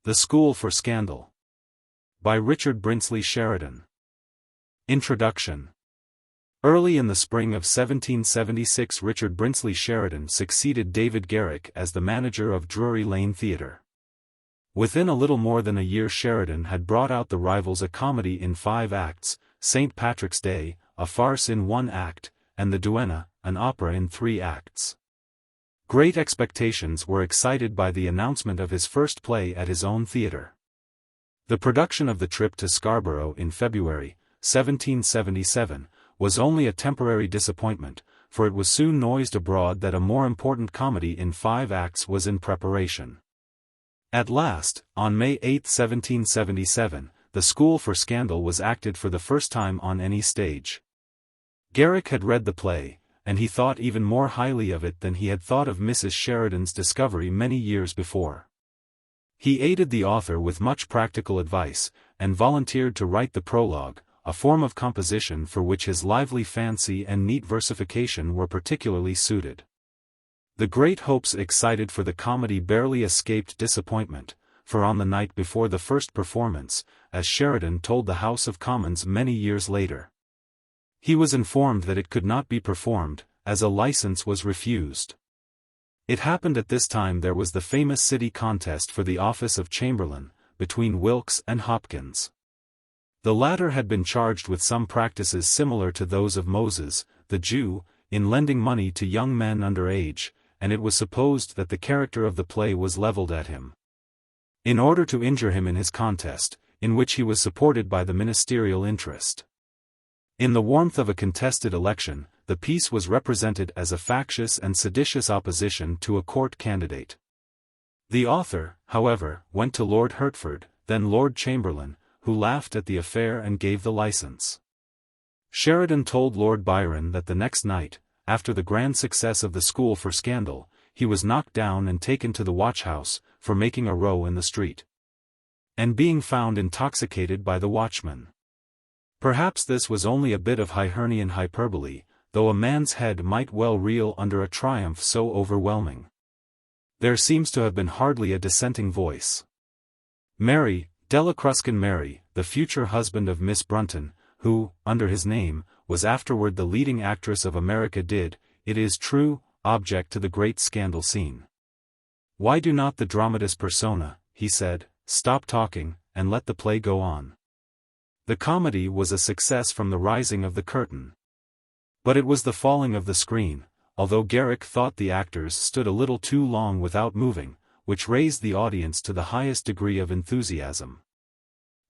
The School for Scandal. By Richard Brinsley Sheridan. Introduction. Early in the spring of 1776, Richard Brinsley Sheridan succeeded David Garrick as the manager of Drury Lane Theatre. Within a little more than a year, Sheridan had brought out The Revels, a comedy in 5 acts, St. Patrick's Day, a farce in 1 act, and The Duenna, an opera in 3 acts. Great expectations were excited by the announcement of his first play at his own theatre. The production of The Trip to Scarborough in February, 1777, was only a temporary disappointment, for it was soon noised abroad that a more important comedy in 5 acts was in preparation. At last, on May 8, 1777, The School for Scandal was acted for the first time on any stage. Garrick had read the play, and he thought even more highly of it than he had thought of Mrs. Sheridan's discovery many years before. He aided the author with much practical advice, and volunteered to write the prologue, a form of composition for which his lively fancy and neat versification were particularly suited. The great hopes excited for the comedy barely escaped disappointment, for on the night before the first performance, as Sheridan told the House of Commons many years later, he was informed that it could not be performed, as a license was refused. It happened at this time there was the famous city contest for the office of Chamberlain, between Wilkes and Hopkins. The latter had been charged with some practices similar to those of Moses, the Jew, in lending money to young men under age, and it was supposed that the character of the play was leveled at him. In order to injure him in his contest, in which he was supported by the ministerial interest. In the warmth of a contested election, the piece was represented as a factious and seditious opposition to a court candidate. The author, however, went to Lord Hertford, then Lord Chamberlain, who laughed at the affair and gave the license. Sheridan told Lord Byron that the next night, after the grand success of The School for Scandal, he was knocked down and taken to the watch-house, for making a row in the street, and being found intoxicated by the watchman. Perhaps this was only a bit of Hibernian hyperbole, though a man's head might well reel under a triumph so overwhelming. There seems to have been hardly a dissenting voice. Mary, Delacruscan Mary, the future husband of Miss Brunton, who, under his name, was afterward the leading actress of America, did, it is true, object to the great scandal scene. "Why do not the Dramatis Personae," he said, "stop talking, and let the play go on?" The comedy was a success from the rising of the curtain. But it was the falling of the screen, although Garrick thought the actors stood a little too long without moving, which raised the audience to the highest degree of enthusiasm.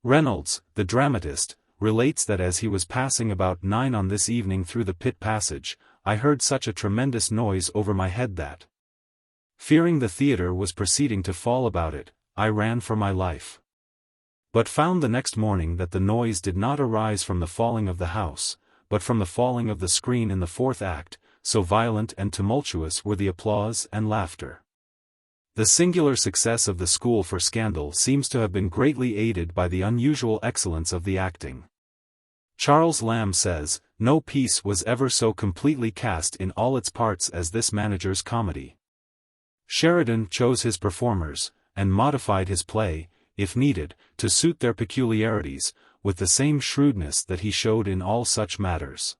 Reynolds, the dramatist, relates that as he was passing about 9 on this evening through the pit passage, I heard such a tremendous noise over my head that, fearing the theatre was proceeding to fall about it, I ran for my life. But found the next morning that the noise did not arise from the falling of the house, but from the falling of the screen in the 4th act, so violent and tumultuous were the applause and laughter. The singular success of The School for Scandal seems to have been greatly aided by the unusual excellence of the acting. Charles Lamb says, "No piece was ever so completely cast in all its parts as this manager's comedy." Sheridan chose his performers, and modified his play, if needed, to suit their peculiarities, with the same shrewdness that he showed in all such matters.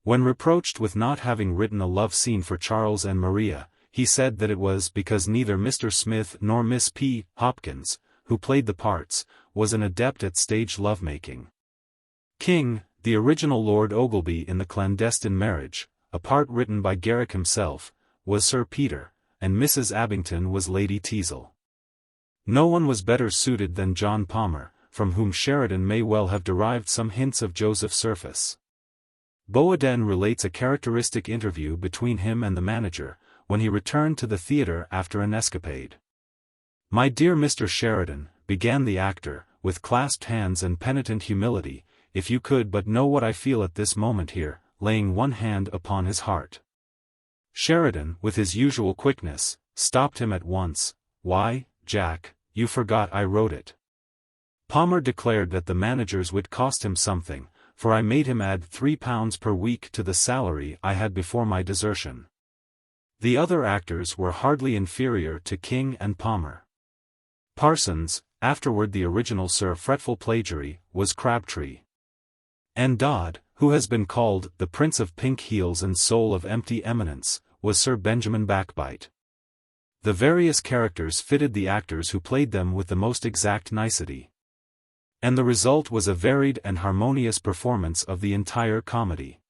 When reproached with not having written a love scene for Charles and Maria, he said that it was because neither Mr. Smith nor Miss P. Hopkins, who played the parts, was an adept at stage lovemaking. King, the original Lord Ogleby in The Clandestine Marriage, a part written by Garrick himself, was Sir Peter, and Mrs. Abington was Lady Teazle. No one was better suited than John Palmer, from whom Sheridan may well have derived some hints of Joseph Surface. Boaden relates a characteristic interview between him and the manager, when he returned to the theatre after an escapade. "My dear Mr. Sheridan," began the actor, with clasped hands and penitent humility, "if you could but know what I feel at this moment here," laying one hand upon his heart. Sheridan, with his usual quickness, stopped him at once. "Why, Jack, you forgot I wrote it." Palmer declared that the manager's wit cost him something, for I made him add £3 per week to the salary I had before my desertion. The other actors were hardly inferior to King and Palmer. Parsons, afterward the original Sir Fretful Plagiary, was Crabtree. And Dodd, who has been called the Prince of Pink Heels and Soul of Empty Eminence, was Sir Benjamin Backbite. The various characters fitted the actors who played them with the most exact nicety. And the result was a varied and harmonious performance of the entire comedy.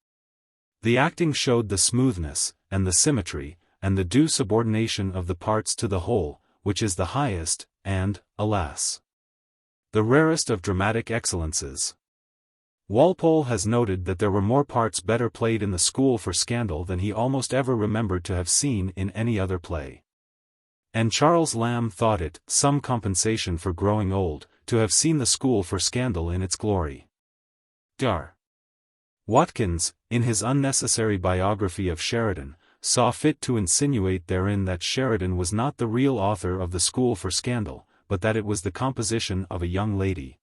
The acting showed the smoothness, and the symmetry, and the due subordination of the parts to the whole, which is the highest, and, alas, the rarest of dramatic excellences. Walpole has noted that there were more parts better played in the School for Scandal than he almost ever remembered to have seen in any other play. And Charles Lamb thought it some compensation for growing old, to have seen the School for Scandal in its glory. Dr. Watkins, in his unnecessary biography of Sheridan, saw fit to insinuate therein that Sheridan was not the real author of the School for Scandal, but that it was the composition of a young lady,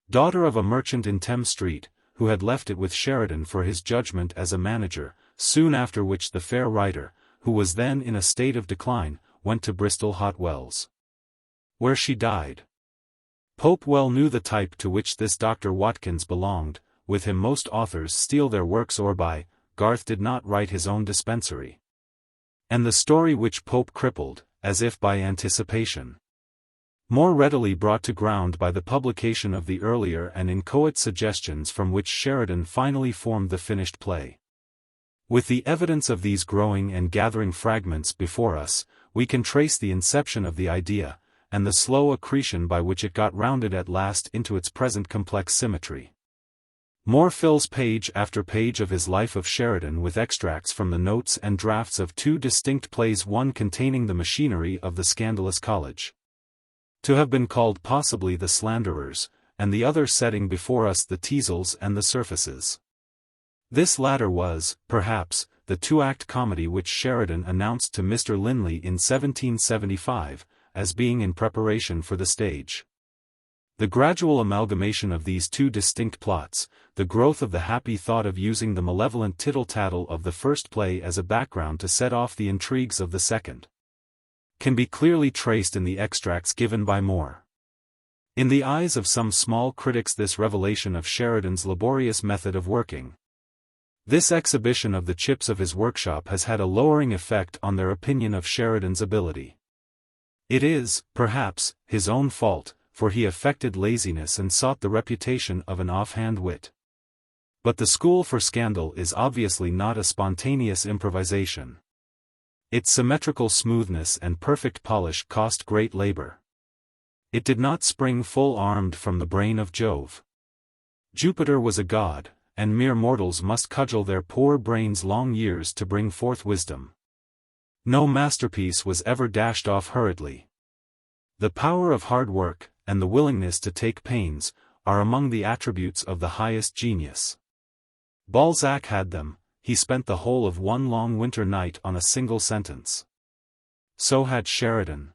daughter of a merchant in Thames Street, who had left it with Sheridan for his judgment as a manager, soon after which the fair writer, who was then in a state of decline, went to Bristol Hot Wells, where she died. Pope well knew the type to which this Dr. Watkins belonged. With him most authors steal their works or buy. Garth did not write his own dispensary. And the story which Pope crippled, as if by anticipation, more readily brought to ground by the publication of the earlier and inchoate suggestions from which Sheridan finally formed the finished play. With the evidence of these growing and gathering fragments before us, we can trace the inception of the idea, and the slow accretion by which it got rounded at last into its present complex symmetry. Moore fills page after page of his Life of Sheridan with extracts from the notes and drafts of two distinct plays, one containing the machinery of the Scandalous College, to have been called possibly The Slanderers, and the other setting before us the Teazles and the Surfaces. This latter was, perhaps, the two-act comedy which Sheridan announced to Mr. Linley in 1775, as being in preparation for the stage. The gradual amalgamation of these two distinct plots, the growth of the happy thought of using the malevolent tittle-tattle of the first play as a background to set off the intrigues of the second, can be clearly traced in the extracts given by Moore. In the eyes of some small critics, this revelation of Sheridan's laborious method of working, this exhibition of the chips of his workshop, has had a lowering effect on their opinion of Sheridan's ability. It is, perhaps, his own fault, for he affected laziness and sought the reputation of an offhand wit. But the School for Scandal is obviously not a spontaneous improvisation. Its symmetrical smoothness and perfect polish cost great labor. It did not spring full-armed from the brain of Jove. Jupiter was a god, and mere mortals must cudgel their poor brains long years to bring forth wisdom. No masterpiece was ever dashed off hurriedly. The power of hard work, and the willingness to take pains, are among the attributes of the highest genius. Balzac had them. He spent the whole of one long winter night on a single sentence. So had Sheridan.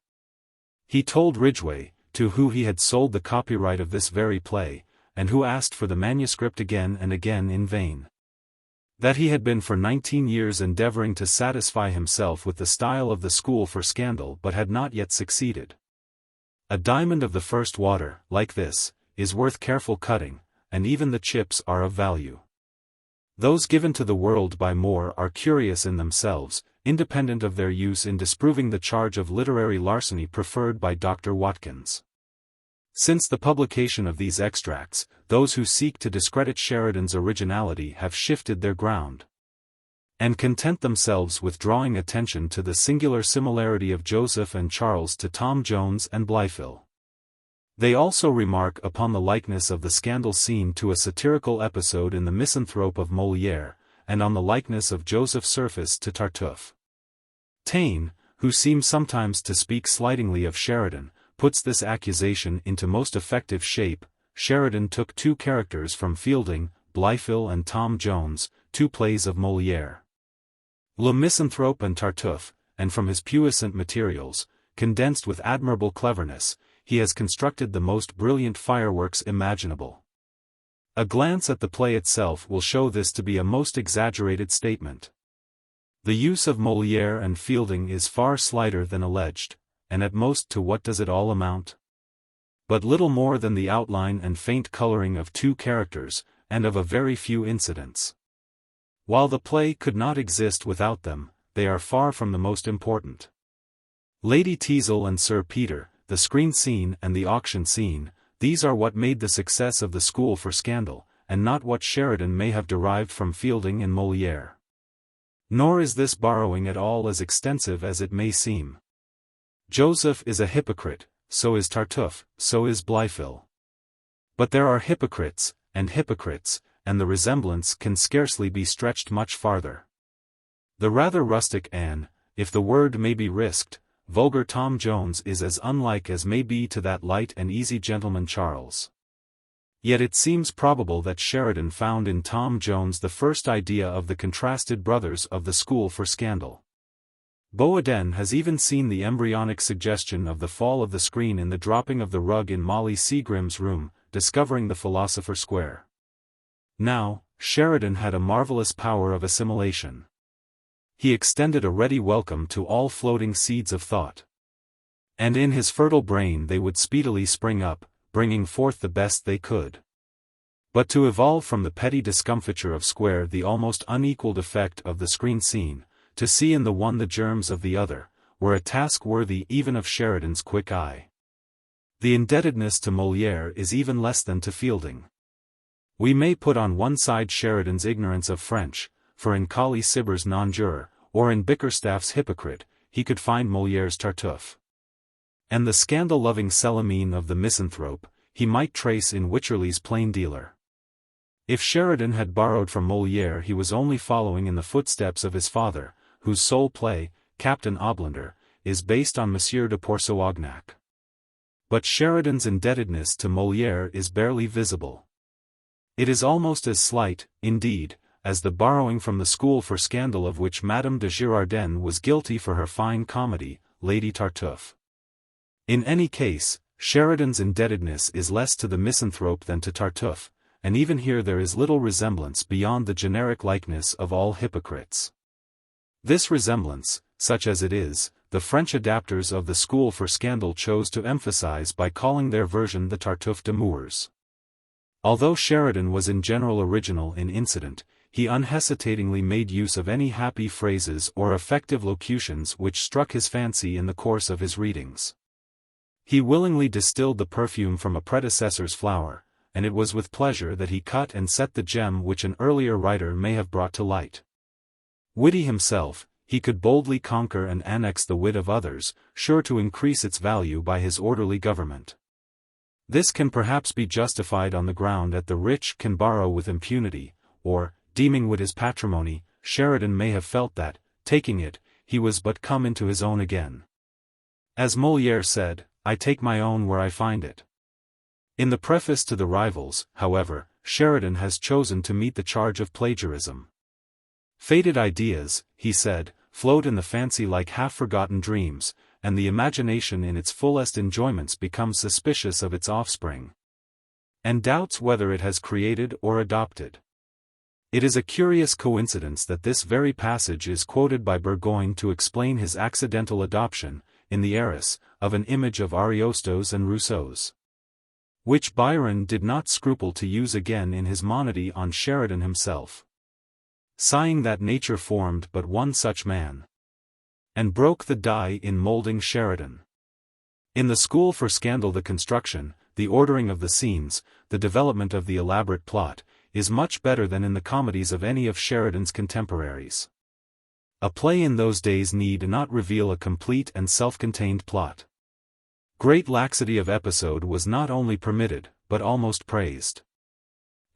He told Ridgway, to whom he had sold the copyright of this very play, and who asked for the manuscript again and again in vain, that he had been for 19 years endeavoring to satisfy himself with the style of the School for Scandal, but had not yet succeeded. A diamond of the first water, like this, is worth careful cutting, and even the chips are of value. Those given to the world by Moore are curious in themselves, independent of their use in disproving the charge of literary larceny preferred by Dr. Watkins. Since the publication of these extracts, those who seek to discredit Sheridan's originality have shifted their ground, and content themselves with drawing attention to the singular similarity of Joseph and Charles to Tom Jones and Blifil. They also remark upon the likeness of the scandal scene to a satirical episode in the Misanthrope of Molière, and on the likeness of Joseph Surface to Tartuffe. Taine, who seems sometimes to speak slightingly of Sheridan, puts this accusation into most effective shape. Sheridan took two characters from Fielding, Blifil and Tom Jones, two plays of Molière, Le Misanthrope and Tartuffe, and from his puissant materials, condensed with admirable cleverness, he has constructed the most brilliant fireworks imaginable. A glance at the play itself will show this to be a most exaggerated statement. The use of Molière and Fielding is far slighter than alleged. and at most to what does it all amount? But little more than the outline and faint coloring of two characters, and of a very few incidents. While the play could not exist without them, they are far from the most important. Lady Teazle and Sir Peter, the screen scene and the auction scene, these are what made the success of the School for Scandal, and not what Sheridan may have derived from Fielding and Molière. Nor is this borrowing at all as extensive as it may seem. Joseph is a hypocrite, so is Tartuffe, so is Blifil. But there are hypocrites, and the resemblance can scarcely be stretched much farther. The rather rustic and, if the word may be risked, vulgar Tom Jones is as unlike as may be to that light and easy gentleman Charles. Yet it seems probable that Sheridan found in Tom Jones the first idea of the contrasted brothers of the School for Scandal. Boaden has even seen the embryonic suggestion of the fall of the screen in the dropping of the rug in Molly Seagrim's room, discovering the Philosopher Square. Now, Sheridan had a marvelous power of assimilation. He extended a ready welcome to all floating seeds of thought. And in his fertile brain they would speedily spring up, bringing forth the best they could. But to evolve from the petty discomfiture of Square the almost unequaled effect of the screen scene, to see in the one the germs of the other, were a task worthy even of Sheridan's quick eye. The indebtedness to Molière is even less than to Fielding. We may put on one side Sheridan's ignorance of French, for in Colley Cibber's Non-Juror, or in Bickerstaff's Hypocrite, he could find Molière's Tartuffe. And the scandal-loving Celimene of the Misanthrope, he might trace in Wycherley's Plain Dealer. If Sheridan had borrowed from Molière, he was only following in the footsteps of his father, whose sole play, Captain Oblander, is based on Monsieur de Pourceaugnac. But Sheridan's indebtedness to Molière is barely visible. It is almost as slight, indeed, as the borrowing from the School for Scandal of which Madame de Girardin was guilty for her fine comedy, Lady Tartuffe. In any case, Sheridan's indebtedness is less to the misanthrope than to Tartuffe, and even here there is little resemblance beyond the generic likeness of all hypocrites. This resemblance, such as it is, the French adapters of the School for Scandal chose to emphasize by calling their version the Tartuffe de Moors. Although Sheridan was in general original in incident, he unhesitatingly made use of any happy phrases or effective locutions which struck his fancy in the course of his readings. He willingly distilled the perfume from a predecessor's flower, and it was with pleasure that he cut and set the gem which an earlier writer may have brought to light. Witty himself, he could boldly conquer and annex the wit of others, sure to increase its value by his orderly government. This can perhaps be justified on the ground that the rich can borrow with impunity, or, deeming wit his patrimony, Sheridan may have felt that, taking it, he was but come into his own again. As Molière said, I take my own where I find it. In the preface to the Revels, however, Sheridan has chosen to meet the charge of plagiarism. Faded ideas, he said, float in the fancy like half-forgotten dreams, and the imagination in its fullest enjoyments becomes suspicious of its offspring, and doubts whether it has created or adopted. It is a curious coincidence that this very passage is quoted by Burgoyne to explain his accidental adoption, in the heiress, of an image of Ariosto's and Rousseau's, which Byron did not scruple to use again in his monody on Sheridan himself, sighing that nature formed but one such man, and broke the die in moulding Sheridan. In the School for Scandal the construction, the ordering of the scenes, the development of the elaborate plot, is much better than in the comedies of any of Sheridan's contemporaries. A play in those days need not reveal a complete and self-contained plot. Great laxity of episode was not only permitted, but almost praised.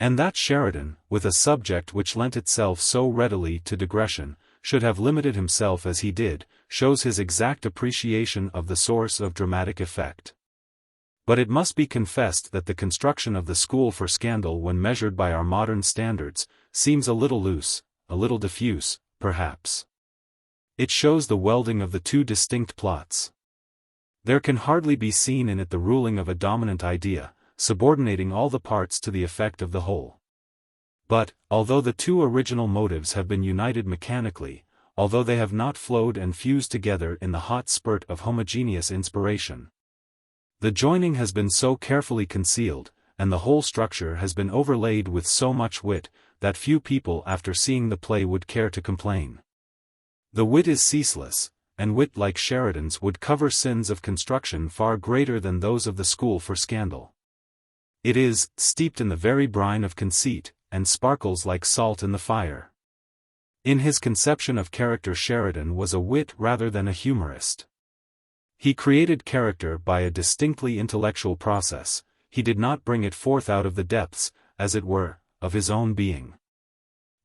And that Sheridan, with a subject which lent itself so readily to digression, should have limited himself as he did, shows his exact appreciation of the source of dramatic effect. But it must be confessed that the construction of the School for Scandal when measured by our modern standards, seems a little loose, a little diffuse, perhaps. It shows the welding of the two distinct plots. There can hardly be seen in it the ruling of a dominant idea, subordinating all the parts to the effect of the whole. But, although the two original motives have been united mechanically, although they have not flowed and fused together in the hot spurt of homogeneous inspiration. The joining has been so carefully concealed, and the whole structure has been overlaid with so much wit, that few people after seeing the play would care to complain. The wit is ceaseless, and wit like Sheridan's would cover sins of construction far greater than those of the school for scandal. It is steeped in the very brine of conceit, and sparkles like salt in the fire. In his conception of character, Sheridan was a wit rather than a humorist. He created character by a distinctly intellectual process. He did not bring it forth out of the depths, as it were, of his own being.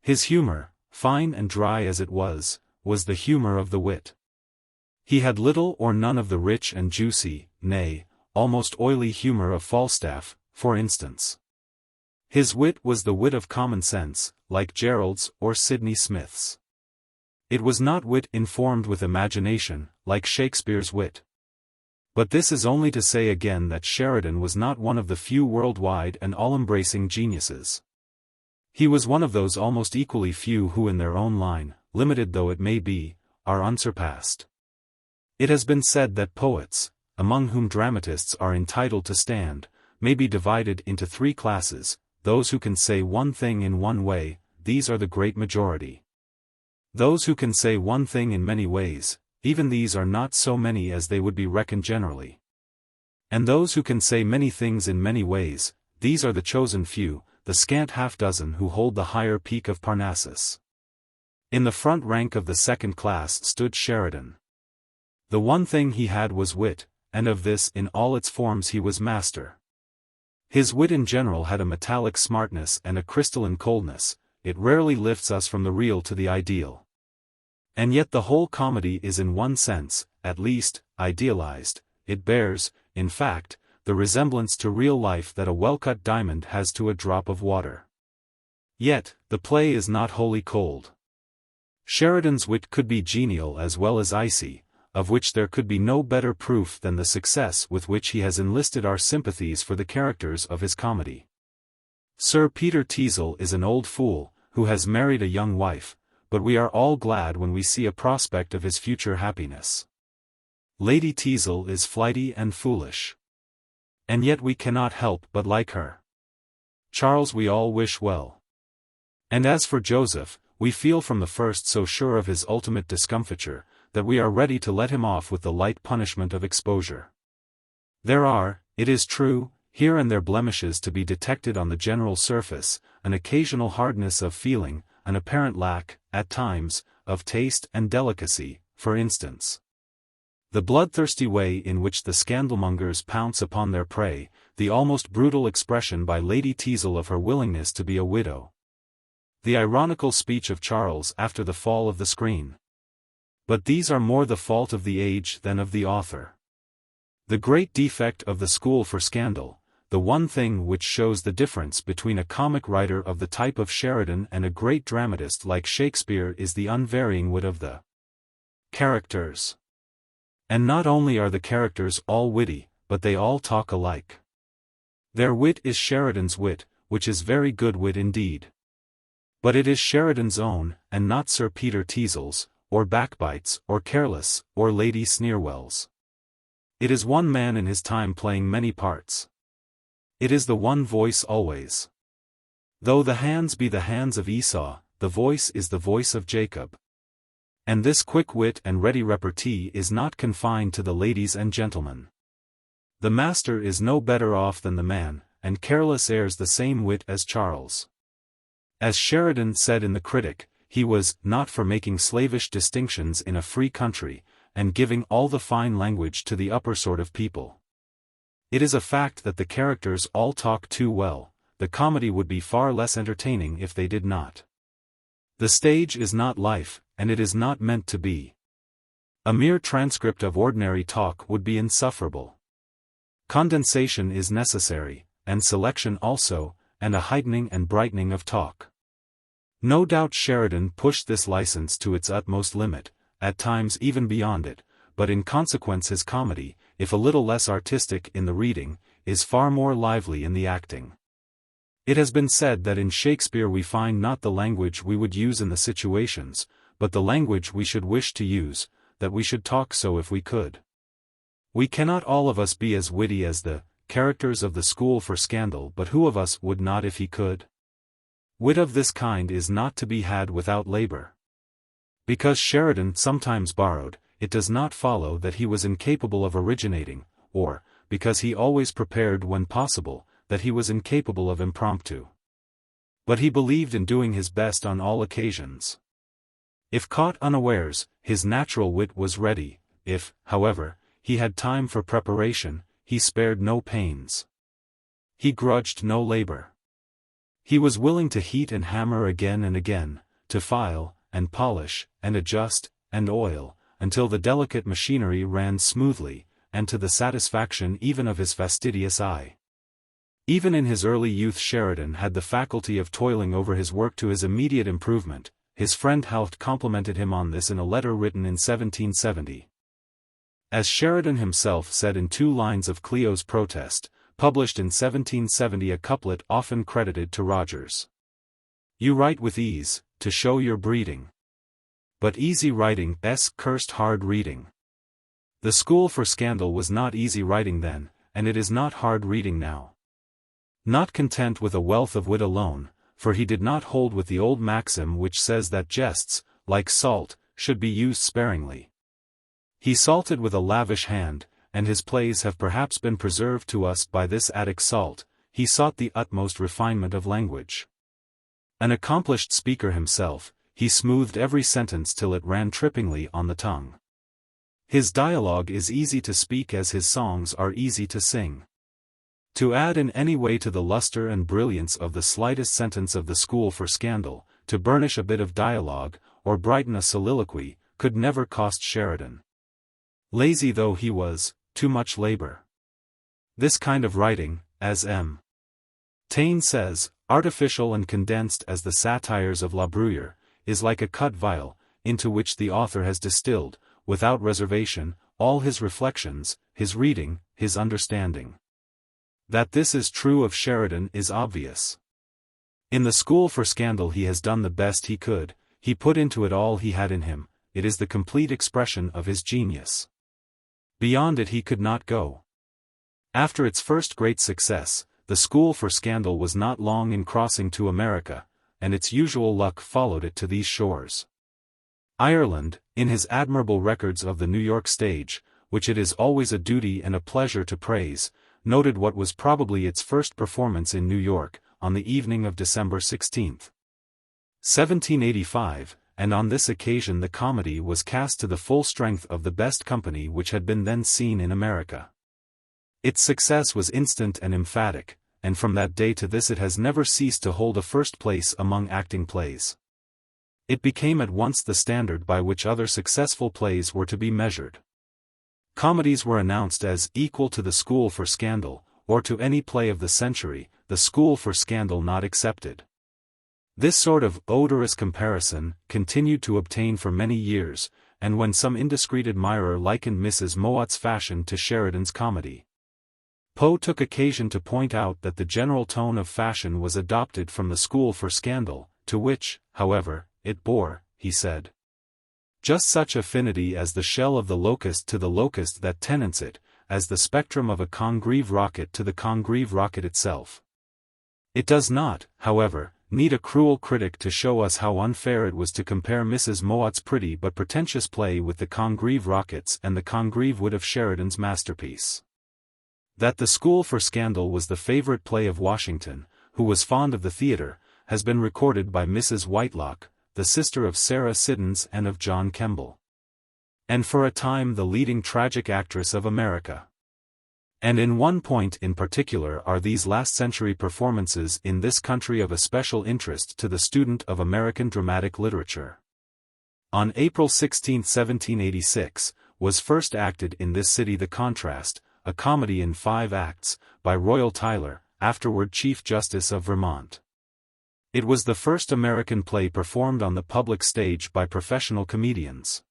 His humor, fine and dry as it was the humor of the wit. He had little or none of the rich and juicy, nay, almost oily humor of Falstaff, for instance. His wit was the wit of common sense, like Gerald's or Sidney Smith's. It was not wit informed with imagination, like Shakespeare's wit. But this is only to say again that Sheridan was not one of the few worldwide and all-embracing geniuses. He was one of those almost equally few who in their own line, limited though it may be, are unsurpassed. It has been said that poets, among whom dramatists are entitled to stand, may be divided into three classes: those who can say one thing in one way, these are the great majority. Those who can say one thing in many ways, even these are not so many as they would be reckoned generally. And those who can say many things in many ways, these are the chosen few, the scant half-dozen who hold the higher peak of Parnassus. In the front rank of the second class stood Sheridan. The one thing he had was wit, and of this in all its forms he was master. His wit in general had a metallic smartness and a crystalline coldness. It rarely lifts us from the real to the ideal. And yet the whole comedy is in one sense, at least, idealized. It bears, in fact, the resemblance to real life that a well-cut diamond has to a drop of water. Yet, the play is not wholly cold. Sheridan's wit could be genial as well as icy, of which there could be no better proof than the success with which he has enlisted our sympathies for the characters of his comedy. Sir Peter Teazle is an old fool, who has married a young wife, but we are all glad when we see a prospect of his future happiness. Lady Teazle is flighty and foolish. And yet we cannot help but like her. Charles we all wish well. And as for Joseph, we feel from the first so sure of his ultimate discomfiture, that we are ready to let him off with the light punishment of exposure. There are, it is true, here and there blemishes to be detected on the general surface, an occasional hardness of feeling, an apparent lack, at times, of taste and delicacy, for instance. The bloodthirsty way in which the scandalmongers pounce upon their prey, the almost brutal expression by Lady Teazle of her willingness to be a widow. The ironical speech of Charles after the fall of the screen. But these are more the fault of the age than of the author. The great defect of the school for scandal, the one thing which shows the difference between a comic writer of the type of Sheridan and a great dramatist like Shakespeare, is the unvarying wit of the characters. And not only are the characters all witty, but they all talk alike. Their wit is Sheridan's wit, which is very good wit indeed. But it is Sheridan's own, and not Sir Peter Teazle's, or Backbite's, or Careless, or Lady Sneerwell's. It is one man in his time playing many parts. It is the one voice always. Though the hands be the hands of Esau, the voice is the voice of Jacob. And this quick wit and ready repartee is not confined to the ladies and gentlemen. The master is no better off than the man, and Careless airs the same wit as Charles. As Sheridan said in The Critic, he was not for making slavish distinctions in a free country, and giving all the fine language to the upper sort of people. It is a fact that the characters all talk too well. The comedy would be far less entertaining if they did not. The stage is not life, and it is not meant to be. A mere transcript of ordinary talk would be insufferable. Condensation is necessary, and selection also, and a heightening and brightening of talk. No doubt Sheridan pushed this license to its utmost limit, at times even beyond it, but in consequence his comedy, if a little less artistic in the reading, is far more lively in the acting. It has been said that in Shakespeare we find not the language we would use in the situations, but the language we should wish to use, that we should talk so if we could. We cannot all of us be as witty as the characters of the school for scandal, but who of us would not if he could? Wit of this kind is not to be had without labor. Because Sheridan sometimes borrowed, it does not follow that he was incapable of originating, or, because he always prepared when possible, that he was incapable of impromptu. But he believed in doing his best on all occasions. If caught unawares, his natural wit was ready; if, however, he had time for preparation, he spared no pains. He grudged no labor. He was willing to heat and hammer again and again, to file, and polish, and adjust, and oil, until the delicate machinery ran smoothly, and to the satisfaction even of his fastidious eye. Even in his early youth Sheridan had the faculty of toiling over his work to his immediate improvement. His friend Haupt complimented him on this in a letter written in 1770. As Sheridan himself said in 2 lines of Clio's protest, published in 1770, a couplet often credited to Rogers. You write with ease, to show your breeding. But easy writing's cursed hard reading. The school for scandal was not easy writing then, and it is not hard reading now. Not content with a wealth of wit alone, for he did not hold with the old maxim which says that jests, like salt, should be used sparingly. He salted with a lavish hand, and his plays have perhaps been preserved to us by this Attic salt. He sought the utmost refinement of language. An accomplished speaker himself, he smoothed every sentence till it ran trippingly on the tongue. His dialogue is easy to speak as his songs are easy to sing. To add in any way to the luster and brilliance of the slightest sentence of the school for scandal, to burnish a bit of dialogue, or brighten a soliloquy, could never cost Sheridan. Lazy though he was, too much labor. This kind of writing, as M. Taine says, artificial and condensed as the satires of La Bruyere, is like a cut vial, into which the author has distilled, without reservation, all his reflections, his reading, his understanding. That this is true of Sheridan is obvious. In the school for scandal he has done the best he could, he put into it all he had in him, it is the complete expression of his genius. Beyond it he could not go. After its first great success, the school for scandal was not long in crossing to America, and its usual luck followed it to these shores. Ireland, in his admirable records of the New York stage, which it is always a duty and a pleasure to praise, noted what was probably its first performance in New York, on the evening of December 16, 1785, and on this occasion the comedy was cast to the full strength of the best company which had been then seen in America. Its success was instant and emphatic, and from that day to this it has never ceased to hold a first place among acting plays. It became at once the standard by which other successful plays were to be measured. Comedies were announced as equal to the school for scandal, or to any play of the century, the school for scandal not excepted. This sort of odorous comparison continued to obtain for many years, and when some indiscreet admirer likened Mrs. Mowat's fashion to Sheridan's comedy, Poe took occasion to point out that the general tone of fashion was adopted from the school for scandal, to which, however, it bore, he said, just such affinity as the shell of the locust to the locust that tenants it, as the spectrum of a Congreve rocket to the Congreve rocket itself. It does not, however, need a cruel critic to show us how unfair it was to compare Mrs. Mowat's pretty but pretentious play with the Congreve rockets and the Congreve wit of Sheridan's masterpiece. That the school for scandal was the favorite play of Washington, who was fond of the theater, has been recorded by Mrs. Whitelock, the sister of Sarah Siddons and of John Kemble, and for a time the leading tragic actress of America. And in one point in particular are these last-century performances in this country of a special interest to the student of American dramatic literature. On April 16, 1786, was first acted in this city The Contrast, a comedy in 5 acts, by Royal Tyler, afterward Chief Justice of Vermont. It was the first American play performed on the public stage by professional comedians.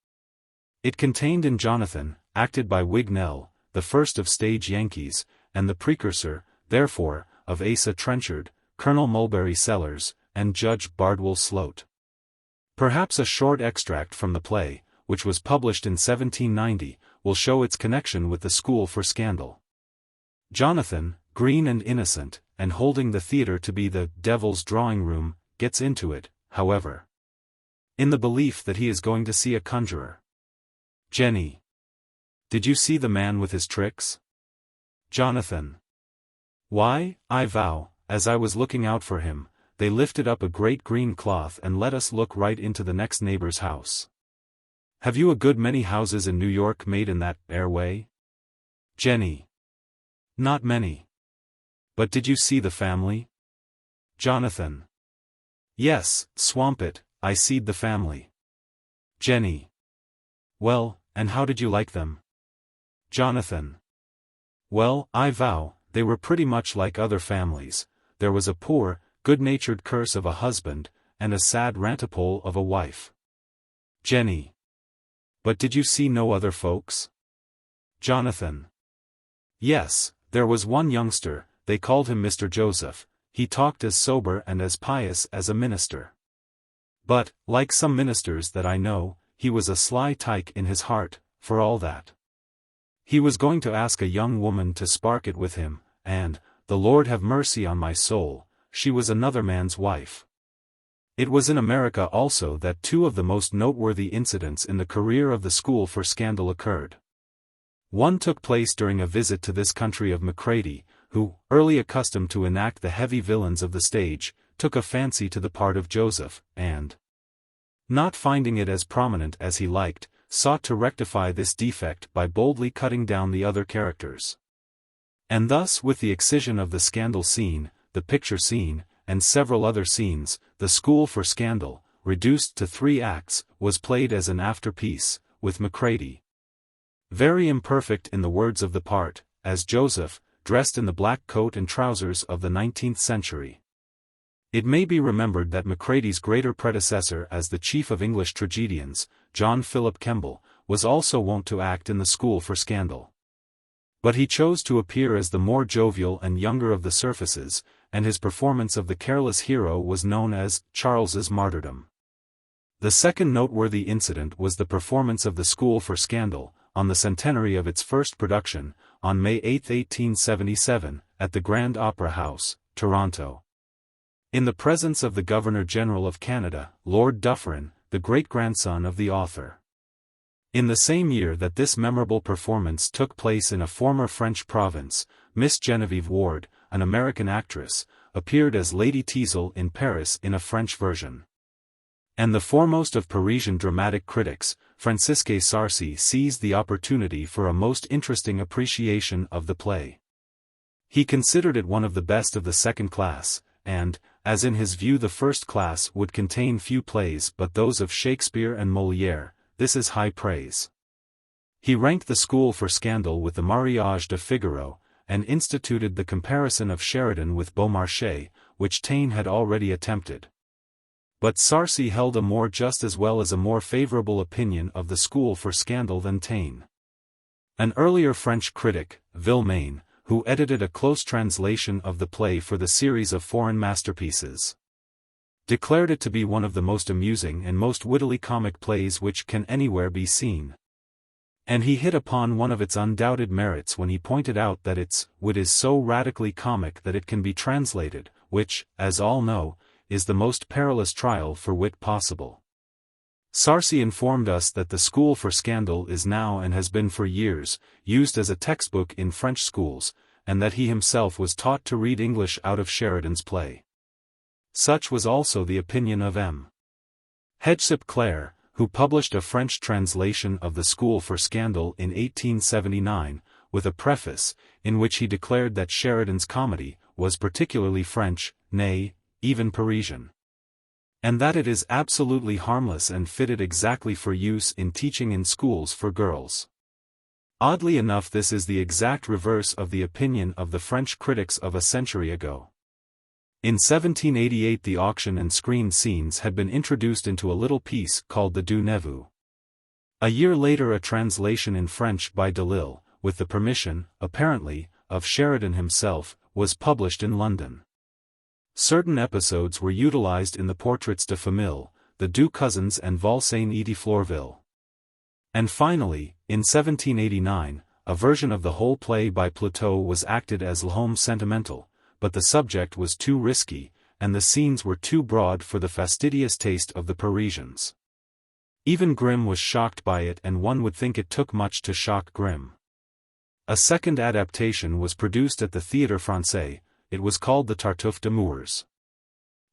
It contained in Jonathan, acted by Wignell, the first of stage Yankees, and the precursor, therefore, of Asa Trenchard, Colonel Mulberry Sellers, and Judge Bardwell Sloat. Perhaps a short extract from the play, which was published in 1790, will show its connection with the school for scandal. Jonathan, green and innocent, and holding the theatre to be the devil's drawing room, gets into it, however, in the belief that he is going to see a conjurer. Jenny. Did you see the man with his tricks? Jonathan. Why, I vow, as I was looking out for him, they lifted up a great green cloth and let us look right into the next neighbor's house. Have you a good many houses in New York made in that way? Jenny. Not many. But did you see the family? Jonathan. Yes, swamp it, I seed the family. Jenny. Well, and how did you like them? Jonathan. Well, I vow, they were pretty much like other families. There was a poor, good-natured curse of a husband, and a sad rantipole of a wife. Jenny. But did you see no other folks? Jonathan. Yes, there was one youngster, they called him Mr. Joseph. He talked as sober and as pious as a minister. But, like some ministers that I know, he was a sly tyke in his heart, for all that. He was going to ask a young woman to spark it with him, and, the Lord have mercy on my soul, she was another man's wife. It was in America also that two of the most noteworthy incidents in the career of the school for scandal occurred. One took place during a visit to this country of Macready, who, early accustomed to enact the heavy villains of the stage, took a fancy to the part of Joseph, and, not finding it as prominent as he liked, sought to rectify this defect by boldly cutting down the other characters. And thus, with the excision of the scandal scene, the picture scene, and several other scenes, the School for Scandal, reduced to 3 acts, was played as an after-piece, with Macready, very imperfect in the words of the part, as Joseph, dressed in the black coat and trousers of the 19th century. It may be remembered that Macready's greater predecessor as the chief of English tragedians, John Philip Kemble, was also wont to act in the School for Scandal. But he chose to appear as the more jovial and younger of the surfaces, and his performance of the careless hero was known as Charles's Martyrdom. The second noteworthy incident was the performance of the School for Scandal, on the centenary of its first production, on May 8, 1877, at the Grand Opera House, Toronto. In the presence of the Governor-General of Canada, Lord Dufferin, the great-grandson of the author. In the same year that this memorable performance took place in a former French province, Miss Genevieve Ward, an American actress, appeared as Lady Teazle in Paris in a French version. And the foremost of Parisian dramatic critics, Francisque Sarcey, seized the opportunity for a most interesting appreciation of the play. He considered it one of the best of the second class, and, as in his view the first class would contain few plays but those of Shakespeare and Molière, this is high praise. He ranked the School for Scandal with the Mariage de Figaro, and instituted the comparison of Sheridan with Beaumarchais, which Taine had already attempted. But Sarcey held a more just as well as a more favorable opinion of the School for Scandal than Taine. An earlier French critic, Villemain, who edited a close translation of the play for the series of foreign masterpieces, declared it to be one of the most amusing and most wittily comic plays which can anywhere be seen. And he hit upon one of its undoubted merits when he pointed out that its wit is so radically comic that it can be translated, which, as all know, is the most perilous trial for wit possible. Sarcey informed us that the School for Scandal is now and has been for years, used as a textbook in French schools, and that he himself was taught to read English out of Sheridan's play. Such was also the opinion of M. Hegseth Clare, who published a French translation of the School for Scandal in 1879, with a preface, in which he declared that Sheridan's comedy was particularly French, nay, even Parisian. And that it is absolutely harmless and fitted exactly for use in teaching in schools for girls. Oddly enough, this is the exact reverse of the opinion of the French critics of a century ago. In 1788 the auction and screen scenes had been introduced into a little piece called the Deux Neveux. A year later a translation in French by Delille, with the permission, apparently, of Sheridan himself, was published in London. Certain episodes were utilized in the Portraits de Famille, the deux cousins and Volsaine et de Flourville. And finally, in 1789, a version of the whole play by Plateau was acted as L'Homme Sentimental, but the subject was too risky, and the scenes were too broad for the fastidious taste of the Parisians. Even Grimm was shocked by it, and one would think it took much to shock Grimm. A second adaptation was produced at the Théâtre Français. It was called the Tartuffe d'Amours.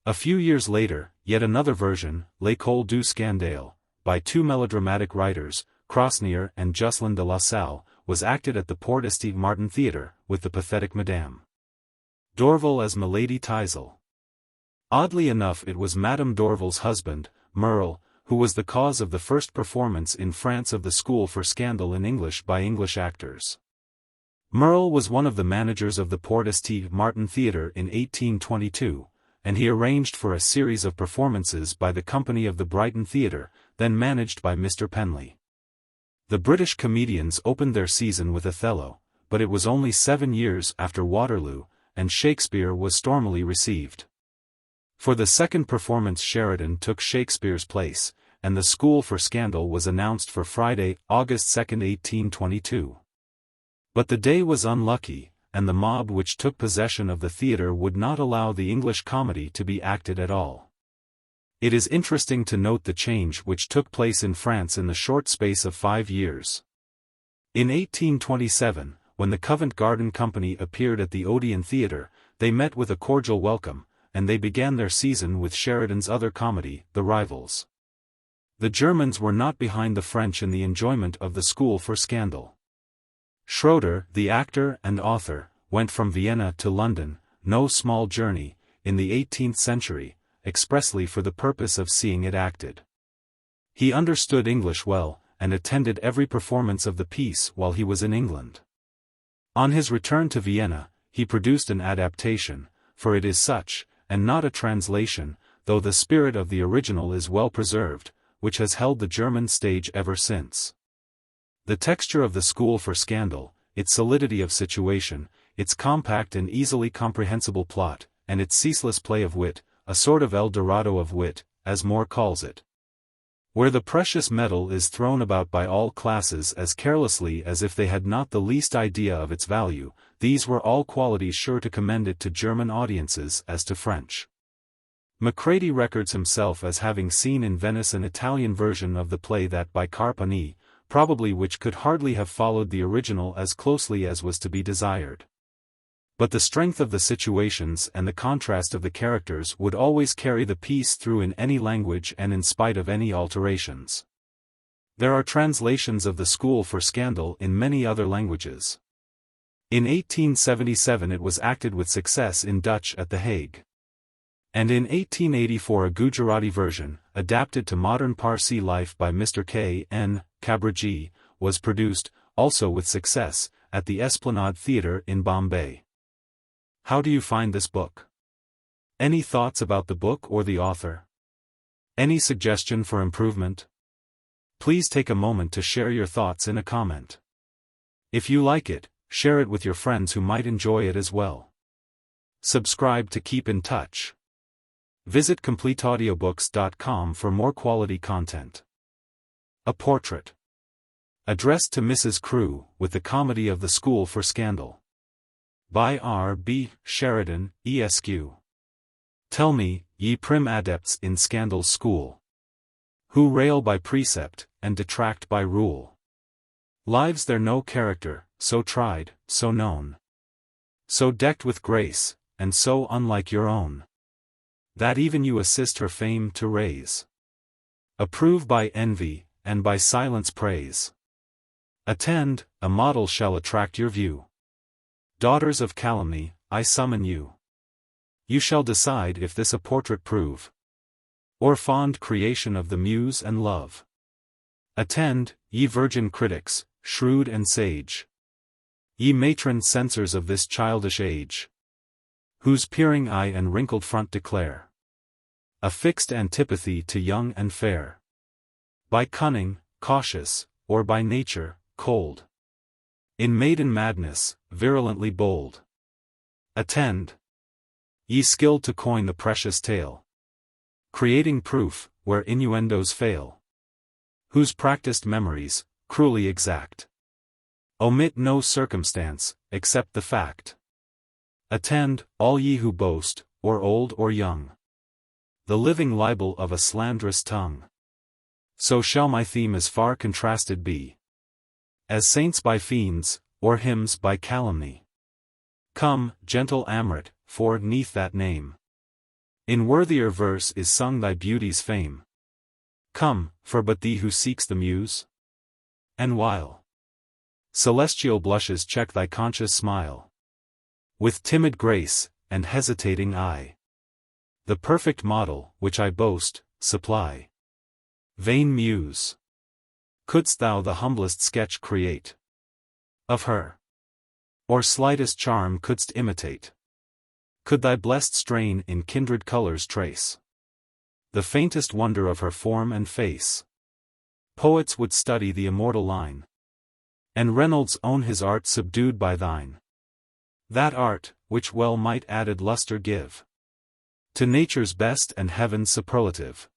A few years later, yet another version, L'École du Scandale, by two melodramatic writers, Crosnier and Jocelyn de la Salle, was acted at the Porte Esteve Martin Theatre, with the pathetic Madame Dorval as Milady Teisel. Oddly enough, it was Madame Dorval's husband, Merle, who was the cause of the first performance in France of the School for Scandal in English by English actors. Merle was one of the managers of the Porte Esteve Martin Theatre in 1822, and he arranged for a series of performances by the Company of the Brighton Theatre, then managed by Mr. Penley. The British comedians opened their season with Othello, but it was only 7 years after Waterloo, and Shakespeare was stormily received. For the second performance Sheridan took Shakespeare's place, and the School for Scandal was announced for Friday, August 2, 1822. But the day was unlucky, and the mob which took possession of the theatre would not allow the English comedy to be acted at all. It is interesting to note the change which took place in France in the short space of 5 years. In 1827, when the Covent Garden Company appeared at the Odeon Theatre, they met with a cordial welcome, and they began their season with Sheridan's other comedy, The Revels. The Germans were not behind the French in the enjoyment of the School for Scandal. Schroeder, the actor and author, went from Vienna to London, no small journey, in the 18th century, expressly for the purpose of seeing it acted. He understood English well, and attended every performance of the piece while he was in England. On his return to Vienna, he produced an adaptation, for it is such, and not a translation, though the spirit of the original is well preserved, which has held the German stage ever since. The texture of the School for Scandal, its solidity of situation, its compact and easily comprehensible plot, and its ceaseless play of wit, a sort of El Dorado of wit, as Moore calls it. Where the precious metal is thrown about by all classes as carelessly as if they had not the least idea of its value, these were all qualities sure to commend it to German audiences as to French. Macready records himself as having seen in Venice an Italian version of the play that by Carpani, probably which could hardly have followed the original as closely as was to be desired. But the strength of the situations and the contrast of the characters would always carry the piece through in any language and in spite of any alterations. There are translations of the School for Scandal in many other languages. In 1877 it was acted with success in Dutch at The Hague. And in 1884 a Gujarati version, adapted to modern Parsi life by Mr. K. N. Kabriji, was produced, also with success, at the Esplanade Theatre in Bombay. How do you find this book? Any thoughts about the book or the author? Any suggestion for improvement? Please take a moment to share your thoughts in a comment. If you like it, share it with your friends who might enjoy it as well. Subscribe to keep in touch. Visit CompleteAudiobooks.com for more quality content. A Portrait. Addressed to Mrs. Crewe, with the Comedy of the School for Scandal. By R. B. Sheridan, Esq. Tell me, ye prim adepts in Scandal's school, who rail by precept, and detract by rule. Lives there no character, so tried, so known, so decked with grace, and so unlike your own, that even you assist her fame to raise. Approve by envy, and by silence praise. Attend, a model shall attract your view. Daughters of calumny, I summon you. You shall decide if this a portrait prove, or fond creation of the muse and love. Attend, ye virgin critics, shrewd and sage, ye matron censors of this childish age, whose peering eye and wrinkled front declare a fixed antipathy to young and fair, by cunning, cautious, or by nature, cold, in maiden madness, virulently bold. Attend, ye skilled to coin the precious tale, creating proof, where innuendos fail. Whose practiced memories, cruelly exact, omit no circumstance, except the fact. Attend, all ye who boast, or old or young, the living libel of a slanderous tongue. So shall my theme as far contrasted be, as saints by fiends, or hymns by calumny. Come, gentle Amrit, for 'neath that name, in worthier verse is sung thy beauty's fame. Come, for but thee who seeks the muse? And while celestial blushes check thy conscious smile, with timid grace, and hesitating eye, the perfect model, which I boast, supply. Vain muse! Couldst thou the humblest sketch create of her, or slightest charm couldst imitate? Could thy blessed strain in kindred colors trace the faintest wonder of her form and face? Poets would study the immortal line, and Reynolds own his art subdued by thine. That art, which well might added lustre give to nature's best and heaven's superlative.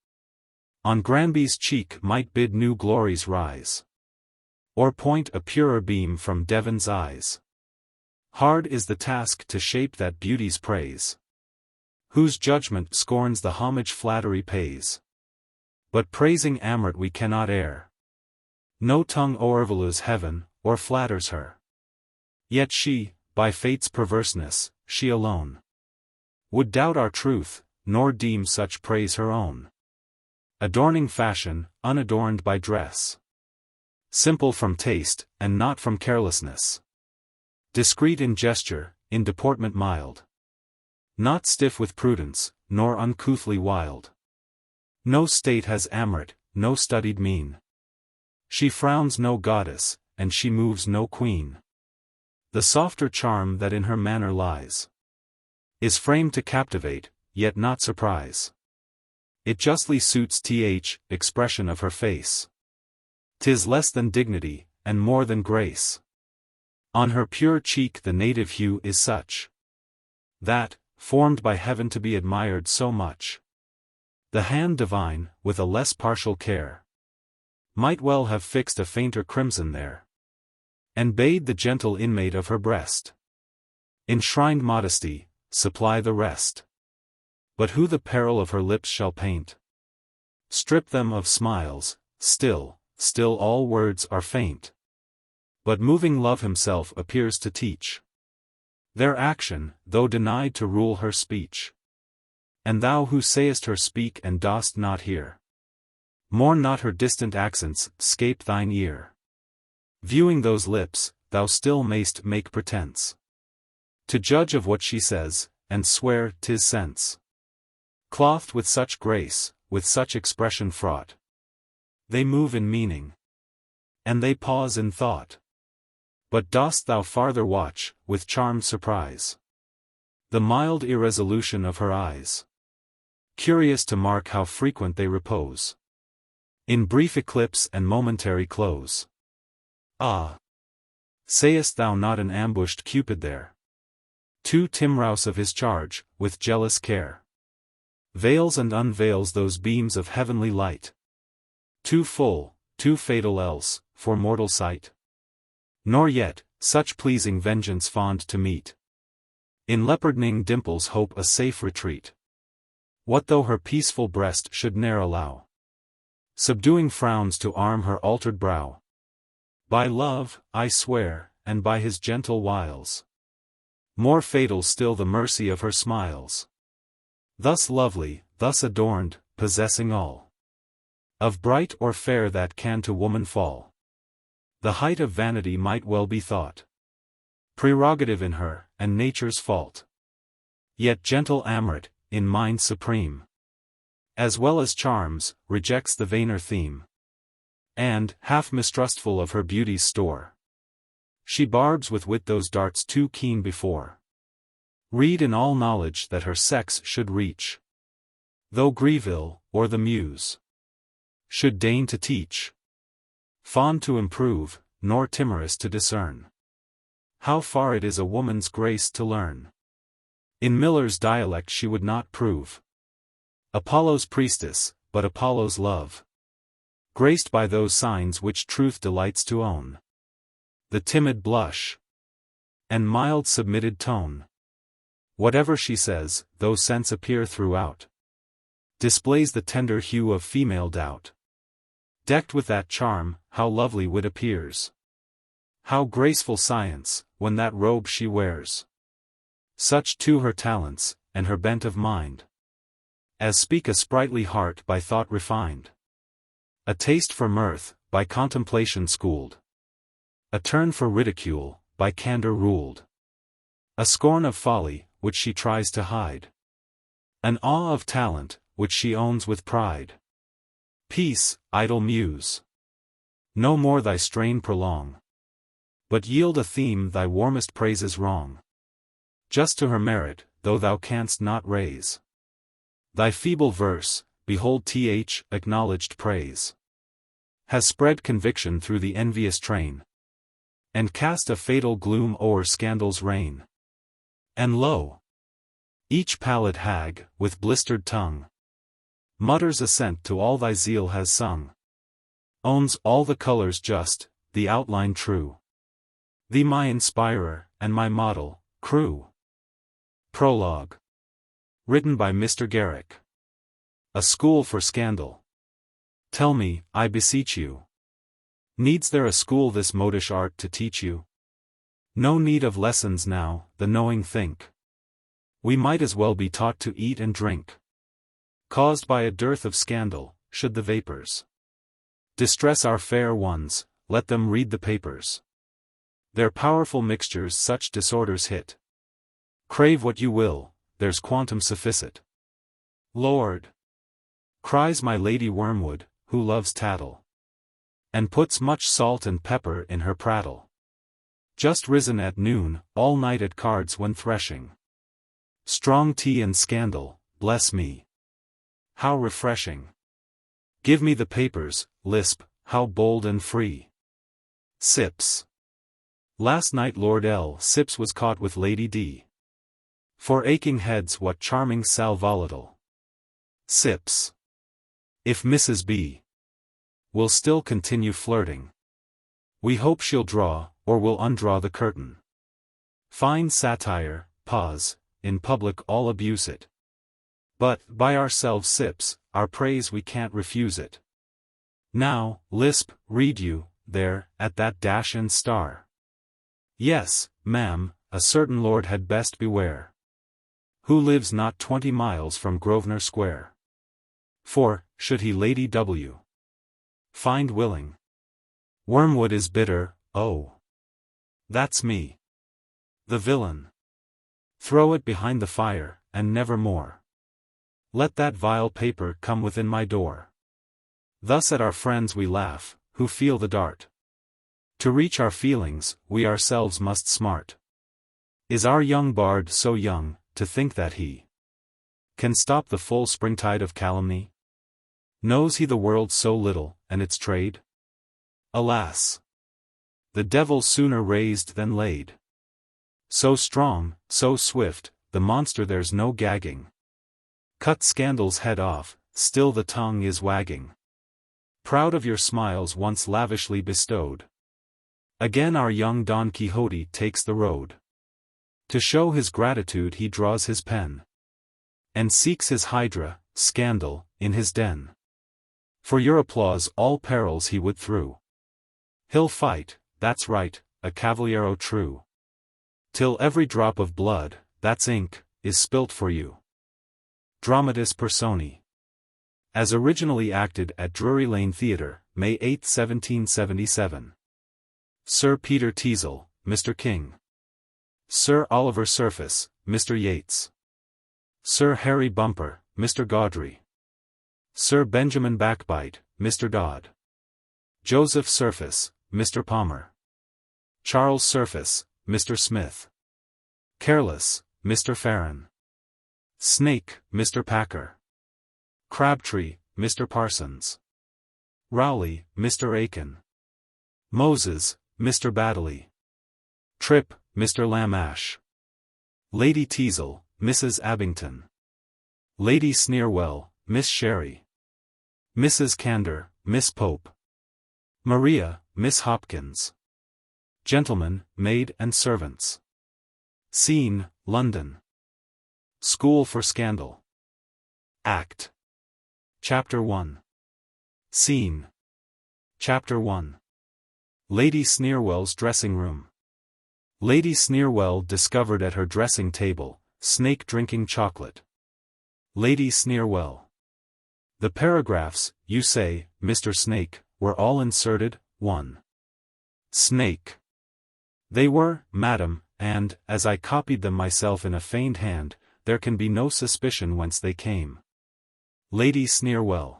On Granby's cheek might bid new glories rise, or point a purer beam from Devon's eyes. Hard is the task to shape that beauty's praise, whose judgment scorns the homage flattery pays. But praising Amrit we cannot err. No tongue o'ervalues heaven, or flatters her. Yet she, by fate's perverseness, she alone would doubt our truth, nor deem such praise her own. Adorning fashion, unadorned by dress. Simple from taste, and not from carelessness. Discreet in gesture, in deportment mild. Not stiff with prudence, nor uncouthly wild. No state has Amrit, no studied mien. She frowns no goddess, and she moves no queen. The softer charm that in her manner lies is framed to captivate, yet not surprise. It justly suits th expression of her face. 'Tis less than dignity, and more than grace. On her pure cheek the native hue is such that, formed by heaven to be admired so much, the hand divine, with a less partial care, might well have fixed a fainter crimson there, and bade the gentle inmate of her breast, enshrined modesty, supply the rest. But who the peril of her lips shall paint? Strip them of smiles, still all words are faint. But moving love himself appears to teach their action, though denied to rule her speech. And thou who sayest her speak and dost not hear, mourn not her distant accents, scape thine ear. Viewing those lips, thou still mayst make pretense to judge of what she says, and swear 'tis sense. Clothed with such grace, with such expression fraught, they move in meaning, and they pause in thought. But dost thou farther watch, with charmed surprise, the mild irresolution of her eyes? Curious to mark how frequent they repose in brief eclipse and momentary close. Ah! Sayest thou not an ambushed Cupid there, too timorous of his charge, with jealous care veils and unveils those beams of heavenly light, too full, too fatal else, for mortal sight? Nor yet, such pleasing vengeance fond to meet, in leopardening dimples hope a safe retreat. What though her peaceful breast should ne'er allow subduing frowns to arm her altered brow? By love, I swear, and by his gentle wiles, more fatal still the mercy of her smiles. Thus lovely, thus adorned, possessing all of bright or fair that can to woman fall, the height of vanity might well be thought prerogative in her, and nature's fault. Yet gentle Amrit, in mind supreme, as well as charms, rejects the vainer theme, and, half mistrustful of her beauty's store, she barbs with wit those darts too keen before. Read in all knowledge that her sex should reach, though Greville, or the Muse, should deign to teach. Fond to improve, nor timorous to discern how far it is a woman's grace to learn. In Miller's dialect she would not prove Apollo's priestess, but Apollo's love. Graced by those signs which truth delights to own. The timid blush. And mild submitted tone. Whatever she says, though sense appear throughout. Displays the tender hue of female doubt. Decked with that charm, how lovely wit appears. How graceful science, when that robe she wears. Such too her talents, and her bent of mind. As speak a sprightly heart by thought refined. A taste for mirth, by contemplation schooled. A turn for ridicule, by candor ruled. A scorn of folly, which she tries to hide. An awe of talent, which she owns with pride. Peace, idle muse. No more thy strain prolong. But yield a theme thy warmest praises wrong. Just to her merit, though thou canst not raise thy feeble verse, behold acknowledged praise. Has spread conviction through the envious train. And cast a fatal gloom o'er scandal's reign. And lo! Each pallid hag, with blistered tongue, mutters assent to all thy zeal has sung. Owns all the colors just, the outline true. Thee my inspirer, and my model, crew. Prologue. Written by Mr. Garrick. A school for scandal. Tell me, I beseech you. Needs there a school this modish art to teach you? No need of lessons now, the knowing think. We might as well be taught to eat and drink. Caused by a dearth of scandal, should the vapors distress our fair ones, let them read the papers. Their powerful mixtures such disorders hit. Crave what you will, there's quantum sufficit. Lord! Cries my Lady Wormwood, who loves tattle. And puts much salt and pepper in her prattle. Just risen at noon, all night at cards when threshing. Strong tea and scandal, bless me. How refreshing. Give me the papers, lisp, how bold and free. Sips. Last night Lord L. Sips was caught with Lady D. For aching heads what charming sal volatile. Sips. If Mrs. B. will still continue flirting. We hope she'll draw, or will undraw the curtain. Fine satire, pause, in public all abuse it. But, by ourselves Sips, our praise we can't refuse it. Now, lisp, read you, there, at that dash and star. Yes, ma'am, a certain lord had best beware. Who lives not 20 miles from Grosvenor Square. For, should he Lady W. find willing. Wormwood is bitter, oh. That's me. The villain. Throw it behind the fire, and never more. Let that vile paper come within my door. Thus at our friends we laugh, who feel the dart. To reach our feelings, we ourselves must smart. Is our young bard so young, to think that he can stop the full springtide of calumny? Knows he the world so little, and its trade? Alas! The devil sooner raised than laid. So strong, so swift, the monster there's no gagging. Cut scandal's head off, still the tongue is wagging. Proud of your smiles once lavishly bestowed. Again our young Don Quixote takes the road. To show his gratitude he draws his pen. And seeks his hydra, scandal, in his den. For your applause all perils he would through. He'll fight, that's right, a cavaliero true. Till every drop of blood, that's ink, is spilt for you. Dramatis Personae. As originally acted at Drury Lane Theatre, May 8, 1777. Sir Peter Teazle, Mr. King. Sir Oliver Surface, Mr. Yates. Sir Harry Bumper, Mr. Gaudry. Sir Benjamin Backbite, Mr. Dodd. Joseph Surface, Mr. Palmer. Charles Surface, Mr. Smith. Careless, Mr. Farron. Snake, Mr. Packer. Crabtree, Mr. Parsons. Rowley, Mr. Aiken. Moses, Mr. Baddeley. Tripp, Mr. Lamash. Lady Teazle, Mrs. Abington. Lady Sneerwell, Miss Sherry. Mrs. Candor, Miss Pope. Maria, Miss Hopkins. Gentlemen, maid and servants. Scene, London. School for Scandal. Act. Chapter 1. Scene. Chapter 1. Lady Sneerwell's dressing room. Lady Sneerwell discovered at her dressing table, Snake drinking chocolate. Lady Sneerwell. The paragraphs, you say, Mr. Snake, were all inserted. 1. Snake. They were, madam, and, as I copied them myself in a feigned hand, there can be no suspicion whence they came. Lady Sneerwell.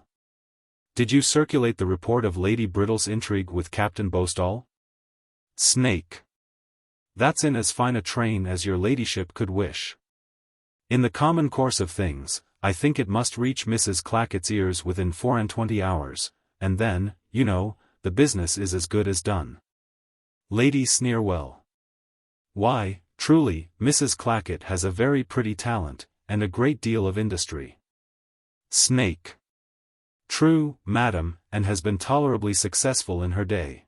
Did you circulate the report of Lady Brittle's intrigue with Captain Boastall? Snake. That's in as fine a train as your ladyship could wish. In the common course of things, I think it must reach Mrs. Clackett's ears within 24 hours, and then, you know, the business is as good as done. Lady Sneerwell. Why, truly, Mrs. Clackett has a very pretty talent, and a great deal of industry. Snake. True, madam, and has been tolerably successful in her day.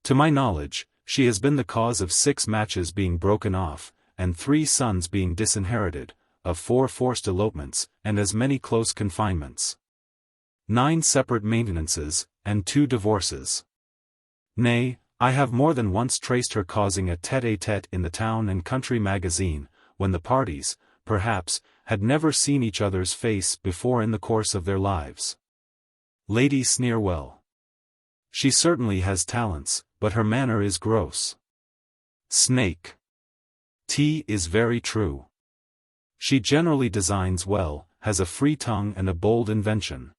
To my knowledge, she has been the cause of 6 matches being broken off, and 3 sons being disinherited, of 4 forced elopements, and as many close confinements. 9 separate maintenances, and 2 divorces. Nay, I have more than once traced her causing a tête-à-tête in the Town and Country magazine, when the parties, perhaps, had never seen each other's face before in the course of their lives. Lady Sneerwell. She certainly has talents, but her manner is gross. Snake. T is very true. She generally designs well, has a free tongue and a bold invention.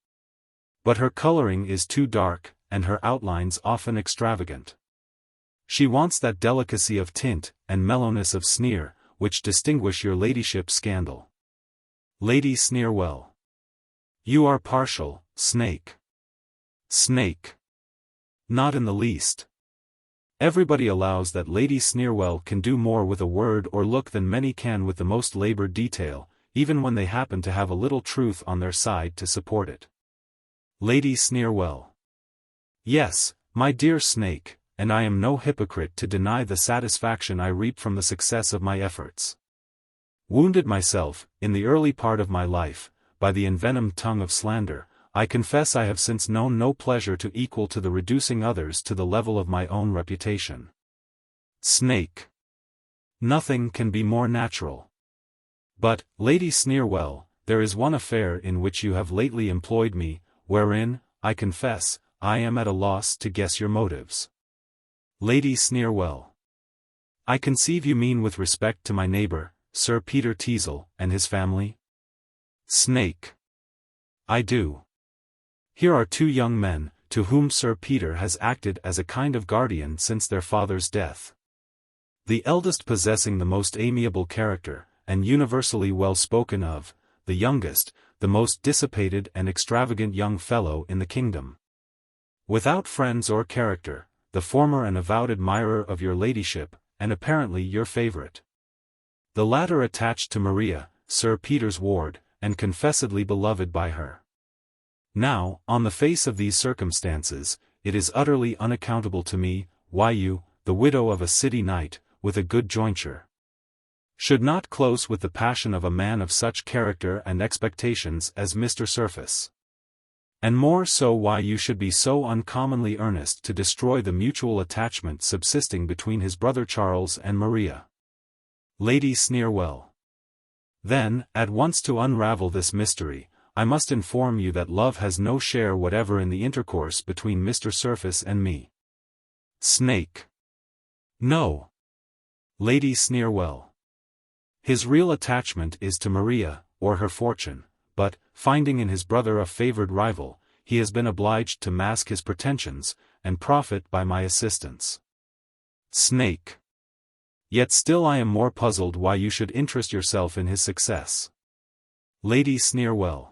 But her coloring is too dark, and her outlines often extravagant. She wants that delicacy of tint, and mellowness of sneer, which distinguish your ladyship's scandal. Lady Sneerwell. You are partial, Snake. Snake. Not in the least. Everybody allows that Lady Sneerwell can do more with a word or look than many can with the most labored detail, even when they happen to have a little truth on their side to support it. Lady Sneerwell. Yes, my dear Snake, and I am no hypocrite to deny the satisfaction I reap from the success of my efforts. Wounded myself, in the early part of my life, by the envenomed tongue of slander, I confess I have since known no pleasure to equal to the reducing others to the level of my own reputation. Snake. Nothing can be more natural. But, Lady Sneerwell, there is one affair in which you have lately employed me, wherein, I confess, I am at a loss to guess your motives. Lady Sneerwell. I conceive you mean with respect to my neighbor, Sir Peter Teazle, and his family? Snake. I do. Here are 2 young men, to whom Sir Peter has acted as a kind of guardian since their father's death. The eldest possessing the most amiable character, and universally well spoken of, the youngest, the most dissipated and extravagant young fellow in the kingdom. Without friends or character, the former an avowed admirer of your ladyship, and apparently your favourite. The latter attached to Maria, Sir Peter's ward, and confessedly beloved by her. Now, on the face of these circumstances, it is utterly unaccountable to me, why you, the widow of a city knight, with a good jointure, should not close with the passion of a man of such character and expectations as Mr. Surface. And more so why you should be so uncommonly earnest to destroy the mutual attachment subsisting between his brother Charles and Maria. Lady Sneerwell. Then, at once to unravel this mystery, I must inform you that love has no share whatever in the intercourse between Mr. Surface and me. Snake. No. Lady Sneerwell. His real attachment is to Maria, or her fortune, but, finding in his brother a favoured rival, he has been obliged to mask his pretensions, and profit by my assistance. Snake. Yet still I am more puzzled why you should interest yourself in his success. Lady Sneerwell.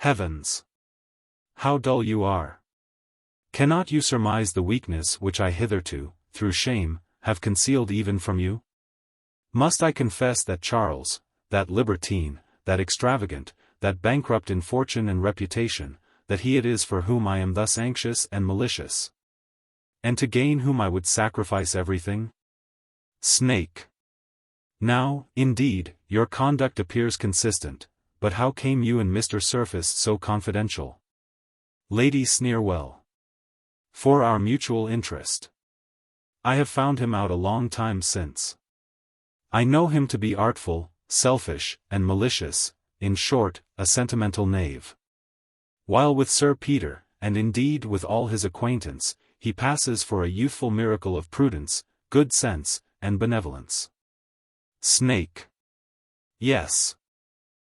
Heavens! How dull you are! Cannot you surmise the weakness which I hitherto, through shame, have concealed even from you? Must I confess that Charles, that libertine, that extravagant, that bankrupt in fortune and reputation, that he it is for whom I am thus anxious and malicious? And to gain whom I would sacrifice everything? Snake. Now, indeed, your conduct appears consistent, but how came you and Mr. Surface so confidential? Lady Sneerwell. For our mutual interest. I have found him out a long time since. I know him to be artful, selfish, and malicious, in short, a sentimental knave. While with Sir Peter, and indeed with all his acquaintance, he passes for a youthful miracle of prudence, good sense, and benevolence. Snake. Yes.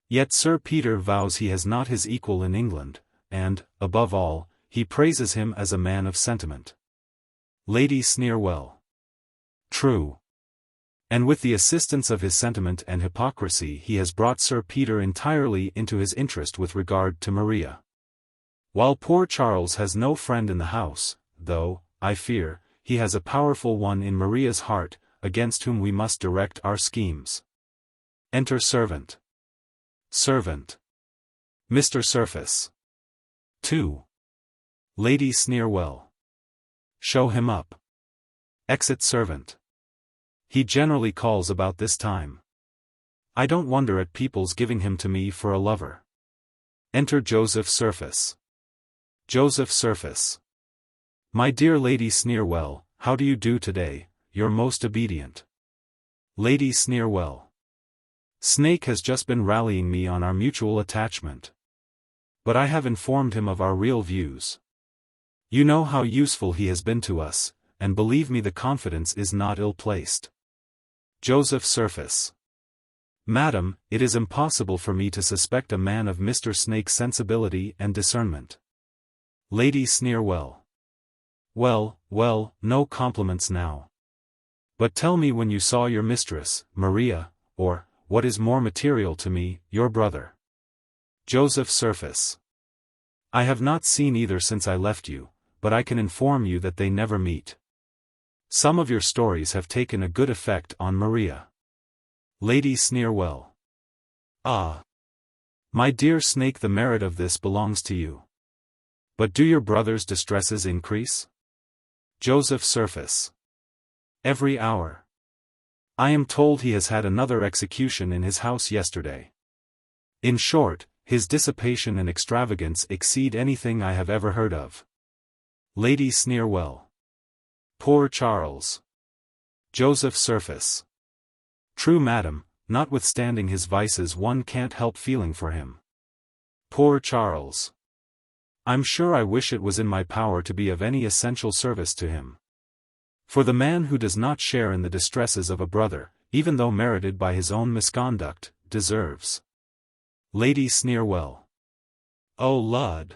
Yet Sir Peter vows he has not his equal in England, and, above all, he praises him as a man of sentiment. Lady Sneerwell. True. And with the assistance of his sentiment and hypocrisy he has brought Sir Peter entirely into his interest with regard to Maria. While poor Charles has no friend in the house, though, I fear, he has a powerful one in Maria's heart, against whom we must direct our schemes. Enter servant. Servant. Mr. Surface. 2. Lady Sneerwell. Show him up. Exit servant. He generally calls about this time. I don't wonder at people's giving him to me for a lover. Enter Joseph Surface. Joseph Surface. My dear Lady Sneerwell, how do you do today? Your most obedient. Lady Sneerwell. Snake has just been rallying me on our mutual attachment. But I have informed him of our real views. You know how useful he has been to us, and believe me the confidence is not ill-placed. Joseph Surface. Madam, it is impossible for me to suspect a man of Mr. Snake's sensibility and discernment. Lady Sneerwell. Well, well, no compliments now. But tell me when you saw your mistress, Maria, or, what is more material to me, your brother. Joseph Surface. I have not seen either since I left you, but I can inform you that they never meet. Some of your stories have taken a good effect on Maria. Lady Sneerwell. Ah. My dear Snake, the merit of this belongs to you. But do your brother's distresses increase? Joseph Surface. Every hour. I am told he has had another execution in his house yesterday. In short, his dissipation and extravagance exceed anything I have ever heard of. Lady Sneerwell. Poor Charles. Joseph Surface. True, madam, notwithstanding his vices one can't help feeling for him. Poor Charles. I'm sure I wish it was in my power to be of any essential service to him. For the man who does not share in the distresses of a brother, even though merited by his own misconduct, deserves. Lady Sneerwell. Oh Lud.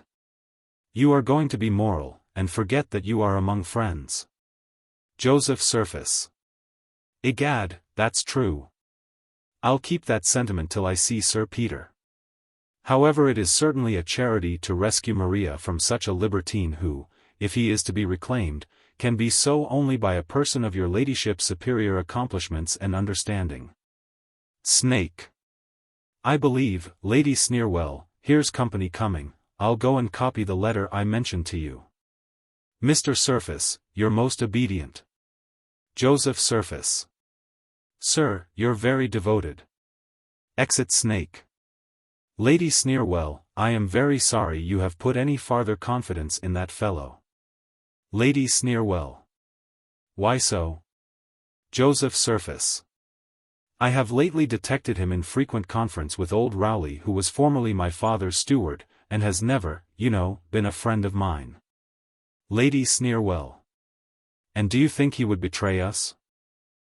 You are going to be moral, and forget that you are among friends. Joseph Surface. Egad, that's true. I'll keep that sentiment till I see Sir Peter. However, it is certainly a charity to rescue Maria from such a libertine who, if he is to be reclaimed, can be so only by a person of your ladyship's superior accomplishments and understanding. Snake. I believe, Lady Sneerwell, here's company coming. I'll go and copy the letter I mentioned to you. Mr. Surface, your most obedient. Joseph Surface. Sir, you're very devoted. Exit Snake. Lady Sneerwell, I am very sorry you have put any farther confidence in that fellow. Lady Sneerwell. Why so? Joseph Surface. I have lately detected him in frequent conference with old Rowley, who was formerly my father's steward, and has never, you know, been a friend of mine. Lady Sneerwell. And do you think he would betray us?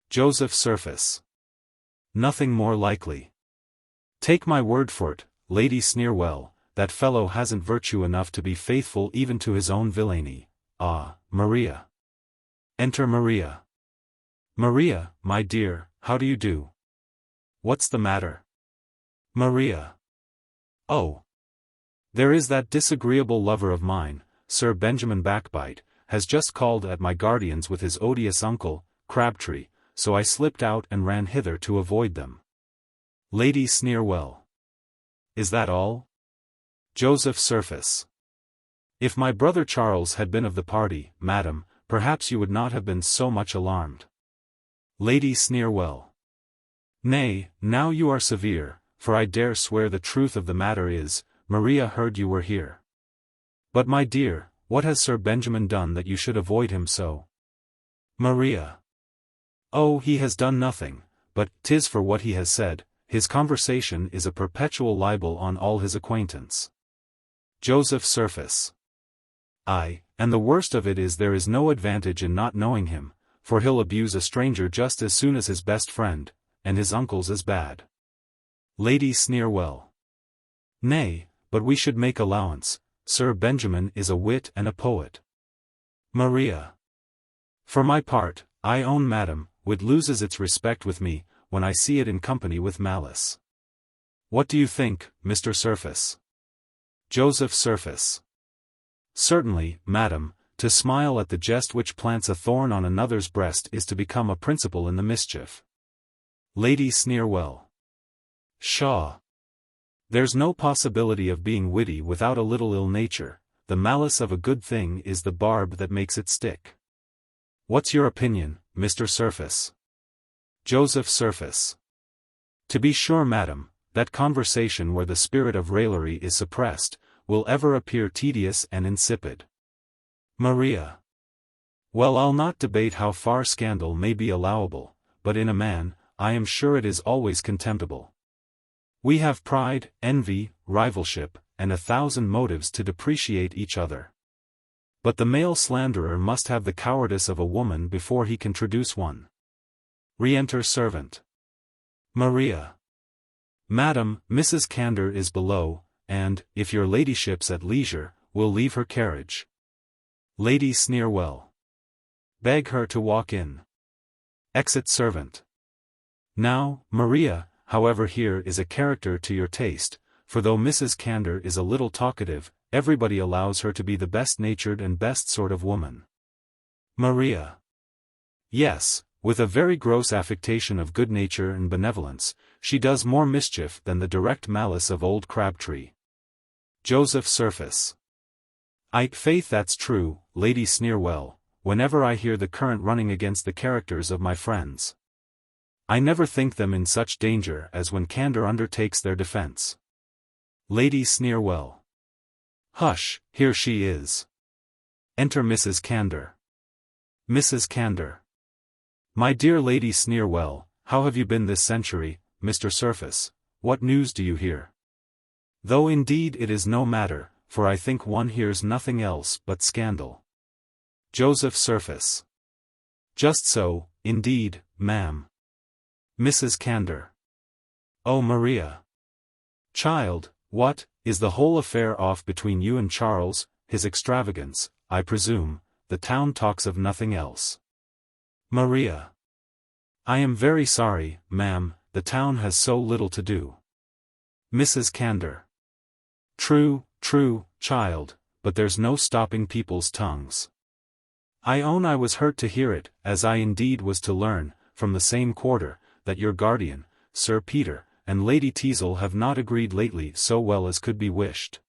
Joseph Surface. Nothing more likely. Take my word for it, Lady Sneerwell, that fellow hasn't virtue enough to be faithful even to his own villainy. Ah, Maria. Enter Maria. Maria, my dear, how do you do? What's the matter? Maria. Oh. There is that disagreeable lover of mine, Sir Benjamin Backbite, has just called at my guardian's with his odious uncle, Crabtree, so I slipped out and ran hither to avoid them. Lady Sneerwell. Is that all? Joseph Surface. If my brother Charles had been of the party, madam, perhaps you would not have been so much alarmed. Lady Sneerwell. Nay, now you are severe, for I dare swear the truth of the matter is, Maria heard you were here. But my dear, what has Sir Benjamin done that you should avoid him so? Maria. Oh, he has done nothing, but 'tis for what he has said, his conversation is a perpetual libel on all his acquaintance. Joseph Surface. Aye, and the worst of it is there is no advantage in not knowing him, for he'll abuse a stranger just as soon as his best friend, and his uncle's as bad. Lady Sneerwell. Nay, but we should make allowance, Sir Benjamin is a wit and a poet. Maria. For my part, I own madam, wit loses its respect with me, when I see it in company with malice. What do you think, Mr. Surface? Joseph Surface. Certainly, madam, to smile at the jest which plants a thorn on another's breast is to become a principal in the mischief. Lady Sneerwell. Pshaw! There's no possibility of being witty without a little ill nature, the malice of a good thing is the barb that makes it stick. What's your opinion, Mr. Surface? Joseph Surface. To be sure, madam, that conversation where the spirit of raillery is suppressed, will ever appear tedious and insipid. Maria. Well, I'll not debate how far scandal may be allowable, but in a man, I am sure it is always contemptible. We have pride, envy, rivalship, and 1,000 motives to depreciate each other. But the male slanderer must have the cowardice of a woman before he can traduce one. Re-enter servant. Maria. Madam, Mrs. Candour is below, and, if your ladyship's at leisure, will leave her carriage. Lady Sneerwell. Beg her to walk in. Exit servant. Now, Maria, however, here is a character to your taste, for though Mrs. Candour is a little talkative, everybody allows her to be the best-natured and best sort of woman. Maria. Yes, with a very gross affectation of good nature and benevolence, she does more mischief than the direct malice of old Crabtree. Joseph Surface. Faith that's true, Lady Sneerwell, whenever I hear the current running against the characters of my friends. I never think them in such danger as when Candour undertakes their defence. Lady Sneerwell. Hush, here she is. Enter Mrs. Candour. Mrs. Candour. My dear Lady Sneerwell, how have you been this century, Mr. Surface? What news do you hear? Though indeed it is no matter, for I think one hears nothing else but scandal. Joseph Surface. Just so, indeed, ma'am. Mrs. Candour. Oh, Maria. Child, what, is the whole affair off between you and Charles, his extravagance, I presume, the town talks of nothing else. Maria. I am very sorry, ma'am, the town has so little to do. Mrs. Candour. True, child, but there's no stopping people's tongues. I own I was hurt to hear it, as I indeed was to learn, from the same quarter, that your guardian, Sir Peter, and Lady Teazle have not agreed lately so well as could be wished.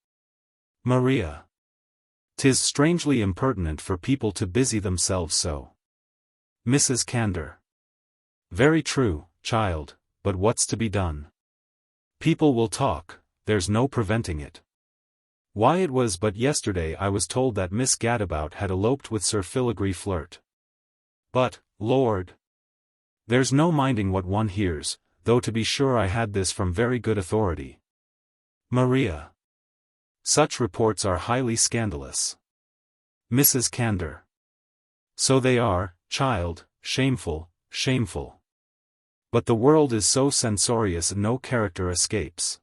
Maria. 'Tis strangely impertinent for people to busy themselves so. Mrs. Candour. Very true, child, but what's to be done? People will talk, there's no preventing it. Why, it was but yesterday I was told that Miss Gadabout had eloped with Sir Filigree Flirt. But, Lord! There's no minding what one hears, though to be sure I had this from very good authority. Maria. Such reports are highly scandalous. Mrs. Candour. So they are, child, shameful. But the world is so censorious no character escapes.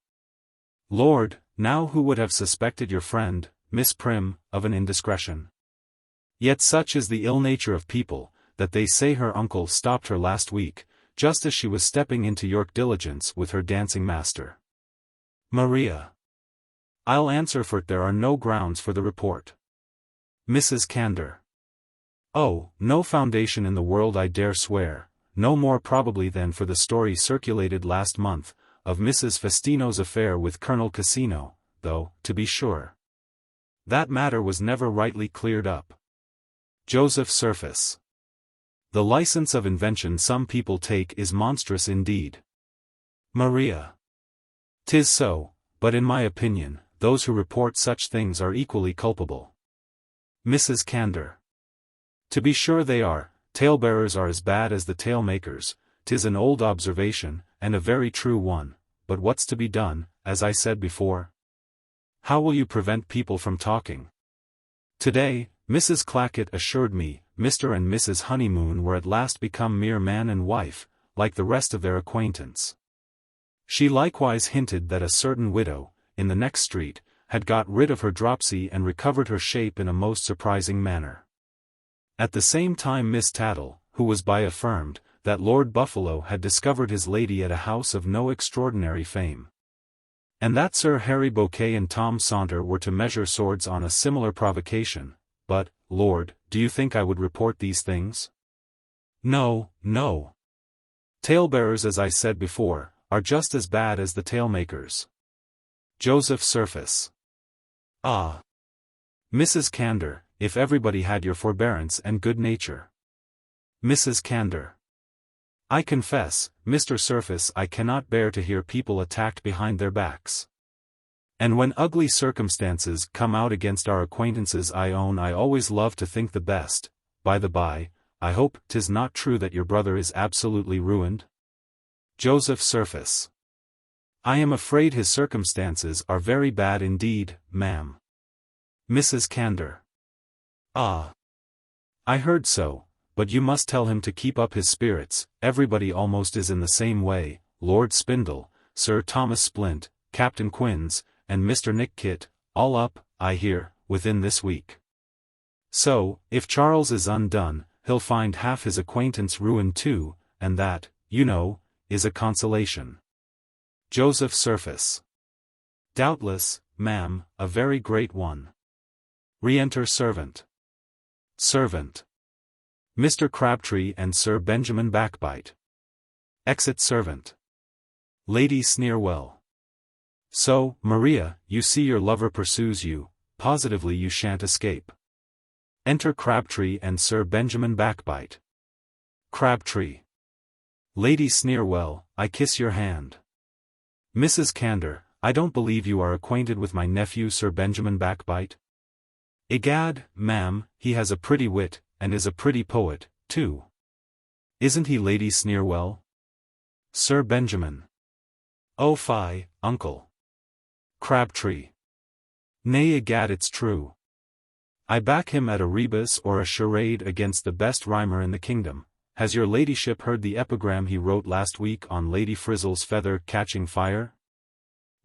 Lord, now who would have suspected your friend, Miss Prim, of an indiscretion? Yet such is the ill nature of people, that they say her uncle stopped her last week, just as she was stepping into York diligence with her dancing master. Maria. I'll answer for it there are no grounds for the report. Mrs. Candour. Oh, no foundation in the world I dare swear, no more probably than for the story circulated last month, of Mrs. Festino's affair with Colonel Cassino, though, to be sure, that matter was never rightly cleared up. Joseph Surface. The license of invention some people take is monstrous indeed. Maria. 'Tis so, but in my opinion, those who report such things are equally culpable. Mrs. Candor. To be sure they are. Talebearers are as bad as the tale-makers. 'Tis an old observation, and a very true one, but what's to be done, as I said before? How will you prevent people from talking? Today, Mrs. Clackett assured me, Mr. and Mrs. Honeymoon were at last become mere man and wife, like the rest of their acquaintance. She likewise hinted that a certain widow, in the next street, had got rid of her dropsy and recovered her shape in a most surprising manner. At the same time Miss Tattle, who was by affirmed, that Lord Buffalo had discovered his lady at a house of no extraordinary fame, and that Sir Harry Bouquet and Tom Saunter were to measure swords on a similar provocation. But, Lord, do you think I would report these things? No, no. Talebearers, as I said before, are just as bad as the tale-makers. Joseph Surface. Ah! Mrs. Candor, if everybody had your forbearance and good nature. Mrs. Candor. I confess, Mr. Surface, I cannot bear to hear people attacked behind their backs. And when ugly circumstances come out against our acquaintances, I own I always love to think the best. By the by, I hope 'tis not true that your brother is absolutely ruined? Joseph Surface. I am afraid his circumstances are very bad indeed, ma'am. Mrs. Candor. Ah! I heard so, but you must tell him to keep up his spirits. Everybody almost is in the same way. Lord Spindle, Sir Thomas Splint, Captain Quinns, and Mr. Nick Kit, all up, I hear, within this week. So, if Charles is undone, he'll find half his acquaintance ruined too, and that, you know, is a consolation. Joseph Surface. Doubtless, ma'am, a very great one. Re-enter servant. Servant. Mr. Crabtree and Sir Benjamin Backbite. Exit servant. Lady Sneerwell. So, Maria, you see your lover pursues you, positively you shan't escape. Enter Crabtree and Sir Benjamin Backbite. Crabtree. Lady Sneerwell, I kiss your hand. Mrs. Candor, I don't believe you are acquainted with my nephew Sir Benjamin Backbite. Egad, ma'am, he has a pretty wit, and is a pretty poet, too. Isn't he, Lady Sneerwell? Sir Benjamin. Oh fie, uncle. Crabtree. Nay, egad, it's true. I back him at a rebus or a charade against the best rhymer in the kingdom. Has your ladyship heard the epigram he wrote last week on Lady Frizzle's feather catching fire?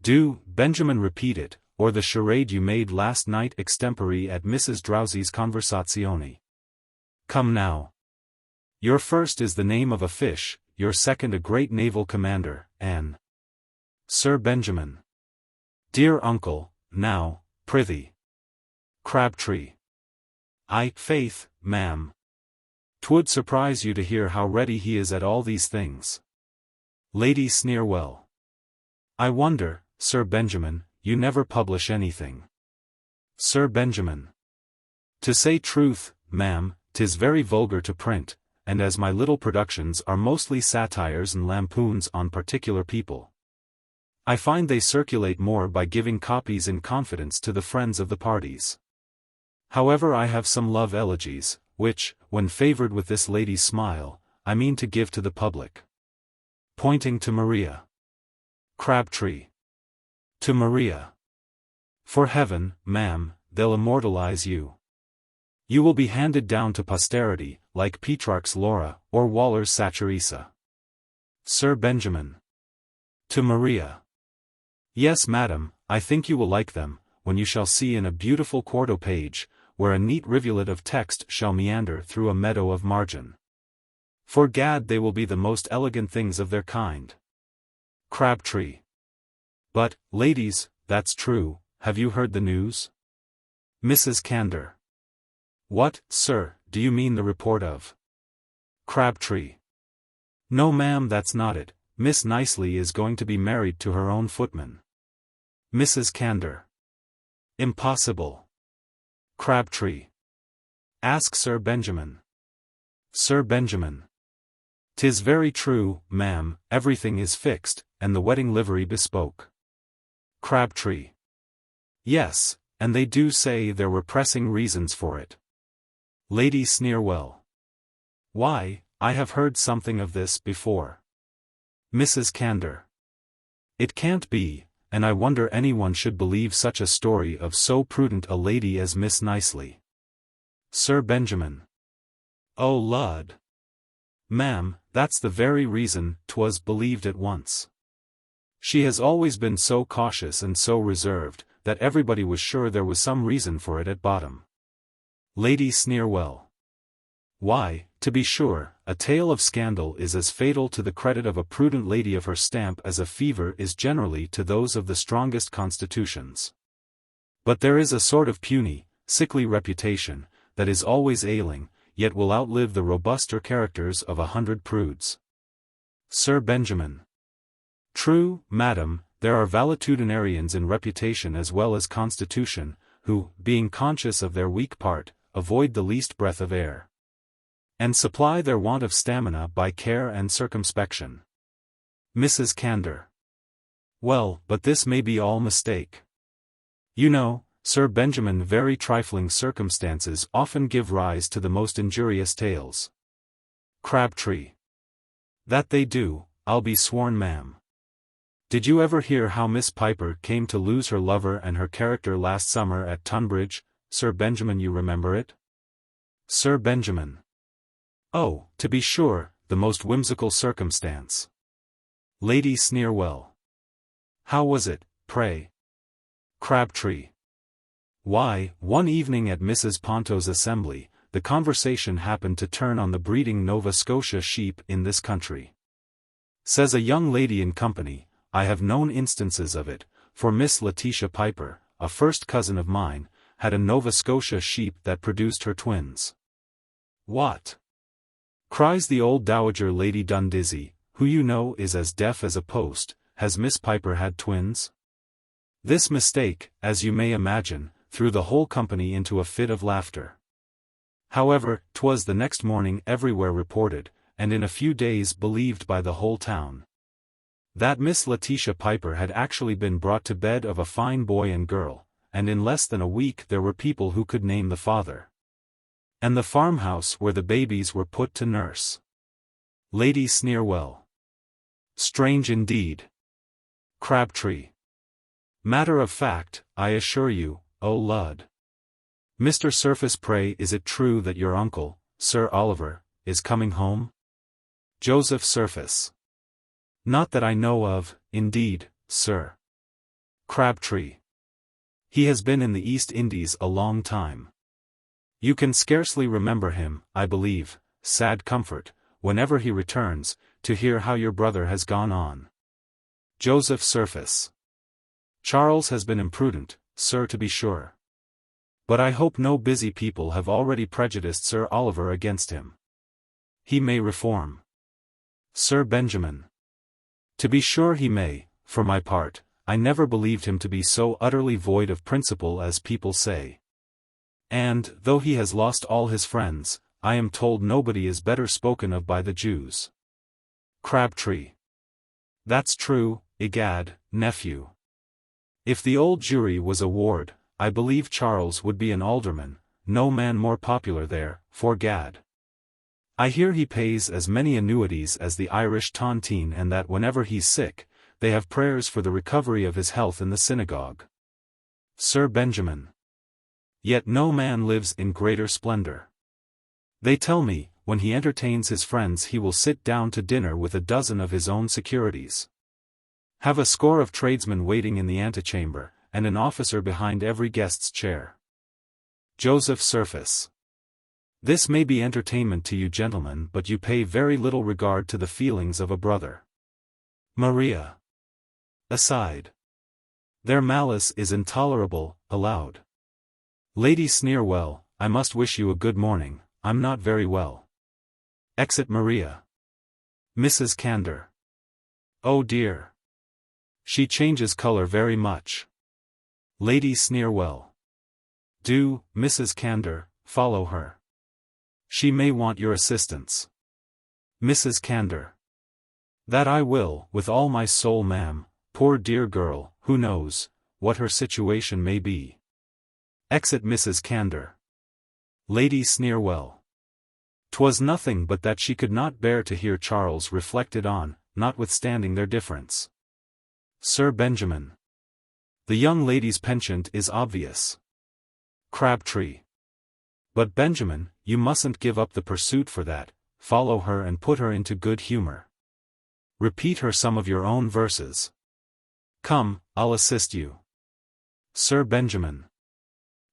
Do, Benjamin, repeat it, or the charade you made last night extempore at Mrs. Drowsy's conversazione. Come now. Your first is the name of a fish, your second a great naval commander, and Sir Benjamin. Dear uncle, now, prithee. Crabtree. Faith, ma'am. 'Twould surprise you to hear how ready he is at all these things. Lady Sneerwell. I wonder, Sir Benjamin, you never publish anything. Sir Benjamin. To say truth, ma'am, 'tis very vulgar to print, and as my little productions are mostly satires and lampoons on particular people, I find they circulate more by giving copies in confidence to the friends of the parties. However, I have some love elegies, which, when favored with this lady's smile, I mean to give to the public. Pointing to Maria. Crabtree. To Maria. For heaven, ma'am, they'll immortalize you. You will be handed down to posterity, like Petrarch's Laura, or Waller's Satiresa. Sir Benjamin. To Maria. Yes, madam, I think you will like them, when you shall see in a beautiful quarto page, where a neat rivulet of text shall meander through a meadow of margin. For gad, they will be the most elegant things of their kind. Crabtree. But, ladies, that's true, have you heard the news? Mrs. Candor. What, sir, do you mean the report of Crabtree? No, ma'am, that's not it. Miss Nicely is going to be married to her own footman. Mrs. Candor. Impossible. Crabtree. Ask Sir Benjamin. Sir Benjamin. 'Tis very true, ma'am, everything is fixed, and the wedding livery bespoke. Crabtree. Yes, and they do say there were pressing reasons for it. Lady Sneerwell. Why, I have heard something of this before. Mrs. Candor. It can't be, and I wonder anyone should believe such a story of so prudent a lady as Miss Nicely. Sir Benjamin. Oh Lud. Ma'am, that's the very reason 'twas believed at once. She has always been so cautious and so reserved, that everybody was sure there was some reason for it at bottom. Lady Sneerwell. Why, to be sure, a tale of scandal is as fatal to the credit of a prudent lady of her stamp as a fever is generally to those of the strongest constitutions. But there is a sort of puny, sickly reputation, that is always ailing, yet will outlive the robuster characters of 100 prudes. Sir Benjamin. True, madam, there are valetudinarians in reputation as well as constitution, who, being conscious of their weak part, avoid the least breath of air, and supply their want of stamina by care and circumspection. Mrs. Candor. Well, but this may be all mistake. You know, Sir Benjamin, very trifling circumstances often give rise to the most injurious tales. Crabtree. That they do, I'll be sworn, ma'am. Did you ever hear how Miss Piper came to lose her lover and her character last summer at Tunbridge, Sir Benjamin? You remember it? Sir Benjamin. Oh, to be sure, the most whimsical circumstance. Lady Sneerwell. How was it, pray? Crabtree. Why, one evening at Mrs. Ponto's assembly, the conversation happened to turn on the breeding Nova Scotia sheep in this country. Says a young lady in company, I have known instances of it, for Miss Letitia Piper, a first cousin of mine, had a Nova Scotia sheep that produced her twins. What? Cries the old dowager Lady Dundizzy, who you know is as deaf as a post. Has Miss Piper had twins? This mistake, as you may imagine, threw the whole company into a fit of laughter. However, 'twas the next morning everywhere reported, and in a few days believed by the whole town, that Miss Letitia Piper had actually been brought to bed of a fine boy and girl, and in less than a week there were people who could name the father, and the farmhouse where the babies were put to nurse. Lady Sneerwell. Strange indeed. Crabtree. Matter of fact, I assure you, O Lud. Mr. Surface, pray, is it true that your uncle, Sir Oliver, is coming home? Joseph Surface. Not that I know of, indeed, sir. Crabtree. He has been in the East Indies a long time. You can scarcely remember him, I believe, sad comfort, whenever he returns, to hear how your brother has gone on. Joseph Surface. Charles has been imprudent, sir, to be sure. But I hope no busy people have already prejudiced Sir Oliver against him. He may reform. Sir Benjamin. To be sure he may. For my part, I never believed him to be so utterly void of principle as people say. And, though he has lost all his friends, I am told nobody is better spoken of by the Jews. Crabtree. That's true, egad, nephew. If the old jury was a ward, I believe Charles would be an alderman, no man more popular there, for gad. I hear he pays as many annuities as the Irish tontine, and that whenever he's sick, they have prayers for the recovery of his health in the synagogue. Sir Benjamin. Yet no man lives in greater splendor. They tell me, when he entertains his friends he will sit down to dinner with a dozen of his own securities. Have a score of tradesmen waiting in the antechamber, and an officer behind every guest's chair. Joseph Surface. This may be entertainment to you gentlemen, but you pay very little regard to the feelings of a brother. Maria. Aside. Their malice is intolerable, aloud. Lady Sneerwell, I must wish you a good morning, I'm not very well. Exit Maria. Mrs. Candor. Oh dear. She changes color very much. Lady Sneerwell. Do, Mrs. Candor, follow her. She may want your assistance. Mrs. Candor. That I will, with all my soul, ma'am. Poor dear girl, who knows what her situation may be. Exit Mrs. Candor. Lady Sneerwell. 'Twas nothing but that she could not bear to hear Charles reflected on, notwithstanding their difference. Sir Benjamin. The young lady's penchant is obvious. Crabtree. But Benjamin, you mustn't give up the pursuit for that, follow her and put her into good humor. Repeat her some of your own verses. Come, I'll assist you. Sir Benjamin.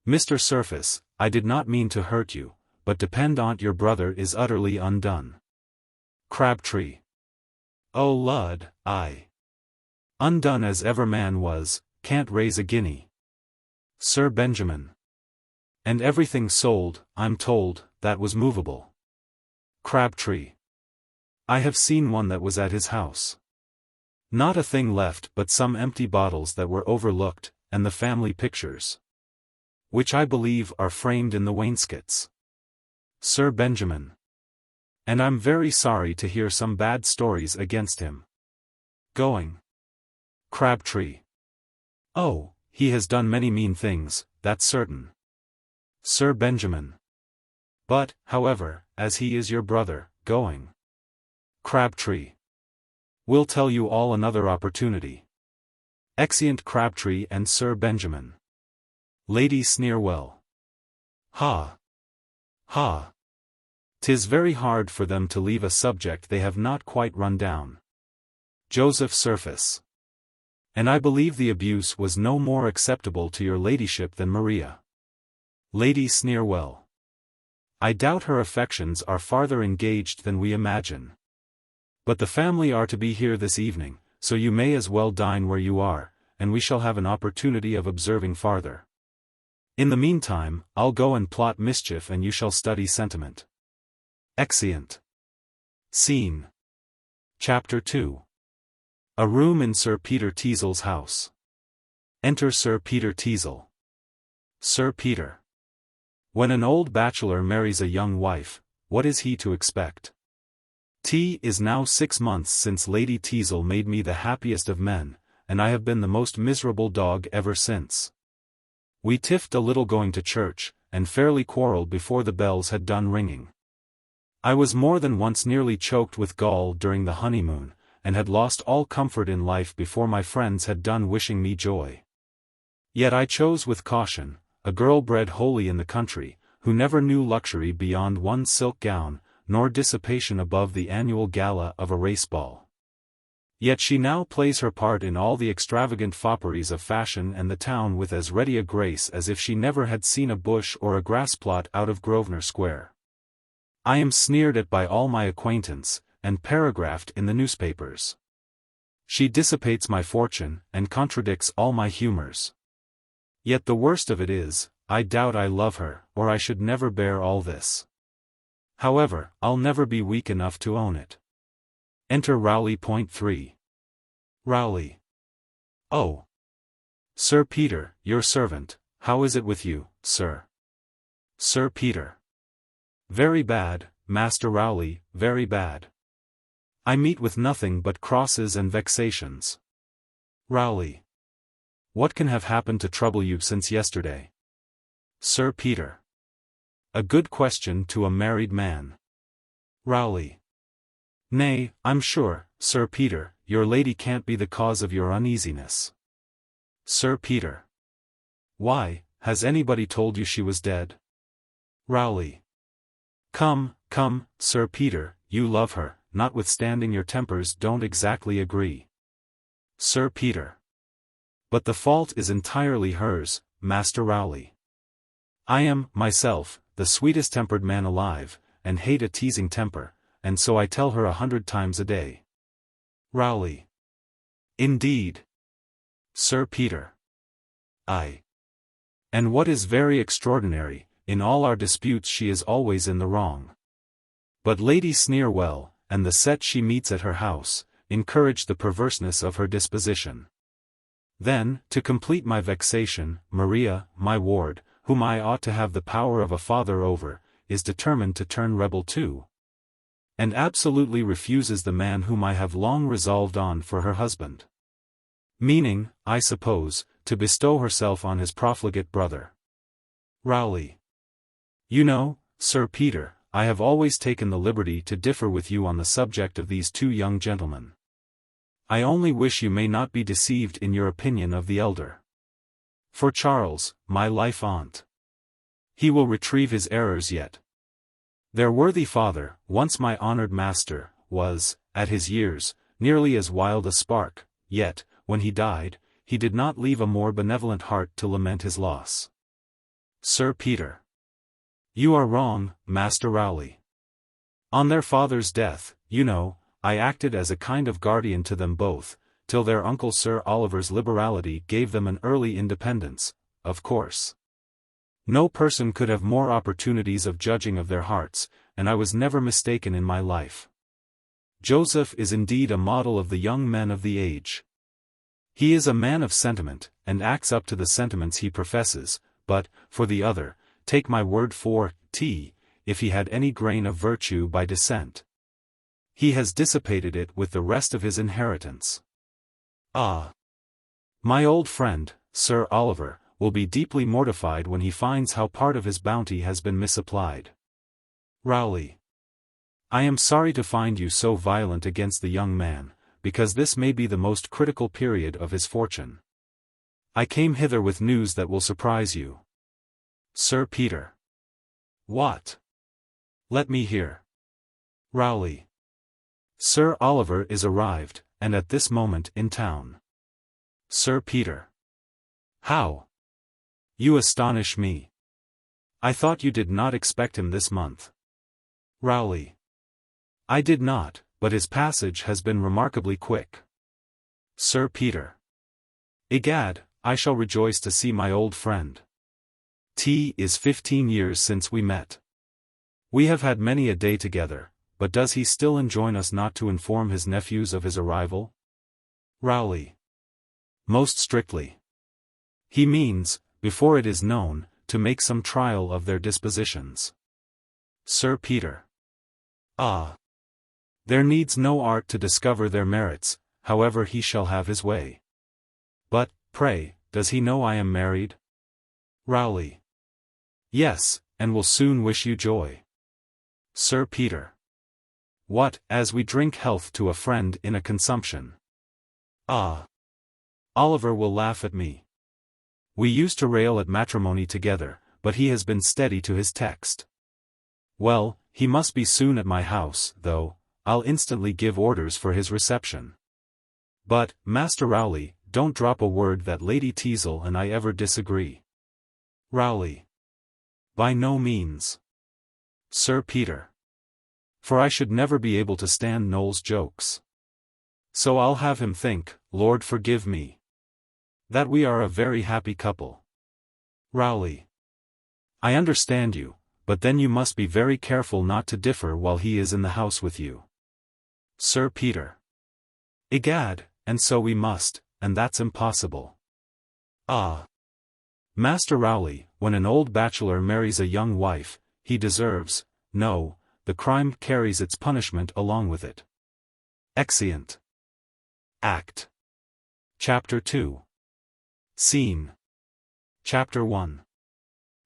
Mr. Surface, I did not mean to hurt you, but depend on't your brother is utterly undone. Crabtree. Oh Lud, I. Undone as ever man was, can't raise a guinea. Sir Benjamin. And everything sold, I'm told, that was movable. Crabtree. I have seen one that was at his house. Not a thing left but some empty bottles that were overlooked, and the family pictures, which I believe are framed in the wainscots. Sir Benjamin. And I'm very sorry to hear some bad stories against him. Going. Crabtree. Oh, he has done many mean things, that's certain. Sir Benjamin. But, however, as he is your brother, going. Crabtree. We'll tell you all another opportunity. Exeunt Crabtree and Sir Benjamin. Lady Sneerwell. Ha! Ha! 'Tis very hard for them to leave a subject they have not quite run down. Joseph Surface. And I believe the abuse was no more acceptable to your ladyship than Maria. Lady Sneerwell. I doubt her affections are farther engaged than we imagine. But the family are to be here this evening, so you may as well dine where you are, and we shall have an opportunity of observing farther. In the meantime, I'll go and plot mischief and you shall study sentiment. Exeunt. Scene. Chapter 2. A room in Sir Peter Teazle's house. Enter Sir Peter Teazle. Sir Peter. When an old bachelor marries a young wife, what is he to expect? T is now 6 months since Lady Teazle made me the happiest of men, and I have been the most miserable dog ever since. We tiffed a little going to church, and fairly quarrelled before the bells had done ringing. I was more than once nearly choked with gall during the honeymoon, and had lost all comfort in life before my friends had done wishing me joy. Yet I chose with caution, a girl bred wholly in the country, who never knew luxury beyond one silk gown, nor dissipation above the annual gala of a race ball. Yet she now plays her part in all the extravagant fopperies of fashion and the town with as ready a grace as if she never had seen a bush or a grass plot out of Grosvenor Square. I am sneered at by all my acquaintance, and paragraphed in the newspapers. She dissipates my fortune, and contradicts all my humours. Yet the worst of it is, I doubt I love her, or I should never bear all this. However, I'll never be weak enough to own it. Enter Rowley. Point 3. Rowley. Oh. Sir Peter, your servant, how is it with you, sir? Sir Peter. Very bad, Master Rowley, very bad. I meet with nothing but crosses and vexations. Rowley. What can have happened to trouble you since yesterday? Sir Peter. A good question to a married man. Rowley. Nay, I'm sure, Sir Peter, your lady can't be the cause of your uneasiness. Sir Peter. Why, has anybody told you she was dead? Rowley. Come, come, Sir Peter, you love her, notwithstanding your tempers don't exactly agree. Sir Peter. But the fault is entirely hers, Master Rowley. I am, myself, the sweetest-tempered man alive, and hate a teasing temper, and so I tell her 100 times a day. Rowley. Indeed. Sir Peter. Aye. And what is very extraordinary, in all our disputes she is always in the wrong. But Lady Sneerwell, and the set she meets at her house, encouraged the perverseness of her disposition. Then, to complete my vexation, Maria, my ward, whom I ought to have the power of a father over, is determined to turn rebel too, and absolutely refuses the man whom I have long resolved on for her husband. Meaning, I suppose, to bestow herself on his profligate brother. Rowley. You know, Sir Peter, I have always taken the liberty to differ with you on the subject of these two young gentlemen. I only wish you may not be deceived in your opinion of the elder. For Charles, my life on't. He will retrieve his errors yet. Their worthy father, once my honored master, was, at his years, nearly as wild a spark, yet, when he died, he did not leave a more benevolent heart to lament his loss. Sir Peter. You are wrong, Master Rowley. On their father's death, you know, I acted as a kind of guardian to them both, till their uncle Sir Oliver's liberality gave them an early independence, of course. No person could have more opportunities of judging of their hearts, and I was never mistaken in my life. Joseph is indeed a model of the young men of the age. He is a man of sentiment, and acts up to the sentiments he professes, but, for the other, take my word for it, if he had any grain of virtue by descent, he has dissipated it with the rest of his inheritance. Ah! My old friend, Sir Oliver, will be deeply mortified when he finds how part of his bounty has been misapplied. Rowley. I am sorry to find you so violent against the young man, because this may be the most critical period of his fortune. I came hither with news that will surprise you. Sir Peter. What? Let me hear. Rowley. Sir Oliver is arrived, and at this moment in town. Sir Peter. How? You astonish me. I thought you did not expect him this month. Rowley. I did not, but his passage has been remarkably quick. Sir Peter. Egad, I shall rejoice to see my old friend. Is 15 years since we met. We have had many a day together, but does he still enjoin us not to inform his nephews of his arrival? Rowley. Most strictly. He means, before it is known, to make some trial of their dispositions. Sir Peter. Ah! There needs no art to discover their merits, however he shall have his way. But, pray, does he know I am married? Rowley. Yes, and will soon wish you joy. Sir Peter. What, as we drink health to a friend in a consumption? Ah! Oliver will laugh at me. We used to rail at matrimony together, but he has been steady to his text. Well, he must be soon at my house, though, I'll instantly give orders for his reception. But, Master Rowley, don't drop a word that Lady Teazle and I ever disagree. Rowley. By no means. Sir Peter. For I should never be able to stand Noel's jokes. So I'll have him think, Lord forgive me, that we are a very happy couple. Rowley. I understand you, but then you must be very careful not to differ while he is in the house with you. Sir Peter. Egad, and so we must, and that's impossible. Ah! Master Rowley, when an old bachelor marries a young wife, he deserves, no, the crime carries its punishment along with it. Exeunt. Act. Chapter 2. Scene. Chapter 1.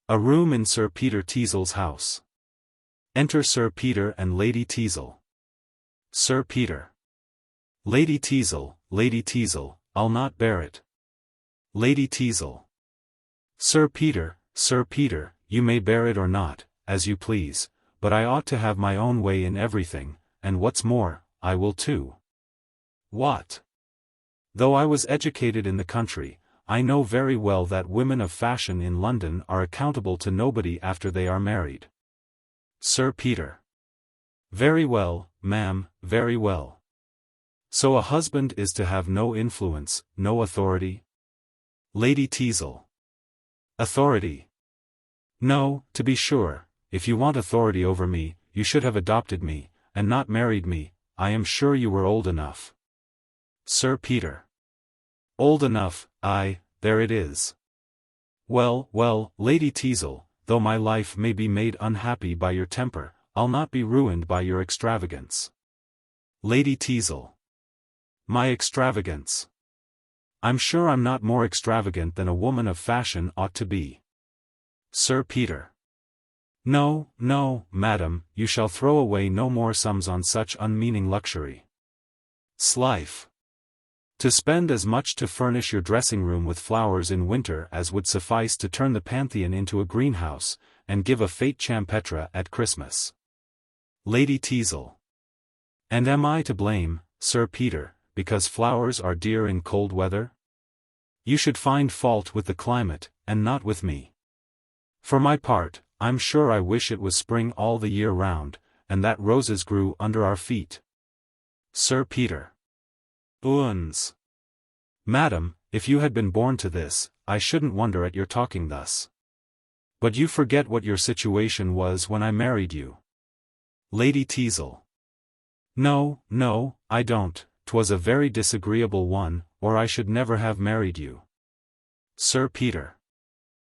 A room in Sir Peter Teazle's house. Enter Sir Peter and Lady Teazle. Sir Peter. Lady Teazle, I'll not bear it. Lady Teazle. Sir Peter, you may bear it or not, as you please, but I ought to have my own way in everything, and what's more, I will too. What? Though I was educated in the country, I know very well that women of fashion in London are accountable to nobody after they are married. Sir Peter. Very well, ma'am, very well. So a husband is to have no influence, no authority? Lady Teazle. Authority? No, to be sure, if you want authority over me, you should have adopted me, and not married me. I am sure you were old enough. Sir Peter. Old enough, aye, there it is. Well, well, Lady Teazle, though my life may be made unhappy by your temper, I'll not be ruined by your extravagance. Lady Teazle. My extravagance. I'm sure I'm not more extravagant than a woman of fashion ought to be. Sir Peter. No, no, madam, you shall throw away no more sums on such unmeaning luxury. Slife. To spend as much to furnish your dressing-room with flowers in winter as would suffice to turn the Pantheon into a greenhouse, and give a fete champetre at Christmas. Lady Teazle. And am I to blame, Sir Peter, because flowers are dear in cold weather? You should find fault with the climate, and not with me. For my part, I'm sure I wish it was spring all the year round, and that roses grew under our feet. Sir Peter. Oons. Madam, if you had been born to this, I shouldn't wonder at your talking thus. But you forget what your situation was when I married you. Lady Teazle. No, no, I don't, 'twas a very disagreeable one, or I should never have married you. Sir Peter.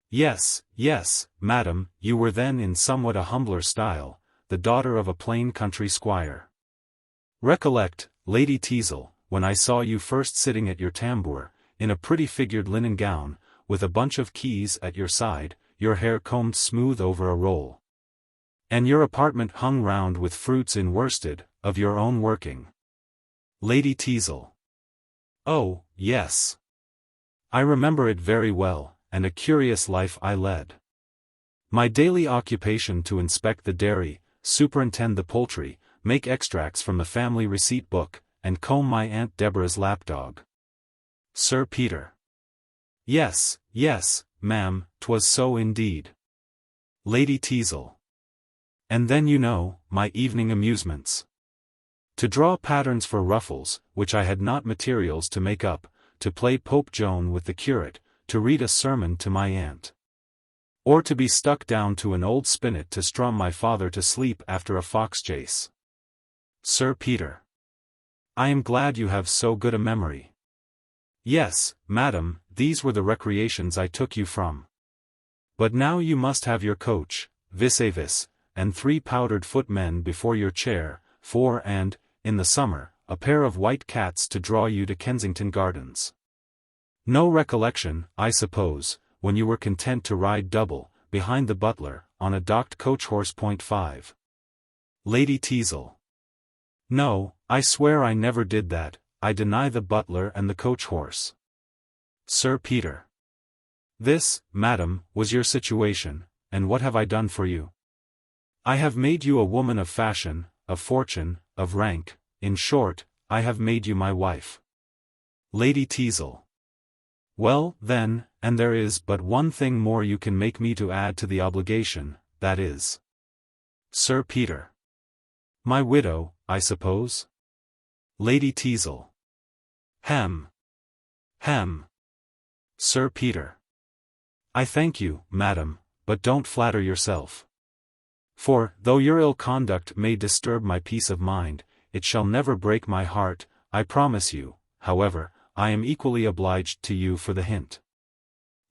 Yes, yes, madam, you were then in somewhat a humbler style, the daughter of a plain country squire. Recollect, Lady Teazle, when I saw you first sitting at your tambour, in a pretty figured linen gown, with a bunch of keys at your side, your hair combed smooth over a roll. And your apartment hung round with fruits in worsted, of your own working. Lady Teazle. Oh, yes. I remember it very well, and a curious life I led. My daily occupation to inspect the dairy, superintend the poultry, make extracts from the family receipt book, and comb my Aunt Deborah's lapdog. Sir Peter. Yes, yes, ma'am, 'twas so indeed. Lady Teazle. And then you know, my evening amusements. To draw patterns for ruffles, which I had not materials to make up, to play Pope Joan with the curate, to read a sermon to my aunt. Or to be stuck down to an old spinet to strum my father to sleep after a fox chase. Sir Peter. I am glad you have so good a memory. Yes, madam, these were the recreations I took you from. But now you must have your coach, vis-a-vis, and 3 powdered footmen before your chair, 4 and, in the summer, a pair of white cats to draw you to Kensington Gardens. No recollection, I suppose, when you were content to ride double, behind the butler, on a docked coach-horse. 5. Lady Teazle. No, I swear I never did that, I deny the butler and the coach-horse. Sir Peter. This, madam, was your situation, and what have I done for you? I have made you a woman of fashion, of fortune, of rank, in short, I have made you my wife. Lady Teazle. Well, then, and there is but one thing more you can make me to add to the obligation, that is. Sir Peter. My widow, I suppose? Lady Teazle. Hem. Hem. Sir Peter. I thank you, madam, but don't flatter yourself. For, though your ill conduct may disturb my peace of mind, it shall never break my heart, I promise you. However, I am equally obliged to you for the hint.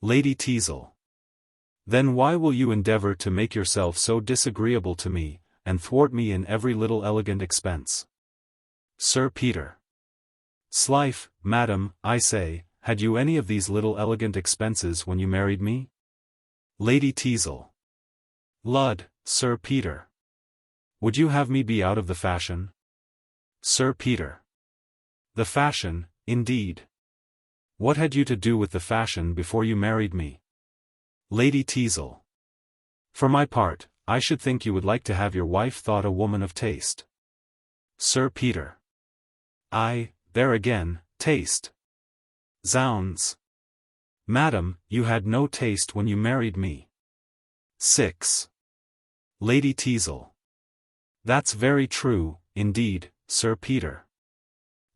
Lady Teazle. Then why will you endeavor to make yourself so disagreeable to me, and thwart me in every little elegant expense? Sir Peter. Slife, madam, I say, had you any of these little elegant expenses when you married me? Lady Teazle. Lud, Sir Peter. Would you have me be out of the fashion? Sir Peter. The fashion, indeed. What had you to do with the fashion before you married me? Lady Teazle. For my part, I should think you would like to have your wife thought a woman of taste. Sir Peter. Aye, there again, taste. Zounds. Madam, you had no taste when you married me. 6. Lady Teazle. That's very true, indeed, Sir Peter.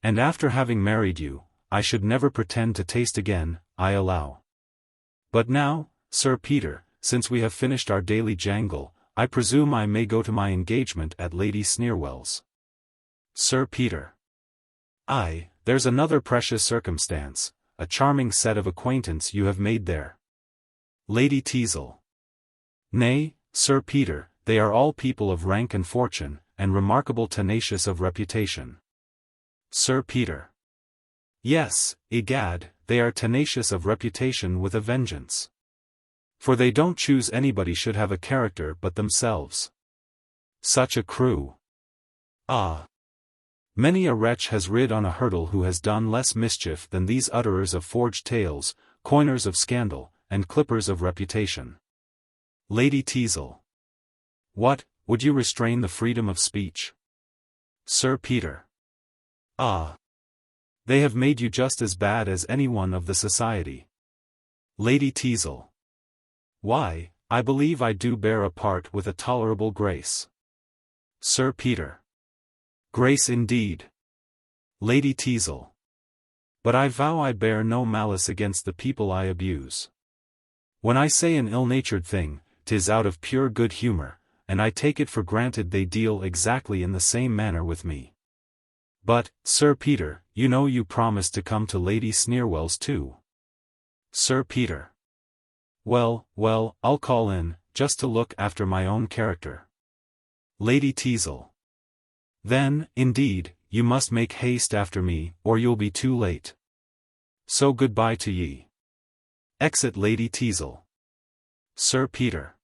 And after having married you, I should never pretend to taste again, I allow. But now, Sir Peter, since we have finished our daily jangle, I presume I may go to my engagement at Lady Sneerwell's. Sir Peter. Aye, there's another precious circumstance, a charming set of acquaintance you have made there. Lady Teazle. Nay, Sir Peter, they are all people of rank and fortune, and remarkable tenacious of reputation. Sir Peter. Yes, egad, they are tenacious of reputation with a vengeance. For they don't choose anybody should have a character but themselves. Such a crew. Ah! Many a wretch has rid on a hurdle who has done less mischief than these utterers of forged tales, coiners of scandal, and clippers of reputation. Lady Teazle. What, would you restrain the freedom of speech? Sir Peter. Ah! They have made you just as bad as any one of the society. Lady Teazle. Why, I believe I do bear a part with a tolerable grace. Sir Peter. Grace indeed. Lady Teazle. But I vow I bear no malice against the people I abuse. When I say an ill-natured thing, 'tis out of pure good humor, and I take it for granted they deal exactly in the same manner with me. But, Sir Peter, you know you promised to come to Lady Sneerwell's too. Sir Peter. Well, I'll call in, just to look after my own character. Lady Teazle. Then, indeed, you must make haste after me, or you'll be too late. So goodbye to ye. Exit Lady Teazle. Sir Peter.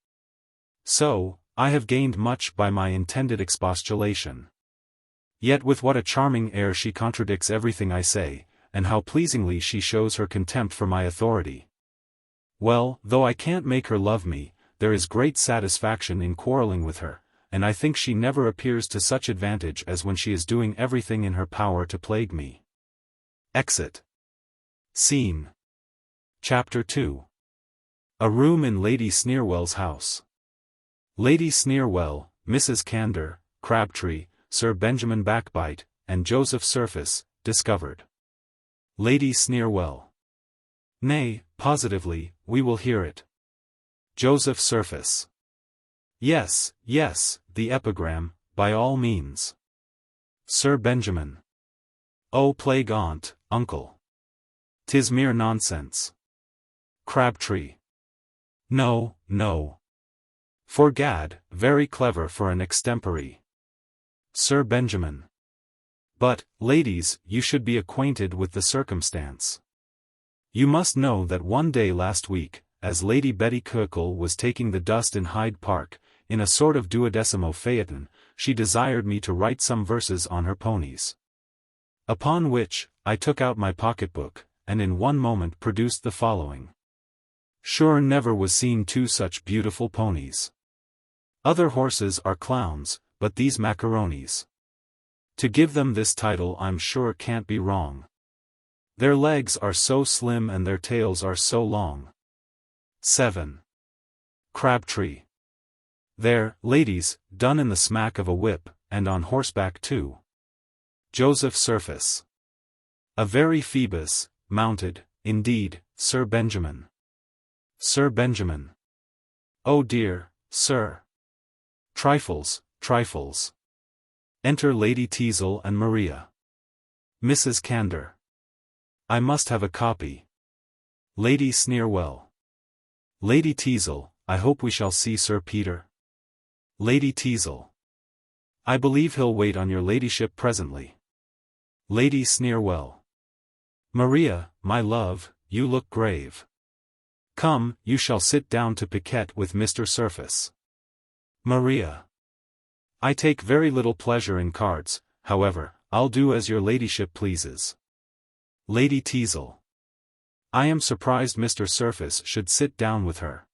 So, I have gained much by my intended expostulation. Yet with what a charming air she contradicts everything I say, and how pleasingly she shows her contempt for my authority. Well, though I can't make her love me, there is great satisfaction in quarreling with her, and I think she never appears to such advantage as when she is doing everything in her power to plague me. Exit. Scene. Chapter 2. A room in Lady Sneerwell's house. Lady Sneerwell, Mrs. Candour, Crabtree, Sir Benjamin Backbite, and Joseph Surface, discovered. Lady Sneerwell. Nay, positively, we will hear it. Joseph Surface. Yes, the epigram, by all means. Sir Benjamin. Oh plague on't, uncle. 'Tis mere nonsense. Crabtree. No. Forgad, very clever for an extempore. Sir Benjamin. But, ladies, you should be acquainted with the circumstance. You must know that one day last week, as Lady Betty Kirkle was taking the dust in Hyde Park, in a sort of duodecimo phaeton, she desired me to write some verses on her ponies. Upon which, I took out my pocket-book, and in one moment produced the following. Sure never was seen two such beautiful ponies. Other horses are clowns, but these macaronis. To give them this title I'm sure can't be wrong. Their legs are so slim and their tails are so long. 7. Crabtree. There, ladies, done in the smack of a whip, and on horseback too. Joseph Surface. A very Phoebus, mounted, indeed, Sir Benjamin. Sir Benjamin. Oh dear, sir. Trifles. Enter Lady Teazle and Maria. Mrs. Candour. I must have a copy. Lady Sneerwell. Lady Teazle, I hope we shall see Sir Peter. Lady Teazle. I believe he'll wait on your ladyship presently. Lady Sneerwell. Maria, my love, you look grave. Come, you shall sit down to piquet with Mr. Surface. Maria. I take very little pleasure in cards, however, I'll do as your ladyship pleases. Lady Teazle. I am surprised Mr. Surface should sit down with her.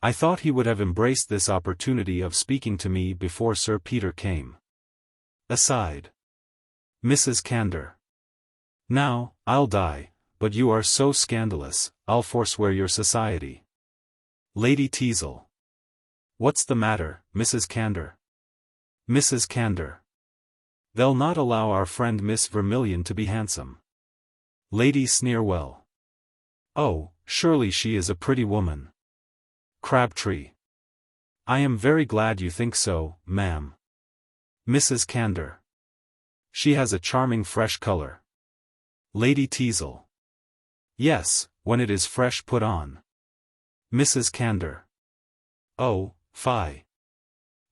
I thought he would have embraced this opportunity of speaking to me before Sir Peter came. Aside. Mrs. Candour. Now, I'll die, but you are so scandalous, I'll forswear your society. Lady Teazle. What's the matter, Mrs. Candour? Mrs. Candour. They'll not allow our friend Miss Vermillion to be handsome. Lady Sneerwell. Oh, surely she is a pretty woman. Crabtree. I am very glad you think so, ma'am. Mrs. Candour. She has a charming fresh color. Lady Teazle. Yes, when it is fresh put on. Mrs. Candor. Oh, fie.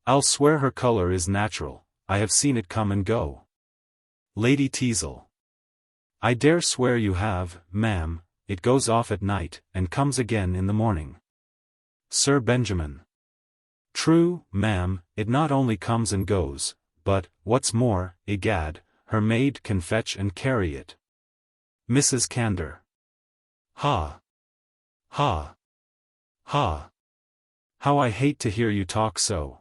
I'll swear her color is natural, I have seen it come and go. Lady Teazle. I dare swear you have, ma'am, it goes off at night, and comes again in the morning. Sir Benjamin. True, ma'am, it not only comes and goes, but, what's more, egad, her maid can fetch and carry it. Mrs. Candor. Ha! Ha! Ha! How I hate to hear you talk so.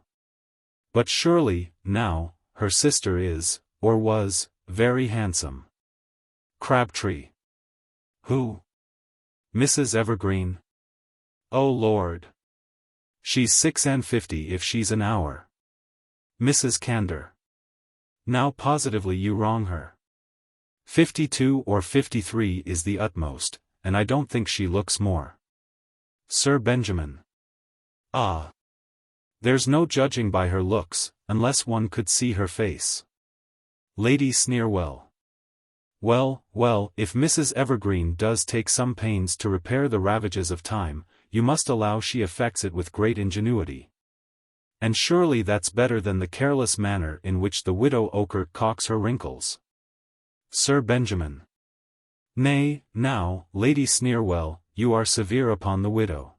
But surely, now, her sister is, or was, very handsome. Crabtree. Who? Mrs. Evergreen? Oh Lord! She's 56 if she's an hour. Mrs. Candor. Now positively you wrong her. 52 or 53 is the utmost, and I don't think she looks more. Sir Benjamin. Ah! There's no judging by her looks, unless one could see her face. Lady Sneerwell. Well, well, if Mrs. Evergreen does take some pains to repair the ravages of time, you must allow she effects it with great ingenuity. And surely that's better than the careless manner in which the widow Ochre cocks her wrinkles. Sir Benjamin. Nay, now, Lady Sneerwell, you are severe upon the widow.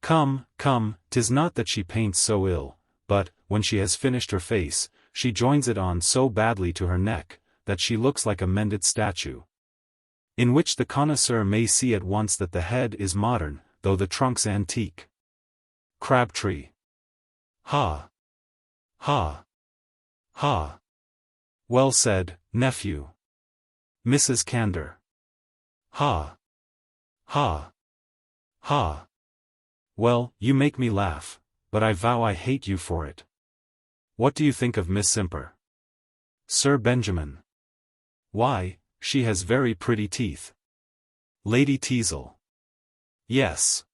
Come, come, 'tis not that she paints so ill, but, when she has finished her face, she joins it on so badly to her neck, that she looks like a mended statue. In which the connoisseur may see at once that the head is modern, though the trunk's antique. Crabtree. Ha! Ha! Ha! Well said, nephew. Mrs. Candor. Ha! Ha! Ha! Well, you make me laugh, but I vow I hate you for it. What do you think of Miss Simper? Sir Benjamin. Why, she has very pretty teeth. Lady Teazle. Yes.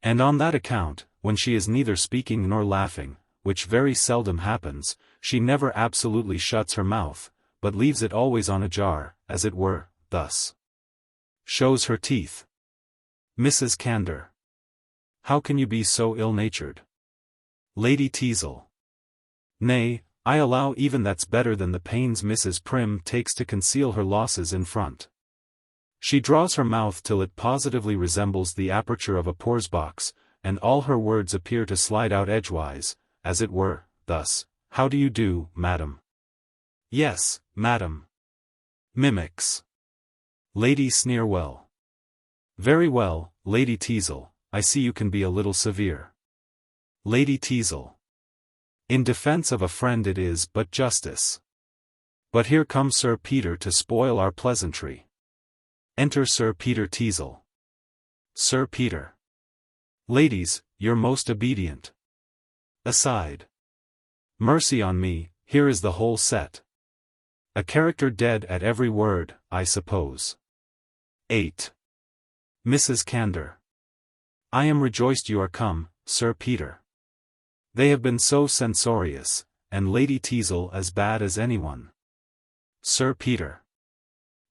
And on that account, when she is neither speaking nor laughing, which very seldom happens, she never absolutely shuts her mouth, but leaves it always on ajar, as it were, thus. Shows her teeth. Mrs. Candor. How can you be so ill-natured? Lady Teazle. Nay, I allow even that's better than the pains Mrs. Prim takes to conceal her losses in front. She draws her mouth till it positively resembles the aperture of a poor's box, and all her words appear to slide out edgewise, as it were, thus, how do you do, madam? Yes, madam. Mimics. Lady Sneerwell. Very well, Lady Teazle, I see you can be a little severe. Lady Teazle. In defense of a friend it is but justice. But here comes Sir Peter to spoil our pleasantry. Enter Sir Peter Teazle. Sir Peter. Ladies, you're most obedient. Aside. Mercy on me, here is the whole set. A character dead at every word, I suppose. 8. Mrs. Candor. I am rejoiced you are come, Sir Peter. They have been so censorious, and Lady Teazle as bad as anyone. Sir Peter.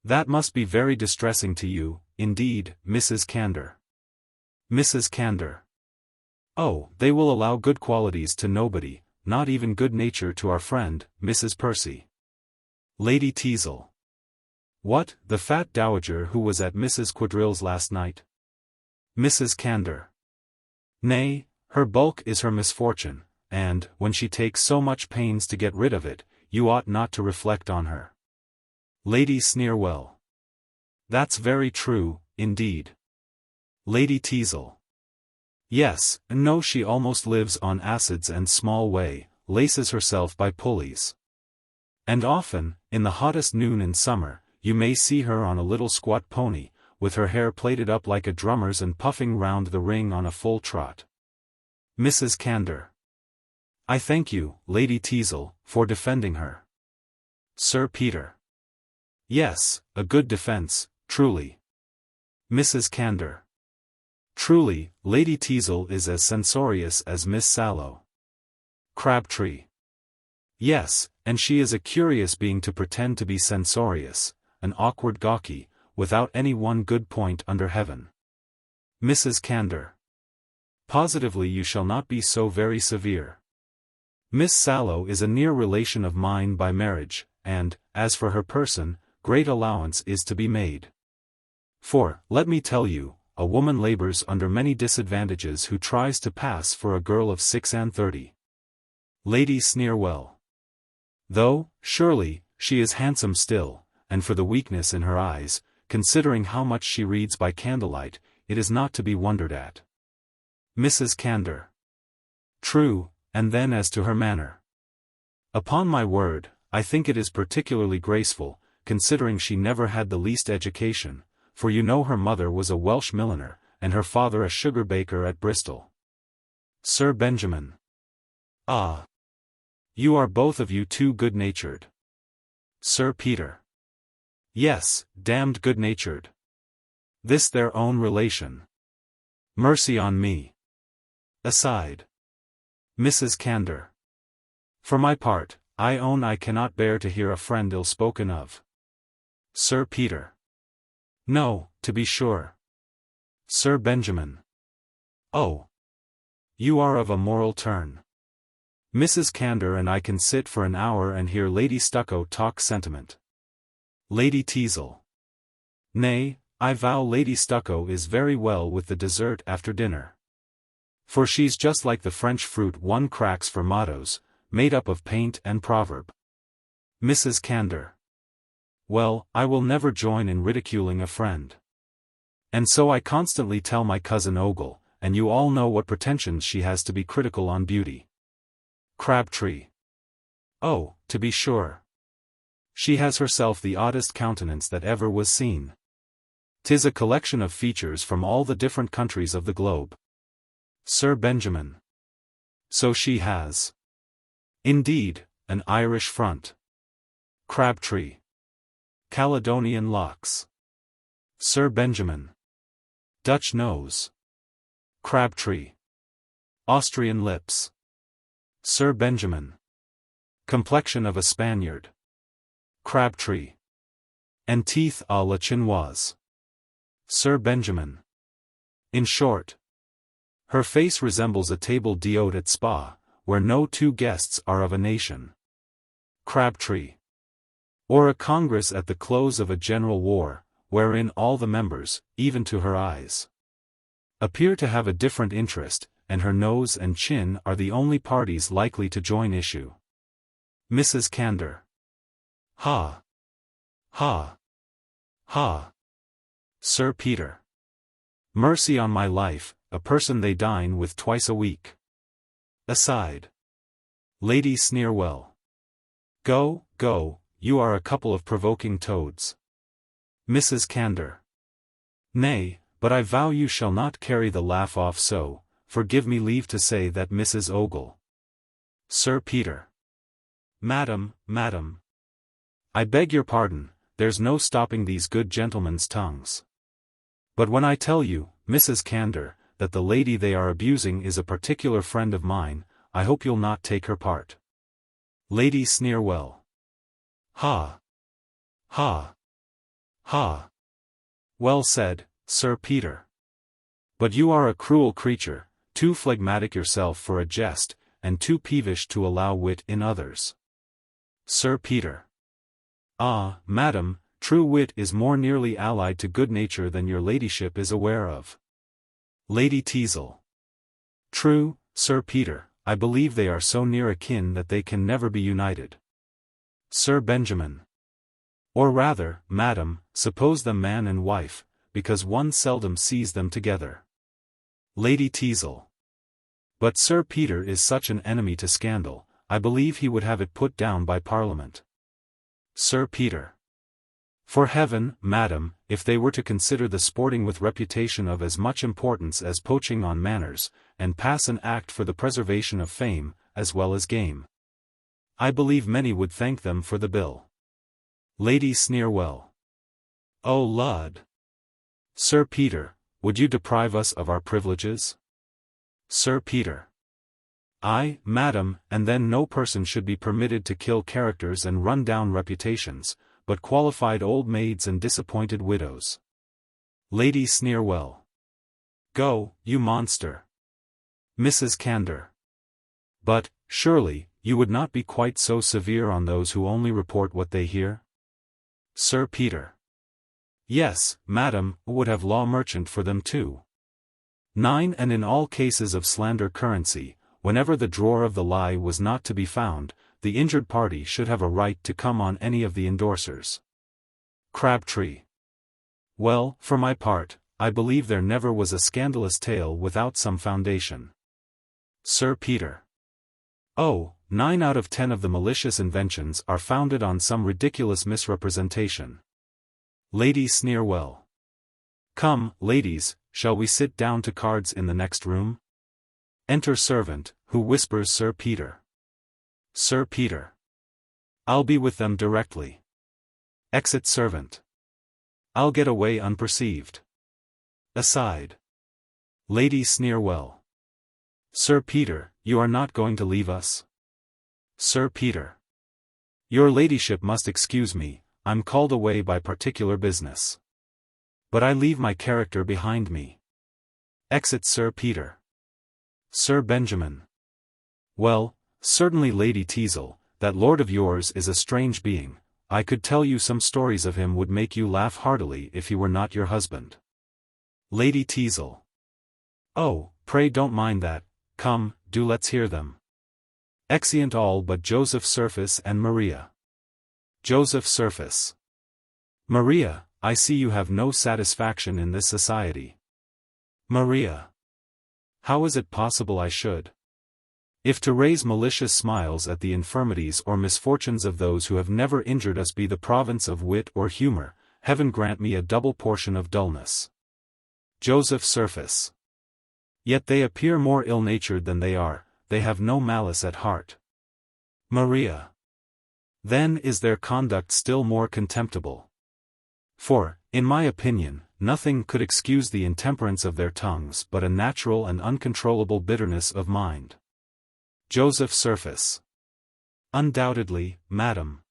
That must be very distressing to you, indeed, Mrs. Candor. Mrs. Candor. Oh, they will allow good qualities to nobody, not even good nature to our friend, Mrs. Percy. Lady Teazle. What, the fat dowager who was at Mrs. Quadrille's last night? Mrs. Candor. Nay, her bulk is her misfortune, and, when she takes so much pains to get rid of it, you ought not to reflect on her. Lady Sneerwell. That's very true, indeed. Lady Teazle. Yes, no, she almost lives on acids and small whey, laces herself by pulleys. And often, in the hottest noon in summer, you may see her on a little squat pony, with her hair plaited up like a drummer's and puffing round the ring on a full trot. Mrs. Candor. I thank you, Lady Teazle, for defending her. Sir Peter. Yes, a good defense, truly. Mrs. Candor. Truly, Lady Teazle is as censorious as Miss Sallow. Crabtree. Yes, and she is a curious being to pretend to be censorious, an awkward gawky, without any one good point under heaven. Mrs. Candor. Positively you shall not be so very severe. Miss Sallow is a near relation of mine by marriage, and, as for her person, great allowance is to be made. For, let me tell you, a woman labors under many disadvantages who tries to pass for a girl of 36. Lady Sneerwell. Though, surely, she is handsome still, and for the weakness in her eyes, considering how much she reads by candlelight, it is not to be wondered at. Mrs. Candor. True, and then as to her manner. Upon my word, I think it is particularly graceful, considering she never had the least education, for you know her mother was a Welsh milliner, and her father a sugar baker at Bristol. Sir Benjamin. Ah! You are both of you too good-natured. Sir Peter. Yes, damned good-natured. This their own relation. Mercy on me. Aside. Mrs. Candor. For my part, I own I cannot bear to hear a friend ill-spoken of. Sir Peter. No, to be sure. Sir Benjamin. Oh! You are of a moral turn. Mrs. Candor and I can sit for an hour and hear Lady Stucco talk sentiment. Lady Teazle. Nay, I vow Lady Stucco is very well with the dessert after dinner. For she's just like the French fruit one cracks for mottos, made up of paint and proverb. Mrs. Candor. Well, I will never join in ridiculing a friend. And so I constantly tell my cousin Ogle, and you all know what pretensions she has to be critical on beauty. Crabtree. Oh, to be sure. She has herself the oddest countenance that ever was seen. 'Tis a collection of features from all the different countries of the globe. Sir Benjamin. So she has. Indeed, an Irish front. Crabtree. Caledonian locks. Sir Benjamin. Dutch nose. Crabtree. Austrian lips. Sir Benjamin. Complexion of a Spaniard. Crabtree. And teeth à la chinoise. Sir Benjamin. In short, her face resembles a table d'hôte at Spa, where no two guests are of a nation. Crabtree. Or a congress at the close of a general war, wherein all the members, even to her eyes, appear to have a different interest, and her nose and chin are the only parties likely to join issue. Mrs. Candor. Ha! Ha! Ha! Sir Peter. Mercy on my life, a person they dine with twice a week. Aside. Lady Sneerwell. Go, go, you are a couple of provoking toads. Mrs. Candor. Nay, but I vow you shall not carry the laugh off so, for give me leave to say that Mrs. Ogle. Sir Peter. Madam, madam. I beg your pardon, there's no stopping these good gentlemen's tongues. But when I tell you, Mrs. Candor, that the lady they are abusing is a particular friend of mine, I hope you'll not take her part. Lady Sneerwell. Ha! Ha! Ha! Well said, Sir Peter. But you are a cruel creature, too phlegmatic yourself for a jest, and too peevish to allow wit in others. Sir Peter. Ah, madam, true wit is more nearly allied to good nature than your ladyship is aware of. Lady Teazle. True, Sir Peter, I believe they are so near akin that they can never be united. Sir Benjamin. Or rather, madam, suppose them man and wife, because one seldom sees them together. Lady Teazle. But Sir Peter is such an enemy to scandal, I believe he would have it put down by Parliament. Sir Peter. For heaven, madam, if they were to consider the sporting with reputation of as much importance as poaching on manors, and pass an act for the preservation of fame, as well as game, I believe many would thank them for the bill. Lady Sneerwell. Oh Lud! Sir Peter, would you deprive us of our privileges? Sir Peter. Aye, madam, and then no person should be permitted to kill characters and run down reputations, but qualified old maids and disappointed widows. Lady Sneerwell. Go, you monster. Mrs. Candor. But, surely, you would not be quite so severe on those who only report what they hear? Sir Peter. Yes, madam, would have law merchant for them too. 9. And in all cases of slander currency, whenever the drawer of the lie was not to be found, the injured party should have a right to come on any of the endorsers. Crabtree. Well, for my part, I believe there never was a scandalous tale without some foundation. Sir Peter. Oh, 9 out of 10 of the malicious inventions are founded on some ridiculous misrepresentation. Lady Sneerwell. Come, ladies, shall we sit down to cards in the next room? Enter servant, who whispers Sir Peter. Sir Peter. I'll be with them directly. Exit servant. I'll get away unperceived. Aside. Lady Sneerwell. Sir Peter, you are not going to leave us? Sir Peter. Your ladyship must excuse me, I'm called away by particular business. But I leave my character behind me. Exit Sir Peter. Sir Benjamin. Well, certainly Lady Teazle, that lord of yours is a strange being. I could tell you some stories of him would make you laugh heartily if he were not your husband. Lady Teazle. Oh, pray don't mind that, come, do let's hear them. Exeunt all but Joseph Surface and Maria. Joseph Surface. Maria, I see you have no satisfaction in this society. Maria. How is it possible I should? If to raise malicious smiles at the infirmities or misfortunes of those who have never injured us be the province of wit or humor, heaven grant me a double portion of dullness. Joseph Surface. Yet they appear more ill-natured than they are, they have no malice at heart. Maria. Then is their conduct still more contemptible. For, in my opinion, nothing could excuse the intemperance of their tongues but a natural and uncontrollable bitterness of mind. Joseph Surface. Undoubtedly, madam.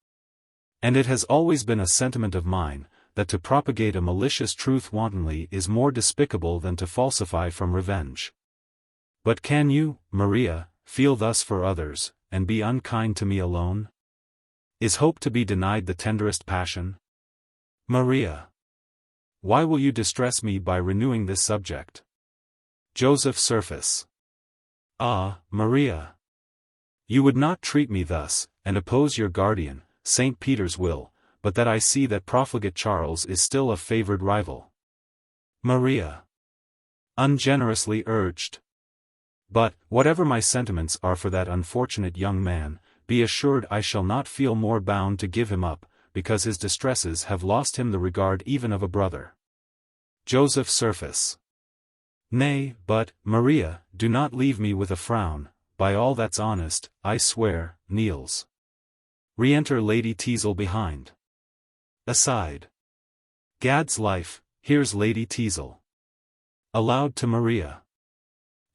And it has always been a sentiment of mine, that to propagate a malicious truth wantonly is more despicable than to falsify from revenge. But can you, Maria, feel thus for others, and be unkind to me alone? Is hope to be denied the tenderest passion? Maria. Why will you distress me by renewing this subject? Joseph Surface. Ah, Maria. You would not treat me thus, and oppose your guardian, St. Peter's will, but that I see that profligate Charles is still a favored rival. Maria. Ungenerously urged. But, whatever my sentiments are for that unfortunate young man, be assured I shall not feel more bound to give him up, because his distresses have lost him the regard even of a brother. Joseph Surface. Nay, but, Maria, do not leave me with a frown, by all that's honest, I swear, kneels. Re-enter Lady Teazle behind. Aside. Gad's life, here's Lady Teazle. Aloud to Maria.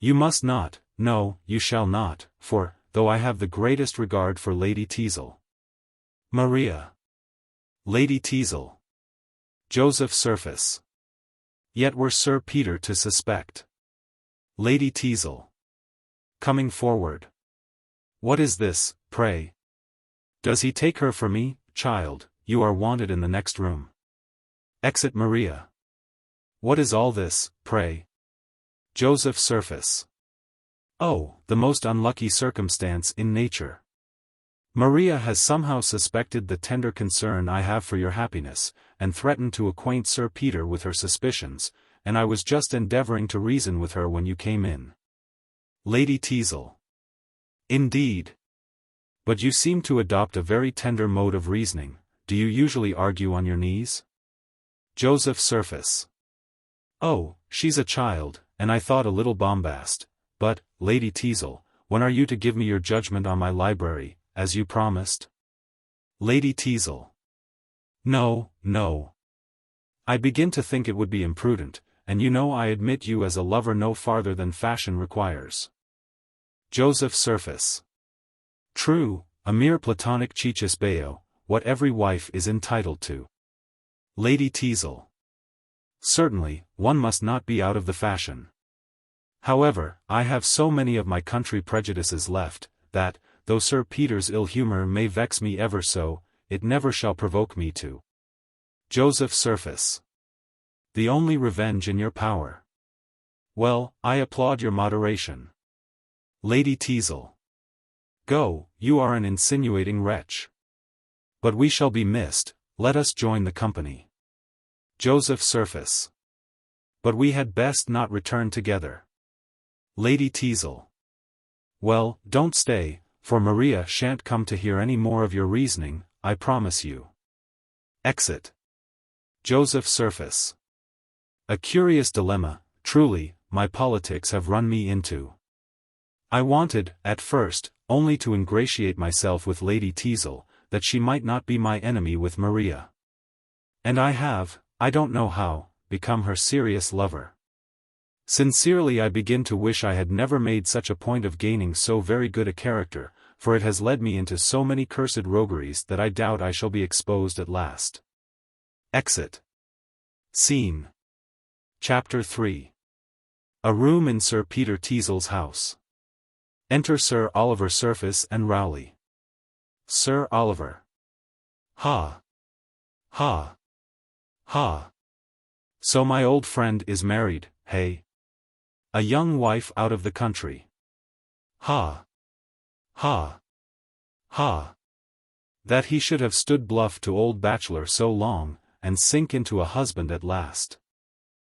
You must not, no, you shall not, for, though I have the greatest regard for Lady Teazle. Maria. Lady Teazle. Joseph Surface. Yet were Sir Peter to suspect. Lady Teazle. Coming forward. What is this, pray? Does he take her for me, child? You are wanted in the next room. Exit Maria. What is all this, pray? Joseph Surface. Oh, the most unlucky circumstance in nature. Maria has somehow suspected the tender concern I have for your happiness, and threatened to acquaint Sir Peter with her suspicions, and I was just endeavoring to reason with her when you came in. Lady Teazle. Indeed. But you seem to adopt a very tender mode of reasoning. Do you usually argue on your knees? Joseph Surface. Oh, she's a child, and I thought a little bombast, but, Lady Teazle, when are you to give me your judgment on my library, as you promised? Lady Teazle. No, no. I begin to think it would be imprudent, and you know I admit you as a lover no farther than fashion requires. Joseph Surface. True, a mere platonic cicisbeo, what every wife is entitled to. Lady Teazle. Certainly, one must not be out of the fashion. However, I have so many of my country prejudices left, that, though Sir Peter's ill humour may vex me ever so, it never shall provoke me to. Joseph Surface. The only revenge in your power. Well, I applaud your moderation. Lady Teazle. Go, you are an insinuating wretch. But we shall be missed, let us join the company. Joseph Surface. But we had best not return together. Lady Teazle. Well, don't stay, for Maria shan't come to hear any more of your reasoning, I promise you. Exit. Joseph Surface. A curious dilemma, truly, my politics have run me into. I wanted, at first, only to ingratiate myself with Lady Teazle, that she might not be my enemy with Maria. And I have, I don't know how, become her serious lover. Sincerely I begin to wish I had never made such a point of gaining so very good a character, for it has led me into so many cursed rogueries that I doubt I shall be exposed at last. Exit. Scene. Chapter 3. A room in Sir Peter Teazle's house. Enter Sir Oliver Surface and Rowley. Sir Oliver. Ha. Ha. Ha. So my old friend is married, hey? A young wife out of the country. Ha. Ha. Ha. That he should have stood bluff to old bachelor so long, and sink into a husband at last.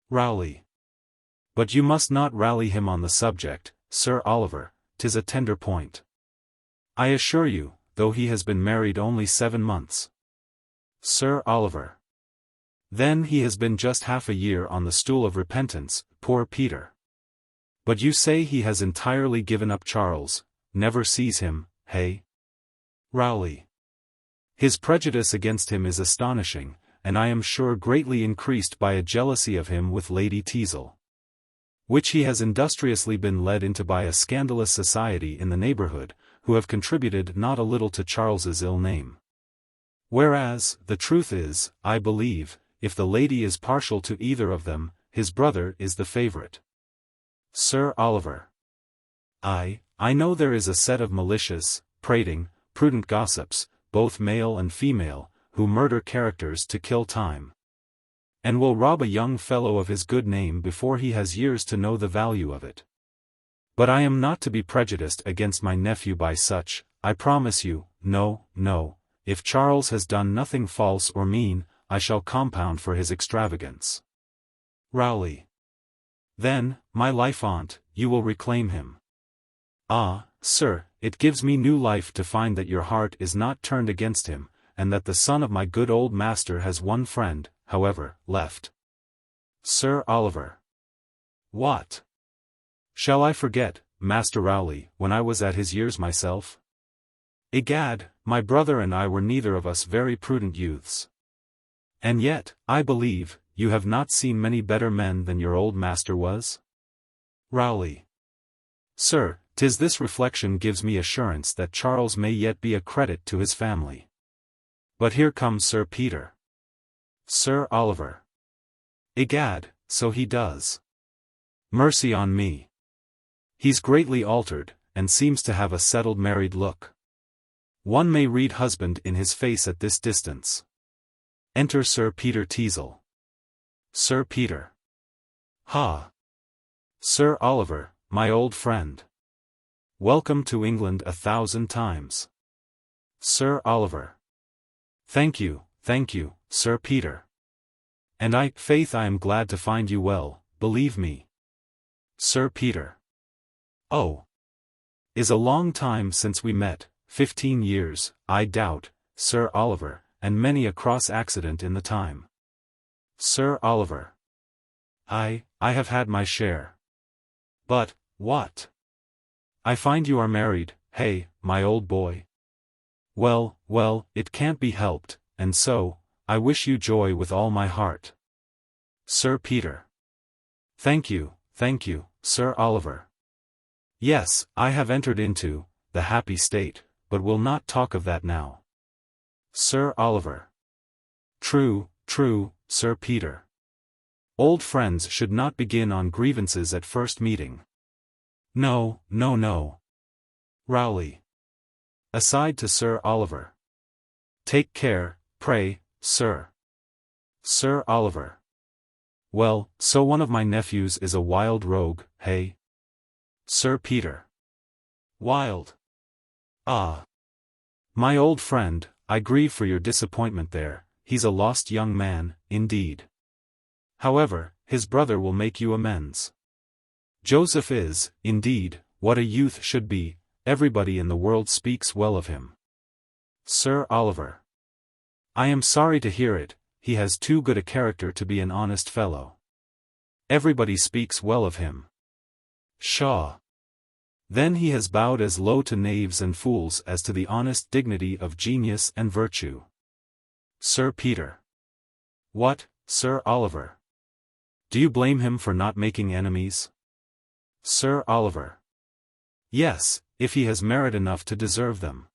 Rowley. But you must not rally him on the subject, Sir Oliver, 'tis a tender point. I assure you, though he has been married only 7 months. Sir Oliver. Then he has been just half a year on the stool of repentance, poor Peter. But you say he has entirely given up Charles, never sees him, hey? Rowley. His prejudice against him is astonishing, and I am sure greatly increased by a jealousy of him with Lady Teazle, which he has industriously been led into by a scandalous society in the neighbourhood, who have contributed not a little to Charles's ill name. Whereas, the truth is, I believe, if the lady is partial to either of them, his brother is the favourite. Sir Oliver. I know there is a set of malicious, prating, prudent gossips, both male and female, who murder characters to kill time, and will rob a young fellow of his good name before he has years to know the value of it. But I am not to be prejudiced against my nephew by such, I promise you, no, if Charles has done nothing false or mean, I shall compound for his extravagance. Rowley. Then, my life on't, you will reclaim him. Ah, sir, it gives me new life to find that your heart is not turned against him, and that the son of my good old master has one friend, however, left. Sir Oliver. What? Shall I forget, Master Rowley, when I was at his years myself? Egad, my brother and I were neither of us very prudent youths. And yet, I believe, you have not seen many better men than your old master was? Rowley. Sir, 'tis this reflection gives me assurance that Charles may yet be a credit to his family. But here comes Sir Peter. Sir Oliver. Egad, so he does. Mercy on me. He's greatly altered, and seems to have a settled married look. One may read husband in his face at this distance. Enter Sir Peter Teazle. Sir Peter. Ha. Sir Oliver, my old friend. Welcome to England 1,000 times. Sir Oliver. Thank you, Sir Peter. And faith I am glad to find you well, believe me. Sir Peter. Oh. Is a long time since we met, 15 years, I doubt, Sir Oliver, and many a cross accident in the time. Sir Oliver. I have had my share. But, what? I find you are married, hey, my old boy? Well, it can't be helped, and so, I wish you joy with all my heart. Sir Peter. Thank you, Sir Oliver. Yes, I have entered into the happy state, but will not talk of that now. Sir Oliver. True, true, Sir Peter. Old friends should not begin on grievances at first meeting. No, no, no. Rowley. Aside to Sir Oliver. Take care, pray, sir. Sir Oliver. Well, so one of my nephews is a wild rogue, hey? Sir Peter. Wild. Ah. My old friend, I grieve for your disappointment there, he's a lost young man, indeed. However, his brother will make you amends. Joseph is, indeed, what a youth should be, everybody in the world speaks well of him. Sir Oliver. I am sorry to hear it, he has too good a character to be an honest fellow. Everybody speaks well of him. Pshaw. Then he has bowed as low to knaves and fools as to the honest dignity of genius and virtue. Sir Peter. What, Sir Oliver? Do you blame him for not making enemies? Sir Oliver. Yes, if he has merit enough to deserve them.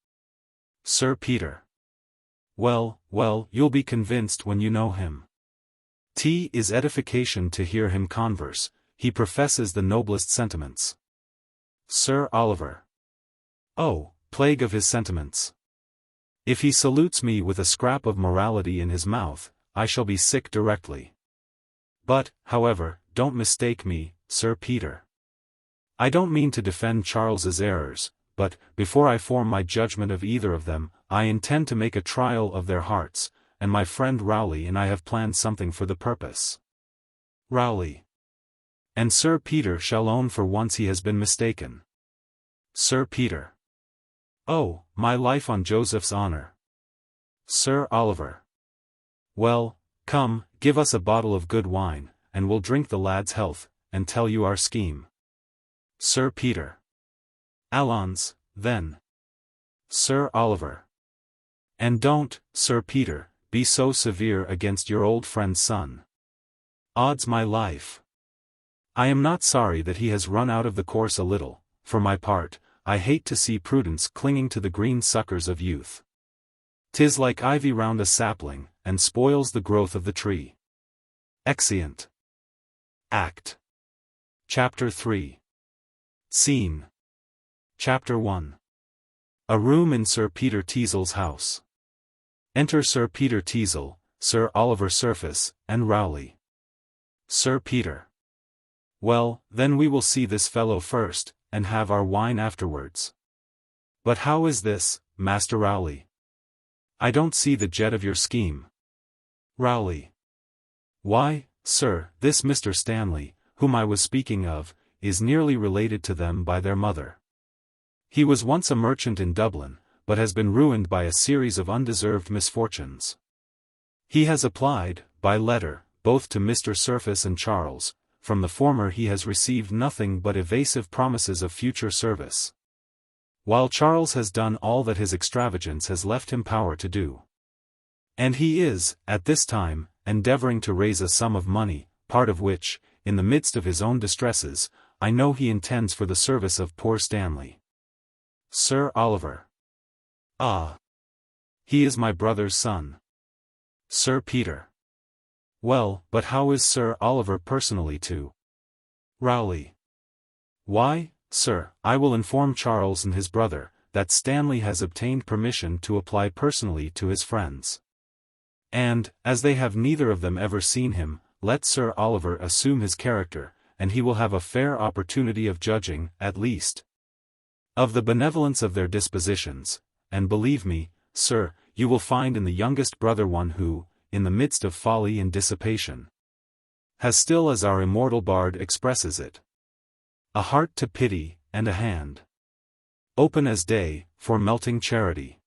Sir Peter. Well, well, you'll be convinced when you know him. 'Tis edification to hear him converse, he professes the noblest sentiments. Sir Oliver. Oh, plague of his sentiments. If he salutes me with a scrap of morality in his mouth, I shall be sick directly. But, however, don't mistake me, Sir Peter. I don't mean to defend Charles's errors, but, before I form my judgment of either of them, I intend to make a trial of their hearts, and my friend Rowley and I have planned something for the purpose. Rowley. And Sir Peter shall own for once he has been mistaken. Sir Peter. Oh, my life on Joseph's honor. Sir Oliver. Well, come, give us a bottle of good wine, and we'll drink the lad's health, and tell you our scheme. Sir Peter. Allons, then. Sir Oliver. And don't, Sir Peter, be so severe against your old friend's son. Odds my life. I am not sorry that he has run out of the course a little, for my part, I hate to see prudence clinging to the green suckers of youth. 'Tis like ivy round a sapling, and spoils the growth of the tree. Exeunt. Act. Chapter 3. Scene. Chapter 1. A room in Sir Peter Teazle's house. Enter Sir Peter Teazle, Sir Oliver Surface, and Rowley. Sir Peter. Well, then we will see this fellow first, and have our wine afterwards. But how is this, Master Rowley? I don't see the jet of your scheme. Rowley. Why, sir, this Mr. Stanley, whom I was speaking of, is nearly related to them by their mother. He was once a merchant in Dublin, but has been ruined by a series of undeserved misfortunes. He has applied, by letter, both to Mr. Surface and Charles. From the former he has received nothing but evasive promises of future service, while Charles has done all that his extravagance has left him power to do. And he is, at this time, endeavoring to raise a sum of money, part of which, in the midst of his own distresses, I know he intends for the service of poor Stanley. Sir Oliver. Ah. He is my brother's son. Sir Peter. Well, but how is Sir Oliver personally to? Rowley. Why, sir, I will inform Charles and his brother, that Stanley has obtained permission to apply personally to his friends. And, as they have neither of them ever seen him, let Sir Oliver assume his character, and he will have a fair opportunity of judging, at least, of the benevolence of their dispositions, and believe me, sir, you will find in the youngest brother one who, in the midst of folly and dissipation, has still, as our immortal bard expresses it, a heart to pity, and a hand open as day, for melting charity.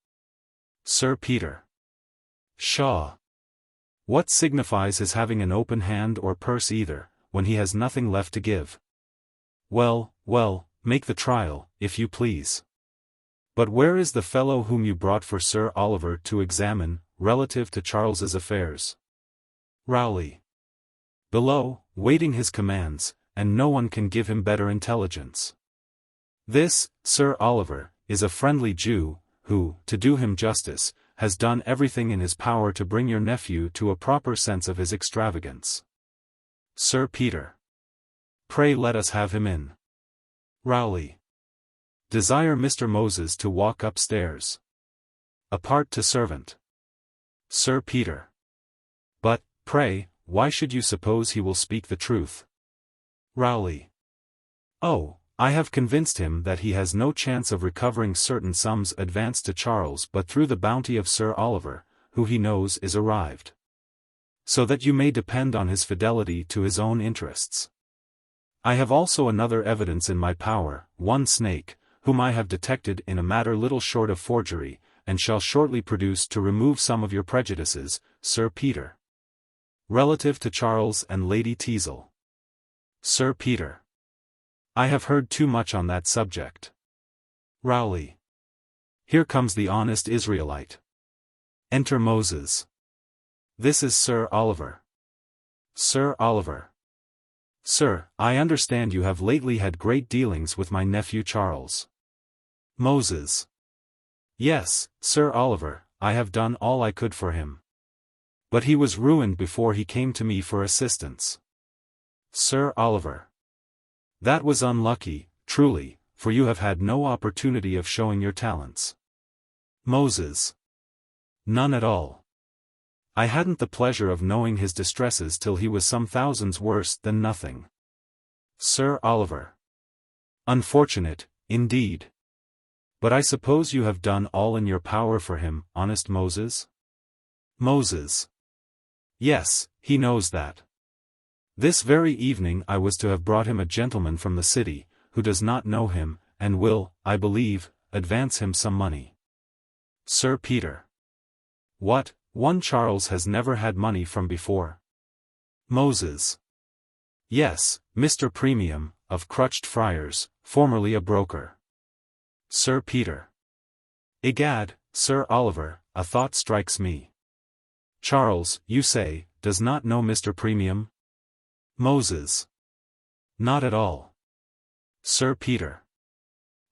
Sir Peter. Pshaw. What signifies his having an open hand or purse either, when he has nothing left to give? Well, well, make the trial, if you please. But where is the fellow whom you brought for Sir Oliver to examine, relative to Charles's affairs? Rowley. Below, waiting his commands, and no one can give him better intelligence. This, Sir Oliver, is a friendly Jew, who, to do him justice, has done everything in his power to bring your nephew to a proper sense of his extravagance. Sir Peter. Pray let us have him in. Rowley. Desire Mr. Moses to walk upstairs. Apart to servant. Sir Peter. But, pray, why should you suppose he will speak the truth? Rowley. Oh, I have convinced him that he has no chance of recovering certain sums advanced to Charles but through the bounty of Sir Oliver, who he knows is arrived. So that you may depend on his fidelity to his own interests. I have also another evidence in my power, one snake, whom I have detected in a matter little short of forgery, and shall shortly produce to remove some of your prejudices, Sir Peter. Relative to Charles and Lady Teazle. Sir Peter. I have heard too much on that subject. Rowley. Here comes the honest Israelite. Enter Moses. This is Sir Oliver. Sir Oliver. Sir, I understand you have lately had great dealings with my nephew Charles. Moses. Yes, Sir Oliver, I have done all I could for him. But he was ruined before he came to me for assistance. Sir Oliver. That was unlucky, truly, for you have had no opportunity of showing your talents. Moses. None at all. I hadn't the pleasure of knowing his distresses till he was some thousands worse than nothing. Sir Oliver. Unfortunate, indeed. But I suppose you have done all in your power for him, honest Moses? Moses. Yes, he knows that. This very evening I was to have brought him a gentleman from the city, who does not know him, and will, I believe, advance him some money. Sir Peter. What, one Charles has never had money from before? Moses. Yes, Mr. Premium, of Crutched Friars, formerly a broker. Sir Peter. Egad, Sir Oliver, a thought strikes me. Charles, you say, does not know Mr. Premium? Moses. Not at all. Sir Peter.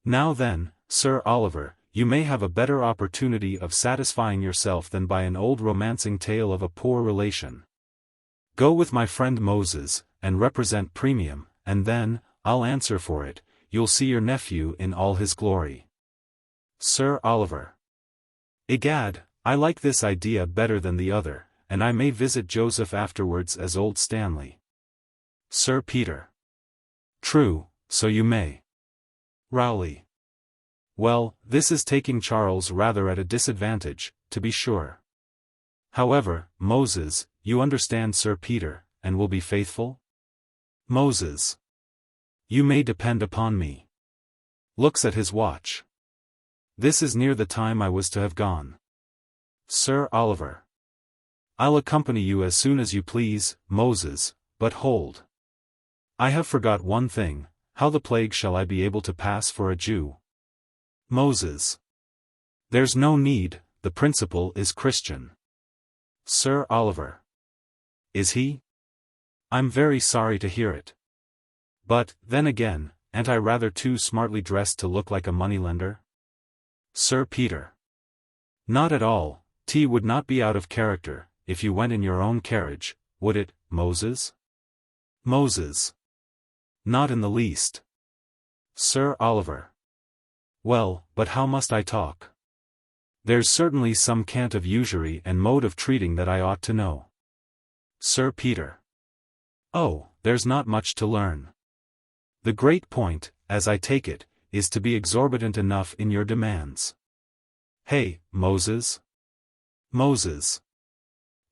Now then, Sir Oliver, you may have a better opportunity of satisfying yourself than by an old romancing tale of a poor relation. Go with my friend Moses, and represent Premium, and then, I'll answer for it, you'll see your nephew in all his glory. Sir Oliver. Egad, I like this idea better than the other, and I may visit Joseph afterwards as old Stanley. Sir Peter. True, so you may. Rowley. Well, this is taking Charles rather at a disadvantage, to be sure. However, Moses, you understand Sir Peter, and will be faithful? Moses. You may depend upon me. Looks at his watch. This is near the time I was to have gone. Sir Oliver. I'll accompany you as soon as you please, Moses, but hold. I have forgot one thing, how the plague shall I be able to pass for a Jew? Moses. There's no need, the principal is Christian. Sir Oliver. Is he? I'm very sorry to hear it. But, then again, ain't I rather too smartly dressed to look like a moneylender? Sir Peter. Not at all, tea would not be out of character, if you went in your own carriage, would it, Moses? Moses. Not in the least. Sir Oliver. Well, but how must I talk? There's certainly some cant of usury and mode of treating that I ought to know. Sir Peter. Oh, there's not much to learn. The great point, as I take it, is to be exorbitant enough in your demands. Hey, Moses? Moses.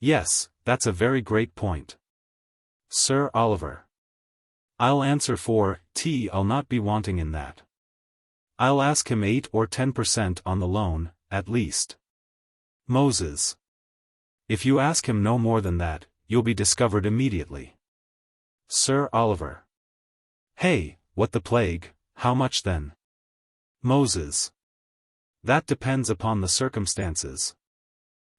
Yes, that's a very great point. Sir Oliver. I'll answer for I'll not be wanting in that. I'll ask him 8 or 10% on the loan, at least. Moses. If you ask him no more than that, you'll be discovered immediately. Sir Oliver. Hey, what the plague, how much then? Moses. That depends upon the circumstances.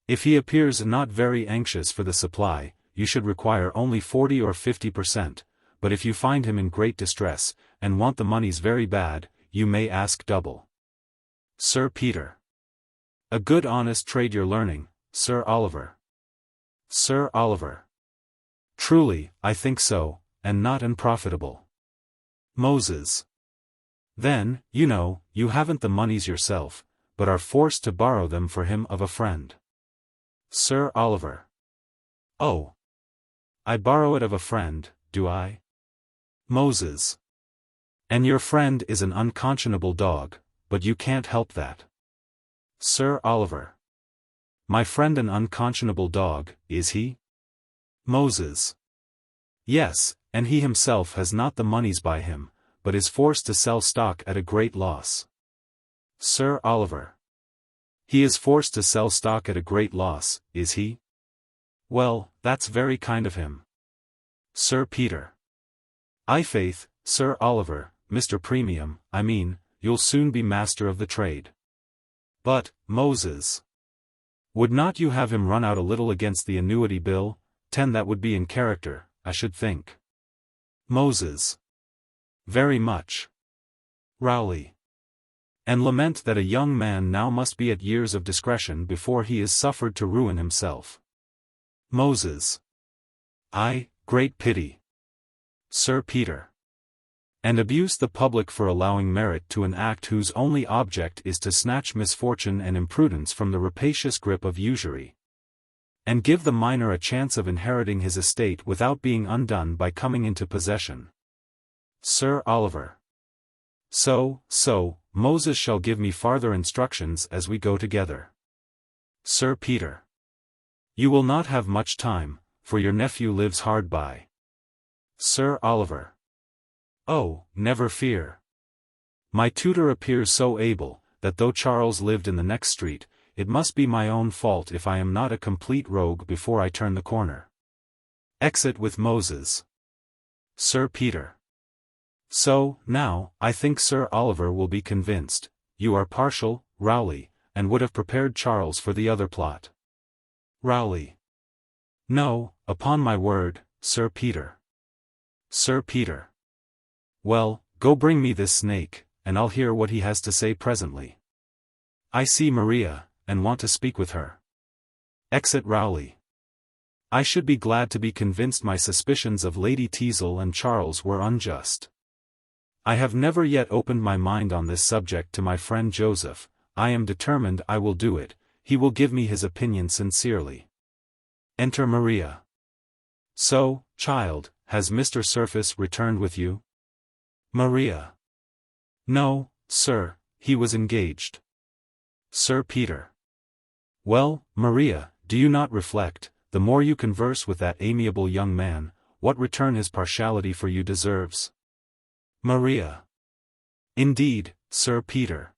If he appears not very anxious for the supply, you should require only 40 or 50%, but if you find him in great distress, and want the monies very bad, you may ask double. Sir Peter. A good honest trade you're learning, Sir Oliver. Sir Oliver. Truly, I think so, and not unprofitable. Moses. Then, you haven't the monies yourself, but are forced to borrow them for him of a friend. Sir Oliver. Oh. I borrow it of a friend, do I? Moses. And your friend is an unconscionable dog, but you can't help that. Sir Oliver. My friend an unconscionable dog, is he? Moses. Yes, and he himself has not the monies by him, but is forced to sell stock at a great loss. Sir Oliver. He is forced to sell stock at a great loss, is he? Well, that's very kind of him. Sir Peter. I' faith, Sir Oliver, Mr. Premium, I mean, you'll soon be master of the trade. But, Moses. Would not you have him run out a little against the annuity bill? 10 that would be in character, I should think. Moses. Very much. Rowley. And lament that a young man now must be at years of discretion before he is suffered to ruin himself. Moses. Ay, great pity. Sir Peter. And abuse the public for allowing merit to an act whose only object is to snatch misfortune and imprudence from the rapacious grip of usury. And give the minor a chance of inheriting his estate without being undone by coming into possession. Sir Oliver. So, Moses shall give me farther instructions as we go together. Sir Peter. You will not have much time, for your nephew lives hard by. Sir Oliver. Oh, never fear. My tutor appears so able, that though Charles lived in the next street, it must be my own fault if I am not a complete rogue before I turn the corner. Exit with Moses. Sir Peter. So, now, I think Sir Oliver will be convinced, you are partial, Rowley, and would have prepared Charles for the other plot. Rowley. No, upon my word, Sir Peter. Sir Peter. Well, go bring me this snake, and I'll hear what he has to say presently. I see Maria, and want to speak with her. Exit Rowley. I should be glad to be convinced my suspicions of Lady Teazle and Charles were unjust. I have never yet opened my mind on this subject to my friend Joseph. I am determined I will do it, he will give me his opinion sincerely. Enter Maria. So, child, has Mr. Surface returned with you? Maria. No, sir, he was engaged. Sir Peter. Well, Maria, do you not reflect, the more you converse with that amiable young man, what return his partiality for you deserves? Maria. Indeed, Sir Peter.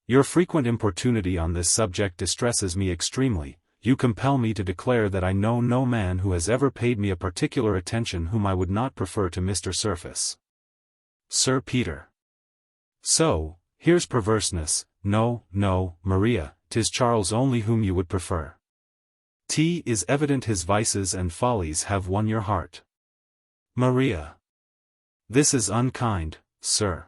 Your frequent importunity on this subject distresses me extremely. You compel me to declare that I know no man who has ever paid me a particular attention whom I would not prefer to Mr. Surface. Sir Peter. So, here's perverseness. No, Maria, 'tis Charles only whom you would prefer. 'Tis evident his vices and follies have won your heart. Maria. This is unkind, sir.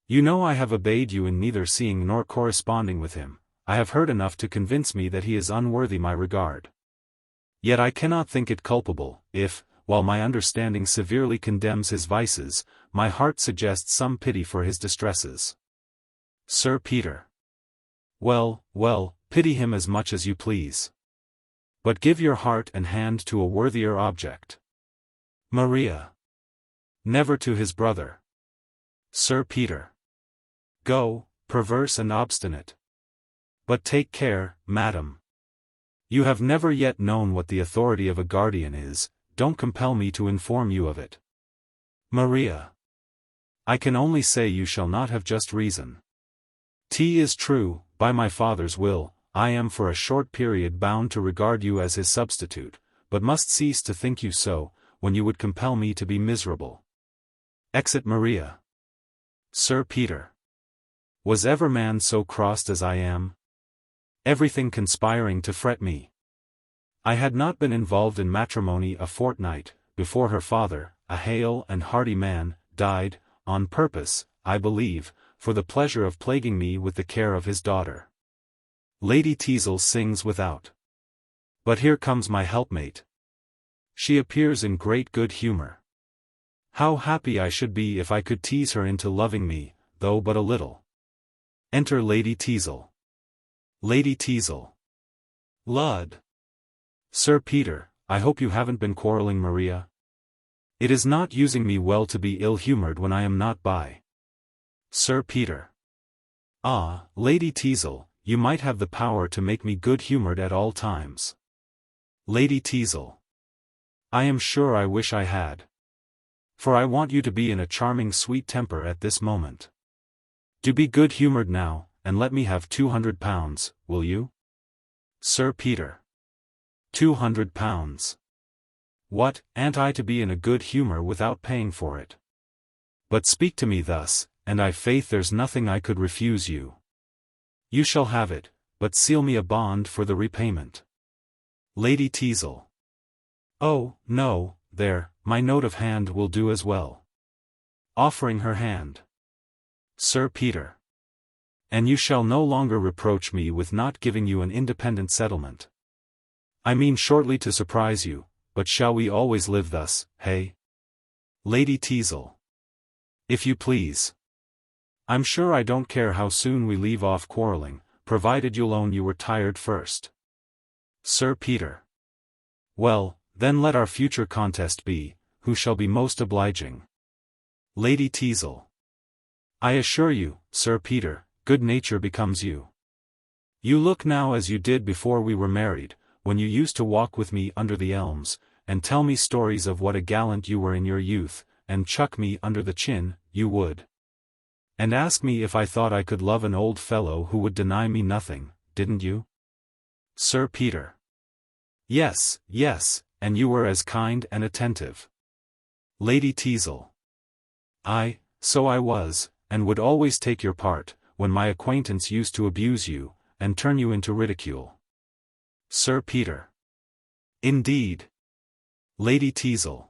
You know I have obeyed you in neither seeing nor corresponding with him. I have heard enough to convince me that he is unworthy my regard. Yet I cannot think it culpable, if, while my understanding severely condemns his vices, my heart suggests some pity for his distresses. Sir Peter. Well, pity him as much as you please. But give your heart and hand to a worthier object. Maria. Never to his brother. Sir Peter. Go, perverse and obstinate. But take care, madam. You have never yet known what the authority of a guardian is, don't compel me to inform you of it. Maria. I can only say you shall not have just reason. 'Tis true, by my father's will, I am for a short period bound to regard you as his substitute, but must cease to think you so, when you would compel me to be miserable. Exit Maria. Sir Peter. Was ever man so crossed as I am? Everything conspiring to fret me. I had not been involved in matrimony a fortnight, before her father, a hale and hearty man, died, on purpose, I believe, for the pleasure of plaguing me with the care of his daughter. Lady Teazle sings without. But here comes my helpmate. She appears in great good humor. How happy I should be if I could tease her into loving me, though but a little. Enter Lady Teazle. Lady Teazle. Lud. Sir Peter, I hope you haven't been quarreling, Maria. It is not using me well to be ill-humored when I am not by. Sir Peter. Ah, Lady Teazle, you might have the power to make me good-humored at all times. Lady Teazle. I am sure I wish I had. For I want you to be in a charming sweet temper at this moment. Do be good-humored now, and let me have £200, will you? Sir Peter. £200. What, an't I to be in a good humor without paying for it? But speak to me thus, and I faith there's nothing I could refuse you. You shall have it, but seal me a bond for the repayment. Lady Teazle. Oh, no, there, my note of hand will do as well. Offering her hand. Sir Peter. And you shall no longer reproach me with not giving you an independent settlement. I mean shortly to surprise you, but shall we always live thus, hey? Lady Teazle. If you please. I'm sure I don't care how soon we leave off quarreling, provided you'll own you were tired first. Sir Peter. Well, then let our future contest be, who shall be most obliging. Lady Teazle. I assure you, Sir Peter, good nature becomes you. You look now as you did before we were married, when you used to walk with me under the elms, and tell me stories of what a gallant you were in your youth, and chuck me under the chin, you would. And ask me if I thought I could love an old fellow who would deny me nothing, didn't you? Sir Peter. Yes, yes, and you were as kind and attentive. Lady Teazle. So I was, and would always take your part, when my acquaintance used to abuse you, and turn you into ridicule. Sir Peter. Indeed. Lady Teazle.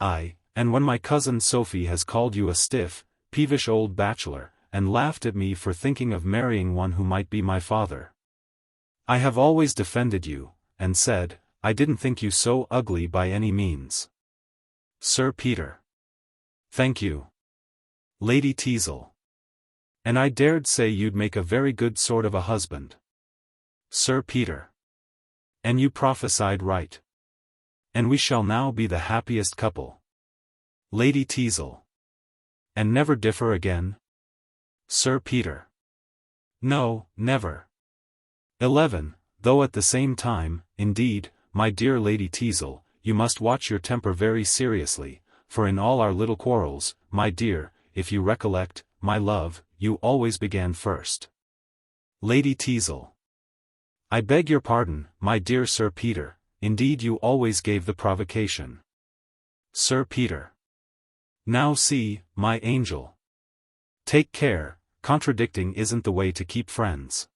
And when my cousin Sophie has called you a stiff, peevish old bachelor, and laughed at me for thinking of marrying one who might be my father. I have always defended you, and said, I didn't think you so ugly by any means. Sir Peter. Thank you. Lady Teazle. And I dared say you'd make a very good sort of a husband. Sir Peter. And you prophesied right. And we shall now be the happiest couple. Lady Teazle. And never differ again? Sir Peter. No, never. 11. Though at the same time, indeed, my dear Lady Teazle, you must watch your temper very seriously, for in all our little quarrels, my dear, if you recollect, my love, you always began first. Lady Teazle. I beg your pardon, my dear Sir Peter, indeed you always gave the provocation. Sir Peter. Now see, my angel. Take care, contradicting isn't the way to keep friends.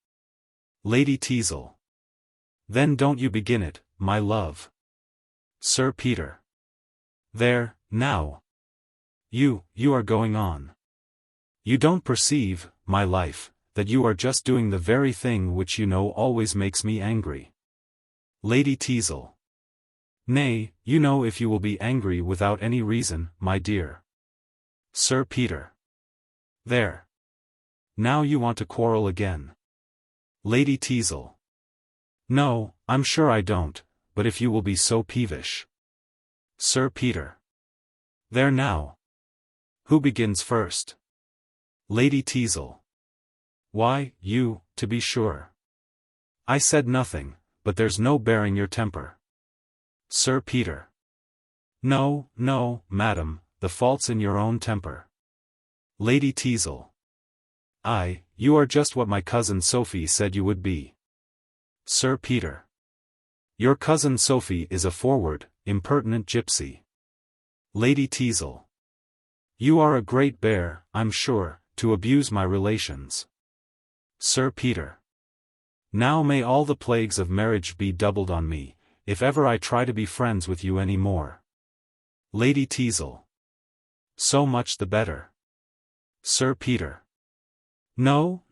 Lady Teazle. Then don't you begin it, my love. Sir Peter. There, now. You are going on. You don't perceive, my life, that you are just doing the very thing which you know always makes me angry. Lady Teazle. Nay, you know if you will be angry without any reason, my dear. Sir Peter. There. Now you want to quarrel again. Lady Teazle. No, I'm sure I don't, but if you will be so peevish. Sir Peter. There now. Who begins first? Lady Teazle. Why, you, to be sure. I said nothing, but there's no bearing your temper. Sir Peter. No, madam, the fault's in your own temper. Lady Teazle. You are just what my cousin Sophie said you would be. Sir Peter. Your cousin Sophie is a forward, impertinent gypsy. Lady Teazle. You are a great bear, I'm sure, to abuse my relations. Sir Peter. Now may all the plagues of marriage be doubled on me, if ever I try to be friends with you any more. Lady Teazle. So much the better. Sir Peter. No,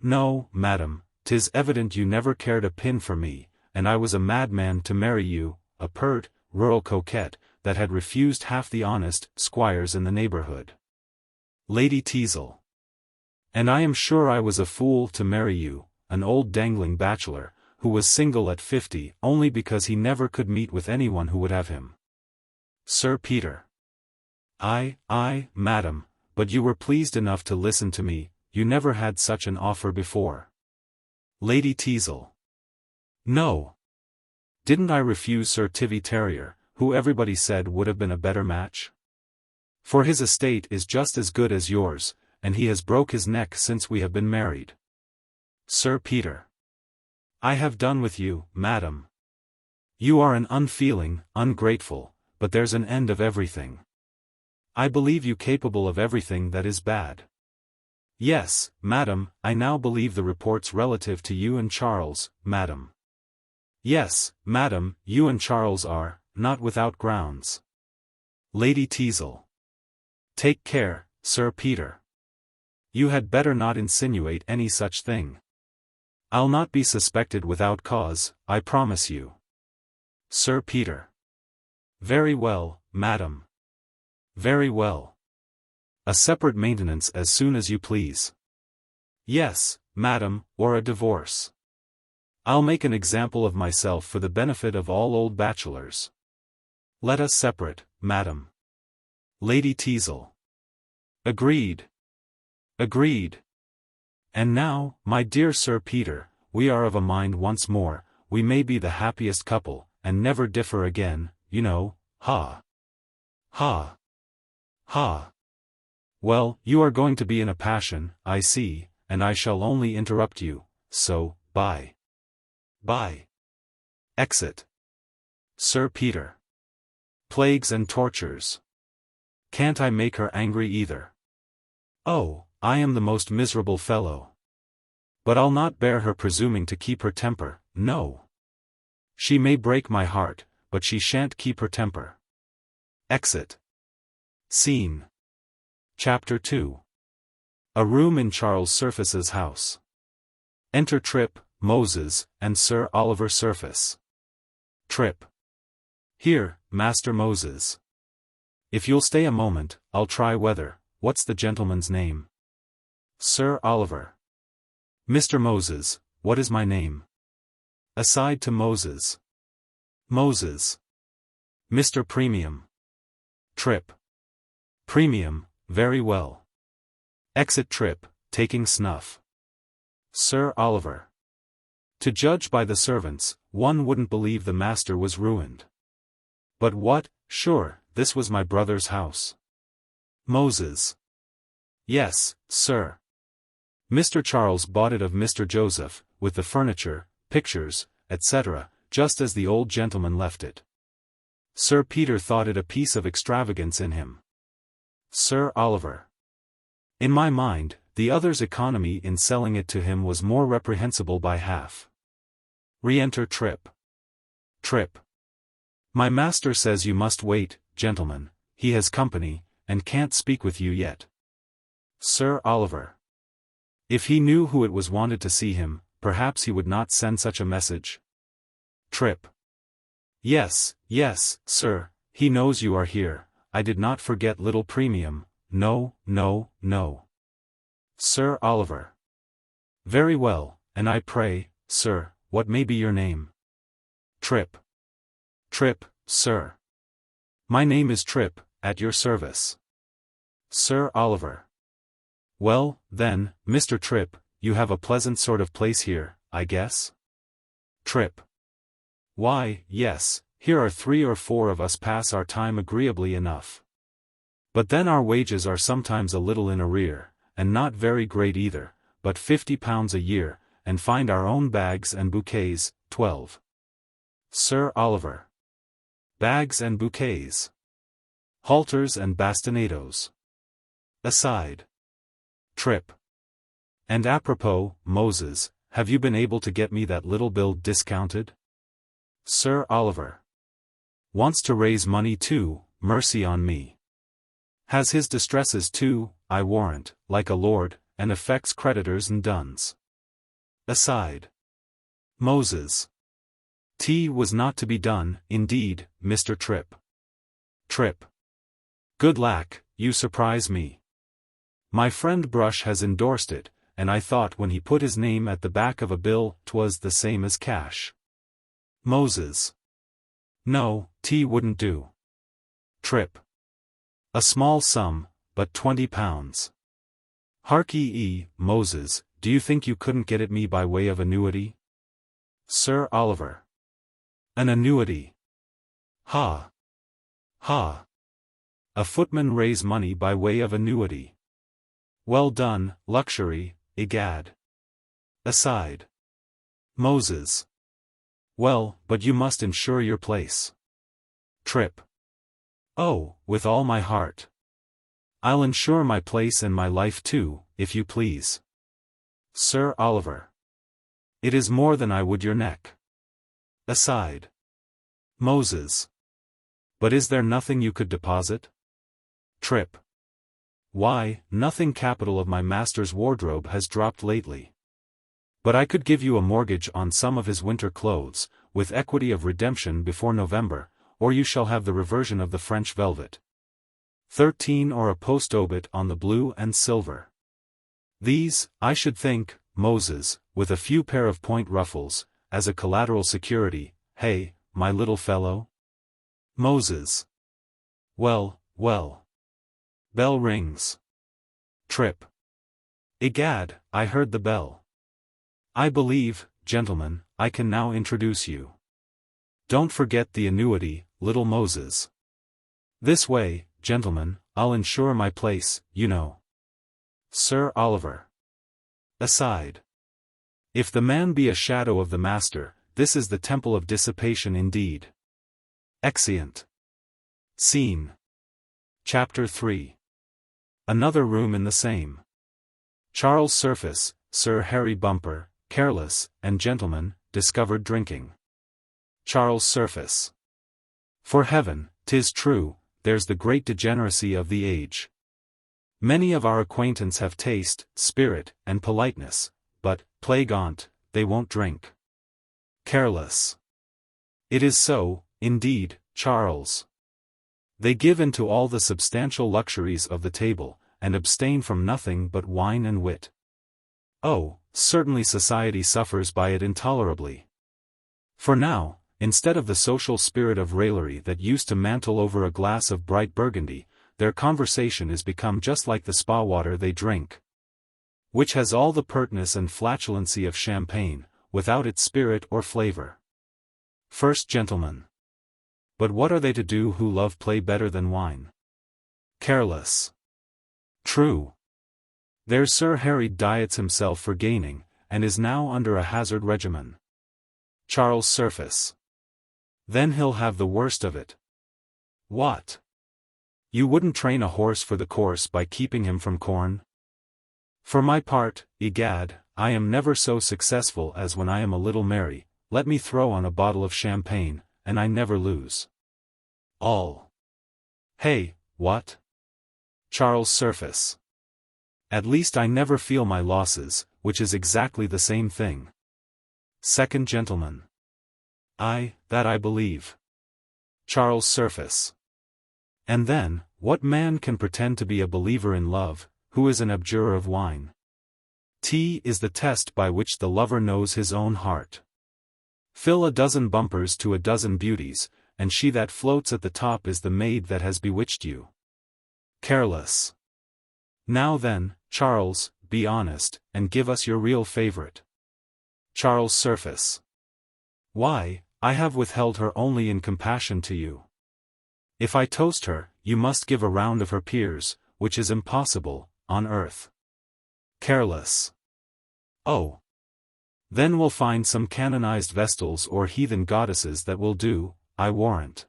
madam, 'tis evident you never cared a pin for me, and I was a madman to marry you, a pert, rural coquette, that had refused half the honest squires in the neighborhood. Lady Teazle. And I am sure I was a fool to marry you, an old dangling bachelor, who was single at 50 only because he never could meet with anyone who would have him. Sir Peter. Madam, but you were pleased enough to listen to me, you never had such an offer before. Lady Teazle. No. Didn't I refuse Sir Tivy Terrier, who everybody said would have been a better match? For his estate is just as good as yours, and he has broke his neck since we have been married. Sir Peter. I have done with you, madam. You are an unfeeling, ungrateful, but there's an end of everything. I believe you capable of everything that is bad. Yes, madam, I now believe the reports relative to you and Charles, madam. Yes, madam, you and Charles are, not without grounds. Lady Teazle. Take care, Sir Peter. You had better not insinuate any such thing. I'll not be suspected without cause, I promise you. Sir Peter. Very well, madam. Very well. A separate maintenance as soon as you please. Yes, madam, or a divorce. I'll make an example of myself for the benefit of all old bachelors. Let us separate, madam. Lady Teazle. Agreed. Agreed. And now, my dear Sir Peter, we are of a mind once more, we may be the happiest couple, and never differ again, you know, ha. Ha. Ha. Well, you are going to be in a passion, I see, and I shall only interrupt you, so, bye. Bye. Exit. Sir Peter. Plagues and tortures. Can't I make her angry either? Oh, I am the most miserable fellow. But I'll not bear her presuming to keep her temper, no. She may break my heart, but she shan't keep her temper. Exit. Scene. Chapter 2. A room in Charles Surface's house. Enter Trip, Moses, and Sir Oliver Surface. Trip. Here, Master Moses. If you'll stay a moment, I'll try whether, what's the gentleman's name? Sir Oliver. Mr. Moses, what is my name? Aside to Moses. Moses. Mr. Premium. Trip. Premium, very well. Exit Trip, taking snuff. Sir Oliver. To judge by the servants, one wouldn't believe the master was ruined. But what, sure, this was my brother's house. Moses. Yes, sir. Mr. Charles bought it of Mr. Joseph, with the furniture, pictures, etc., just as the old gentleman left it. Sir Peter thought it a piece of extravagance in him. Sir Oliver. In my mind, the other's economy in selling it to him was more reprehensible by half. Re-enter Trip. Trip. My master says you must wait, gentlemen, he has company, and can't speak with you yet. Sir Oliver. If he knew who it was wanted to see him, perhaps he would not send such a message. Trip. Yes, yes, sir, he knows you are here, I did not forget little Premium, no, no, no. Sir Oliver. Very well, and I pray, sir, what may be your name? Trip. Trip, sir. My name is Trip, at your service. Sir Oliver. Well, then, Mr. Trip, you have a pleasant sort of place here, I guess? Trip. Why, yes, here are 3 or 4 of us pass our time agreeably enough. But then our wages are sometimes a little in arrear, and not very great either, but £50 a year, and find our own bags and bouquets, 12. Sir Oliver. Bags and bouquets. Halters and bastinadoes. Aside. Trip. And apropos, Moses, have you been able to get me that little bill discounted? Sir Oliver. Wants to raise money too, mercy on me. Has his distresses too, I warrant, like a lord, and affects creditors and duns. Aside. Moses. Tea was not to be done, indeed, Mr. Tripp. Tripp. Good lack, you surprise me. My friend Brush has endorsed it, and I thought when he put his name at the back of a bill 'twas the same as cash. Moses. No, tea wouldn't do. Tripp. A small sum, but £20. Hark ye, Moses, do you think you couldn't get it me by way of annuity? Sir Oliver. An annuity. Ha. Ha. A footman raise money by way of annuity. Well done, luxury, egad. Aside. Moses. Well, but you must insure your place. Tripp. Oh, with all my heart. I'll insure my place and my life too, if you please. Sir Oliver. It is more than I would your neck. Aside. Moses. But is there nothing you could deposit? Tripp. Why, nothing. Capital of my master's wardrobe has dropped lately. But I could give you a mortgage on some of his winter clothes, with equity of redemption before November, or you shall have the reversion of the French velvet. 13 or a post-obit on the blue and silver. These, I should think, Moses, with a few pair of point ruffles, as a collateral security, hey, my little fellow? Moses. Well, well. Bell rings. Tripp. Egad, I heard the bell. I believe, gentlemen, I can now introduce you. Don't forget the annuity, little Moses. This way, gentlemen, I'll insure my place, you know. Sir Oliver. Aside. If the man be a shadow of the master, this is the temple of dissipation indeed. Exeunt. Scene. Chapter 3. Another room in the same. Charles Surface, Sir Harry Bumper, careless, and gentlemen, discovered drinking. Charles Surface. For heaven, 'tis true, there's the great degeneracy of the age. Many of our acquaintance have taste, spirit, and politeness, but, plague on't, they won't drink. Careless. It is so, indeed, Charles. They give in to all the substantial luxuries of the table, and abstain from nothing but wine and wit. Oh, certainly society suffers by it intolerably. For now, instead of the social spirit of raillery that used to mantle over a glass of bright Burgundy, their conversation is become just like the spa water they drink, which has all the pertness and flatulency of champagne, without its spirit or flavor. First Gentleman. But what are they to do who love play better than wine? Careless. True. There's Sir Harry diets himself for gaining, and is now under a hazard regimen. Charles Surface. Then he'll have the worst of it. What? You wouldn't train a horse for the course by keeping him from corn? For my part, egad, I am never so successful as when I am a little merry. Let me throw on a bottle of champagne, and I never lose. All. Hey, what? Charles Surface. At least I never feel my losses, which is exactly the same thing. Second Gentleman. That I believe. Charles Surface. And then, what man can pretend to be a believer in love, who is an abjurer of wine? Tea is the test by which the lover knows his own heart. Fill a dozen bumpers to a dozen beauties, and she that floats at the top is the maid that has bewitched you. Careless. Now then, Charles, be honest, and give us your real favorite. Charles Surface. Why, I have withheld her only in compassion to you. If I toast her, you must give a round of her peers, which is impossible, on earth. Careless. Oh. Then we'll find some canonized vestals or heathen goddesses that will do, I warrant.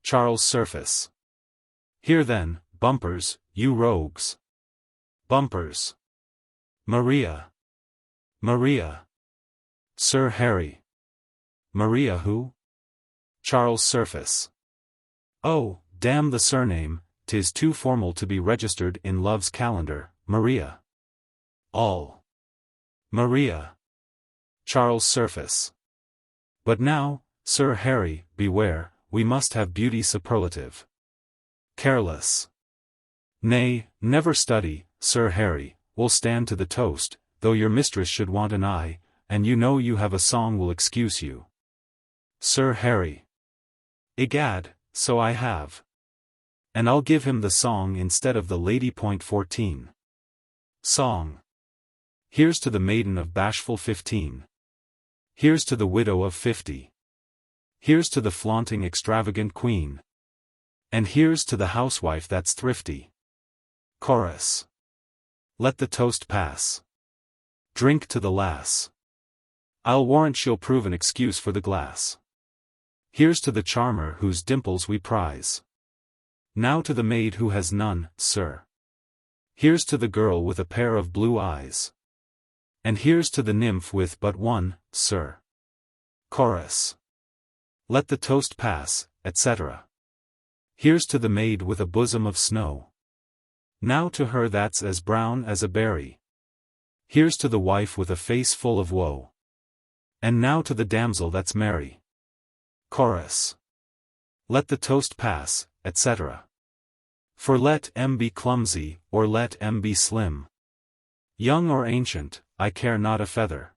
Charles Surface. Here then, bumpers, you rogues. Bumpers. Maria. Maria. Sir Harry. Maria who? Charles Surface. Oh, damn the surname, 'tis too formal to be registered in love's calendar, Maria. All. Maria. Charles Surface. But now, Sir Harry, beware, we must have beauty superlative. Careless. Nay, never study, Sir Harry, we'll stand to the toast, though your mistress should want an eye, and you know you have a song will excuse you. Sir Harry. Egad, so I have. And I'll give him the song instead of the Lady. 14. Song. Here's to the maiden of bashful 15. Here's to the widow of 50. Here's to the flaunting extravagant queen. And here's to the housewife that's thrifty. Chorus. Let the toast pass. Drink to the lass. I'll warrant she'll prove an excuse for the glass. Here's to the charmer whose dimples we prize. Now to the maid who has none, sir. Here's to the girl with a pair of blue eyes. And here's to the nymph with but one, sir. Chorus. Let the toast pass, etc. Here's to the maid with a bosom of snow. Now to her that's as brown as a berry. Here's to the wife with a face full of woe. And now to the damsel that's merry. Chorus. Let the toast pass, etc. For let M be clumsy, or let M be slim. Young or ancient, I care not a feather.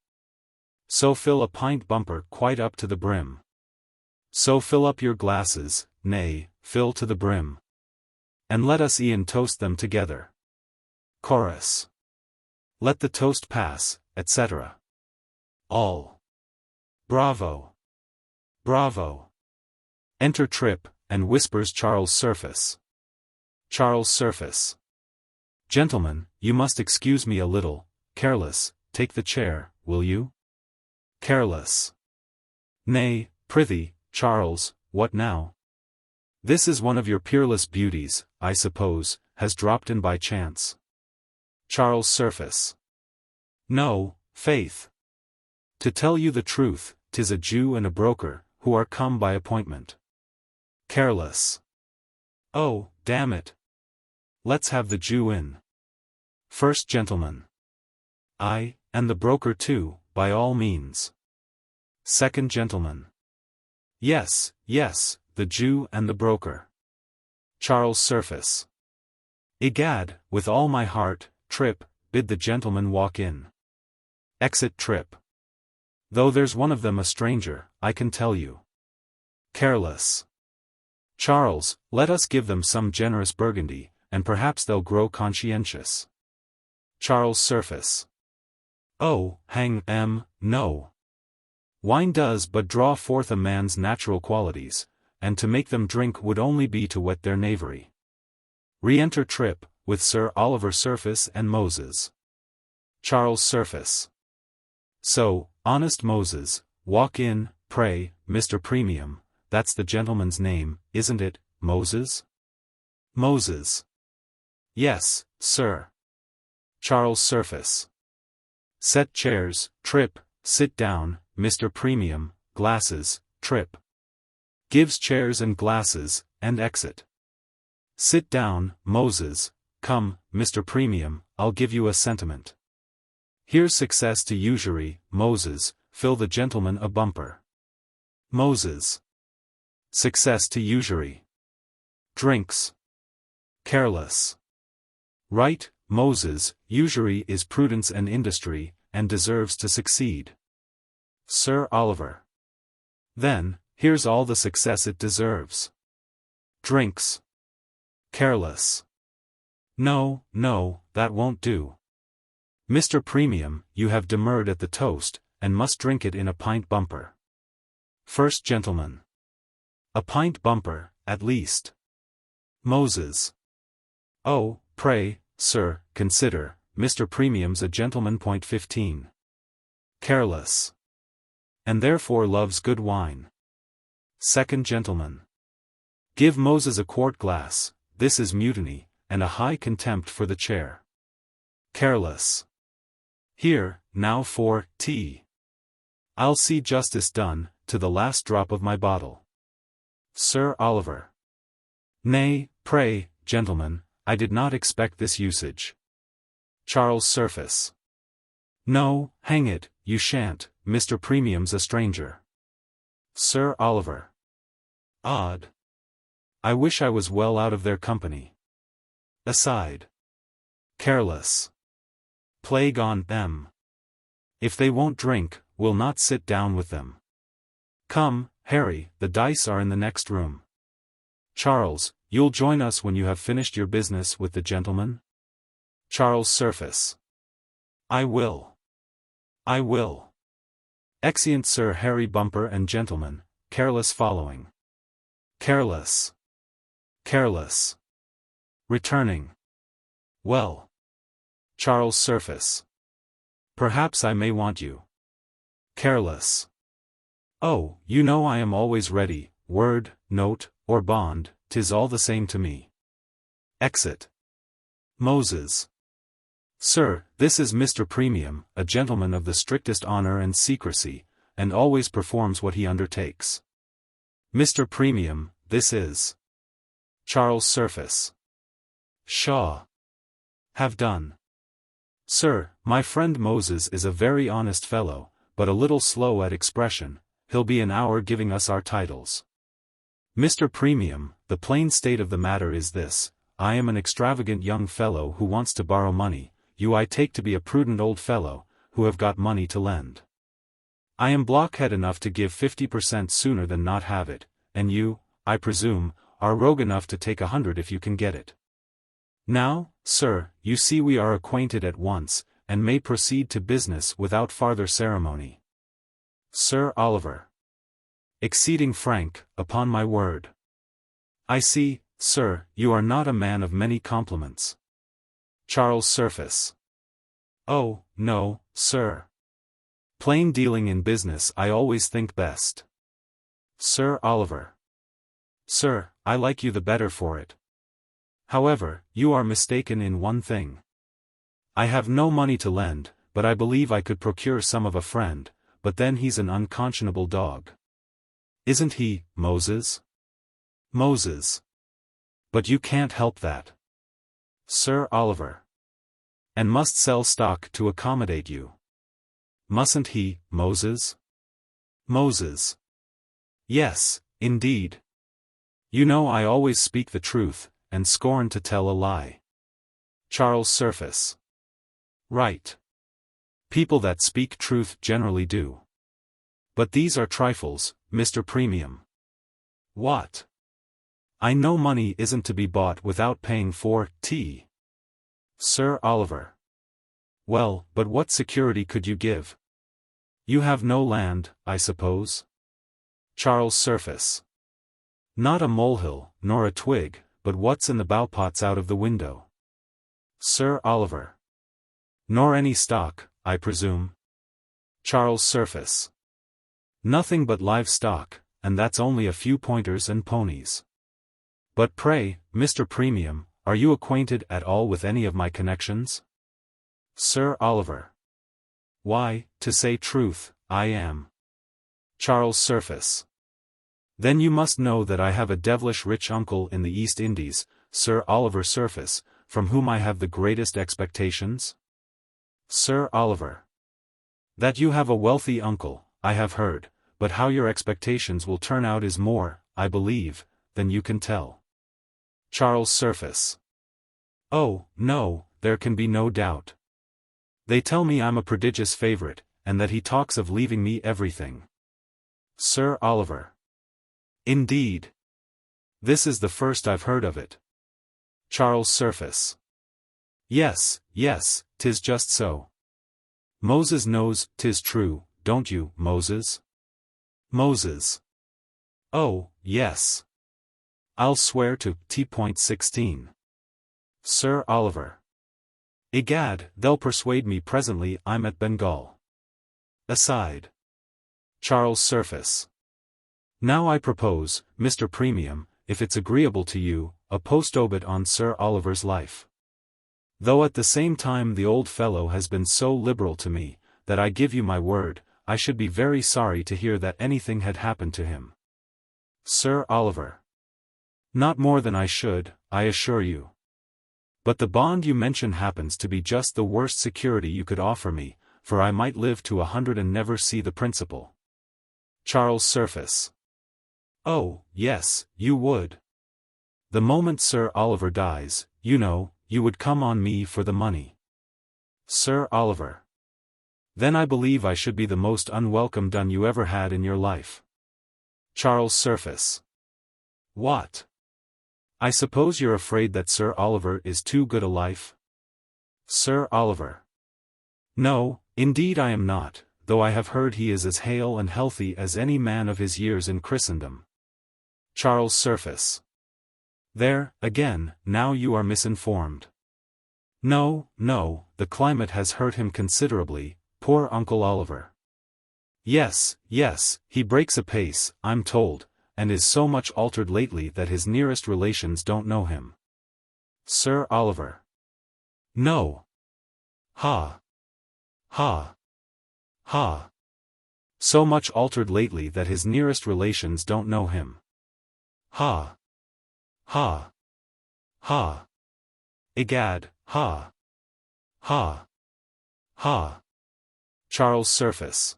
So fill a pint bumper quite up to the brim. So fill up your glasses, nay, fill to the brim. And let us e'en toast them together. Chorus. Let the toast pass, etc. All. Bravo. Bravo. Enter Trip, and whispers Charles Surface. Charles Surface. Gentlemen, you must excuse me a little. Careless, take the chair, will you? Careless. Nay, prithee, Charles, what now? This is one of your peerless beauties, I suppose, has dropped in by chance. Charles Surface. No, faith. To tell you the truth, 'tis a Jew and a broker, who are come by appointment. Careless. Oh, damn it. Let's have the Jew in. First gentleman. Aye, and the broker too, by all means. Second gentleman. Yes, yes, the Jew and the broker. Charles Surface. Egad, with all my heart, Trip, bid the gentleman walk in. Exit Trip. Though there's one of them a stranger, I can tell you. Careless. Charles, let us give them some generous burgundy, and perhaps they'll grow conscientious. Charles Surface. Oh, hang no. Wine does but draw forth a man's natural qualities, and to make them drink would only be to whet their knavery. Re-enter Trip, with Sir Oliver Surface and Moses. Charles Surface. So, honest Moses, walk in, pray, Mr. Premium, that's the gentleman's name, isn't it, Moses? Moses. Yes, sir. Charles Surface. Set chairs, Trip, sit down, Mr. Premium, glasses, Trip. Gives chairs and glasses, and exit. Sit down, Moses, come, Mr. Premium, I'll give you a sentiment. Here's success to usury, Moses, fill the gentleman a bumper. Moses. Success to usury. Drinks. Careless. Right, Moses, usury is prudence and industry, and deserves to succeed. Sir Oliver. Then, here's all the success it deserves. Drinks. Careless. No, that won't do. Mr. Premium, you have demurred at the toast, and must drink it in a pint bumper. First gentleman. A pint bumper, at least. Moses. Oh, pray, sir, consider, Mr. Premium's a gentleman. 15. Careless. And therefore loves good wine. Second gentleman. Give Moses a quart glass, this is mutiny, and a high contempt for the chair. Careless. Here, now for tea. I'll see justice done, to the last drop of my bottle. Sir Oliver. Nay, pray, gentlemen, I did not expect this usage. Charles Surface. No, hang it, you shan't, Mr. Premium's a stranger. Sir Oliver. Odd. I wish I was well out of their company. Aside. Careless. Plague on them. If they won't drink, we'll not sit down with them. Come, Harry, the dice are in the next room. Charles, you'll join us when you have finished your business with the gentleman? Charles Surface. I will. I will. Exeunt Sir Harry Bumper and gentlemen, Careless following. Careless. Careless. Returning. Well. Charles Surface. Perhaps I may want you. Careless. Oh, you know I am always ready, word, note, or bond, 'tis all the same to me. Exit. Moses. Sir, this is Mr. Premium, a gentleman of the strictest honor and secrecy, and always performs what he undertakes. Mr. Premium, this is Charles Surface. Shaw. Have done. Sir, my friend Moses is a very honest fellow, but a little slow at expression. He'll be an hour giving us our titles. Mr. Premium, the plain state of the matter is this: I am an extravagant young fellow who wants to borrow money, you I take to be a prudent old fellow, who have got money to lend. I am blockhead enough to give 50% sooner than not have it, and you, I presume, are rogue enough to take 100 if you can get it. Now, sir, you see we are acquainted at once, and may proceed to business without farther ceremony. Sir Oliver. Exceeding frank, upon my word. I see, sir, you are not a man of many compliments. Charles Surface. Oh, no, sir. Plain dealing in business I always think best. Sir Oliver. Sir, I like you the better for it. However, you are mistaken in one thing. I have no money to lend, but I believe I could procure some of a friend, but then he's an unconscionable dog. Isn't he, Moses? Moses. But you can't help that. Sir Oliver. And must sell stock to accommodate you. Mustn't he, Moses? Moses. Yes, indeed. You know I always speak the truth, and scorn to tell a lie. Charles Surface. Right. People that speak truth generally do. But these are trifles, Mr. Premium. What? I know money isn't to be bought without paying for tea. Sir Oliver. Well, but what security could you give? You have no land, I suppose? Charles Surface. Not a molehill, nor a twig, but what's in the bowpots out of the window. Sir Oliver. Nor any stock, I presume? Charles Surface. Nothing but livestock, and that's only a few pointers and ponies. But pray, Mr. Premium, are you acquainted at all with any of my connections? Sir Oliver. Why, to say truth, I am. Charles Surface. Then you must know that I have a devilish rich uncle in the East Indies, Sir Oliver Surface, from whom I have the greatest expectations? Sir Oliver. That you have a wealthy uncle, I have heard, but how your expectations will turn out is more, I believe, than you can tell. Charles Surface. Oh, no, there can be no doubt. They tell me I'm a prodigious favorite, and that he talks of leaving me everything. Sir Oliver. Indeed. This is the first I've heard of it. Charles Surface. Yes, yes, 'tis just so. Moses knows 'tis true, don't you, Moses? Moses. Oh, yes. I'll swear to T.16. Sir Oliver. Egad, they'll persuade me presently I'm at Bengal. Aside. Charles Surface. Now I propose, Mr. Premium, if it's agreeable to you, a post-obit on Sir Oliver's life. Though at the same time the old fellow has been so liberal to me, that I give you my word, I should be very sorry to hear that anything had happened to him. Sir Oliver. Not more than I should, I assure you. But the bond you mention happens to be just the worst security you could offer me, for I might live to 100 and never see the principal. Charles Surface. Oh, yes, you would. The moment Sir Oliver dies, you know, you would come on me for the money. Sir Oliver. Then I believe I should be the most unwelcome dun you ever had in your life. Charles Surface. What? I suppose you're afraid that Sir Oliver is too good a life? Sir Oliver. No, indeed I am not, though I have heard he is as hale and healthy as any man of his years in Christendom. Charles Surface. There, again, now you are misinformed. No, no, the climate has hurt him considerably, poor Uncle Oliver. Yes, yes, he breaks apace, I'm told, and is so much altered lately that his nearest relations don't know him. Sir Oliver. No. Ha. Ha. Ha. So much altered lately that his nearest relations don't know him. Ha. Ha. Ha. Egad, ha. Ha. Ha. Charles Surface.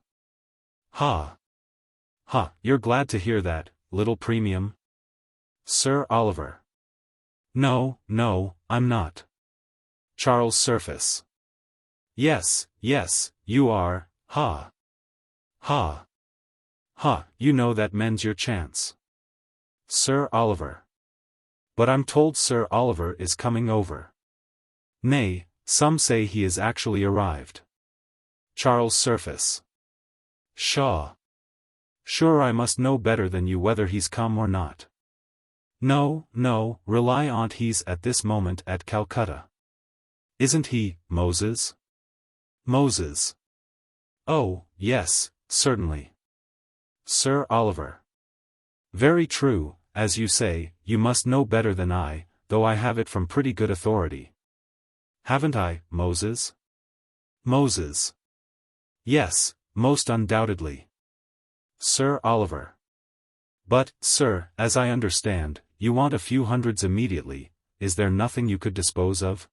Ha. Ha, you're glad to hear that, little premium? Sir Oliver. No, no, I'm not. Charles Surface. Yes, yes, you are, ha. Ha. Ha, you know that mends your chance. Sir Oliver. But I'm told Sir Oliver is coming over. Nay, some say he is actually arrived. Charles Surface. Pshaw. Sure I must know better than you whether he's come or not. No, no, rely on he's at this moment at Calcutta. Isn't he, Moses? Moses. Oh, yes, certainly. Sir Oliver. Very true, as you say, you must know better than I, though I have it from pretty good authority. Haven't I, Moses? Moses. Yes, most undoubtedly. Sir Oliver. But, sir, as I understand, you want a few hundreds immediately, is there nothing you could dispose of?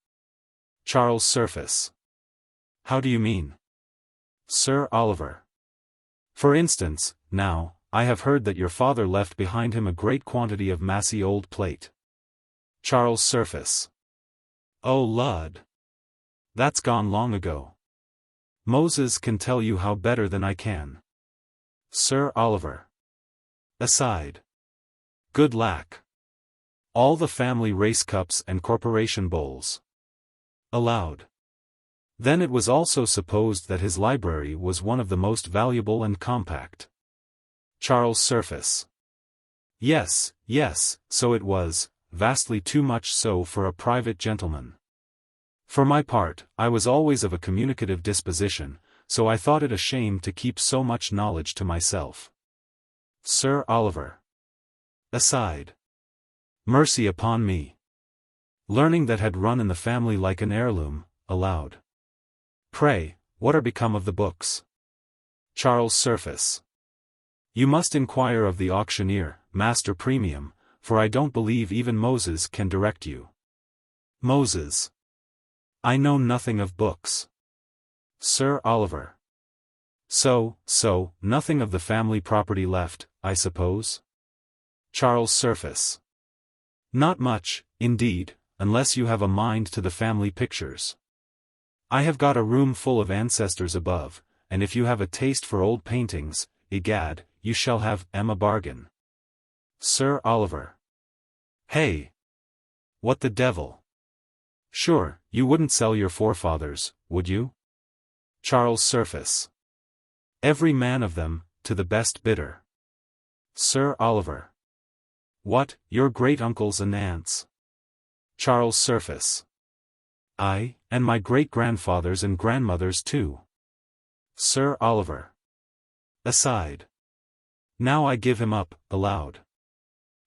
Charles Surface. How do you mean? Sir Oliver. For instance, now, I have heard that your father left behind him a great quantity of massy old plate. Charles Surface. Oh Lud. That's gone long ago. Moses can tell you how better than I can. Sir Oliver. Aside. Good lack. All the family race cups and corporation bowls. Aloud. Then it was also supposed that his library was one of the most valuable and compact. Charles Surface. Yes, yes, so it was, vastly too much so for a private gentleman. For my part, I was always of a communicative disposition, so I thought it a shame to keep so much knowledge to myself. Sir Oliver. Aside. Mercy upon me. Learning that had run in the family like an heirloom, aloud. Pray, what are become of the books? Charles Surface. You must inquire of the auctioneer, Master Premium, for I don't believe even Moses can direct you. Moses. I know nothing of books. Sir Oliver. So, nothing of the family property left, I suppose? Charles Surface. Not much, indeed, unless you have a mind to the family pictures. I have got a room full of ancestors above, and if you have a taste for old paintings, egad, you shall have a bargain. Sir Oliver. Hey! What the devil? Sure, you wouldn't sell your forefathers, would you? Charles Surface. Every man of them, to the best bidder. Sir Oliver. What, your great-uncles and aunts? Charles Surface. Aye, and my great-grandfathers and grandmothers too. Sir Oliver. Aside. Now I give him up, aloud.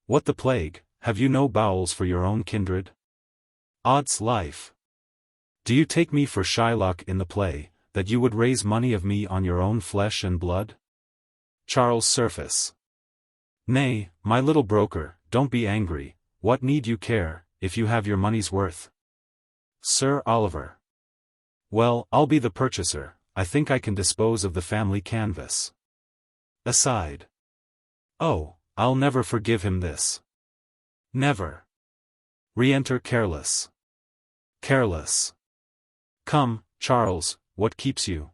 What the plague, have you no bowels for your own kindred? Odds life. Do you take me for Shylock in the play, that you would raise money of me on your own flesh and blood? Charles Surface. Nay, my little broker, don't be angry, what need you care, if you have your money's worth? Sir Oliver. Well, I'll be the purchaser, I think I can dispose of the family canvas. Aside. Oh, I'll never forgive him this. Never. Re-enter Careless. Careless. Come, Charles, what keeps you?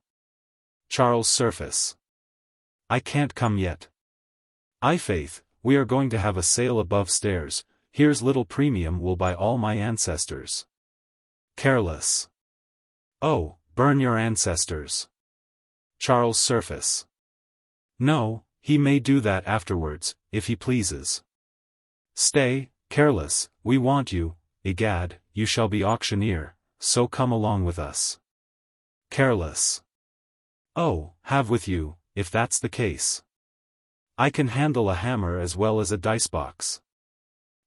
Charles surface. I can't come yet. Faith, we are going to have a sale above stairs, here's little premium will buy all my ancestors. Careless. Oh, burn your ancestors. Charles surface. No, he may do that afterwards, if he pleases. Stay, Careless, we want you, egad, you shall be auctioneer, so come along with us. Careless. Oh, have with you, if that's the case. I can handle a hammer as well as a dice-box.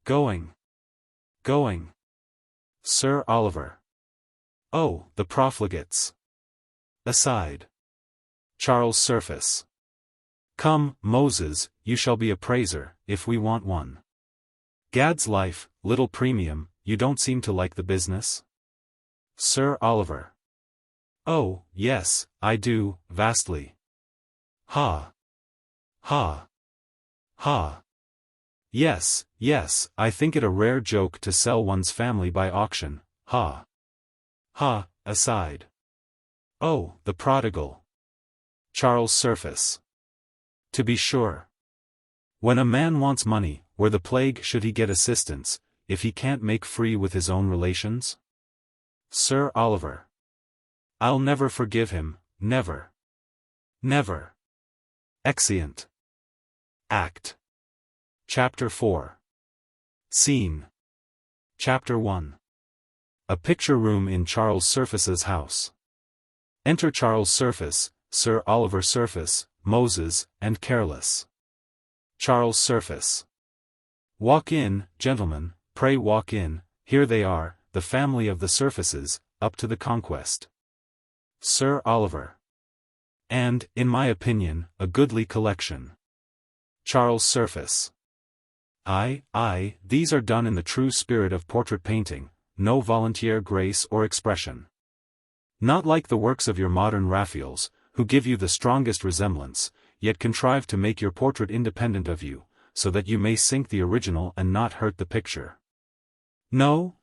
Going. Going. Sir Oliver. Oh, the profligates. Aside. Charles surface. Come, Moses, you shall be a praiser, if we want one. Gad's life, little premium, you don't seem to like the business? Sir Oliver. Oh, yes, I do, vastly. Ha. Ha. Ha. Yes, yes, I think it a rare joke to sell one's family by auction, ha. Ha, aside. Oh, the prodigal. Charles surface. To be sure. When a man wants money, where the plague should he get assistance, if he can't make free with his own relations? Sir Oliver. I'll never forgive him, never. Never. Exeunt. Act. Chapter 4. Scene. Chapter 1. A picture room in Charles Surface's house. Enter Charles Surface, Sir Oliver Surface, Moses, and Careless. Charles Surface. Walk in, gentlemen, pray walk in, here they are, the family of the Surfaces, up to the conquest. Sir Oliver. And, in my opinion, a goodly collection. Charles Surface. Aye, these are done in the true spirit of portrait painting, no volontiers grace or expression. Not like the works of your modern Raphaels, who give you the strongest resemblance, yet contrive to make your portrait independent of you, so that you may sink the original and not hurt the picture. No,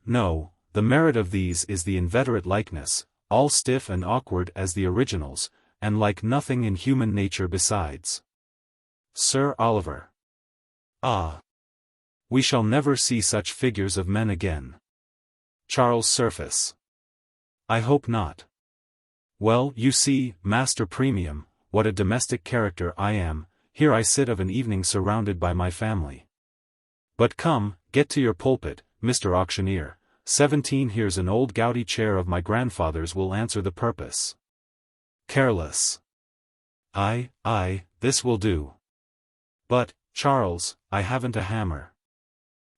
the merit of these is the inveterate likeness, all stiff and awkward as the originals, and like nothing in human nature besides. Sir Oliver. Ah! We shall never see such figures of men again. Charles Surface. I hope not. Well, you see, Master Premium, what a domestic character I am, here I sit of an evening surrounded by my family. But come, get to your pulpit, Mr. Auctioneer, 17 here's an old gouty chair of my grandfather's will answer the purpose. Careless. Aye, this will do. But, Charles, I haven't a hammer.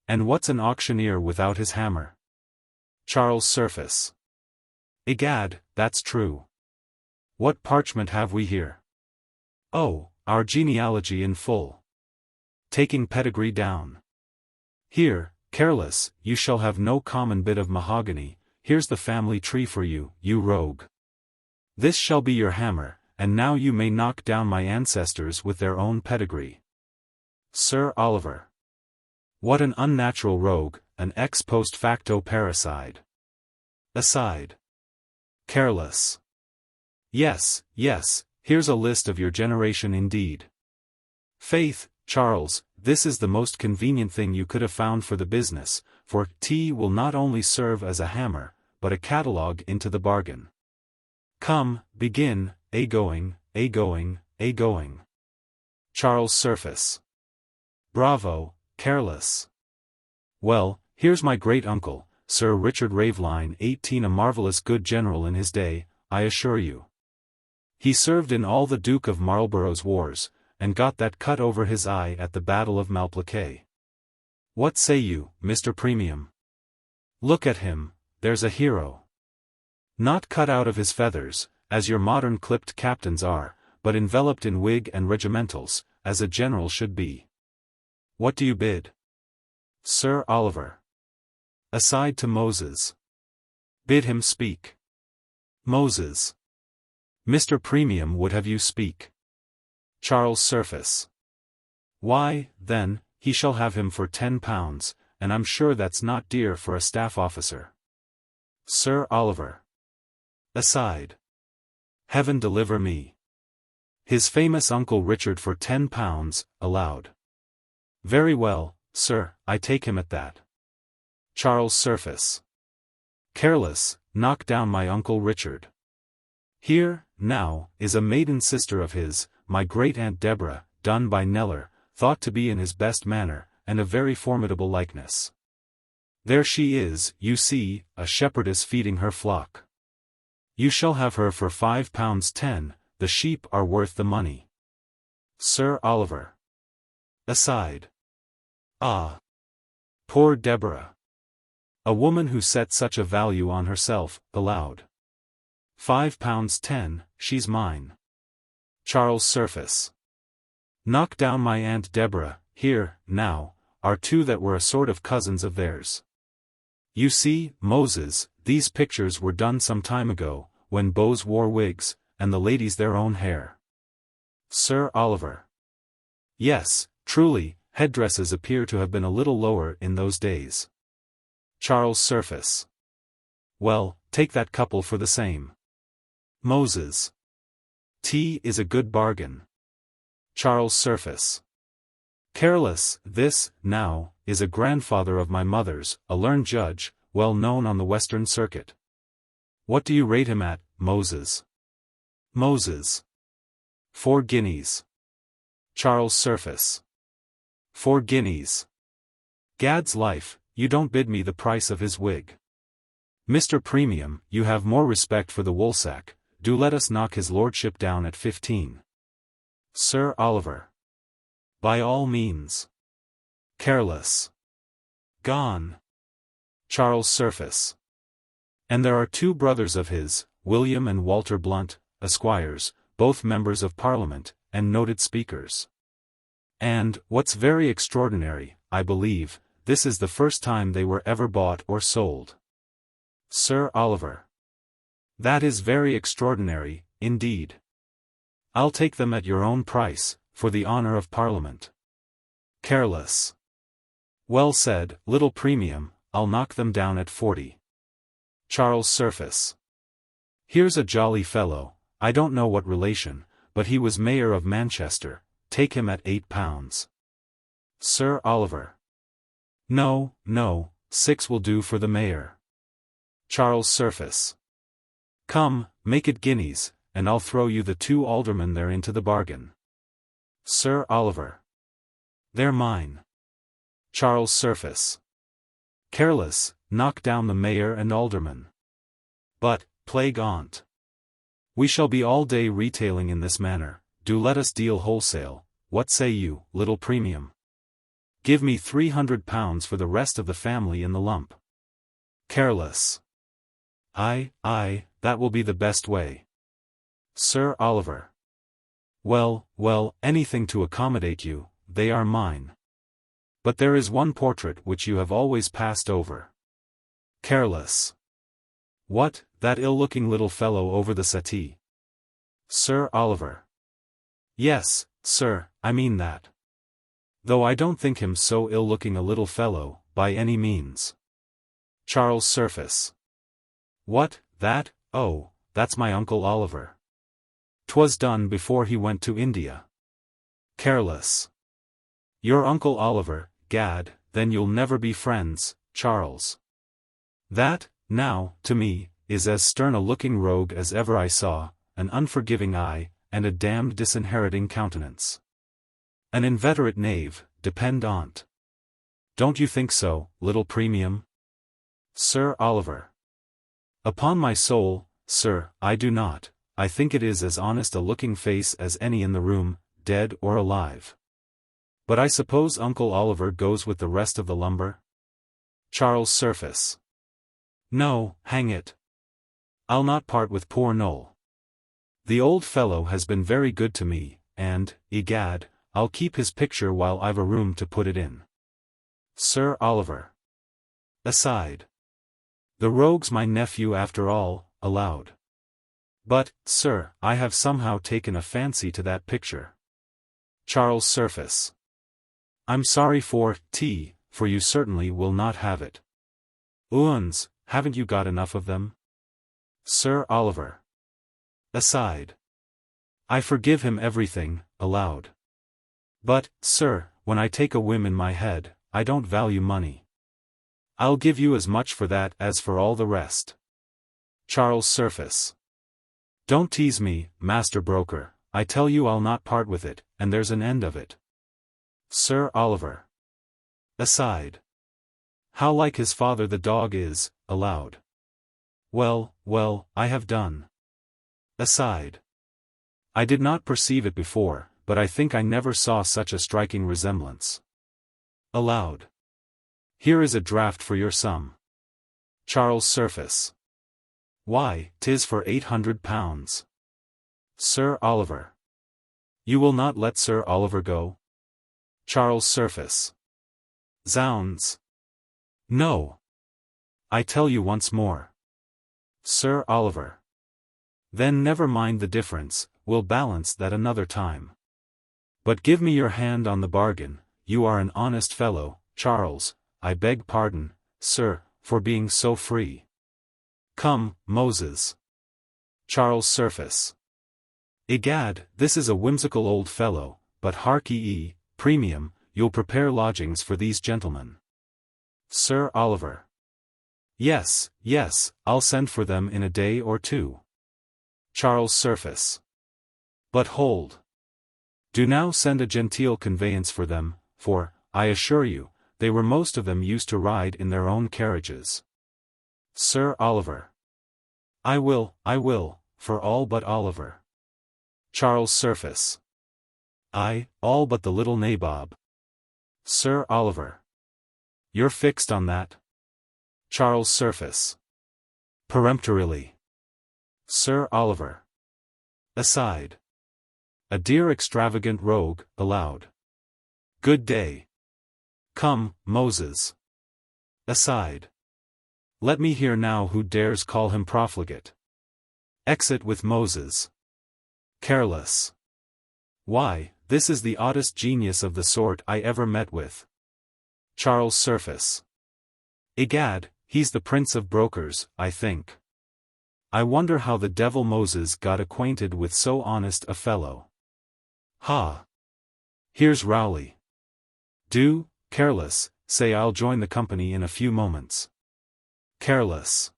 And what's an auctioneer without his hammer? Charles Surface. Egad, that's true. What parchment have we here? Oh, our genealogy in full. Taking pedigree down. Here, Careless, you shall have no common bit of mahogany, here's the family tree for you, you rogue. This shall be your hammer, and now you may knock down my ancestors with their own pedigree. Sir Oliver. What an unnatural rogue, an ex post facto parricide. Aside. Careless. Yes, here's a list of your generation indeed. Faith, Charles, this is the most convenient thing you could have found for the business, for T will not only serve as a hammer, but a catalogue into the bargain. Come, begin, a-going. Charles Surface. Bravo, Careless. Well, here's my great-uncle, Sir Richard Raveline 18, a marvellous good general in his day, I assure you. He served in all the Duke of Marlborough's wars, and got that cut over his eye at the Battle of Malplaquet. What say you, Mr. Premium? Look at him, there's a hero. Not cut out of his feathers, as your modern clipped captains are, but enveloped in wig and regimentals, as a general should be. What do you bid? Sir Oliver. Aside to Moses. Bid him speak. Moses. Mr. Premium would have you speak. Charles Surface. Why, then, he shall have him for £10, and I'm sure that's not dear for a staff officer. Sir Oliver. Aside. Heaven deliver me. His famous Uncle Richard for £10, aloud. Very well, sir, I take him at that. Charles Surface. Careless, knock down my Uncle Richard. Here, now, is a maiden sister of his, my great-aunt Deborah, done by Kneller, thought to be in his best manner, and a very formidable likeness. There she is, you see, a shepherdess feeding her flock. You shall have her for £5.10, the sheep are worth the money. Sir Oliver. Aside. Ah! Poor Deborah. A woman who set such a value on herself, aloud. £5.10, she's mine. Charles Surface. Knock down my Aunt Deborah. Here, now, are two that were a sort of cousins of theirs. You see, Moses, these pictures were done some time ago, when beaux wore wigs, and the ladies their own hair. Sir Oliver. Yes, truly, headdresses appear to have been a little lower in those days. Charles Surface. Well, take that couple for the same. Moses. Tea is a good bargain. Charles Surface. Careless, this, now, is a grandfather of my mother's, a learned judge, well known on the Western Circuit. What do you rate him at, Moses? Moses. 4 guineas. Charles Surface. 4 guineas. Gad's life, you don't bid me the price of his wig. Mr. Premium, you have more respect for the woolsack, do let us knock his lordship down at 15. Sir Oliver. By all means. Careless. Gone. Charles Surface. And there are 2 brothers of his, William and Walter Blunt, Esquires, both members of Parliament, and noted speakers. And, what's very extraordinary, I believe, this is the first time they were ever bought or sold. Sir Oliver. That is very extraordinary, indeed. I'll take them at your own price, for the honor of Parliament. Careless. Well said, little Premium, I'll knock them down at 40. Charles Surface. Here's a jolly fellow, I don't know what relation, but he was Mayor of Manchester, take him at £8. Sir Oliver. No, no, 6 will do for the Mayor. Charles Surface. Come, make it guineas, and I'll throw you the 2 aldermen there into the bargain. Sir Oliver. They're mine. Charles Surface. Careless, knock down the Mayor and aldermen. But, plague on't. We shall be all day retailing in this manner, do let us deal wholesale, what say you, little Premium? Give me £300 for the rest of the family in the lump. Careless. Aye, that will be the best way. Sir Oliver. Well, anything to accommodate you, they are mine. But there is one portrait which you have always passed over. Careless. What, that ill-looking little fellow over the settee? Sir Oliver. Yes, sir, I mean that. Though I don't think him so ill-looking a little fellow, by any means. Charles Surface. What, that, oh, that's my Uncle Oliver. 'Twas done before he went to India. Careless. Your Uncle Oliver, gad, then you'll never be friends, Charles. That, now, to me, is as stern a looking rogue as ever I saw, an unforgiving eye, and a damned disinheriting countenance. An inveterate knave, depend on't. Don't you think so, little Premium? Sir Oliver. Upon my soul, sir, I do not. I think it is as honest a looking face as any in the room, dead or alive. But I suppose Uncle Oliver goes with the rest of the lumber? Charles Surface. No, hang it. I'll not part with poor Noel. The old fellow has been very good to me, and, egad, I'll keep his picture while I've a room to put it in. Sir Oliver. Aside. The rogue's my nephew after all, aloud. But, sir, I have somehow taken a fancy to that picture. Charles Surface. I'm sorry for you certainly will not have it. Oons, haven't you got enough of them? Sir Oliver. Aside. I forgive him everything, aloud. But, sir, when I take a whim in my head, I don't value money. I'll give you as much for that as for all the rest. Charles Surface. Don't tease me, master broker, I tell you I'll not part with it, and there's an end of it. Sir Oliver. Aside. How like his father the dog is, aloud. Well, I have done. Aside. I did not perceive it before, but I think I never saw such a striking resemblance. Aloud. Here is a draft for your sum. Charles Surface. Why, 'tis for £800. Sir Oliver. You will not let Sir Oliver go? Charles Surface. Zounds. No. I tell you once more. Sir Oliver. Then never mind the difference, we'll balance that another time. But give me your hand on the bargain, you are an honest fellow, Charles, I beg pardon, sir, for being so free. Come, Moses. Charles Surface. Egad, this is a whimsical old fellow, but hark ye, premium, you'll prepare lodgings for these gentlemen. Sir Oliver. Yes, I'll send for them in a day or two. Charles Surface. But hold. Do now send a genteel conveyance for them, for, I assure you, they were most of them used to ride in their own carriages. Sir Oliver. I will, for all but Oliver. Charles Surface. Aye, all but the little nabob. Sir Oliver. You're fixed on that? Charles Surface. Peremptorily. Sir Oliver. Aside. A dear extravagant rogue, aloud. Good day. Come, Moses. Aside. Let me hear now who dares call him profligate. Exit with Moses. Careless. Why, this is the oddest genius of the sort I ever met with. Charles Surface. Egad, he's the prince of brokers, I think. I wonder how the devil Moses got acquainted with so honest a fellow. Ha! Here's Rowley. Do, Careless, say I'll join the company in a few moments. Careless.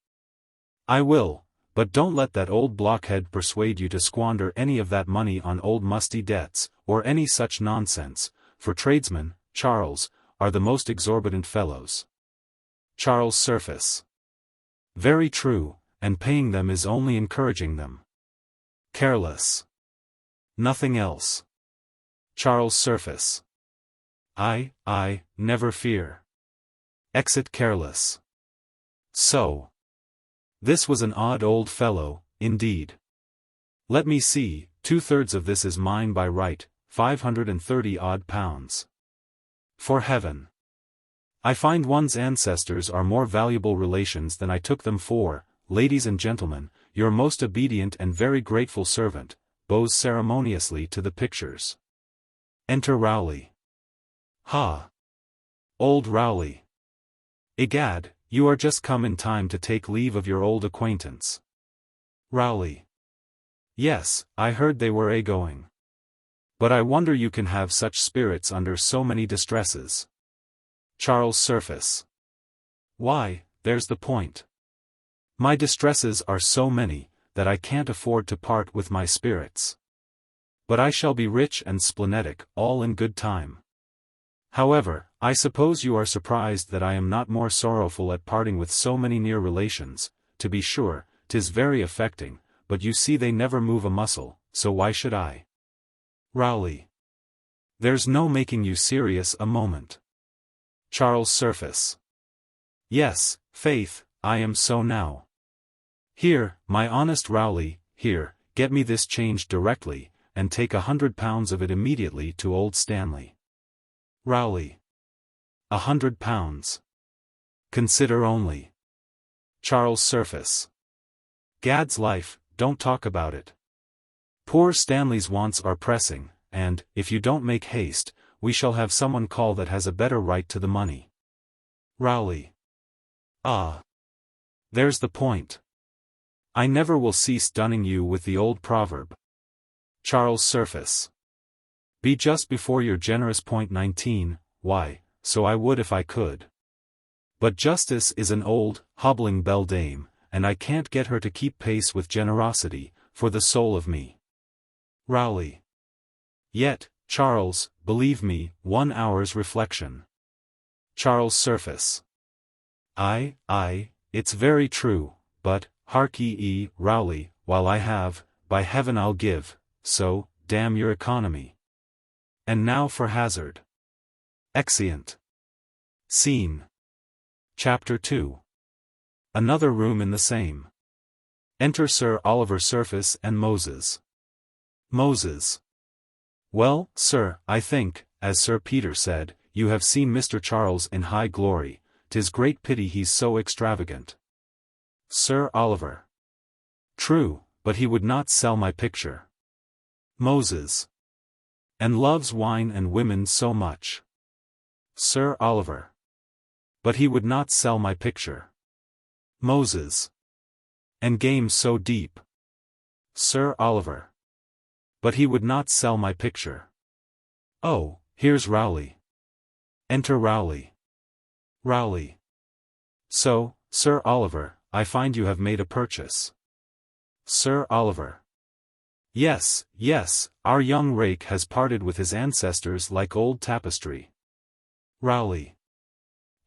I will, but don't let that old blockhead persuade you to squander any of that money on old musty debts, or any such nonsense, for tradesmen, Charles, are the most exorbitant fellows. Charles Surface. Very true, and paying them is only encouraging them. Careless. Nothing else. Charles Surface. I, never fear. Exit Careless. So. This was an odd old fellow, indeed. Let me see, 2/3 of this is mine by right, 530 odd pounds. For heaven. I find one's ancestors are more valuable relations than I took them for. Ladies and gentlemen, your most obedient and very grateful servant, bows ceremoniously to the pictures. Enter Rowley. Ha! Old Rowley. Egad, you are just come in time to take leave of your old acquaintance. Rowley. Yes, I heard they were going. But I wonder you can have such spirits under so many distresses. Charles Surface. Why, there's the point. My distresses are so many, that I can't afford to part with my spirits. But I shall be rich and splenetic, all in good time. However, I suppose you are surprised that I am not more sorrowful at parting with so many near relations. To be sure, 'tis very affecting, but you see they never move a muscle, so why should I? Rowley. There's no making you serious a moment. Charles Surface. Yes, faith, I am so now. Here, my honest Rowley, here, get me this change directly, and take £100 of it immediately to old Stanley. Rowley. £100. Consider only. Charles Surface. Gad's life, don't talk about it. Poor Stanley's wants are pressing, and, if you don't make haste, we shall have someone call that has a better right to the money. Rowley. Ah. There's the point. I never will cease dunning you with the old proverb. Charles Surface. Be just before your generous point 19, why, so I would if I could. But justice is an old, hobbling beldame, and I can't get her to keep pace with generosity, for the soul of me. Rowley. Yet, Charles, believe me, 1 hour's reflection. Charles Surface. Aye, it's very true, but, hark ye, Rowley, while I have, by heaven I'll give, so, damn your economy. And now for hazard. Exeunt. Scene. Chapter 2. Another room in the same. Enter Sir Oliver Surface and Moses. Moses. Well, sir, I think, as Sir Peter said, you have seen Mr. Charles in high glory, 'tis great pity he's so extravagant. Sir Oliver. True, but he would not sell my picture. Moses. And loves wine and women so much. Sir Oliver. But he would not sell my picture. Moses. And game so deep. Sir Oliver. But he would not sell my picture. Oh, here's Rowley. Enter Rowley. Rowley. So, Sir Oliver, I find you have made a purchase. Sir Oliver. Yes, our young rake has parted with his ancestors like old tapestry. Rowley.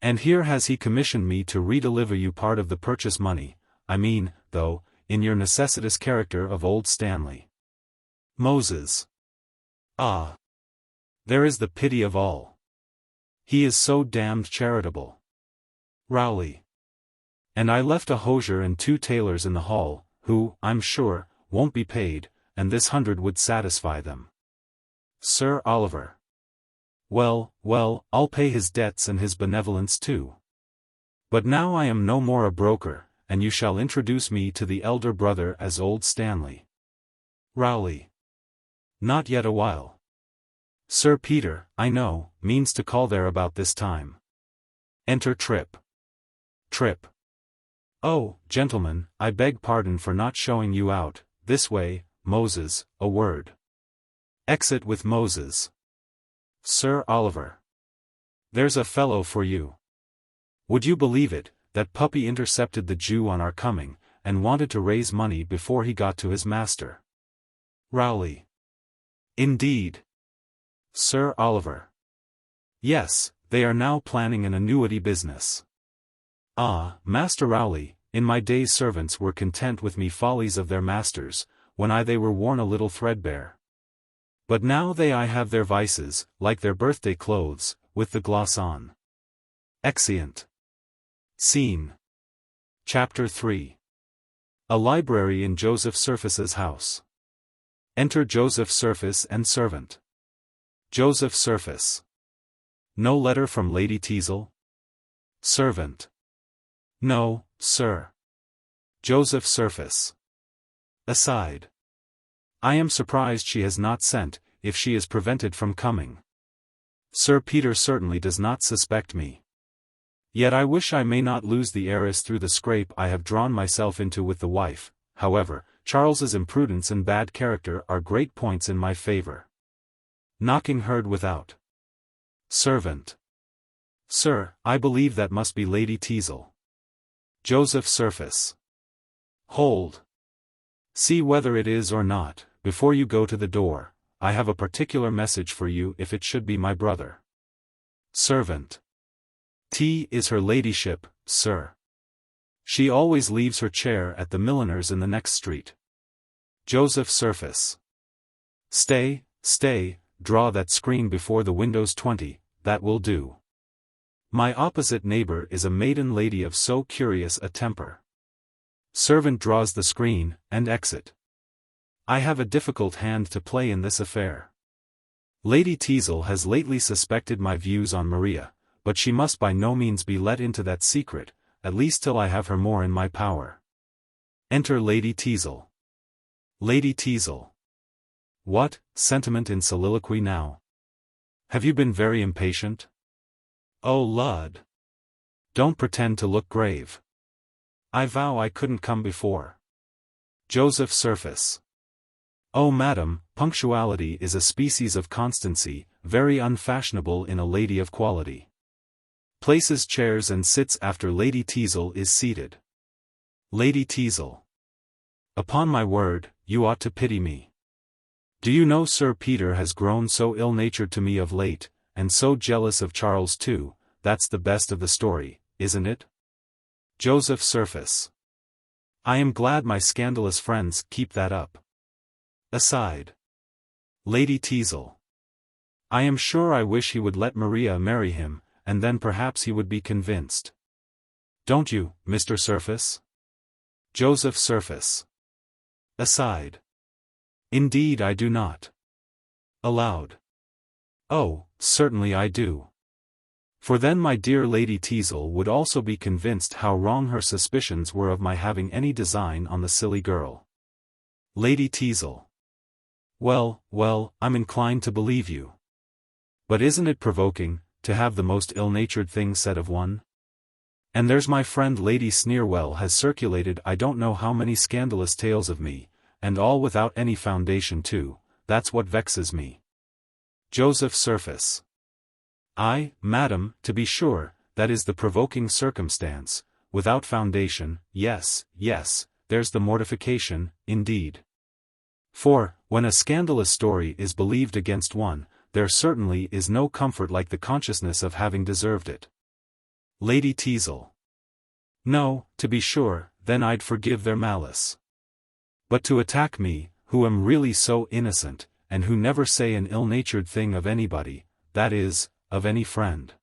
And here has he commissioned me to redeliver you part of the purchase money, I mean, though, in your necessitous character of old Stanley. Moses. Ah. There is the pity of all. He is so damned charitable. Rowley. And I left a hosier and 2 tailors in the hall, who, I'm sure, won't be paid, and this 100 would satisfy them. Sir Oliver. Well, I'll pay his debts and his benevolence too. But now I am no more a broker, and you shall introduce me to the elder brother as old Stanley. Rowley. Not yet a while. Sir Peter, I know, means to call there about this time. Enter Trip. Trip. Oh, gentlemen, I beg pardon for not showing you out, this way, Moses, a word. Exit with Moses. Sir Oliver. There's a fellow for you. Would you believe it, that puppy intercepted the Jew on our coming, and wanted to raise money before he got to his master. Rowley. Indeed. Sir Oliver. Yes, they are now planning an annuity business. Ah, Master Rowley, in my days servants were content with me follies of their masters, when they were worn a little threadbare. But now I have their vices, like their birthday clothes, with the gloss on. Exeunt. Scene. Chapter 3. A library in Joseph Surface's house. Enter Joseph Surface and servant. Joseph Surface. No letter from Lady Teazle? Servant. No, sir. Joseph Surface. Aside. I am surprised she has not sent, if she is prevented from coming. Sir Peter certainly does not suspect me. Yet I wish I may not lose the heiress through the scrape I have drawn myself into with the wife. However, Charles's imprudence and bad character are great points in my favor. Knocking heard without. Servant. Sir, I believe that must be Lady Teazle. Joseph Surface. Hold. See whether it is or not, before you go to the door. I have a particular message for you if it should be my brother. Servant. T is her ladyship, sir. She always leaves her chair at the milliner's in the next street. Joseph Surface. Stay, draw that screen before the windows 20, that will do. My opposite neighbor is a maiden lady of so curious a temper. Servant draws the screen, and exit. I have a difficult hand to play in this affair. Lady Teazle has lately suspected my views on Maria, but she must by no means be let into that secret, at least till I have her more in my power. Enter Lady Teazle. Lady Teazle. What, sentiment in soliloquy now? Have you been very impatient? Oh Lud! Don't pretend to look grave. I vow I couldn't come before. Joseph Surface. Oh madam, punctuality is a species of constancy, very unfashionable in a lady of quality. Places chairs and sits after Lady Teazle is seated. Lady Teazle. Upon my word, you ought to pity me. Do you know Sir Peter has grown so ill-natured to me of late, and so jealous of Charles too? That's the best of the story, isn't it? Joseph Surface. I am glad my scandalous friends keep that up. Aside. Lady Teazle. I am sure I wish he would let Maria marry him, and then perhaps he would be convinced. Don't you, Mr. Surface? Joseph Surface. Aside. Indeed I do not. Aloud. Oh, certainly I do. For then my dear Lady Teazle would also be convinced how wrong her suspicions were of my having any design on the silly girl. Lady Teazle. Well, I'm inclined to believe you. But isn't it provoking, to have the most ill-natured thing said of one? And there's my friend Lady Sneerwell has circulated I don't know how many scandalous tales of me, and all without any foundation too. That's what vexes me. Joseph Surface. Ay, madam, to be sure, that is the provoking circumstance, without foundation, yes, there's the mortification, indeed. For, when a scandalous story is believed against one, there certainly is no comfort like the consciousness of having deserved it. Lady Teazle. No, to be sure, then I'd forgive their malice. But to attack me, who am really so innocent, and who never say an ill-natured thing of anybody, that is, of any friend.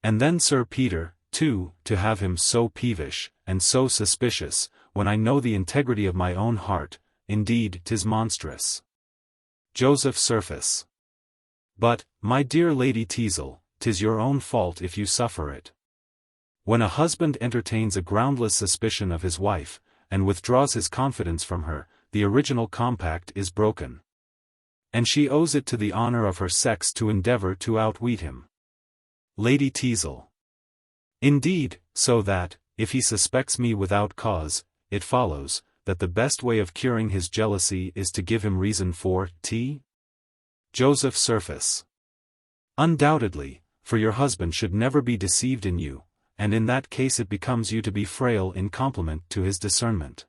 And then Sir Peter, too, to have him so peevish, and so suspicious, when I know the integrity of my own heart, indeed 'tis monstrous. Joseph Surface. But, my dear Lady Teazle, 'tis your own fault if you suffer it. When a husband entertains a groundless suspicion of his wife, and withdraws his confidence from her, the original compact is broken. And she owes it to the honor of her sex to endeavor to outwit him. Lady Teazle. Indeed, so that, if he suspects me without cause, it follows, that the best way of curing his jealousy is to give him reason for t. Joseph Surface. Undoubtedly, for your husband should never be deceived in you, and in that case it becomes you to be frail in compliment to his discernment.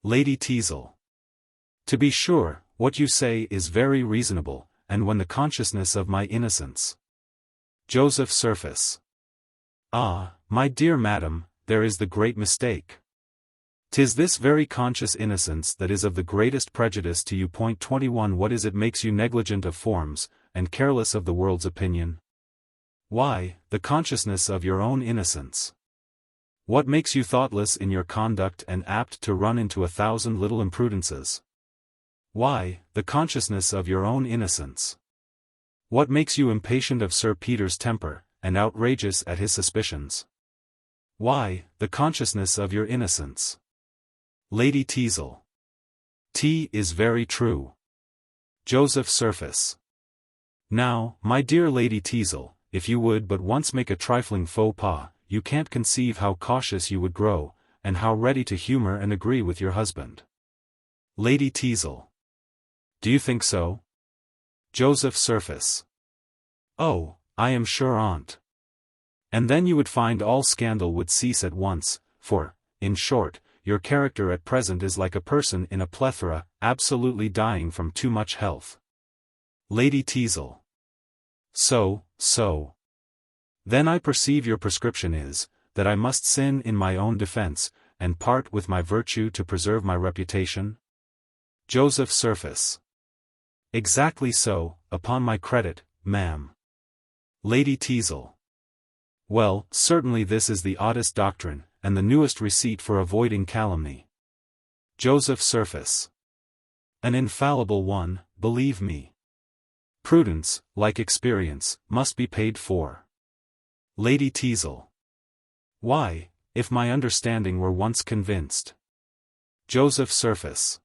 Lady Teazle. To be sure, what you say is very reasonable, and when the consciousness of my innocence. Joseph Surface. Ah, my dear madam, there is the great mistake. 'Tis this very conscious innocence that is of the greatest prejudice to you. Point 21 What is it makes you negligent of forms, and careless of the world's opinion? Why, the consciousness of your own innocence. What makes you thoughtless in your conduct and apt to run into 1,000 little imprudences? Why, the consciousness of your own innocence. What makes you impatient of Sir Peter's temper, and outrageous at his suspicions? Why, the consciousness of your innocence. Lady Teazle. T is very true. Joseph Surface. Now, my dear Lady Teazle, if you would but once make a trifling faux pas, you can't conceive how cautious you would grow, and how ready to humor and agree with your husband. Lady Teazle. Do you think so? Joseph Surface. Oh, I am sure on't. And then you would find all scandal would cease at once, for, in short, your character at present is like a person in a plethora, absolutely dying from too much health. Lady Teazle. So. Then I perceive your prescription is, that I must sin in my own defense, and part with my virtue to preserve my reputation? Joseph Surface. Exactly so, upon my credit, ma'am. Lady Teazle. Well, certainly this is the oddest doctrine, and the newest receipt for avoiding calumny. Joseph Surface. An infallible one, believe me. Prudence, like experience, must be paid for. Lady Teazle. Why, if my understanding were once convinced. Joseph Surface.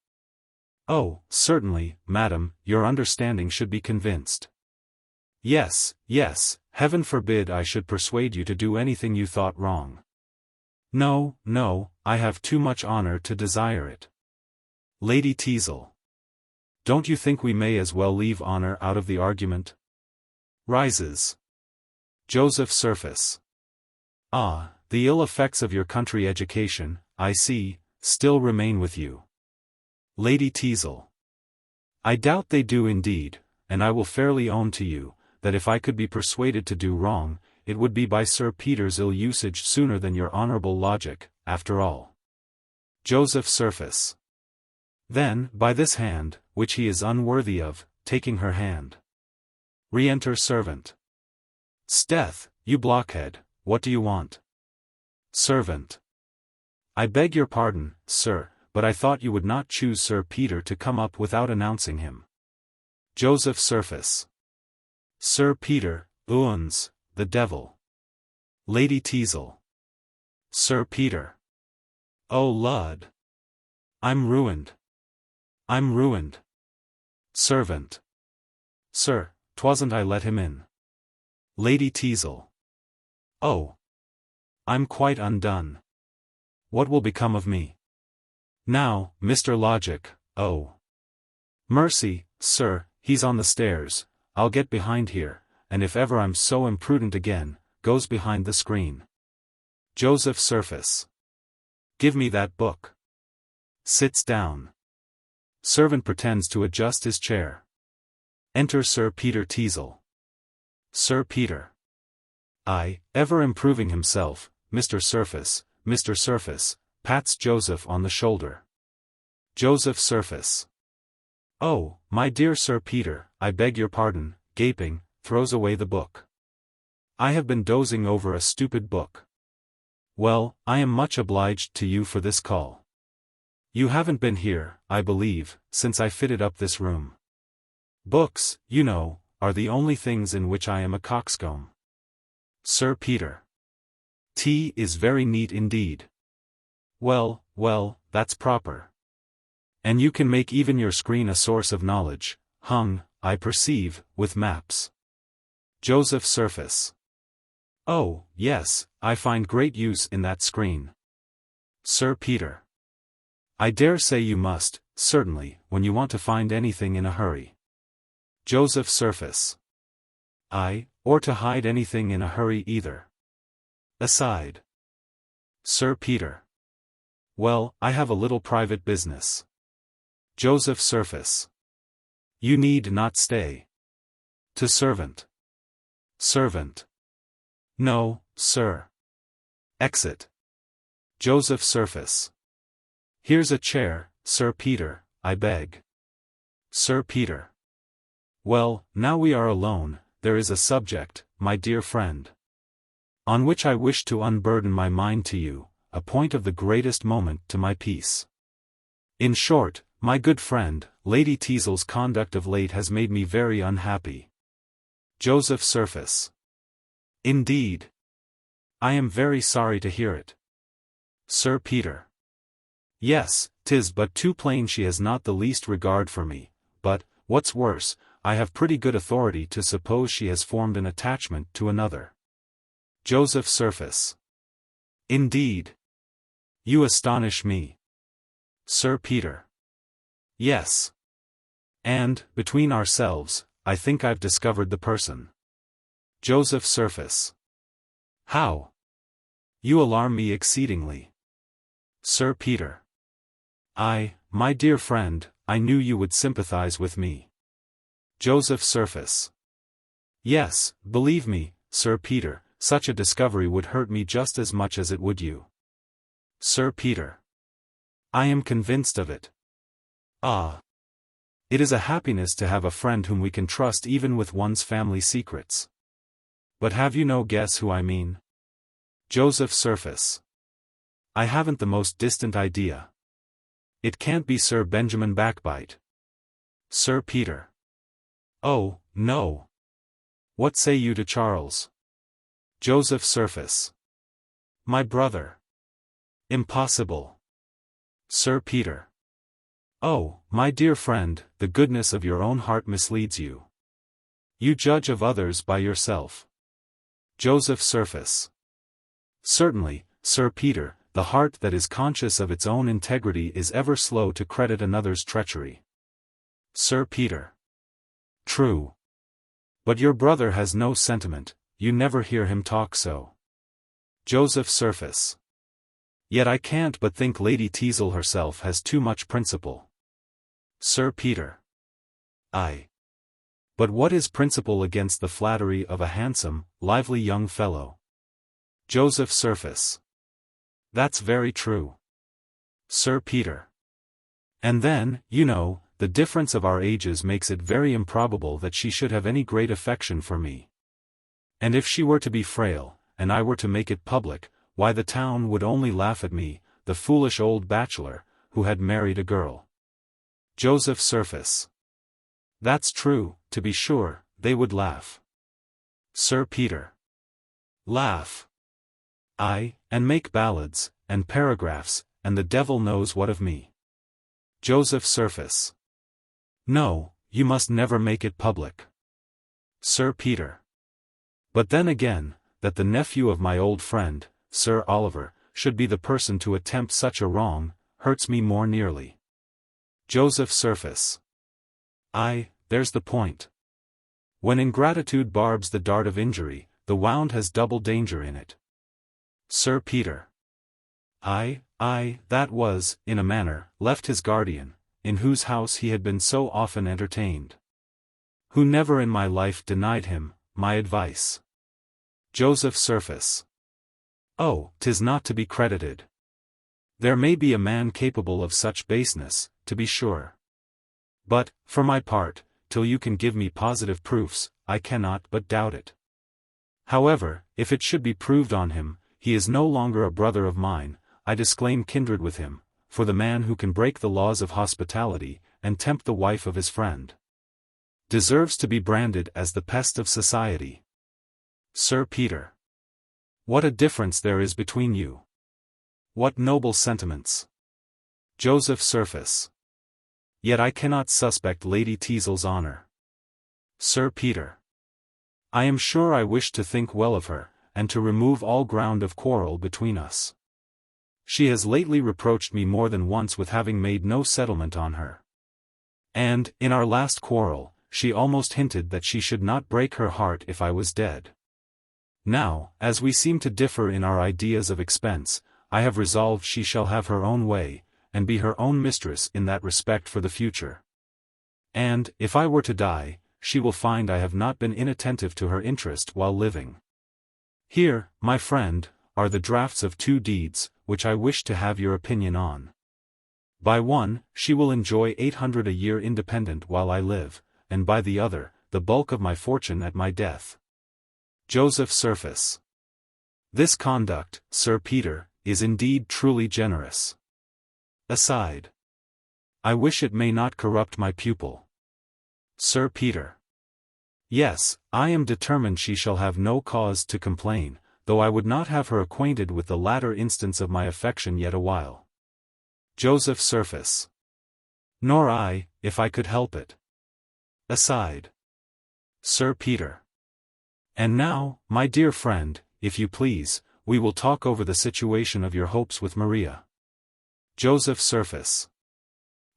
Oh, certainly, madam, your understanding should be convinced. Yes, yes, heaven forbid I should persuade you to do anything you thought wrong. No, no, I have too much honor to desire it. Lady Teazle. Don't you think we may as well leave honor out of the argument? Rises. Joseph Surface. Ah, the ill effects of your country education, I see, still remain with you. Lady Teazle. I doubt they do indeed, and I will fairly own to you, that if I could be persuaded to do wrong, it would be by Sir Peter's ill usage sooner than your honourable logic, after all. Joseph Surface. Then, by this hand, which he is unworthy of, taking her hand. Re-enter servant. 'Sdeath, you blockhead, what do you want? Servant. I beg your pardon, sir, but I thought you would not choose Sir Peter to come up without announcing him. Joseph Surface. Sir Peter, Uans, the devil. Lady Teazle. Sir Peter. Oh Lud. I'm ruined. I'm ruined. Servant. Sir, 'twasn't I let him in. Lady Teazle. Oh. I'm quite undone. What will become of me? Now, Mr. Logic, oh. Mercy, sir, he's on the stairs, I'll get behind here, and if ever I'm so imprudent again, goes behind the screen. Joseph Surface. Give me that book. Sits down. Servant pretends to adjust his chair. Enter Sir Peter Teazle. Sir Peter. Aye, ever improving himself, Mr. Surface, Mr. Surface, pats Joseph on the shoulder. Joseph Surface. Oh, my dear Sir Peter, I beg your pardon, gaping, throws away the book. I have been dozing over a stupid book. Well, I am much obliged to you for this call. You haven't been here, I believe, since I fitted up this room. Books, you know, are the only things in which I am a coxcomb. Sir Peter. Tea is very neat indeed. Well, well, that's proper. And you can make even your screen a source of knowledge, hung, I perceive, with maps. Joseph Surface. Oh, yes, I find great use in that screen. Sir Peter. I dare say you must, certainly, when you want to find anything in a hurry. Joseph Surface. Aye, or to hide anything in a hurry either. Aside. Sir Peter. Well, I have a little private business. Joseph Surface. You need not stay. To servant. Servant. No, sir. Exit. Joseph Surface. Here's a chair, Sir Peter, I beg. Sir Peter. Well, now we are alone, there is a subject, my dear friend, on which I wish to unburden my mind to you, a point of the greatest moment to my peace. In short, my good friend, Lady Teazle's conduct of late has made me very unhappy. Joseph Surface. Indeed. I am very sorry to hear it. Sir Peter. Yes, 'tis but too plain she has not the least regard for me, but, what's worse, I have pretty good authority to suppose she has formed an attachment to another. Joseph Surface. Indeed. You astonish me. Sir Peter. Yes. And, between ourselves, I think I've discovered the person. Joseph Surface. How? You alarm me exceedingly. Sir Peter. My dear friend, I knew you would sympathize with me. Joseph Surface. Yes, believe me, Sir Peter, such a discovery would hurt me just as much as it would you. Sir Peter. I am convinced of it. Ah. It is a happiness to have a friend whom we can trust even with one's family secrets. But have you no guess who I mean? Joseph Surface. I haven't the most distant idea. It can't be Sir Benjamin Backbite. Sir Peter. Oh, no. What say you to Charles? Joseph Surface. My brother. Impossible. Sir Peter. Oh, my dear friend, the goodness of your own heart misleads you. You judge of others by yourself. Joseph Surface. Certainly, Sir Peter, the heart that is conscious of its own integrity is ever slow to credit another's treachery. Sir Peter. True. But your brother has no sentiment, you never hear him talk so. Joseph Surface. Yet I can't but think Lady Teazle herself has too much principle. Sir Peter. Aye. But what is principle against the flattery of a handsome, lively young fellow? Joseph Surface. That's very true. Sir Peter. And then, you know, the difference of our ages makes it very improbable that she should have any great affection for me. And if she were to be frail, and I were to make it public, why the town would only laugh at me, the foolish old bachelor, who had married a girl. Joseph Surface. That's true, to be sure, they would laugh. Sir Peter. Laugh. Aye, and make ballads, and paragraphs, and the devil knows what of me. Joseph Surface. No, you must never make it public. Sir Peter. But then again, that the nephew of my old friend, Sir Oliver, should be the person to attempt such a wrong, hurts me more nearly. Joseph Surface. Aye, there's the point. When ingratitude barbs the dart of injury, the wound has double danger in it. Sir Peter. Aye, that was, in a manner, left his guardian, in whose house he had been so often entertained. Who never in my life denied him my advice. Joseph Surface. Oh, 'tis not to be credited. There may be a man capable of such baseness, to be sure. But, for my part, till you can give me positive proofs, I cannot but doubt it. However, if it should be proved on him, he is no longer a brother of mine, I disclaim kindred with him, for the man who can break the laws of hospitality, and tempt the wife of his friend, deserves to be branded as the pest of society. Sir Peter. What a difference there is between you. What noble sentiments. Joseph Surface. Yet I cannot suspect Lady Teazle's honor. Sir Peter. I am sure I wish to think well of her, and to remove all ground of quarrel between us. She has lately reproached me more than once with having made no settlement on her. And, in our last quarrel, she almost hinted that she should not break her heart if I was dead. Now, as we seem to differ in our ideas of expense, I have resolved she shall have her own way, and be her own mistress in that respect for the future. And, if I were to die, she will find I have not been inattentive to her interest while living. Here, my friend, are the drafts of 2 deeds, which I wish to have your opinion on. By one, she will enjoy 800 a year independent while I live, and by the other, the bulk of my fortune at my death. Joseph Surface. This conduct, Sir Peter, is indeed truly generous. Aside. I wish it may not corrupt my pupil. Sir Peter. Yes, I am determined she shall have no cause to complain, though I would not have her acquainted with the latter instance of my affection yet awhile. Joseph Surface. Nor I, if I could help it. Aside. Sir Peter. And now, my dear friend, if you please, we will talk over the situation of your hopes with Maria. Joseph Surface.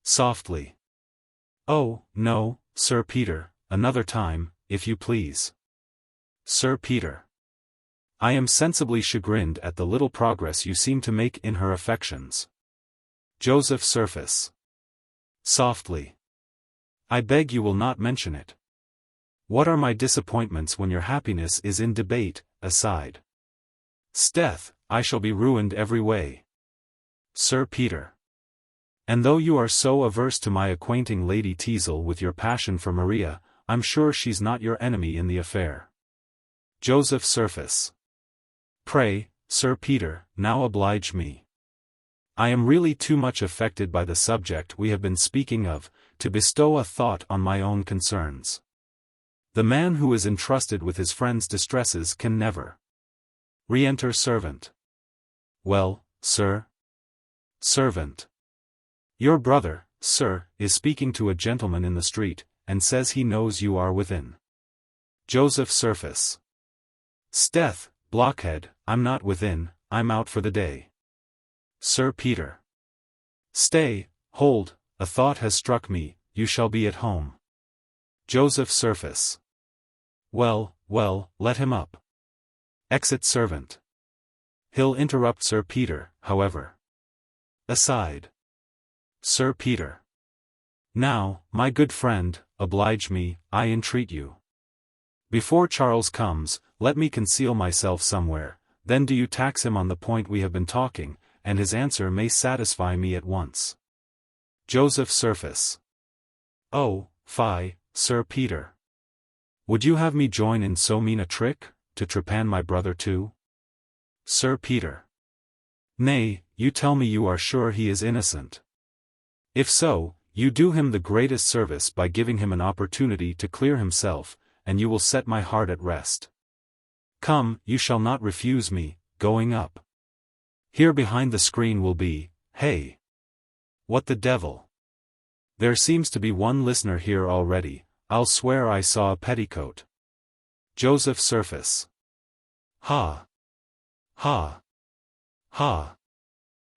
Softly. Oh, no, Sir Peter, another time, if you please. Sir Peter. I am sensibly chagrined at the little progress you seem to make in her affections. Joseph Surface. Softly. I beg you will not mention it. What are my disappointments when your happiness is in debate, aside? 'Sdeath, I shall be ruined every way. Sir Peter. And though you are so averse to my acquainting Lady Teazle with your passion for Maria, I'm sure she's not your enemy in the affair. Joseph Surface. Pray, Sir Peter, now oblige me. I am really too much affected by the subject we have been speaking of, to bestow a thought on my own concerns. The man who is entrusted with his friend's distresses can never. Re-enter servant. Well, sir? Servant. Your brother, sir, is speaking to a gentleman in the street, and says he knows you are within. Joseph Surface. 'Sdeath, blockhead, I'm not within, I'm out for the day. Sir Peter. Stay, hold, a thought has struck me, you shall be at home. Joseph Surface. Well, well, let him up. Exit servant. He'll interrupt Sir Peter, however. Aside. Sir Peter. Now, my good friend, oblige me, I entreat you. Before Charles comes, let me conceal myself somewhere, then do you tax him on the point we have been talking, and his answer may satisfy me at once. Joseph Surface. Oh, fie, Sir Peter. Would you have me join in so mean a trick, to trepan my brother too? Sir Peter. Nay, you tell me you are sure he is innocent. If so, you do him the greatest service by giving him an opportunity to clear himself, and you will set my heart at rest. Come, you shall not refuse me, going up. Here behind the screen will be, hey! What the devil? There seems to be one listener here already, I'll swear I saw a petticoat. Joseph Surface. Ha! Ha! Ha!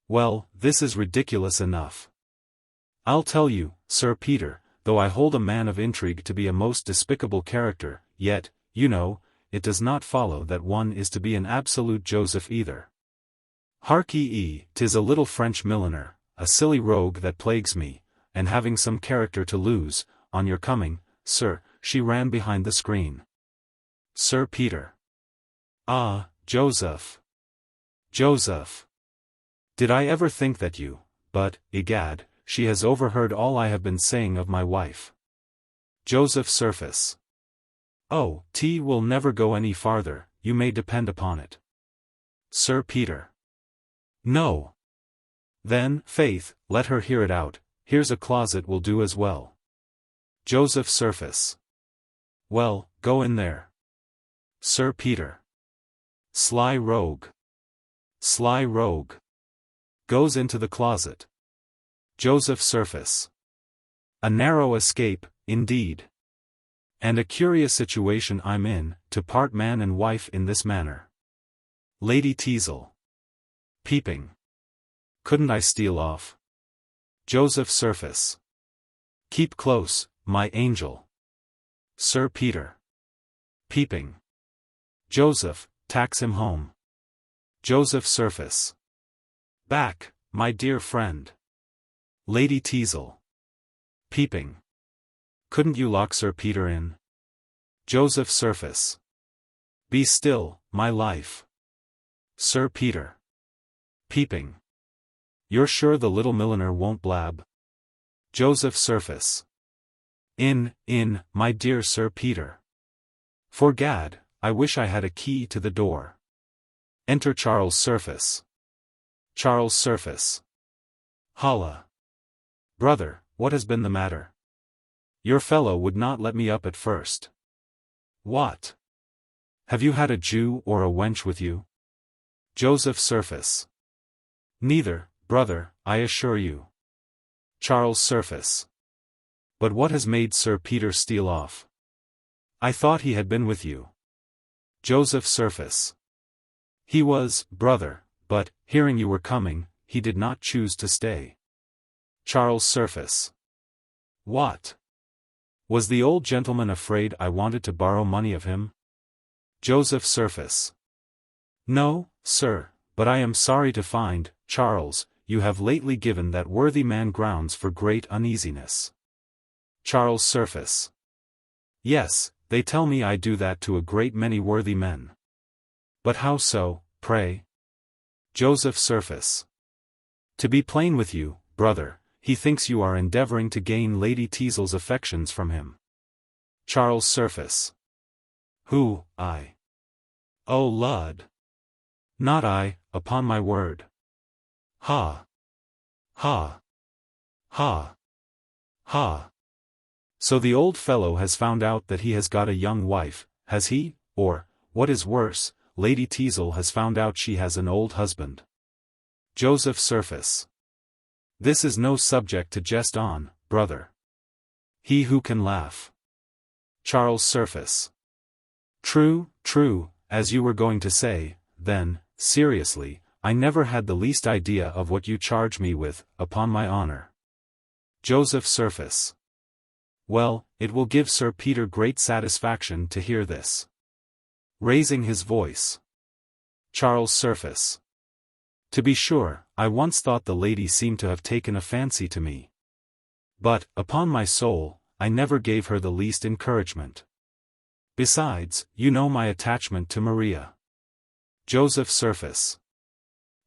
Well, this is ridiculous enough. I'll tell you, Sir Peter, though I hold a man of intrigue to be a most despicable character, yet, you know, it does not follow that one is to be an absolute Joseph either. Hark ye, 'tis a little French milliner, a silly rogue that plagues me, and having some character to lose, on your coming, sir, she ran behind the screen. Sir Peter. Ah, Joseph. Joseph. Did I ever think that you, but, egad, she has overheard all I have been saying of my wife. Joseph Surface. Oh, T will never go any farther, you may depend upon it. Sir Peter. No. Then, faith, let her hear it out, here's a closet will do as well. Joseph Surface. Well, go in there. Sir Peter. Sly rogue. Sly rogue. Goes into the closet. Joseph Surface. A narrow escape, indeed. And a curious situation I'm in, to part man and wife in this manner. Lady Teazle. Peeping. Couldn't I steal off? Joseph Surface. Keep close, my angel. Sir Peter. Peeping. Joseph, tax him home. Joseph Surface. Back, my dear friend. Lady Teazle. Peeping. Couldn't you lock Sir Peter in? Joseph Surface. Be still, my life. Sir Peter. Peeping. You're sure the little milliner won't blab? Joseph Surface. In, my dear Sir Peter. 'Fore gad, I wish I had a key to the door. Enter Charles Surface. Charles Surface. Holla. Brother, what has been the matter? Your fellow would not let me up at first. What? Have you had a Jew or a wench with you? Joseph Surface. Neither, brother, I assure you. Charles Surface. But what has made Sir Peter steal off? I thought he had been with you. Joseph Surface. He was, brother, but, hearing you were coming, he did not choose to stay. Charles Surface. What? Was the old gentleman afraid I wanted to borrow money of him? Joseph Surface. No, sir, but I am sorry to find, Charles, you have lately given that worthy man grounds for great uneasiness. Charles Surface. Yes, they tell me I do that to a great many worthy men. But how so, pray? Joseph Surface. To be plain with you, brother, he thinks you are endeavoring to gain Lady Teazle's affections from him. Charles Surface. Who, I? Oh Lud. Not I, upon my word. Ha. Ha. Ha. Ha. So the old fellow has found out that he has got a young wife, has he, or, what is worse, Lady Teazle has found out she has an old husband. Joseph Surface. This is no subject to jest on, brother. He who can laugh. Charles Surface. True, true, as you were going to say, then, seriously, I never had the least idea of what you charge me with, upon my honor. Joseph Surface. Well, it will give Sir Peter great satisfaction to hear this. Raising his voice. Charles Surface. To be sure, I once thought the lady seemed to have taken a fancy to me. But, upon my soul, I never gave her the least encouragement. Besides, you know my attachment to Maria. Joseph Surface.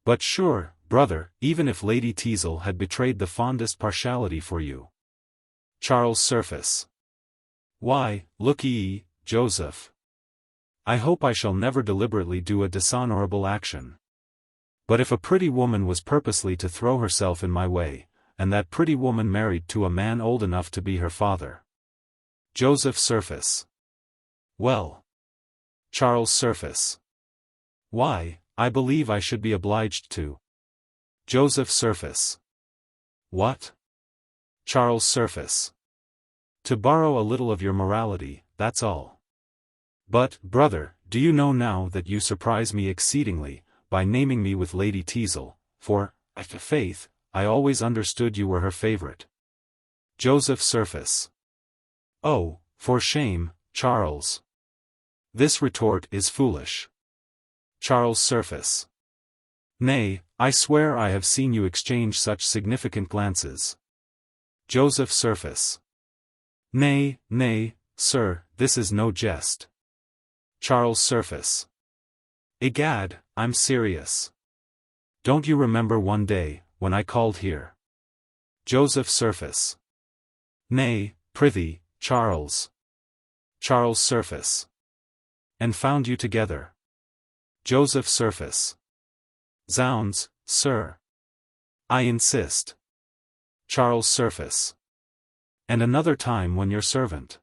But sure, brother, even if Lady Teazle had betrayed the fondest partiality for you. Charles Surface. Why, look ye, Joseph. I hope I shall never deliberately do a dishonorable action. But if a pretty woman was purposely to throw herself in my way, and that pretty woman married to a man old enough to be her father. Joseph Surface. Well. Charles Surface. Why, I believe I should be obliged to. Joseph Surface. What? Charles Surface. To borrow a little of your morality, that's all. But, brother, do you know now that you surprise me exceedingly, by naming me with Lady Teazle, for, faith, I always understood you were her favorite. Joseph Surface. Oh, for shame, Charles. This retort is foolish. Charles Surface. Nay, I swear I have seen you exchange such significant glances. Joseph Surface. Nay, nay, sir, this is no jest. Charles Surface. Egad, I'm serious. Don't you remember one day, when I called here? Joseph Surface. Nay, prithee, Charles. Charles Surface. And found you together. Joseph Surface. Zounds, sir. I insist. Charles Surface. And another time when your servant.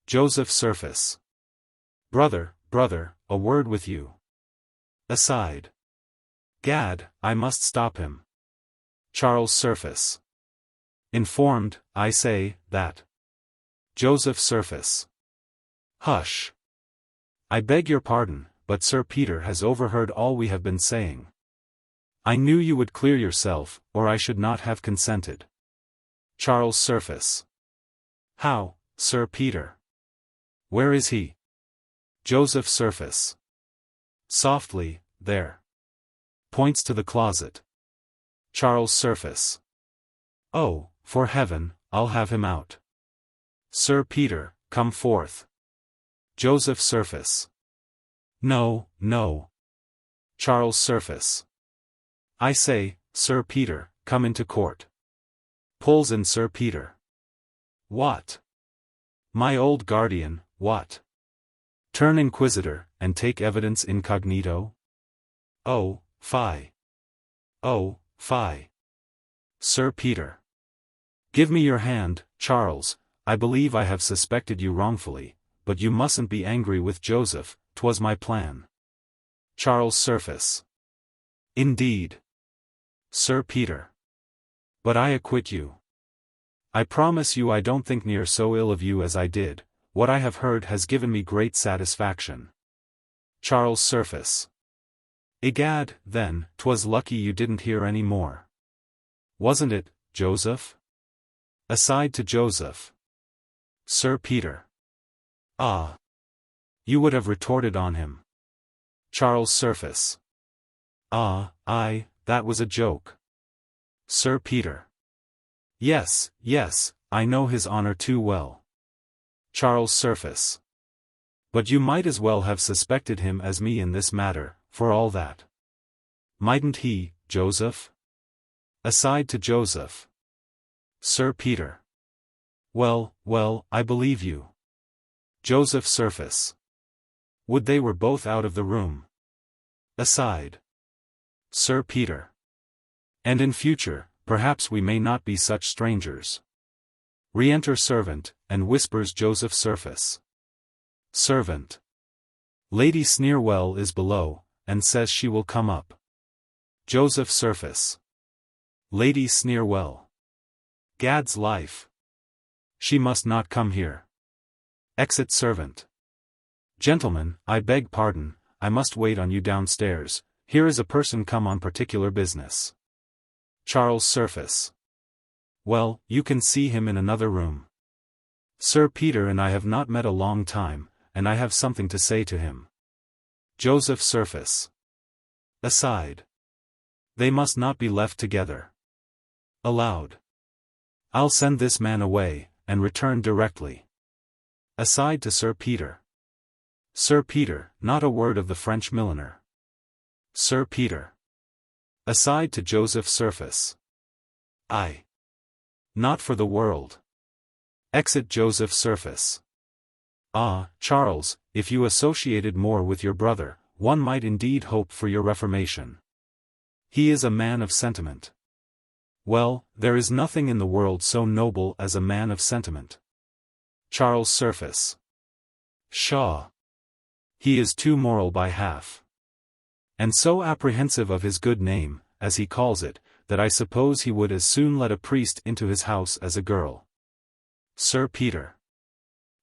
Joseph Surface. Brother, a word with you. Aside. Gad, I must stop him. Charles Surface. Informed, I say, that. Joseph Surface. Hush. I beg your pardon, but Sir Peter has overheard all we have been saying. I knew you would clear yourself, or I should not have consented. Charles Surface. How, Sir Peter? Where is he? Joseph Surface. Softly, there. Points to the closet. Charles Surface. Oh, for heaven, I'll have him out. Sir Peter, come forth. Joseph Surface. No, no. Charles Surface. I say, Sir Peter, come into court. Pulls in Sir Peter. What? My old guardian, what? Turn inquisitor, and take evidence incognito? Oh, fie. Oh, fie. Sir Peter. Give me your hand, Charles, I believe I have suspected you wrongfully, but you mustn't be angry with Joseph, 'twas my plan. Charles Surface. Indeed. Sir Peter. But I acquit you. I promise you I don't think near so ill of you as I did. What I have heard has given me great satisfaction. Charles Surface. Egad, then, 'twas lucky you didn't hear any more. Wasn't it, Joseph? Aside to Joseph. Sir Peter. Ah. You would have retorted on him. Charles Surface. Ah, aye, that was a joke. Sir Peter. Yes, yes, I know his honor too well. Charles Surface. But you might as well have suspected him as me in this matter, for all that. Mightn't he, Joseph? Aside to Joseph. Sir Peter. Well, I believe you. Joseph Surface. Would they were both out of the room. Aside. Sir Peter. And in future, perhaps we may not be such strangers. Re-enter servant, and whispers Joseph Surface. Servant. Lady Sneerwell is below, and says she will come up. Joseph Surface. Lady Sneerwell. Gad's life. She must not come here. Exit servant. Gentlemen, I beg pardon, I must wait on you downstairs, here is a person come on particular business. Charles Surface. Well, you can see him in another room. Sir Peter and I have not met a long time, and I have something to say to him. Joseph Surface. Aside. They must not be left together. Aloud. I'll send this man away, and return directly. Aside to Sir Peter. Sir Peter, not a word of the French milliner. Sir Peter. Aside to Joseph Surface. I. Not for the world. Exit Joseph Surface. Ah, Charles, if you associated more with your brother, one might indeed hope for your reformation. He is a man of sentiment. Well, there is nothing in the world so noble as a man of sentiment. Charles Surface. Pshaw. He is too moral by half. And so apprehensive of his good name, as he calls it, that I suppose he would as soon let a priest into his house as a girl. Sir Peter.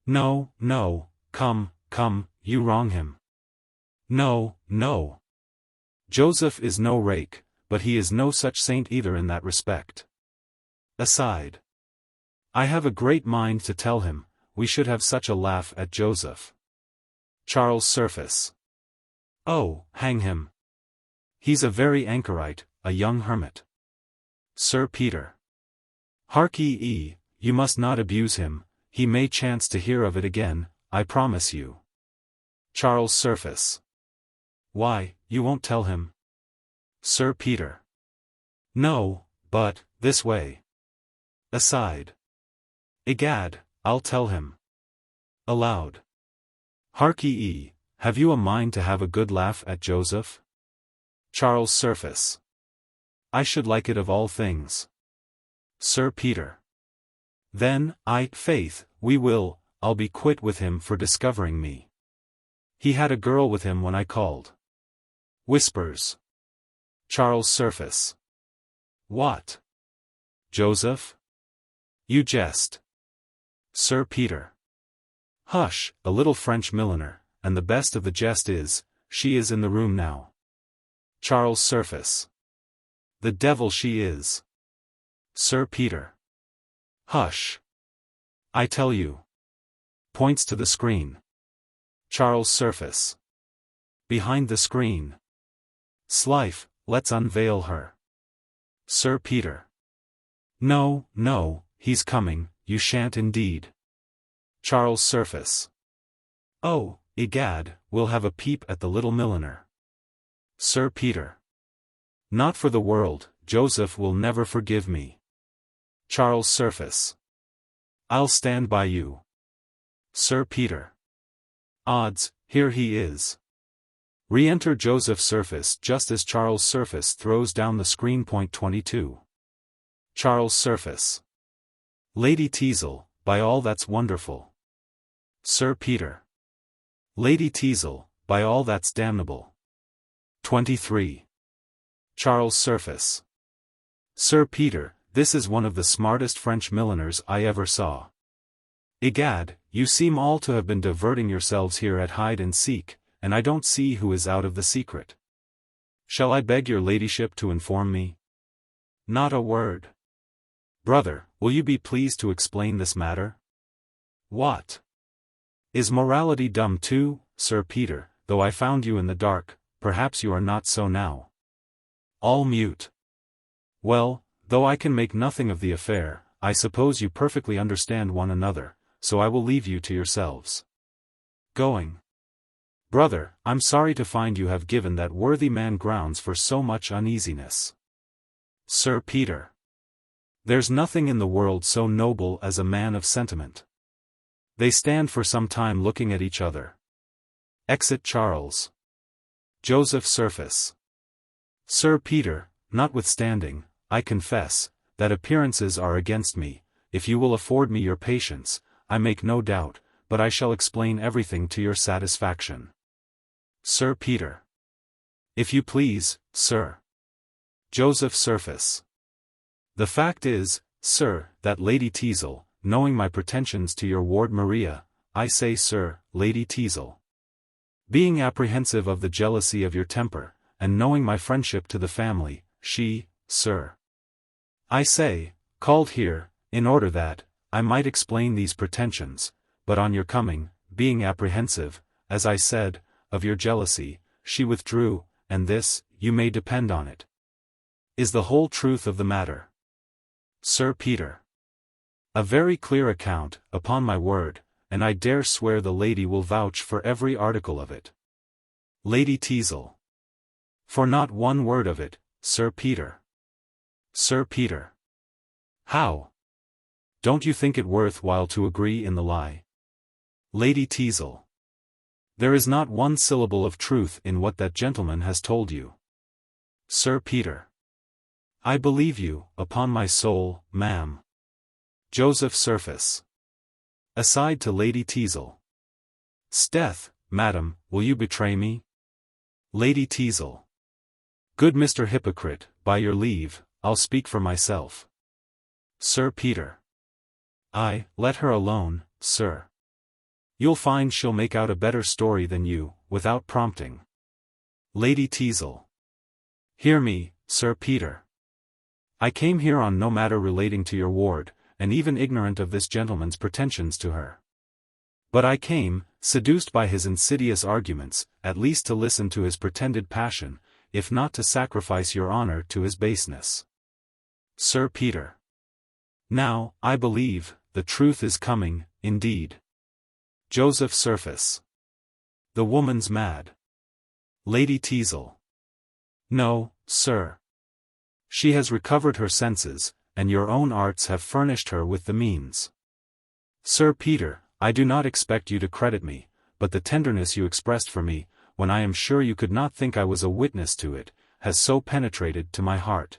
No, no, come, you wrong him. No, no. Joseph is no rake, but he is no such saint either in that respect. Aside. I have a great mind to tell him, we should have such a laugh at Joseph. Charles Surface. Oh, hang him. He's a very anchorite, a young hermit. Sir Peter. Hark ye, you must not abuse him, he may chance to hear of it again, I promise you. Charles Surface. Why, you won't tell him? Sir Peter. No, but, this way. Aside. Egad, I'll tell him. Aloud. Hark ye, have you a mind to have a good laugh at Joseph? Charles Surface. I should like it of all things. Sir Peter. Then, faith, we will, I'll be quit with him for discovering me. He had a girl with him when I called. Whispers. Charles Surface. What? Joseph? You jest. Sir Peter. Hush, a little French milliner, and the best of the jest is, she is in the room now. Charles Surface. The devil she is. Sir Peter. Hush. I tell you. Points to the screen. Charles Surface. Behind the screen. Slife, let's unveil her. Sir Peter. No, no, he's coming, you shan't indeed. Charles Surface. Oh, egad, we'll have a peep at the little milliner. Sir Peter. Not for the world, Joseph will never forgive me. Charles Surface. I'll stand by you. Sir Peter. Odds, here he is. Re-enter Joseph Surface just as Charles Surface throws down the screen. Point 22. Charles Surface. Lady Teazle, by all that's wonderful. Sir Peter. Lady Teazle, by all that's damnable. 23. Charles Surface. Sir Peter, this is one of the smartest French milliners I ever saw. Egad, you seem all to have been diverting yourselves here at hide and seek, and I don't see who is out of the secret. Shall I beg your ladyship to inform me? Not a word. Brother, will you be pleased to explain this matter? What? Is morality dumb too, Sir Peter, though I found you in the dark, perhaps you are not so now. All mute. Well, though I can make nothing of the affair, I suppose you perfectly understand one another, so I will leave you to yourselves. Going. Brother, I'm sorry to find you have given that worthy man grounds for so much uneasiness. Sir Peter. There's nothing in the world so noble as a man of sentiment. They stand for some time looking at each other. Exit Charles. Joseph Surface. Sir Peter, notwithstanding, I confess, that appearances are against me, if you will afford me your patience, I make no doubt, but I shall explain everything to your satisfaction. Sir Peter. If you please, sir. Joseph Surface. The fact is, sir, that Lady Teazle, knowing my pretensions to your ward Maria, I say sir, Lady Teazle, being apprehensive of the jealousy of your temper, and knowing my friendship to the family, she, sir, I say, called here, in order that, I might explain these pretensions, but on your coming, being apprehensive, as I said, of your jealousy, she withdrew, and this, you may depend on it, is the whole truth of the matter. Sir Peter. A very clear account, upon my word, and I dare swear the lady will vouch for every article of it. Lady Teazle. For not one word of it, Sir Peter. Sir Peter. How? Don't you think it worth while to agree in the lie? Lady Teazle. There is not one syllable of truth in what that gentleman has told you. Sir Peter. I believe you, upon my soul, ma'am. Joseph Surface. Aside to Lady Teazle. 'Sdeath, madam, will you betray me? Lady Teazle. Good Mr. Hypocrite, by your leave, I'll speak for myself. Sir Peter. Let her alone, sir. You'll find she'll make out a better story than you, without prompting. Lady Teazle. Hear me, Sir Peter. I came here on no matter relating to your ward, and even ignorant of this gentleman's pretensions to her. But I came, seduced by his insidious arguments, at least to listen to his pretended passion, if not to sacrifice your honor to his baseness. Sir Peter. Now, I believe, the truth is coming, indeed. Joseph Surface. The woman's mad. Lady Teazle. No, sir. She has recovered her senses, and your own arts have furnished her with the means. Sir Peter, I do not expect you to credit me, but the tenderness you expressed for me, when I am sure you could not think I was a witness to it, has so penetrated to my heart,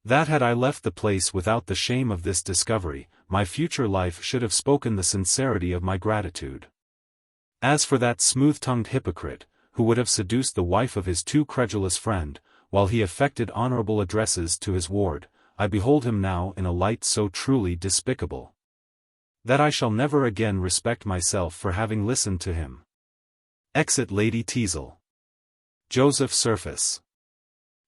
that had I left the place without the shame of this discovery, my future life should have spoken the sincerity of my gratitude. As for that smooth-tongued hypocrite, who would have seduced the wife of his too credulous friend, while he affected honorable addresses to his ward, I behold him now in a light so truly despicable, that I shall never again respect myself for having listened to him. Exit Lady Teazle. Joseph Surface.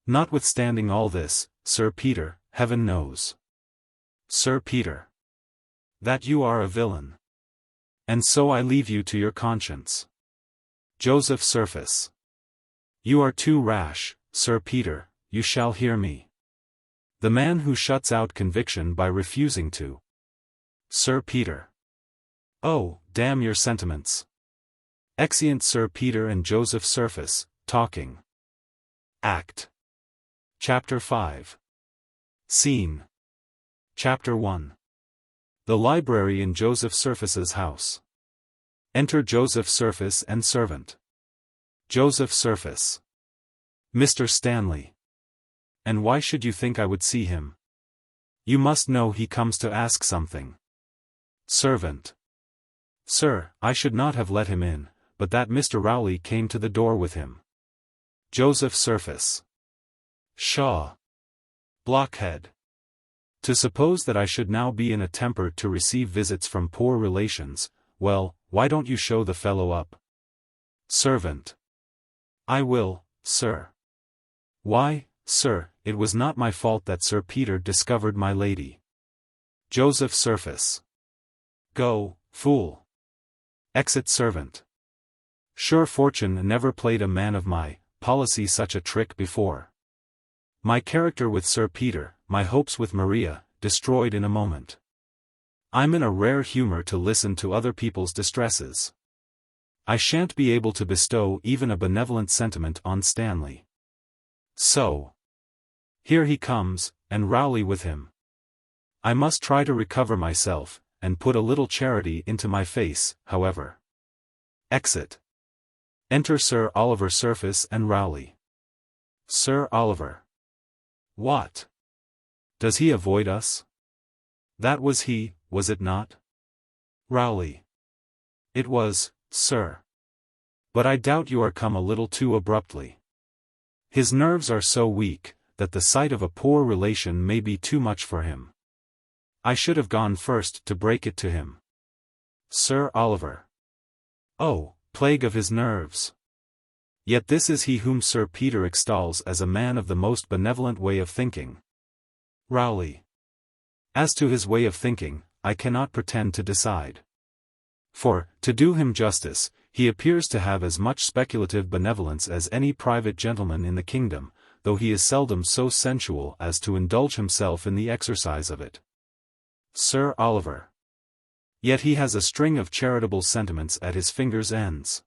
Notwithstanding all this, Sir Peter, heaven knows, Sir Peter, that you are a villain. And so I leave you to your conscience. Joseph Surface. You are too rash, Sir Peter, you shall hear me. The man who shuts out conviction by refusing to. Sir Peter. Oh, damn your sentiments. Exeunt Sir Peter and Joseph Surface, talking. Act. Chapter 5. Scene. Chapter 1. The library in Joseph Surface's house. Enter Joseph Surface and servant. Joseph Surface. Mr. Stanley. And why should you think I would see him? You must know he comes to ask something. Servant. Sir, I should not have let him in, but that Mr. Rowley came to the door with him. Joseph Surface. Pshaw. Blockhead. To suppose that I should now be in a temper to receive visits from poor relations, well, why don't you show the fellow up? Servant. I will, sir. Why, sir, it was not my fault that Sir Peter discovered my lady. Joseph Surface. Go, fool. Exit servant. Sure fortune never played a man of my policy such a trick before. My character with Sir Peter, my hopes with Maria, destroyed in a moment. I'm in a rare humor to listen to other people's distresses. I shan't be able to bestow even a benevolent sentiment on Stanley. So. Here he comes, and Rowley with him. I must try to recover myself, and put a little charity into my face, however. Exit. Enter Sir Oliver Surface and Rowley. Sir Oliver. What? Does he avoid us? That was he, was it not? Rowley. It was, sir. But I doubt you are come a little too abruptly. His nerves are so weak, that the sight of a poor relation may be too much for him. I should have gone first to break it to him. Sir Oliver. Oh, plague of his nerves! Yet this is he whom Sir Peter extols as a man of the most benevolent way of thinking. Rowley. As to his way of thinking, I cannot pretend to decide. For, to do him justice, he appears to have as much speculative benevolence as any private gentleman in the kingdom, though he is seldom so sensual as to indulge himself in the exercise of it. Sir Oliver. Yet he has a string of charitable sentiments at his fingers' ends.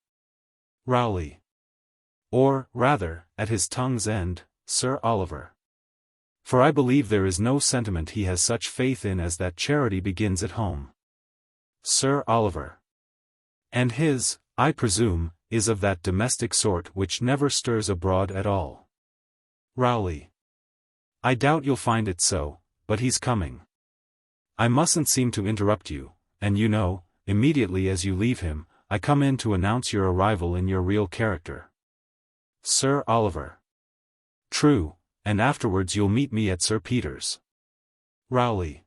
Rowley. Or, rather, at his tongue's end, Sir Oliver. For I believe there is no sentiment he has such faith in as that charity begins at home. Sir Oliver. And his, I presume, is of that domestic sort which never stirs abroad at all. Rowley. I doubt you'll find it so, but he's coming. I mustn't seem to interrupt you, and you know, immediately as you leave him, I come in to announce your arrival in your real character. Sir Oliver. True, and afterwards you'll meet me at Sir Peter's. Rowley.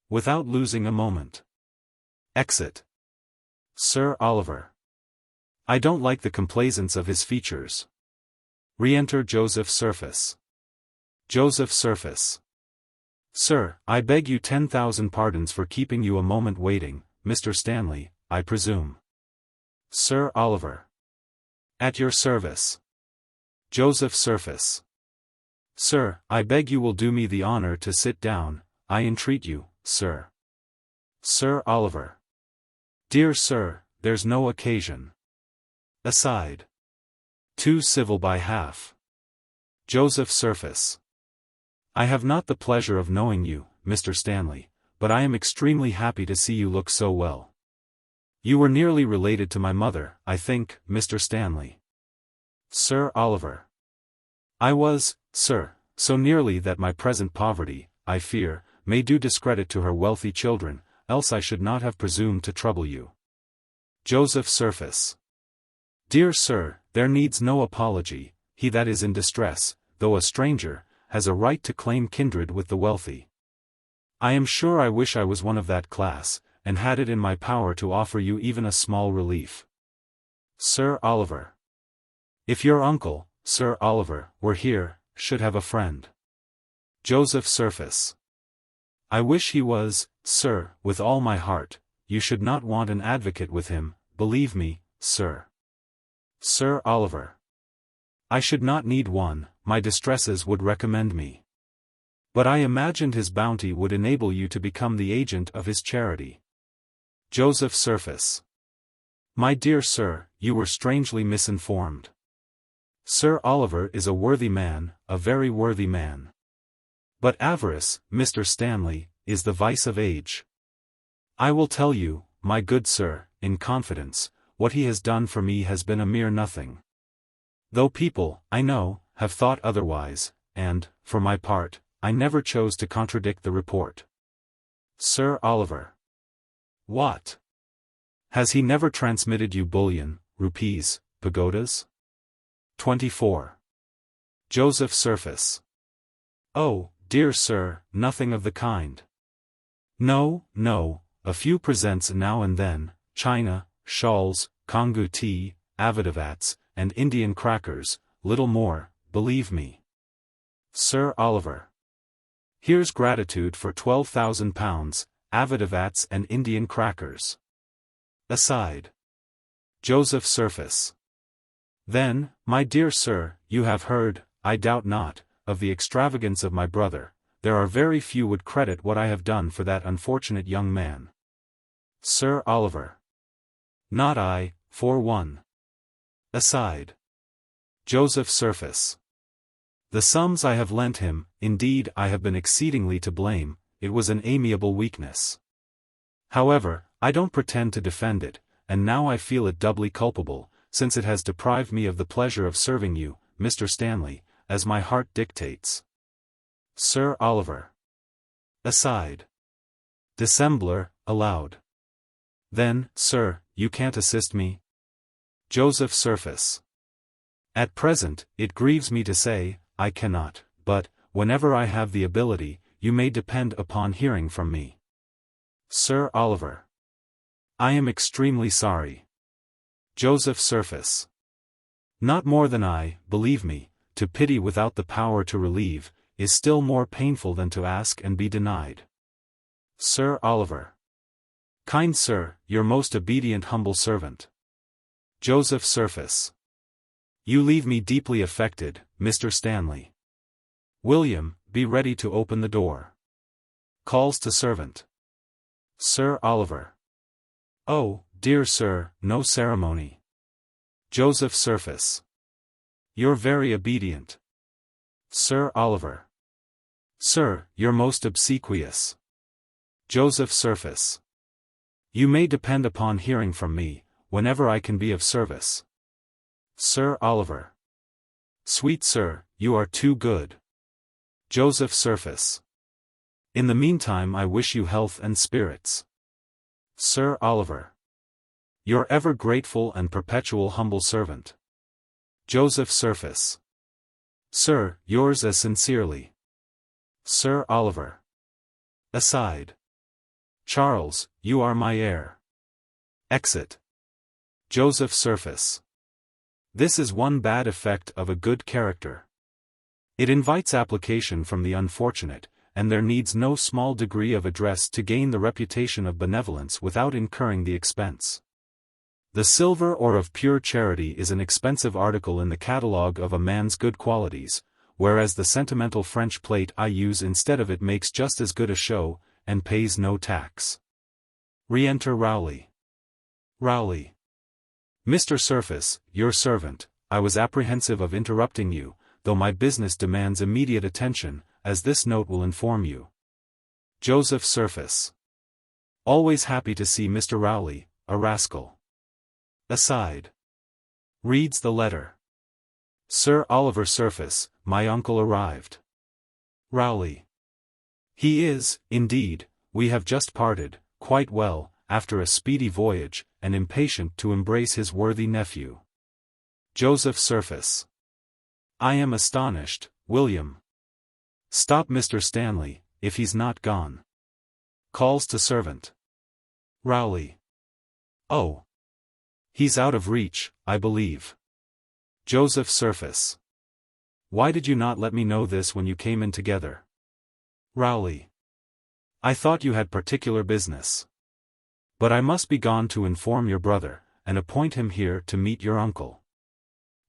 Without losing a moment. Exit. Sir Oliver. I don't like the complaisance of his features. Re-enter Joseph Surface. Joseph Surface. Sir, I beg you 10,000 pardons for keeping you a moment waiting, Mr. Stanley, I presume. Sir Oliver. At your service. Joseph Surface. Sir, I beg you will do me the honor to sit down, I entreat you, sir. Sir Oliver. Dear sir, there's no occasion. Aside. Too civil by half. Joseph Surface. I have not the pleasure of knowing you, Mr. Stanley, but I am extremely happy to see you look so well. You were nearly related to my mother, I think, Mr. Stanley. Sir Oliver. I was, sir, so nearly that my present poverty, I fear, may do discredit to her wealthy children, else I should not have presumed to trouble you. Joseph Surface. Dear sir, there needs no apology, he that is in distress, though a stranger, has a right to claim kindred with the wealthy. I am sure I wish I was one of that class, and had it in my power to offer you even a small relief. Sir Oliver. If your uncle, Sir Oliver, were here, should have a friend. Joseph Surface. I wish he was, sir, with all my heart, you should not want an advocate with him, believe me, sir. Sir Oliver. I should not need one, my distresses would recommend me. But I imagined his bounty would enable you to become the agent of his charity. Joseph Surface. My dear sir, you were strangely misinformed. Sir Oliver is a worthy man, a very worthy man. But avarice, Mr. Stanley, is the vice of age. I will tell you, my good sir, in confidence, what he has done for me has been a mere nothing. Though people, I know, have thought otherwise, and, for my part, I never chose to contradict the report. Sir Oliver. What? Has he never transmitted you bullion, rupees, pagodas? 24. Joseph Surface. Oh, dear sir, nothing of the kind. No, no, a few presents now and then, china, shawls, Congo tea, avidavats, and Indian crackers, little more, believe me. Sir Oliver. Here's gratitude for 12,000 pounds, avidavats and Indian crackers. Aside. Joseph Surface. Then, my dear sir, you have heard, I doubt not, of the extravagance of my brother. There are very few would credit what I have done for that unfortunate young man. Sir Oliver. Not I, for one. Aside. Joseph Surface. The sums I have lent him, indeed I have been exceedingly to blame, it was an amiable weakness. However, I don't pretend to defend it, and now I feel it doubly culpable, since it has deprived me of the pleasure of serving you, Mr. Stanley, as my heart dictates. Sir Oliver. Aside. Dissembler, aloud. Then, sir, you can't assist me? Joseph Surface. At present, it grieves me to say, I cannot, but, whenever I have the ability, you may depend upon hearing from me. Sir Oliver. I am extremely sorry. Joseph Surface. Not more than I, believe me, to pity without the power to relieve, is still more painful than to ask and be denied. Sir Oliver. Kind sir, your most obedient humble servant. Joseph Surface. You leave me deeply affected, Mr. Stanley. William, be ready to open the door. Calls to servant. Sir Oliver. Oh, dear sir, no ceremony. Joseph Surface. You're very obedient. Sir Oliver. Sir, you're most obsequious. Joseph Surface. You may depend upon hearing from me, whenever I can be of service. Sir Oliver. Sweet sir, you are too good. Joseph Surface. In the meantime I wish you health and spirits. Sir Oliver. Your ever grateful and perpetual humble servant. Joseph Surface. Sir, yours as sincerely. Sir Oliver. Aside. Charles, you are my heir. Exit. Joseph Surface. This is one bad effect of a good character. It invites application from the unfortunate, and there needs no small degree of address to gain the reputation of benevolence without incurring the expense. The silver ore of pure charity is an expensive article in the catalogue of a man's good qualities, whereas the sentimental French plate I use instead of it makes just as good a show, and pays no tax. Re-enter Rowley. Rowley. Mr. Surface, your servant. I was apprehensive of interrupting you, though my business demands immediate attention, as this note will inform you. Joseph Surface. Always happy to see Mr. Rowley, a rascal. Aside. Reads the letter. Sir Oliver Surface, my uncle arrived. Rowley. He is, indeed, we have just parted, quite well, after a speedy voyage, and impatient to embrace his worthy nephew. Joseph Surface. I am astonished, William. Stop Mr. Stanley, if he's not gone. Calls to servant. Rowley. Oh. He's out of reach, I believe. Joseph Surface. Why did you not let me know this when you came in together? Rowley. I thought you had particular business. But I must be gone to inform your brother, and appoint him here to meet your uncle.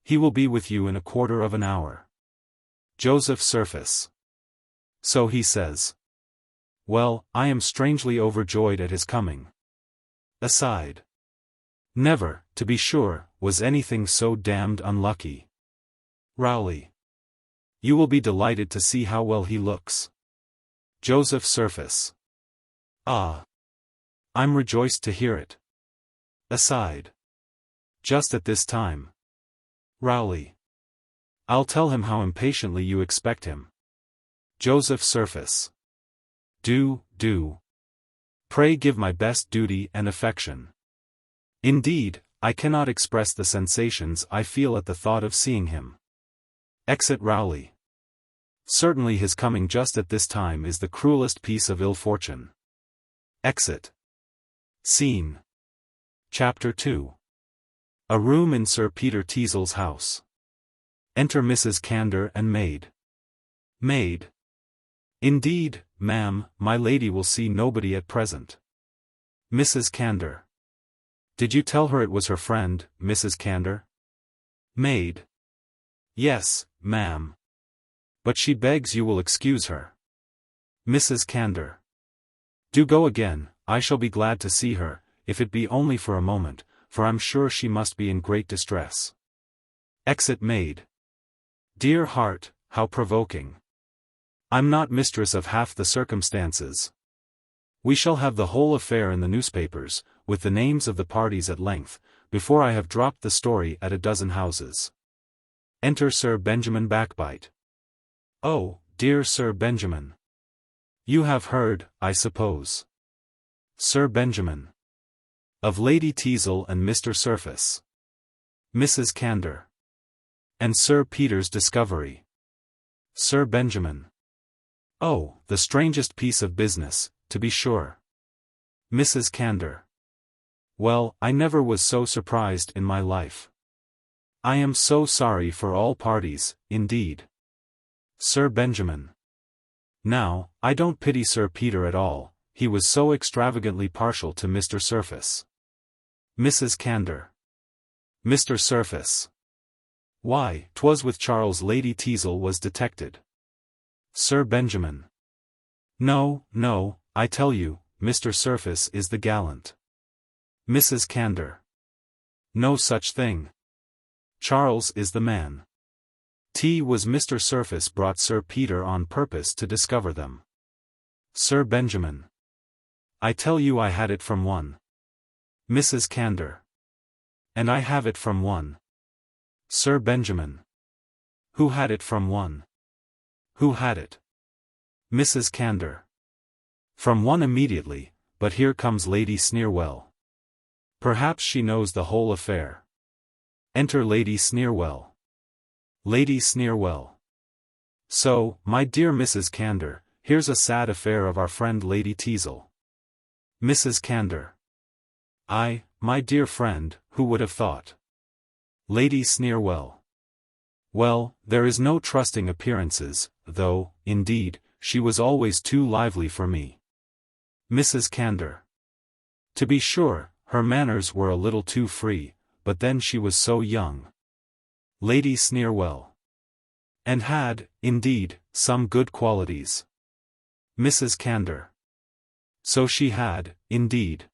He will be with you in a quarter of an hour. Joseph Surface. So he says. Well, I am strangely overjoyed at his coming. Aside. Never, to be sure, was anything so damned unlucky. Rowley. You will be delighted to see how well he looks. Joseph Surface. Ah. I'm rejoiced to hear it. Aside. Just at this time. Rowley. I'll tell him how impatiently you expect him. Joseph Surface. Do. Pray give my best duty and affection. Indeed, I cannot express the sensations I feel at the thought of seeing him. Exit Rowley. Certainly his coming just at this time is the cruelest piece of ill fortune. Exit. Scene. Chapter 2. A room in Sir Peter Teazle's house. Enter Mrs. Candour and maid. Maid. Indeed, ma'am, my lady will see nobody at present. Mrs. Candour. Did you tell her it was her friend, Mrs. Candour? Maid. Yes, ma'am. But she begs you will excuse her. Mrs. Candour. Do go again, I shall be glad to see her, if it be only for a moment, for I'm sure she must be in great distress. Exit maid. Dear heart, how provoking. I'm not mistress of half the circumstances. We shall have the whole affair in the newspapers, with the names of the parties at length, before I have dropped the story at a dozen houses. Enter Sir Benjamin Backbite. Oh, dear Sir Benjamin. You have heard, I suppose. Sir Benjamin. Of Lady Teazle and Mr. Surface. Mrs. Candour. And Sir Peter's discovery. Sir Benjamin. Oh, the strangest piece of business, to be sure. Mrs. Candor. Well, I never was so surprised in my life. I am so sorry for all parties, indeed. Sir Benjamin. Now, I don't pity Sir Peter at all, he was so extravagantly partial to Mr. Surface. Mrs. Candor. Mr. Surface. Why, 'twas with Charles Lady Teazle was detected. Sir Benjamin. No, no, I tell you, Mr. Surface is the gallant. Mrs. Candor. No such thing. Charles is the man. Was Mr. Surface brought Sir Peter on purpose to discover them. Sir Benjamin. I tell you I had it from one. Mrs. Candor. And I have it from one. Sir Benjamin. Who had it from one? Who had it? Mrs. Candor. From one immediately, but here comes Lady Sneerwell. Perhaps she knows the whole affair. Enter Lady Sneerwell. Lady Sneerwell. So, my dear Mrs. Candor, here's a sad affair of our friend Lady Teazle. Mrs. Candor. I, my dear friend, who would have thought? Lady Sneerwell. Well, there is no trusting appearances, though, indeed, she was always too lively for me. Mrs. Candor. To be sure, her manners were a little too free, but then she was so young. Lady Sneerwell. And had, indeed, some good qualities. Mrs. Candor. So she had, indeed.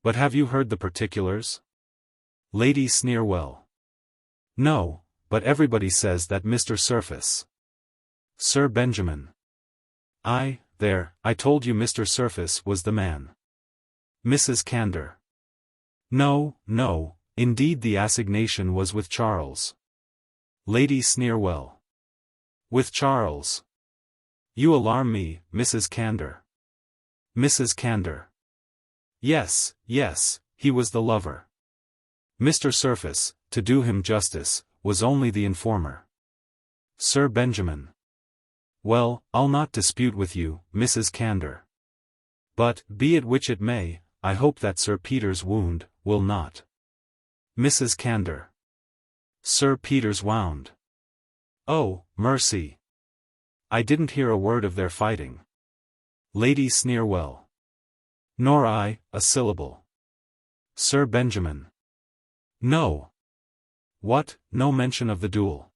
But have you heard the particulars? Lady Sneerwell. No, but everybody says that Mr. Surface. Sir Benjamin. I told you Mr. Surface was the man. Mrs. Candor. No, no, indeed the assignation was with Charles. Lady Sneerwell. With Charles. You alarm me, Mrs. Candor. Mrs. Candor. Yes, yes, he was the lover. Mr. Surface, to do him justice, was only the informer. Sir Benjamin. Well, I'll not dispute with you, Mrs. Candor. But, be it which it may, I hope that Sir Peter's wound will not. Mrs. Candor. Sir Peter's wound. Oh, mercy. I didn't hear a word of their fighting. Lady Sneerwell. Nor I, a syllable. Sir Benjamin. No. What, no mention of the duel?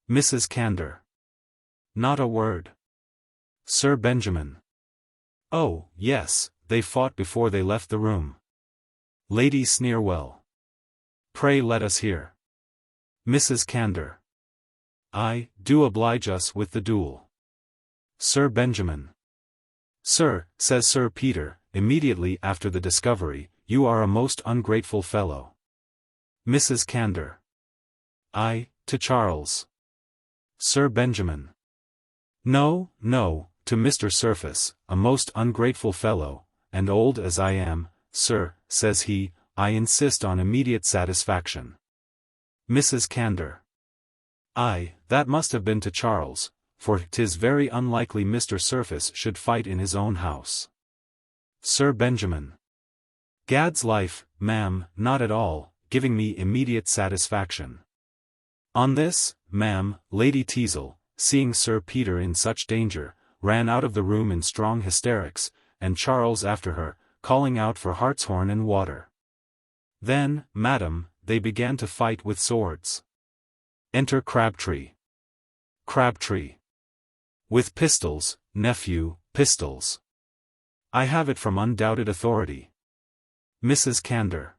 Mrs. Candor. Not a word. Sir Benjamin. Oh, yes, they fought before they left the room. Lady Sneerwell. Pray let us hear. Mrs. Candor. Do oblige us with the duel. Sir Benjamin. Sir, says Sir Peter, immediately after the discovery, you are a most ungrateful fellow. Mrs. Candor. To Charles. Sir Benjamin. No, no, to Mr. Surface, a most ungrateful fellow, and old as I am, sir, says he, I insist on immediate satisfaction. Mrs. Candor. That must have been to Charles, for 'tis very unlikely Mr. Surface should fight in his own house. Sir Benjamin. Gad's life, ma'am, not at all, giving me immediate satisfaction. On this, ma'am, Lady Teazle, seeing Sir Peter in such danger, ran out of the room in strong hysterics, and Charles after her, calling out for hartshorn and water. Then, madam, they began to fight with swords. Enter Crabtree. Crabtree. With pistols, nephew, pistols. I have it from undoubted authority. Mrs. Candor.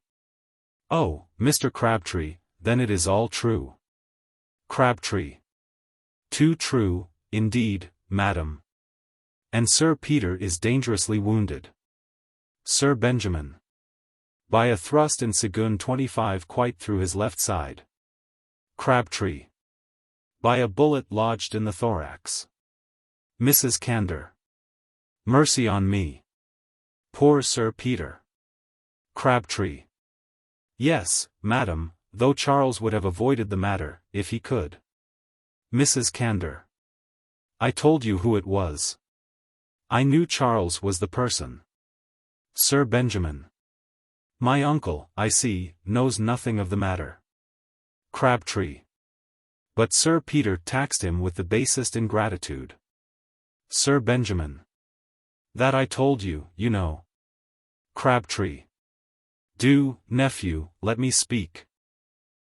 Oh, Mr. Crabtree, then it is all true. Crabtree. Too true, indeed, madam. And Sir Peter is dangerously wounded. Sir Benjamin. By a thrust in Segun 25 quite through his left side. Crabtree. By a bullet lodged in the thorax. Mrs. Candor. Mercy on me. Poor Sir Peter. Crabtree. Yes, madam, though Charles would have avoided the matter, if he could. Mrs. Candor. I told you who it was. I knew Charles was the person. Sir Benjamin. My uncle, I see, knows nothing of the matter. Crabtree. But Sir Peter taxed him with the basest ingratitude. Sir Benjamin. That I told you, you know. Crabtree. Do, nephew, let me speak.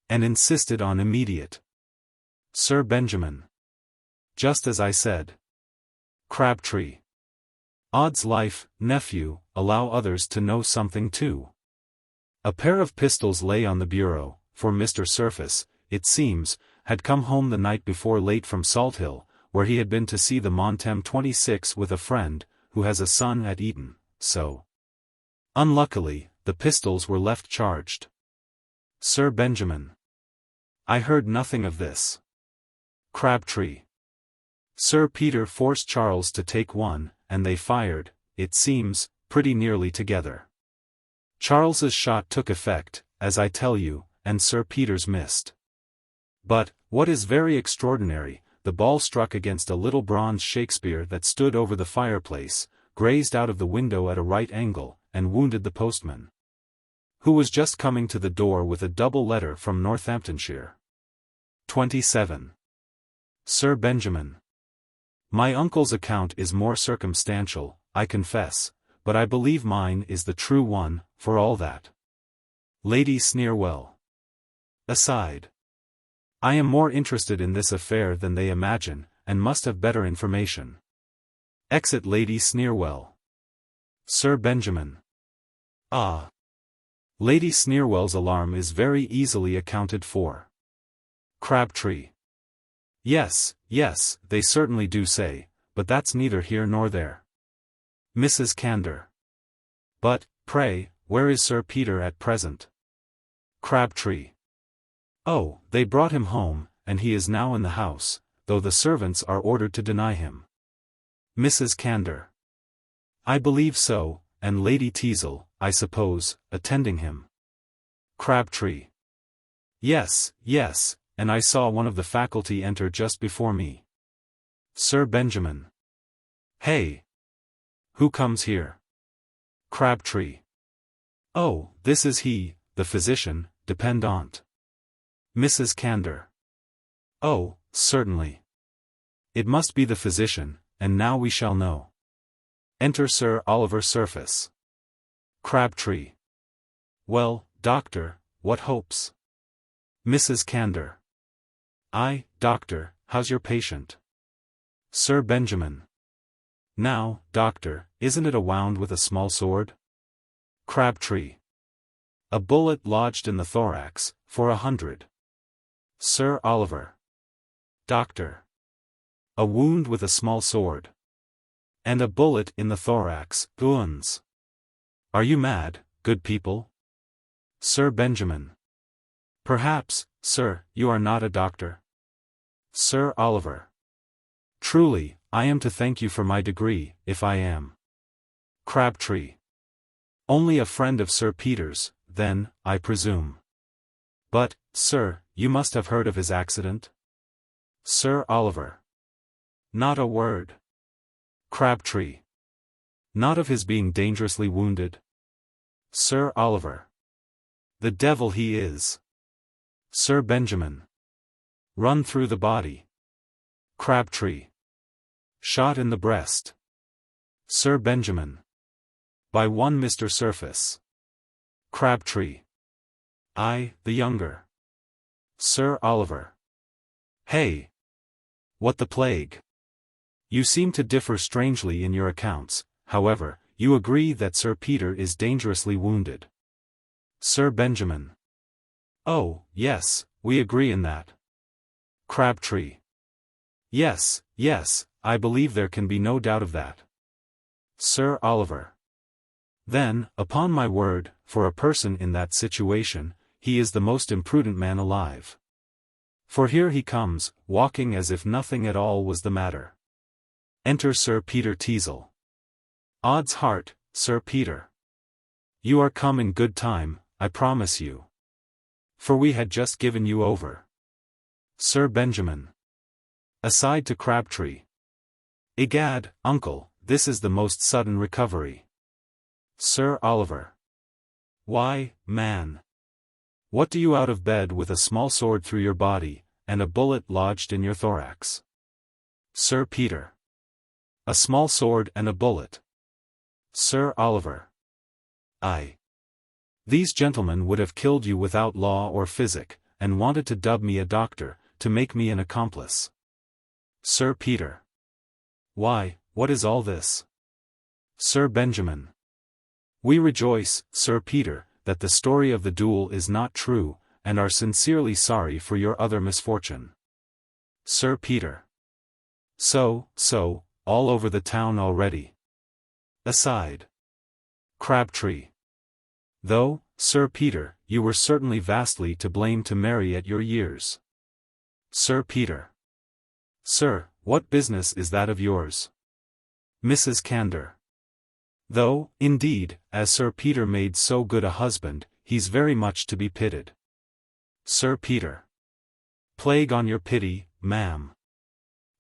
And insisted on immediate. Sir Benjamin. Just as I said. Crabtree. Odds life, nephew, allow others to know something too. A pair of pistols lay on the bureau, for Mr. Surface, it seems, had come home the night before late from Salthill, where he had been to see the Montem 26 with a friend, who has a son at Eton, so. Unluckily, the pistols were left charged. Sir Benjamin. I heard nothing of this. Crabtree. Sir Peter forced Charles to take one, and they fired, it seems, pretty nearly together. Charles's shot took effect, as I tell you, and Sir Peter's missed. But, what is very extraordinary, the ball struck against a little bronze Shakespeare that stood over the fireplace, grazed out of the window at a right angle, and wounded the postman, who was just coming to the door with a double letter from Northamptonshire. 27. Sir Benjamin. My uncle's account is more circumstantial, I confess, but I believe mine is the true one, for all that. Lady Sneerwell. Aside. I am more interested in this affair than they imagine, and must have better information. Exit Lady Sneerwell. Sir Benjamin. Ah. Lady Sneerwell's alarm is very easily accounted for. Crabtree. Yes, yes, they certainly do say, but that's neither here nor there. Mrs. Candour. But, pray, where is Sir Peter at present? Crabtree. Oh, they brought him home, and he is now in the house, though the servants are ordered to deny him. Mrs. Candour. I believe so, and Lady Teazle, I suppose, attending him. Crabtree. Yes, yes, and I saw one of the faculty enter just before me. Sir Benjamin. Hey! Who comes here? Crabtree. Oh, this is he, the physician, depend on't. Mrs. Candour. Oh, certainly. It must be the physician, and now we shall know. Enter Sir Oliver Surface. Crabtree. Well, doctor, what hopes? Mrs. Candour. Doctor, how's your patient? Sir Benjamin. Now, doctor, isn't it a wound with a small sword? Crabtree. A bullet lodged in the thorax, for 100. Sir Oliver. Doctor. A wound with a small sword. And a bullet in the thorax, goons. Are you mad, good people? Sir Benjamin. Perhaps, sir, you are not a doctor. Sir Oliver. Truly, I am to thank you for my degree, if I am. Crabtree. Only a friend of Sir Peter's, then, I presume. But, sir, you must have heard of his accident? Sir Oliver. Not a word. Crabtree. Not of his being dangerously wounded? Sir Oliver. The devil he is. Sir Benjamin. Run through the body. Crabtree. Shot in the breast. Sir Benjamin. By one Mr. Surface. Crabtree. I, the younger. Sir Oliver. Hey! What the plague? You seem to differ strangely in your accounts, however, you agree that Sir Peter is dangerously wounded. Sir Benjamin. Oh, yes, we agree in that. Crabtree. Yes, yes, I believe there can be no doubt of that. Sir Oliver. Then, upon my word, for a person in that situation, he is the most imprudent man alive. For here he comes, walking as if nothing at all was the matter. Enter Sir Peter Teazle. Odds heart, Sir Peter. You are come in good time, I promise you. For we had just given you over. Sir Benjamin. Aside to Crabtree. Egad, uncle, this is the most sudden recovery. Sir Oliver. Why, man. What do you out of bed with a small sword through your body, and a bullet lodged in your thorax? Sir Peter. A small sword and a bullet. Sir Oliver. Aye. These gentlemen would have killed you without law or physic, and wanted to dub me a doctor, to make me an accomplice. Sir Peter. Why, what is all this? Sir Benjamin. We rejoice, Sir Peter, that the story of the duel is not true, and are sincerely sorry for your other misfortune. Sir Peter. So, all over the town already. Aside. Crabtree. Though, Sir Peter, you were certainly vastly to blame to marry at your years. Sir Peter. Sir, what business is that of yours? Mrs. Candor. Though, indeed, as Sir Peter made so good a husband, he's very much to be pitied. Sir Peter. Plague on your pity, ma'am.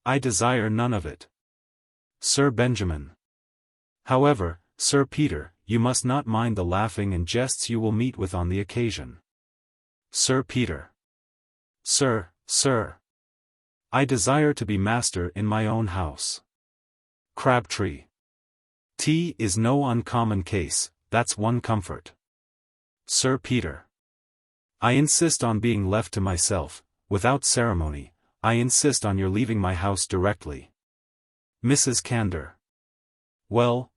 I desire none of it. Sir Benjamin. However, Sir Peter, you must not mind the laughing and jests you will meet with on the occasion. Sir Peter. Sir. I desire to be master in my own house. Crabtree. Tea is no uncommon case, that's one comfort. Sir Peter. I insist on being left to myself, without ceremony. I insist on your leaving my house directly. Mrs. Candor. Well,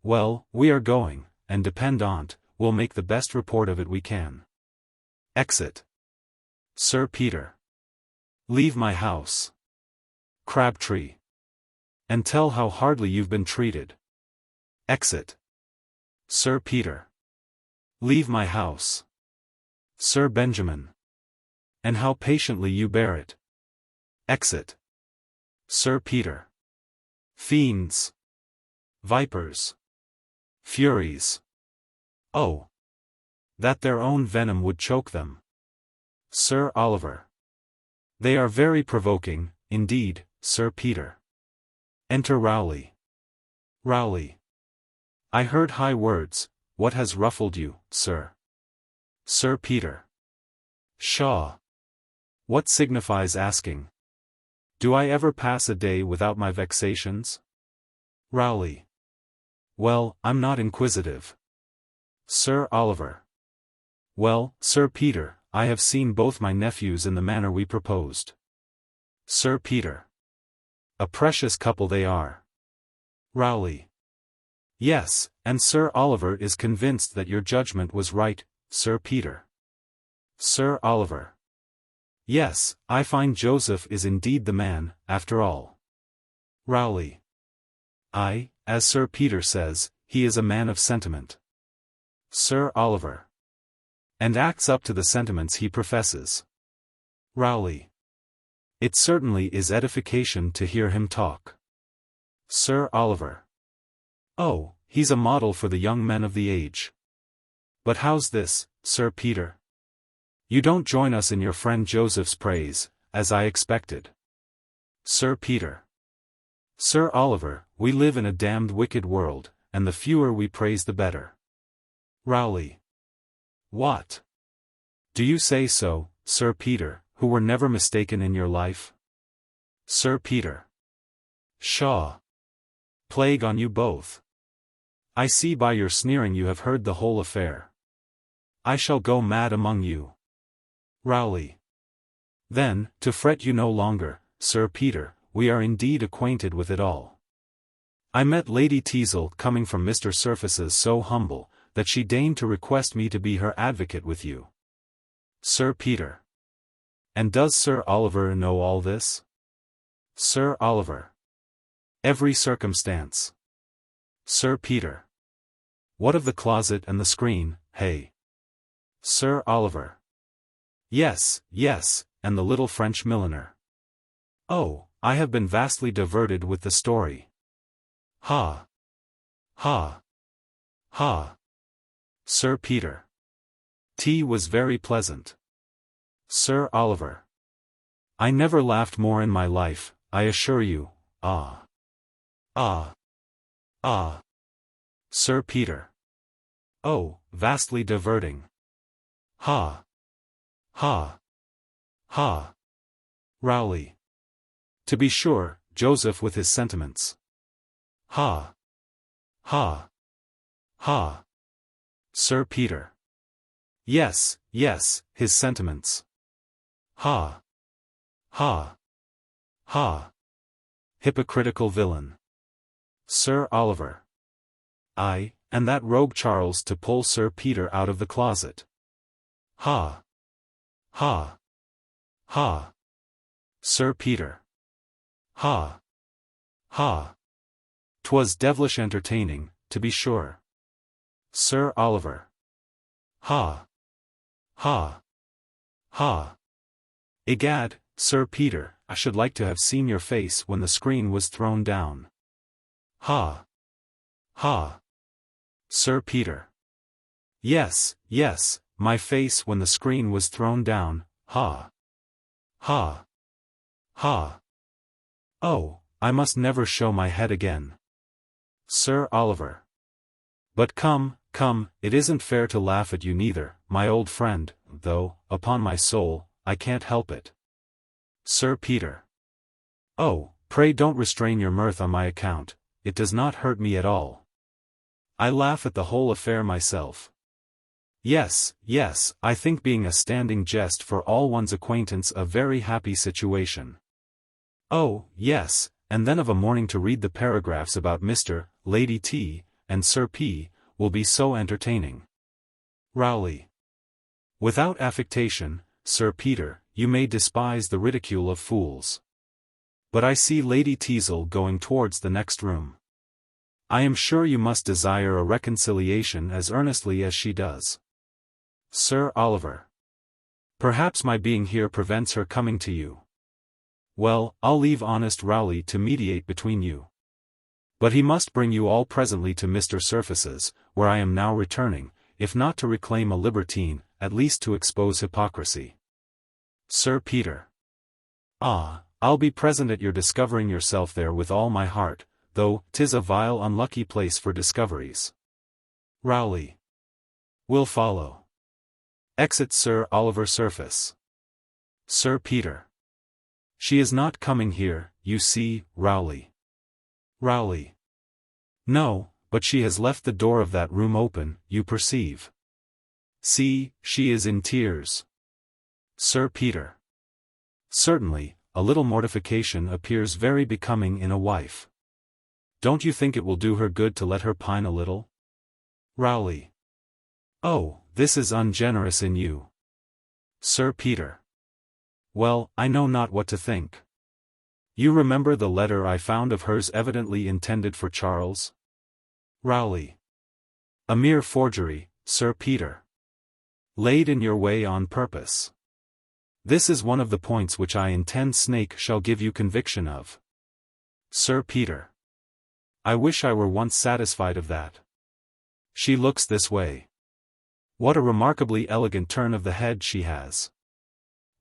we are going, and depend on't, we'll make the best report of it we can. Exit. Sir Peter. Leave my house. Crabtree. And tell how hardly you've been treated. Exit. Sir Peter. Leave my house. Sir Benjamin. And how patiently you bear it. Exit. Sir Peter. Fiends. Vipers. Furies. Oh. That their own venom would choke them. Sir Oliver. They are very provoking, indeed, Sir Peter. Enter Rowley. Rowley. I heard high words, what has ruffled you, sir? Sir Peter. Pshaw. What signifies asking? Do I ever pass a day without my vexations? Rowley. Well, I'm not inquisitive. Sir Oliver. Well, Sir Peter, I have seen both my nephews in the manner we proposed. Sir Peter. A precious couple they are. Rowley. Yes, and Sir Oliver is convinced that your judgment was right, Sir Peter. Sir Oliver. Yes, I find Joseph is indeed the man, after all. Rowley. Aye, as Sir Peter says, he is a man of sentiment. Sir Oliver. And acts up to the sentiments he professes. Rowley. It certainly is edification to hear him talk. Sir Oliver. Oh, he's a model for the young men of the age. But how's this, Sir Peter? You don't join us in your friend Joseph's praise, as I expected. Sir Peter. Sir Oliver, we live in a damned wicked world, and the fewer we praise the better. Rowley. What? Do you say so, Sir Peter, who were never mistaken in your life? Sir Peter. Pshaw. Plague on you both. I see by your sneering you have heard the whole affair. I shall go mad among you. Rowley. Then, to fret you no longer, Sir Peter, we are indeed acquainted with it all. I met Lady Teazle coming from Mr. Surface's so humble, that she deigned to request me to be her advocate with you. Sir Peter. And does Sir Oliver know all this? Sir Oliver. Every circumstance. Sir Peter. What of the closet and the screen, hey? Sir Oliver. Yes, and the little French milliner. Oh, I have been vastly diverted with the story. Ha! Ha! Ha! Sir Peter. Tea was very pleasant. Sir Oliver. I never laughed more in my life, I assure you, ah! Ah! Ah! Sir Peter. Oh, vastly diverting. Ha! Ha! Ha! Rowley. To be sure, Joseph with his sentiments. Ha! Ha! Ha! Sir Peter. Yes, yes, his sentiments. Ha! Ha! Ha! Hypocritical villain. Sir Oliver. Aye, and that rogue Charles to pull Sir Peter out of the closet. Ha! Ha! Ha! Sir Peter. Ha! Ha! 'Twas devilish entertaining, to be sure. Sir Oliver. Ha! Ha! Ha! Egad, Sir Peter, I should like to have seen your face when the screen was thrown down. Ha! Ha! Sir Peter. Yes, yes, my face when the screen was thrown down, ha! Ha! Ha! Oh, I must never show my head again. Sir Oliver. But come, come, it isn't fair to laugh at you neither, my old friend, though, upon my soul, I can't help it. Sir Peter. Oh, pray don't restrain your mirth on my account, it does not hurt me at all. I laugh at the whole affair myself. Yes, yes, I think being a standing jest for all one's acquaintance a very happy situation. Oh, yes, and then of a morning to read the paragraphs about Mr., Lady T, and Sir P, will be so entertaining. Rowley. Without affectation, Sir Peter, you may despise the ridicule of fools. But I see Lady Teazle going towards the next room. I am sure you must desire a reconciliation as earnestly as she does. Sir Oliver. Perhaps my being here prevents her coming to you. Well, I'll leave honest Rowley to mediate between you. But he must bring you all presently to Mr. Surface's, where I am now returning, if not to reclaim a libertine, at least to expose hypocrisy. Sir Peter. Ah, I'll be present at your discovering yourself there with all my heart, though 'tis a vile unlucky place for discoveries. Rowley. Will follow. Exit Sir Oliver Surface. Sir Peter. She is not coming here, you see, Rowley. Rowley. No, but she has left the door of that room open, you perceive. See, she is in tears. Sir Peter. Certainly, a little mortification appears very becoming in a wife. Don't you think it will do her good to let her pine a little? Rowley. Oh, this is ungenerous in you. Sir Peter. Well, I know not what to think. You remember the letter I found of hers evidently intended for Charles? Rowley. A mere forgery, Sir Peter. Laid in your way on purpose. This is one of the points which I intend Snake shall give you conviction of. Sir Peter. I wish I were once satisfied of that. She looks this way. What a remarkably elegant turn of the head she has.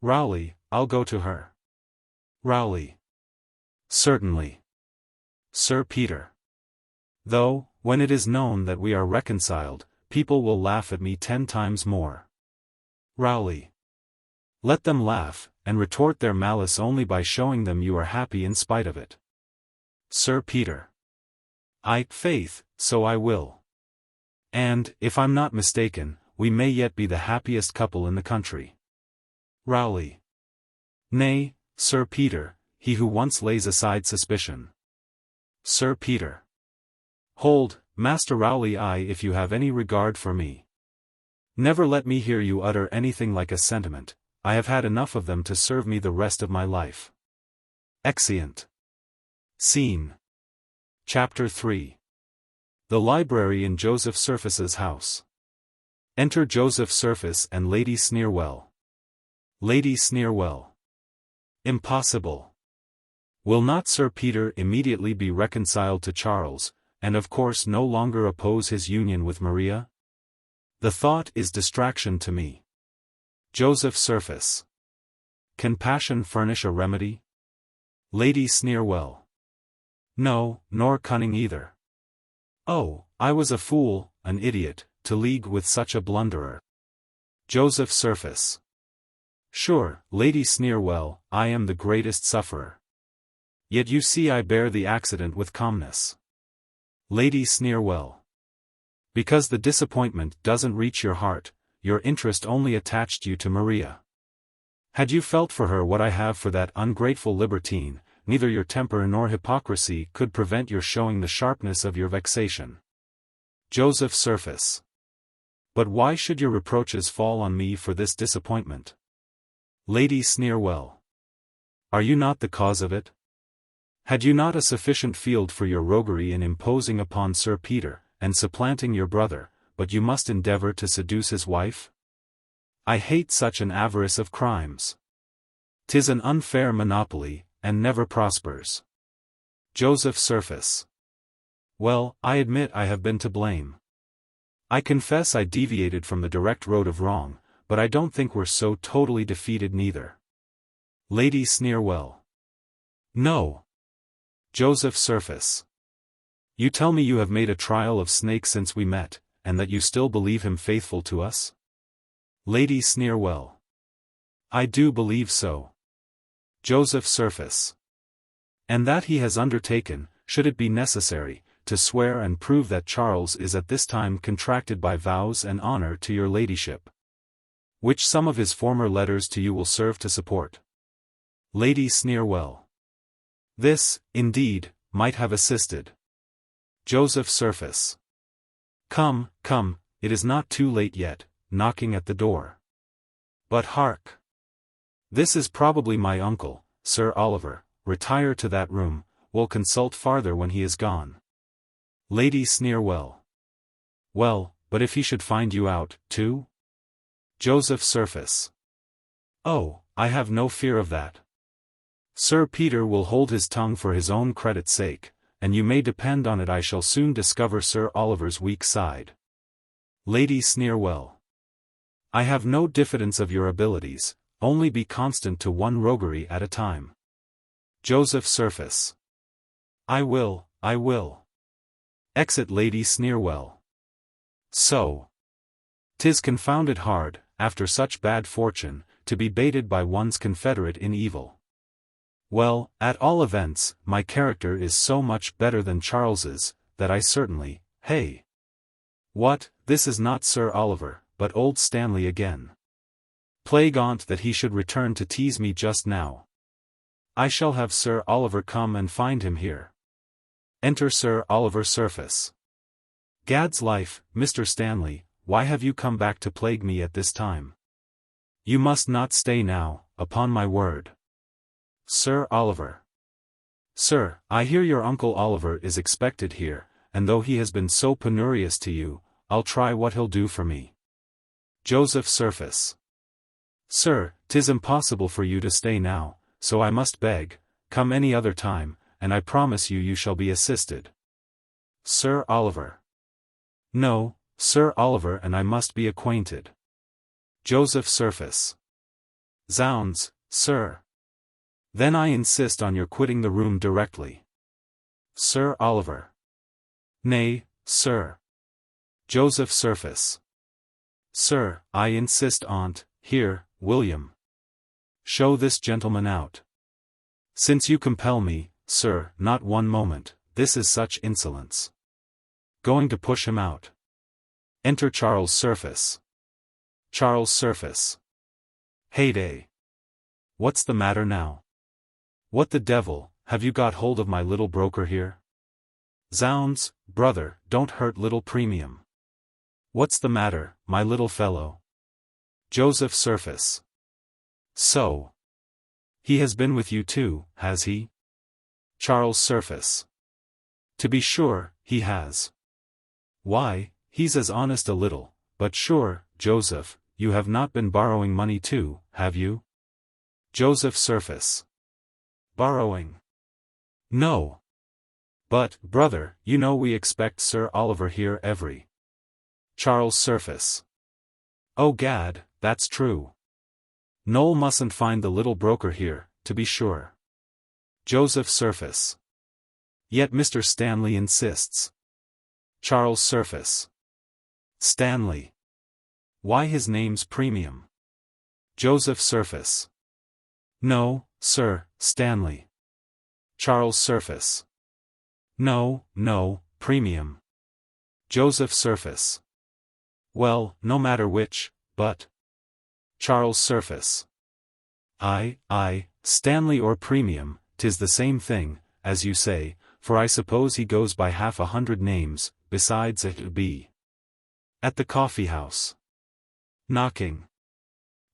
Rowley, I'll go to her. Rowley. Certainly. Sir Peter. Though, when it is known that we are reconciled, people will laugh at me 10 times more. Rowley. Let them laugh, and retort their malice only by showing them you are happy in spite of it. Sir Peter. Faith, so I will. And, if I'm not mistaken, we may yet be the happiest couple in the country. Rowley. Nay, Sir Peter, he who once lays aside suspicion. Sir Peter. Hold, Master Rowley, if you have any regard for me. Never let me hear you utter anything like a sentiment, I have had enough of them to serve me the rest of my life. Exeunt. Scene. Chapter 3. The library in Joseph Surface's house. Enter Joseph Surface and Lady Sneerwell. Lady Sneerwell. Impossible. Will not Sir Peter immediately be reconciled to Charles, and of course no longer oppose his union with Maria? The thought is distraction to me. Joseph Surface. Can passion furnish a remedy? Lady Sneerwell. No, nor cunning either. Oh, I was a fool, an idiot, to league with such a blunderer. Joseph Surface. Sure, Lady Sneerwell, I am the greatest sufferer. Yet you see I bear the accident with calmness. Lady Sneerwell. Because the disappointment doesn't reach your heart, your interest only attached you to Maria. Had you felt for her what I have for that ungrateful libertine, neither your temper nor hypocrisy could prevent your showing the sharpness of your vexation. Joseph Surface. But why should your reproaches fall on me for this disappointment? Lady Sneerwell. Are you not the cause of it? Had you not a sufficient field for your roguery in imposing upon Sir Peter, and supplanting your brother, but you must endeavour to seduce his wife? I hate such an avarice of crimes. 'Tis an unfair monopoly, and never prospers. Joseph Surface. Well, I admit I have been to blame. I confess I deviated from the direct road of wrong, but I don't think we're so totally defeated neither. Lady Sneerwell. No. Joseph Surface. You tell me you have made a trial of Snake since we met, and that you still believe him faithful to us? Lady Sneerwell. I do believe so. Joseph Surface. And that he has undertaken, should it be necessary, to swear and prove that Charles is at this time contracted by vows and honour to your ladyship. Which some of his former letters to you will serve to support. Lady Sneerwell. This, indeed, might have assisted. Joseph Surface. Come, come, it is not too late yet, knocking at the door. But hark! This is probably my uncle, Sir Oliver. Retire to that room, we'll consult farther when he is gone. Lady Sneerwell. Well, but if he should find you out, too? Joseph Surface. Oh, I have no fear of that. Sir Peter will hold his tongue for his own credit's sake, and you may depend on it I shall soon discover Sir Oliver's weak side. Lady Sneerwell. I have no diffidence of your abilities, only be constant to one roguery at a time. Joseph Surface. I will. Exit Lady Sneerwell. So. 'Tis confounded hard, after such bad fortune, to be baited by one's confederate in evil. Well, at all events, my character is so much better than Charles's, that I certainly, hey! What, this is not Sir Oliver, but old Stanley again. Plague on't that he should return to tease me just now. I shall have Sir Oliver come and find him here. Enter Sir Oliver Surface. Gad's life, Mr. Stanley, why have you come back to plague me at this time? You must not stay now, upon my word. Sir Oliver. Sir, I hear your Uncle Oliver is expected here, and though he has been so penurious to you, I'll try what he'll do for me. Joseph Surface. Sir, 'tis impossible for you to stay now, so I must beg, come any other time, and I promise you shall be assisted. Sir Oliver. No, Sir Oliver and I must be acquainted. Joseph Surface. Zounds, sir. Then I insist on your quitting the room directly. Sir Oliver. Nay, sir. Joseph Surface. Sir, I insist on't. Here, William. Show this gentleman out. Since you compel me, sir, not one moment, this is such insolence. Going to push him out. Enter Charles Surface. Charles Surface. Heyday. What's the matter now? What the devil, have you got hold of my little broker here? Zounds, brother, don't hurt little Premium. What's the matter, my little fellow? Joseph Surface. So. He has been with you too, has he? Charles Surface. To be sure, he has. Why, he's as honest a little, but sure, Joseph, you have not been borrowing money too, have you? Joseph Surface. Borrowing? No. But, brother, you know we expect Sir Oliver here every. Charles Surface. Oh gad, that's true. Noel mustn't find the little broker here, to be sure. Joseph Surface. Yet Mr. Stanley insists. Charles Surface. Stanley. Why his name's premium. Joseph Surface. No, sir, Stanley. Charles Surface. No, premium. Joseph Surface. Well, no matter which, but. Charles Surface. Aye, Stanley or premium, 'tis the same thing, as you say, for I suppose he goes by 100 names, besides a B. At the coffee house. Knocking.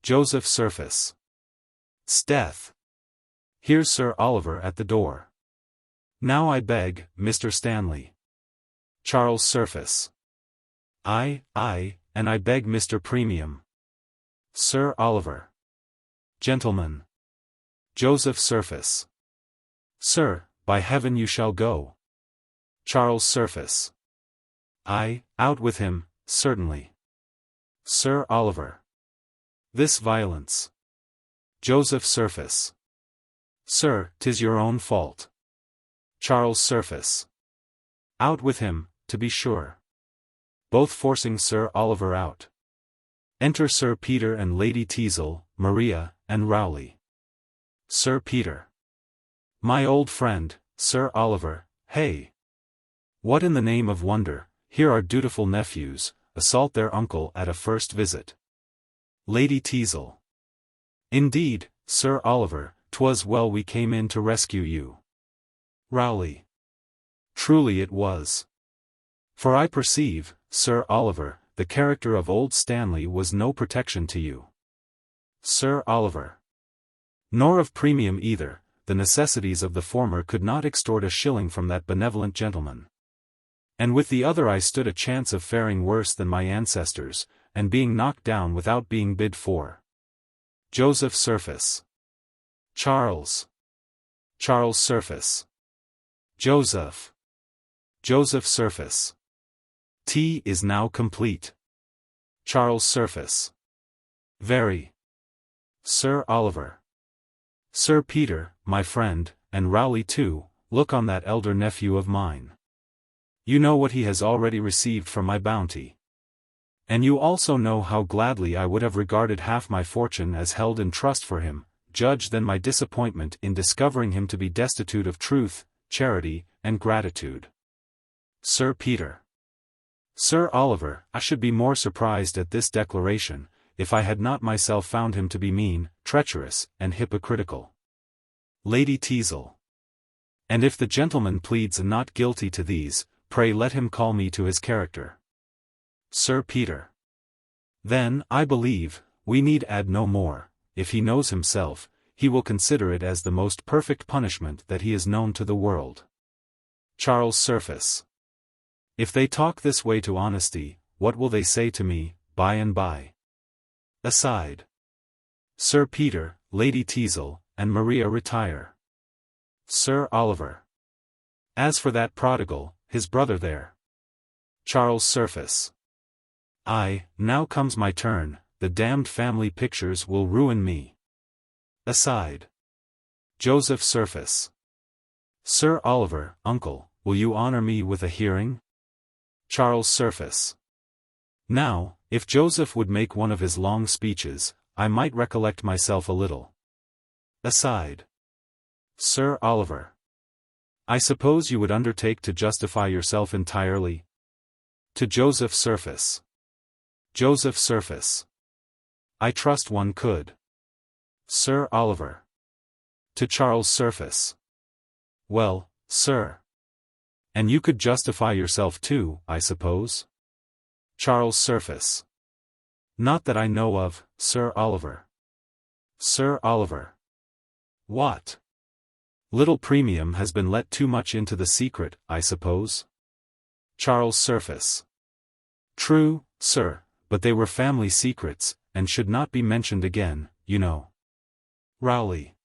Joseph Surface. 'Sdeath. Here's Sir Oliver at the door. Now I beg, Mr. Stanley. Charles Surface. Aye, and I beg Mr. Premium. Sir Oliver. Gentlemen. Joseph Surface. Sir, by heaven you shall go. Charles Surface. Aye, out with him, certainly. Sir Oliver. This violence. Joseph Surface. Sir, 'tis your own fault. Charles Surface. Out with him, to be sure. Both forcing Sir Oliver out. Enter Sir Peter and Lady Teazle, Maria, and Rowley. Sir Peter. My old friend, Sir Oliver, hey! What in the name of wonder, here are dutiful nephews, assault their uncle at a first visit. Lady Teazle. Indeed, Sir Oliver, 'twas well we came in to rescue you. Rowley. Truly it was. For I perceive, Sir Oliver, the character of old Stanley was no protection to you. Sir Oliver. Nor of premium either, the necessities of the former could not extort a shilling from that benevolent gentleman. And with the other I stood a chance of faring worse than my ancestors, and being knocked down without being bid for. Joseph Surface. Charles. Charles Surface. Joseph. Joseph Surface. Tea is now complete. Charles Surface. Very. Sir Oliver. Sir Peter, my friend, and Rowley too, look on that elder nephew of mine. You know what he has already received from my bounty. And you also know how gladly I would have regarded half my fortune as held in trust for him. Judge then my disappointment in discovering him to be destitute of truth, charity, and gratitude. Sir Peter. Sir Oliver, I should be more surprised at this declaration, if I had not myself found him to be mean, treacherous, and hypocritical. Lady Teazle. And if the gentleman pleads not guilty to these, pray let him call me to his character. Sir Peter. Then, I believe, we need add no more. If he knows himself, he will consider it as the most perfect punishment that he is known to the world. Charles Surface. If they talk this way to honesty, what will they say to me, by and by? Aside. Sir Peter, Lady Teazle, and Maria retire. Sir Oliver. As for that prodigal, his brother there. Charles Surface. Aye, now comes my turn, the damned family pictures will ruin me. Aside. Joseph Surface. Sir Oliver, uncle, will you honor me with a hearing? Charles Surface. Now, if Joseph would make one of his long speeches, I might recollect myself a little. Aside. Sir Oliver. I suppose you would undertake to justify yourself entirely? To Joseph Surface. Joseph Surface. I trust one could. Sir Oliver. To Charles Surface. Well, sir. And you could justify yourself too, I suppose? Charles Surface. Not that I know of, Sir Oliver. Sir Oliver. What? Little Premium has been let too much into the secret, I suppose? Charles Surface. True, sir, but they were family secrets, and should not be mentioned again, you know. Rowley.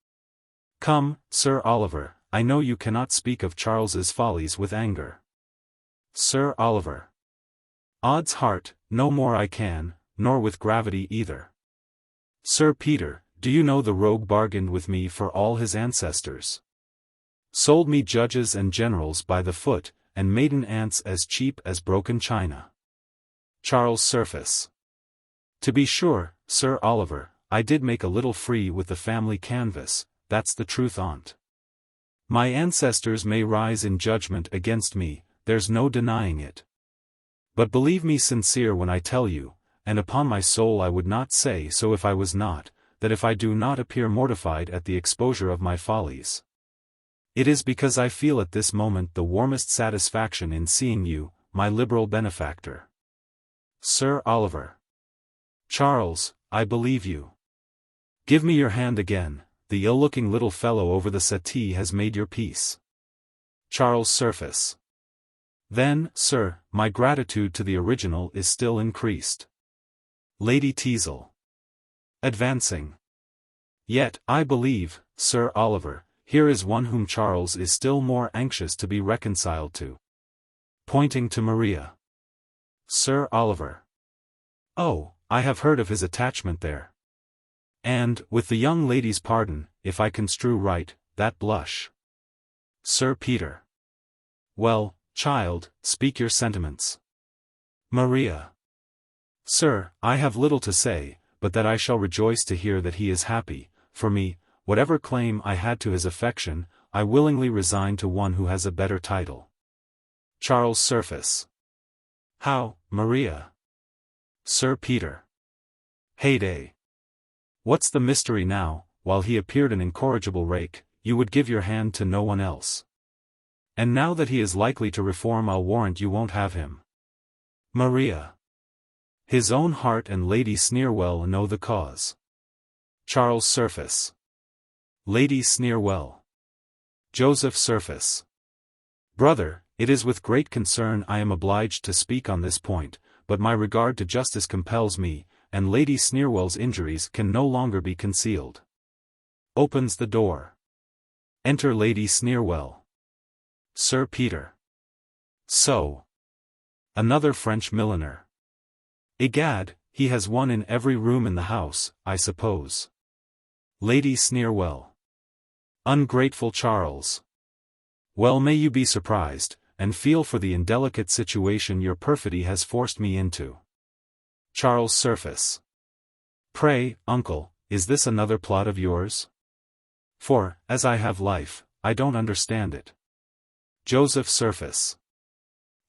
Come, Sir Oliver, I know you cannot speak of Charles's follies with anger. Sir Oliver. Odds heart, no more I can, nor with gravity either. Sir Peter, do you know the rogue bargained with me for all his ancestors? Sold me judges and generals by the foot, and maiden aunts as cheap as broken china. Charles Surface. To be sure, Sir Oliver, I did make a little free with the family canvas, that's the truth on't. My ancestors may rise in judgment against me, there's no denying it. But believe me sincere when I tell you, and upon my soul I would not say so if I was not, that if I do not appear mortified at the exposure of my follies, it is because I feel at this moment the warmest satisfaction in seeing you, my liberal benefactor. Sir Oliver. Charles, I believe you. Give me your hand again, the ill-looking little fellow over the settee has made your peace. Charles Surface. Then, sir, my gratitude to the original is still increased. Lady Teazle. Advancing. Yet, I believe, Sir Oliver, here is one whom Charles is still more anxious to be reconciled to. Pointing to Maria. Sir Oliver. Oh, I have heard of his attachment there. And, with the young lady's pardon, if I construe right, that blush. Sir Peter. Well, child, speak your sentiments. Maria. Sir, I have little to say, but that I shall rejoice to hear that he is happy. For me, whatever claim I had to his affection, I willingly resign to one who has a better title. Charles Surface. How, Maria? Sir Peter. Heyday. What's the mystery now? While he appeared an incorrigible rake, you would give your hand to no one else. And now that he is likely to reform, I'll warrant you won't have him. Maria. His own heart and Lady Sneerwell know the cause. Charles Surface. Lady Sneerwell. Joseph Surface. Brother, it is with great concern I am obliged to speak on this point, but my regard to justice compels me, and Lady Sneerwell's injuries can no longer be concealed. Opens the door. Enter Lady Sneerwell. Sir Peter. So. Another French milliner. Egad, he has one in every room in the house, I suppose. Lady Sneerwell. Ungrateful Charles. Well, may you be surprised, and feel for the indelicate situation your perfidy has forced me into. Charles Surface. Pray, uncle, is this another plot of yours? For, as I have life, I don't understand it. Joseph Surface.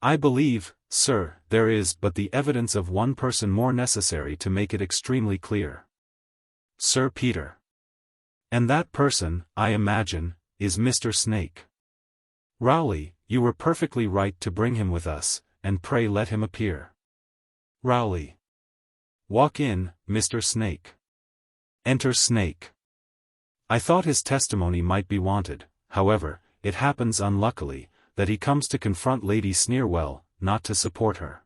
I believe, sir, there is but the evidence of one person more necessary to make it extremely clear. Sir Peter. And that person, I imagine, is Mr. Snake. Rowley, you were perfectly right to bring him with us, and pray let him appear. Rowley. Walk in, Mr. Snake. Enter Snake. I thought his testimony might be wanted, however, it happens unluckily, that he comes to confront Lady Sneerwell, not to support her.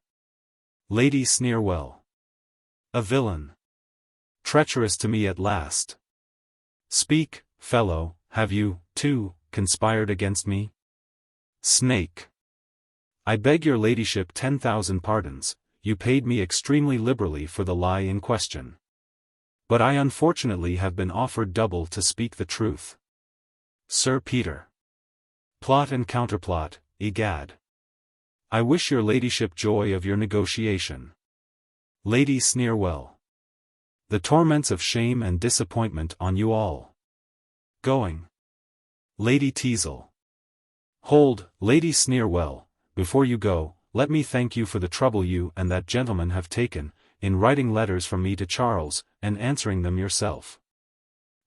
Lady Sneerwell. A villain. Treacherous to me at last. Speak, fellow, have you, too, conspired against me? Snake. I beg your ladyship 10,000 pardons, you paid me extremely liberally for the lie in question. But I unfortunately have been offered double to speak the truth. Sir Peter. Plot and counterplot, egad. I wish your ladyship joy of your negotiation. Lady Sneerwell. The torments of shame and disappointment on you all. Going. Lady Teazle. Hold, Lady Sneerwell, before you go, let me thank you for the trouble you and that gentleman have taken, in writing letters from me to Charles, and answering them yourself.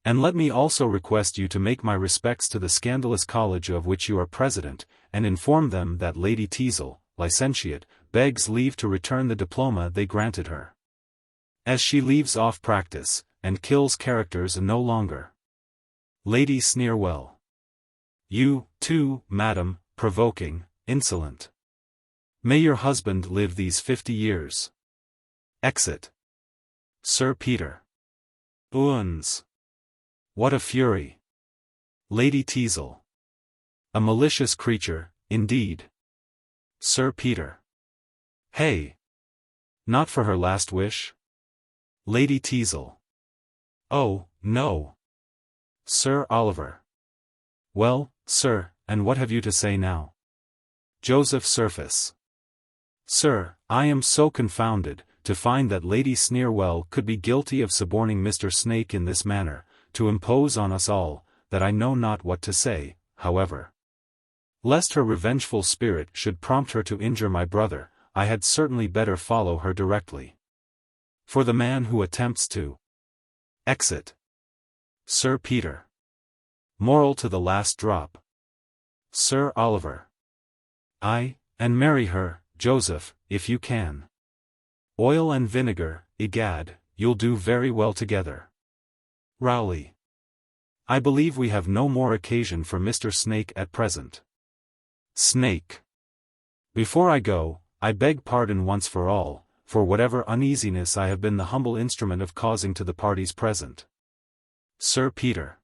And let me also request you to make my respects to the scandalous college of which you are president, and inform them that Lady Teazle, licentiate, begs leave to return the diploma they granted her, as she leaves off practice, and kills characters no longer. Lady Sneerwell. You, too, madam, provoking, insolent. May your husband live these 50 years. Exit. Sir Peter. Oons. What a fury. Lady Teazle. A malicious creature, indeed. Sir Peter. Hey. Not for her last wish? Lady Teazle. Oh, no. Sir Oliver. Well, sir, and what have you to say now? Joseph Surface. Sir, I am so confounded, to find that Lady Sneerwell could be guilty of suborning Mr. Snake in this manner, to impose on us all, that I know not what to say, however. Lest her revengeful spirit should prompt her to injure my brother, I had certainly better follow her directly. For the man who attempts to exit Sir Peter. Moral to the last drop. Sir Oliver. Aye, and marry her, Joseph, if you can. Oil and vinegar, egad, you'll do very well together. Rowley. I believe we have no more occasion for Mr. Snake at present. Snake. Before I go, I beg pardon once for all, for whatever uneasiness I have been the humble instrument of causing to the parties present. Sir Peter.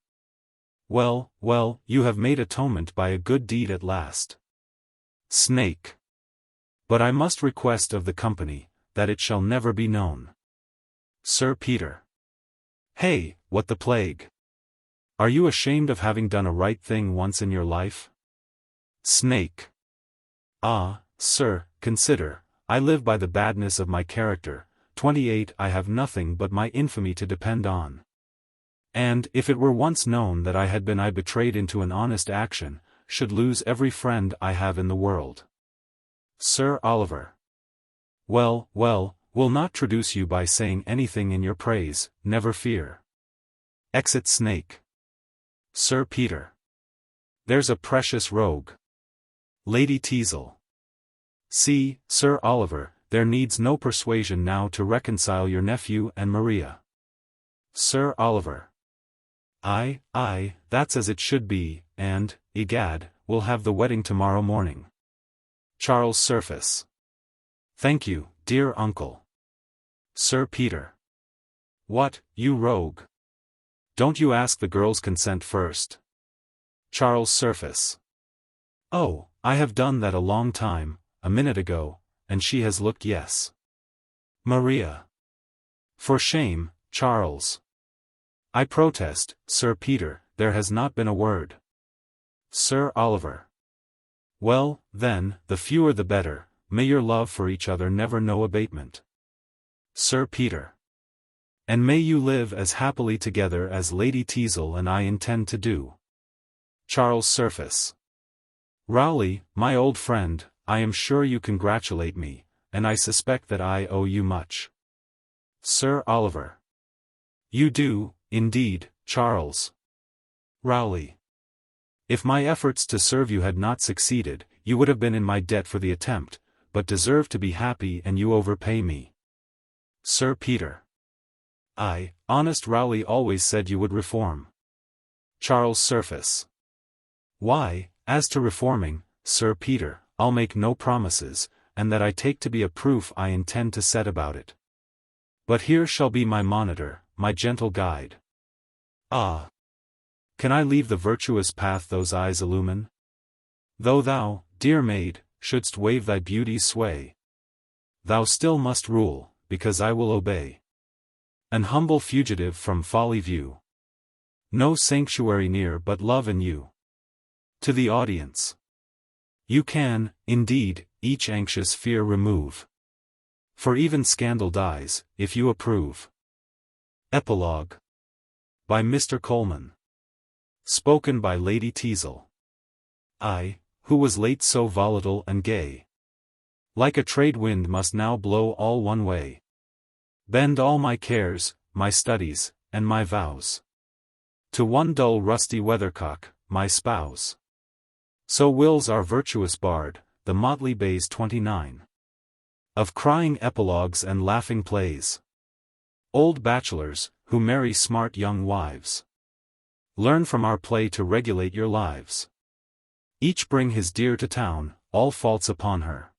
Well, well, you have made atonement by a good deed at last. Snake. But I must request of the company, that it shall never be known. Sir Peter. Hey, what the plague? Are you ashamed of having done a right thing once in your life? Snake. Ah, sir, consider, I live by the badness of my character, 28 I have nothing but my infamy to depend on. And, if it were once known that I had been betrayed into an honest action, should lose every friend I have in the world. Sir Oliver. Well, well, will not traduce you by saying anything in your praise, never fear. Exit Snake. Sir Peter. There's a precious rogue. Lady Teazle. See, Sir Oliver, there needs no persuasion now to reconcile your nephew and Maria. Sir Oliver. Aye, aye, that's as it should be, and, egad, we'll have the wedding tomorrow morning. Charles Surface. Thank you, dear uncle. Sir Peter. What, you rogue? Don't you ask the girl's consent first? Charles Surface. Oh, I have done that a long time, a minute ago, and she has looked yes. Maria. For shame, Charles. I protest, Sir Peter, there has not been a word. Sir Oliver. Well, then, the fewer the better, may your love for each other never know abatement. Sir Peter. And may you live as happily together as Lady Teazle and I intend to do. Charles Surface. Rowley, my old friend, I am sure you congratulate me, and I suspect that I owe you much. Sir Oliver. You do, indeed, Charles. Rowley. If my efforts to serve you had not succeeded, you would have been in my debt for the attempt, but deserve to be happy and you overpay me. Sir Peter. Aye, honest Rowley always said you would reform. Charles Surface. Why, as to reforming, Sir Peter, I'll make no promises, and that I take to be a proof I intend to set about it. But here shall be my monitor, my gentle guide. Ah! Can I leave the virtuous path those eyes illumine? Though thou, dear maid, shouldst wave thy beauty's sway, thou still must rule, because I will obey. An humble fugitive from folly view. No sanctuary near but love and you. To the audience. You can, indeed, each anxious fear remove. For even scandal dies, if you approve. Epilogue. By Mr. Coleman. Spoken by Lady Teazle. I, who was late so volatile and gay, like a trade wind must now blow all one way. Bend all my cares, my studies, and my vows, to one dull rusty weathercock, my spouse. So wills our virtuous bard, the motley bays 29. Of crying epilogues and laughing plays. Old bachelors, who marry smart young wives. Learn from our play to regulate your lives. Each bring his dear to town, all faults upon her.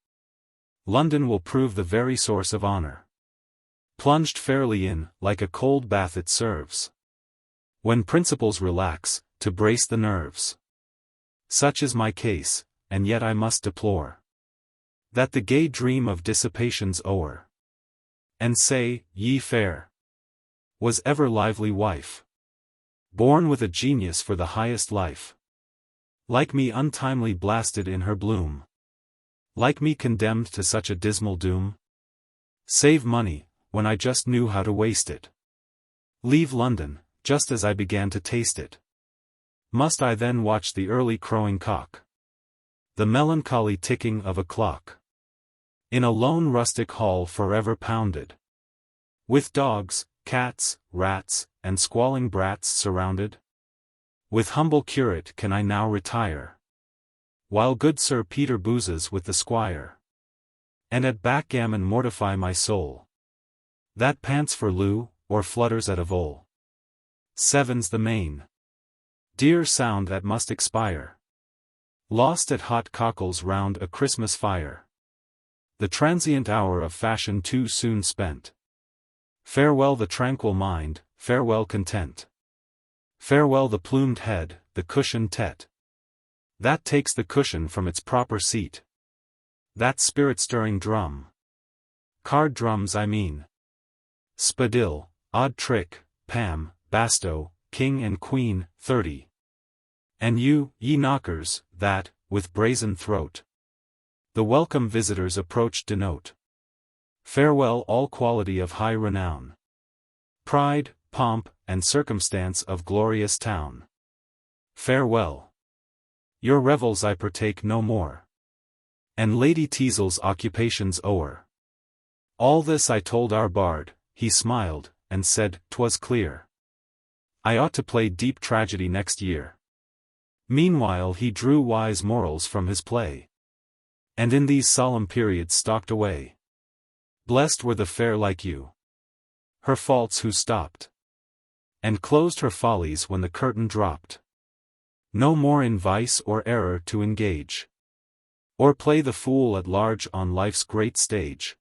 London will prove the very source of honor. Plunged fairly in, like a cold bath it serves. When principles relax, to brace the nerves. Such is my case, and yet I must deplore that the gay dream of dissipation's o'er. And say, ye fair, was ever lively wife, born with a genius for the highest life. Like me untimely blasted in her bloom. Like me condemned to such a dismal doom? Save money, when I just knew how to waste it. Leave London, just as I began to taste it. Must I then watch the early crowing cock? The melancholy ticking of a clock? In a lone rustic hall forever pounded? With dogs, cats, rats, and squalling brats surrounded? With humble curate can I now retire, while good Sir Peter boozes with the squire, and at backgammon mortify my soul, that pants for loo, or flutters at a vole. Seven's the main dear sound that must expire, lost at hot cockles round a Christmas fire. The transient hour of fashion too soon spent. Farewell the tranquil mind, farewell content. Farewell the plumed head, the cushioned tete. That takes the cushion from its proper seat. That spirit-stirring drum. Card drums I mean. Spadille, odd trick, Pam, basto, king and queen, 30. And you, ye knockers, that, with brazen throat, the welcome visitors approach denote. Farewell all quality of high renown. Pride, pomp, and circumstance of glorious town. Farewell. Your revels I partake no more. And Lady Teazle's occupations o'er. All this I told our bard, he smiled, and said, 'twas clear I ought to play deep tragedy next year. Meanwhile he drew wise morals from his play, and in these solemn periods stalked away. Blessed were the fair like you, her faults who stopped, and closed her follies when the curtain dropped. No more in vice or error to engage, or play the fool at large on life's great stage.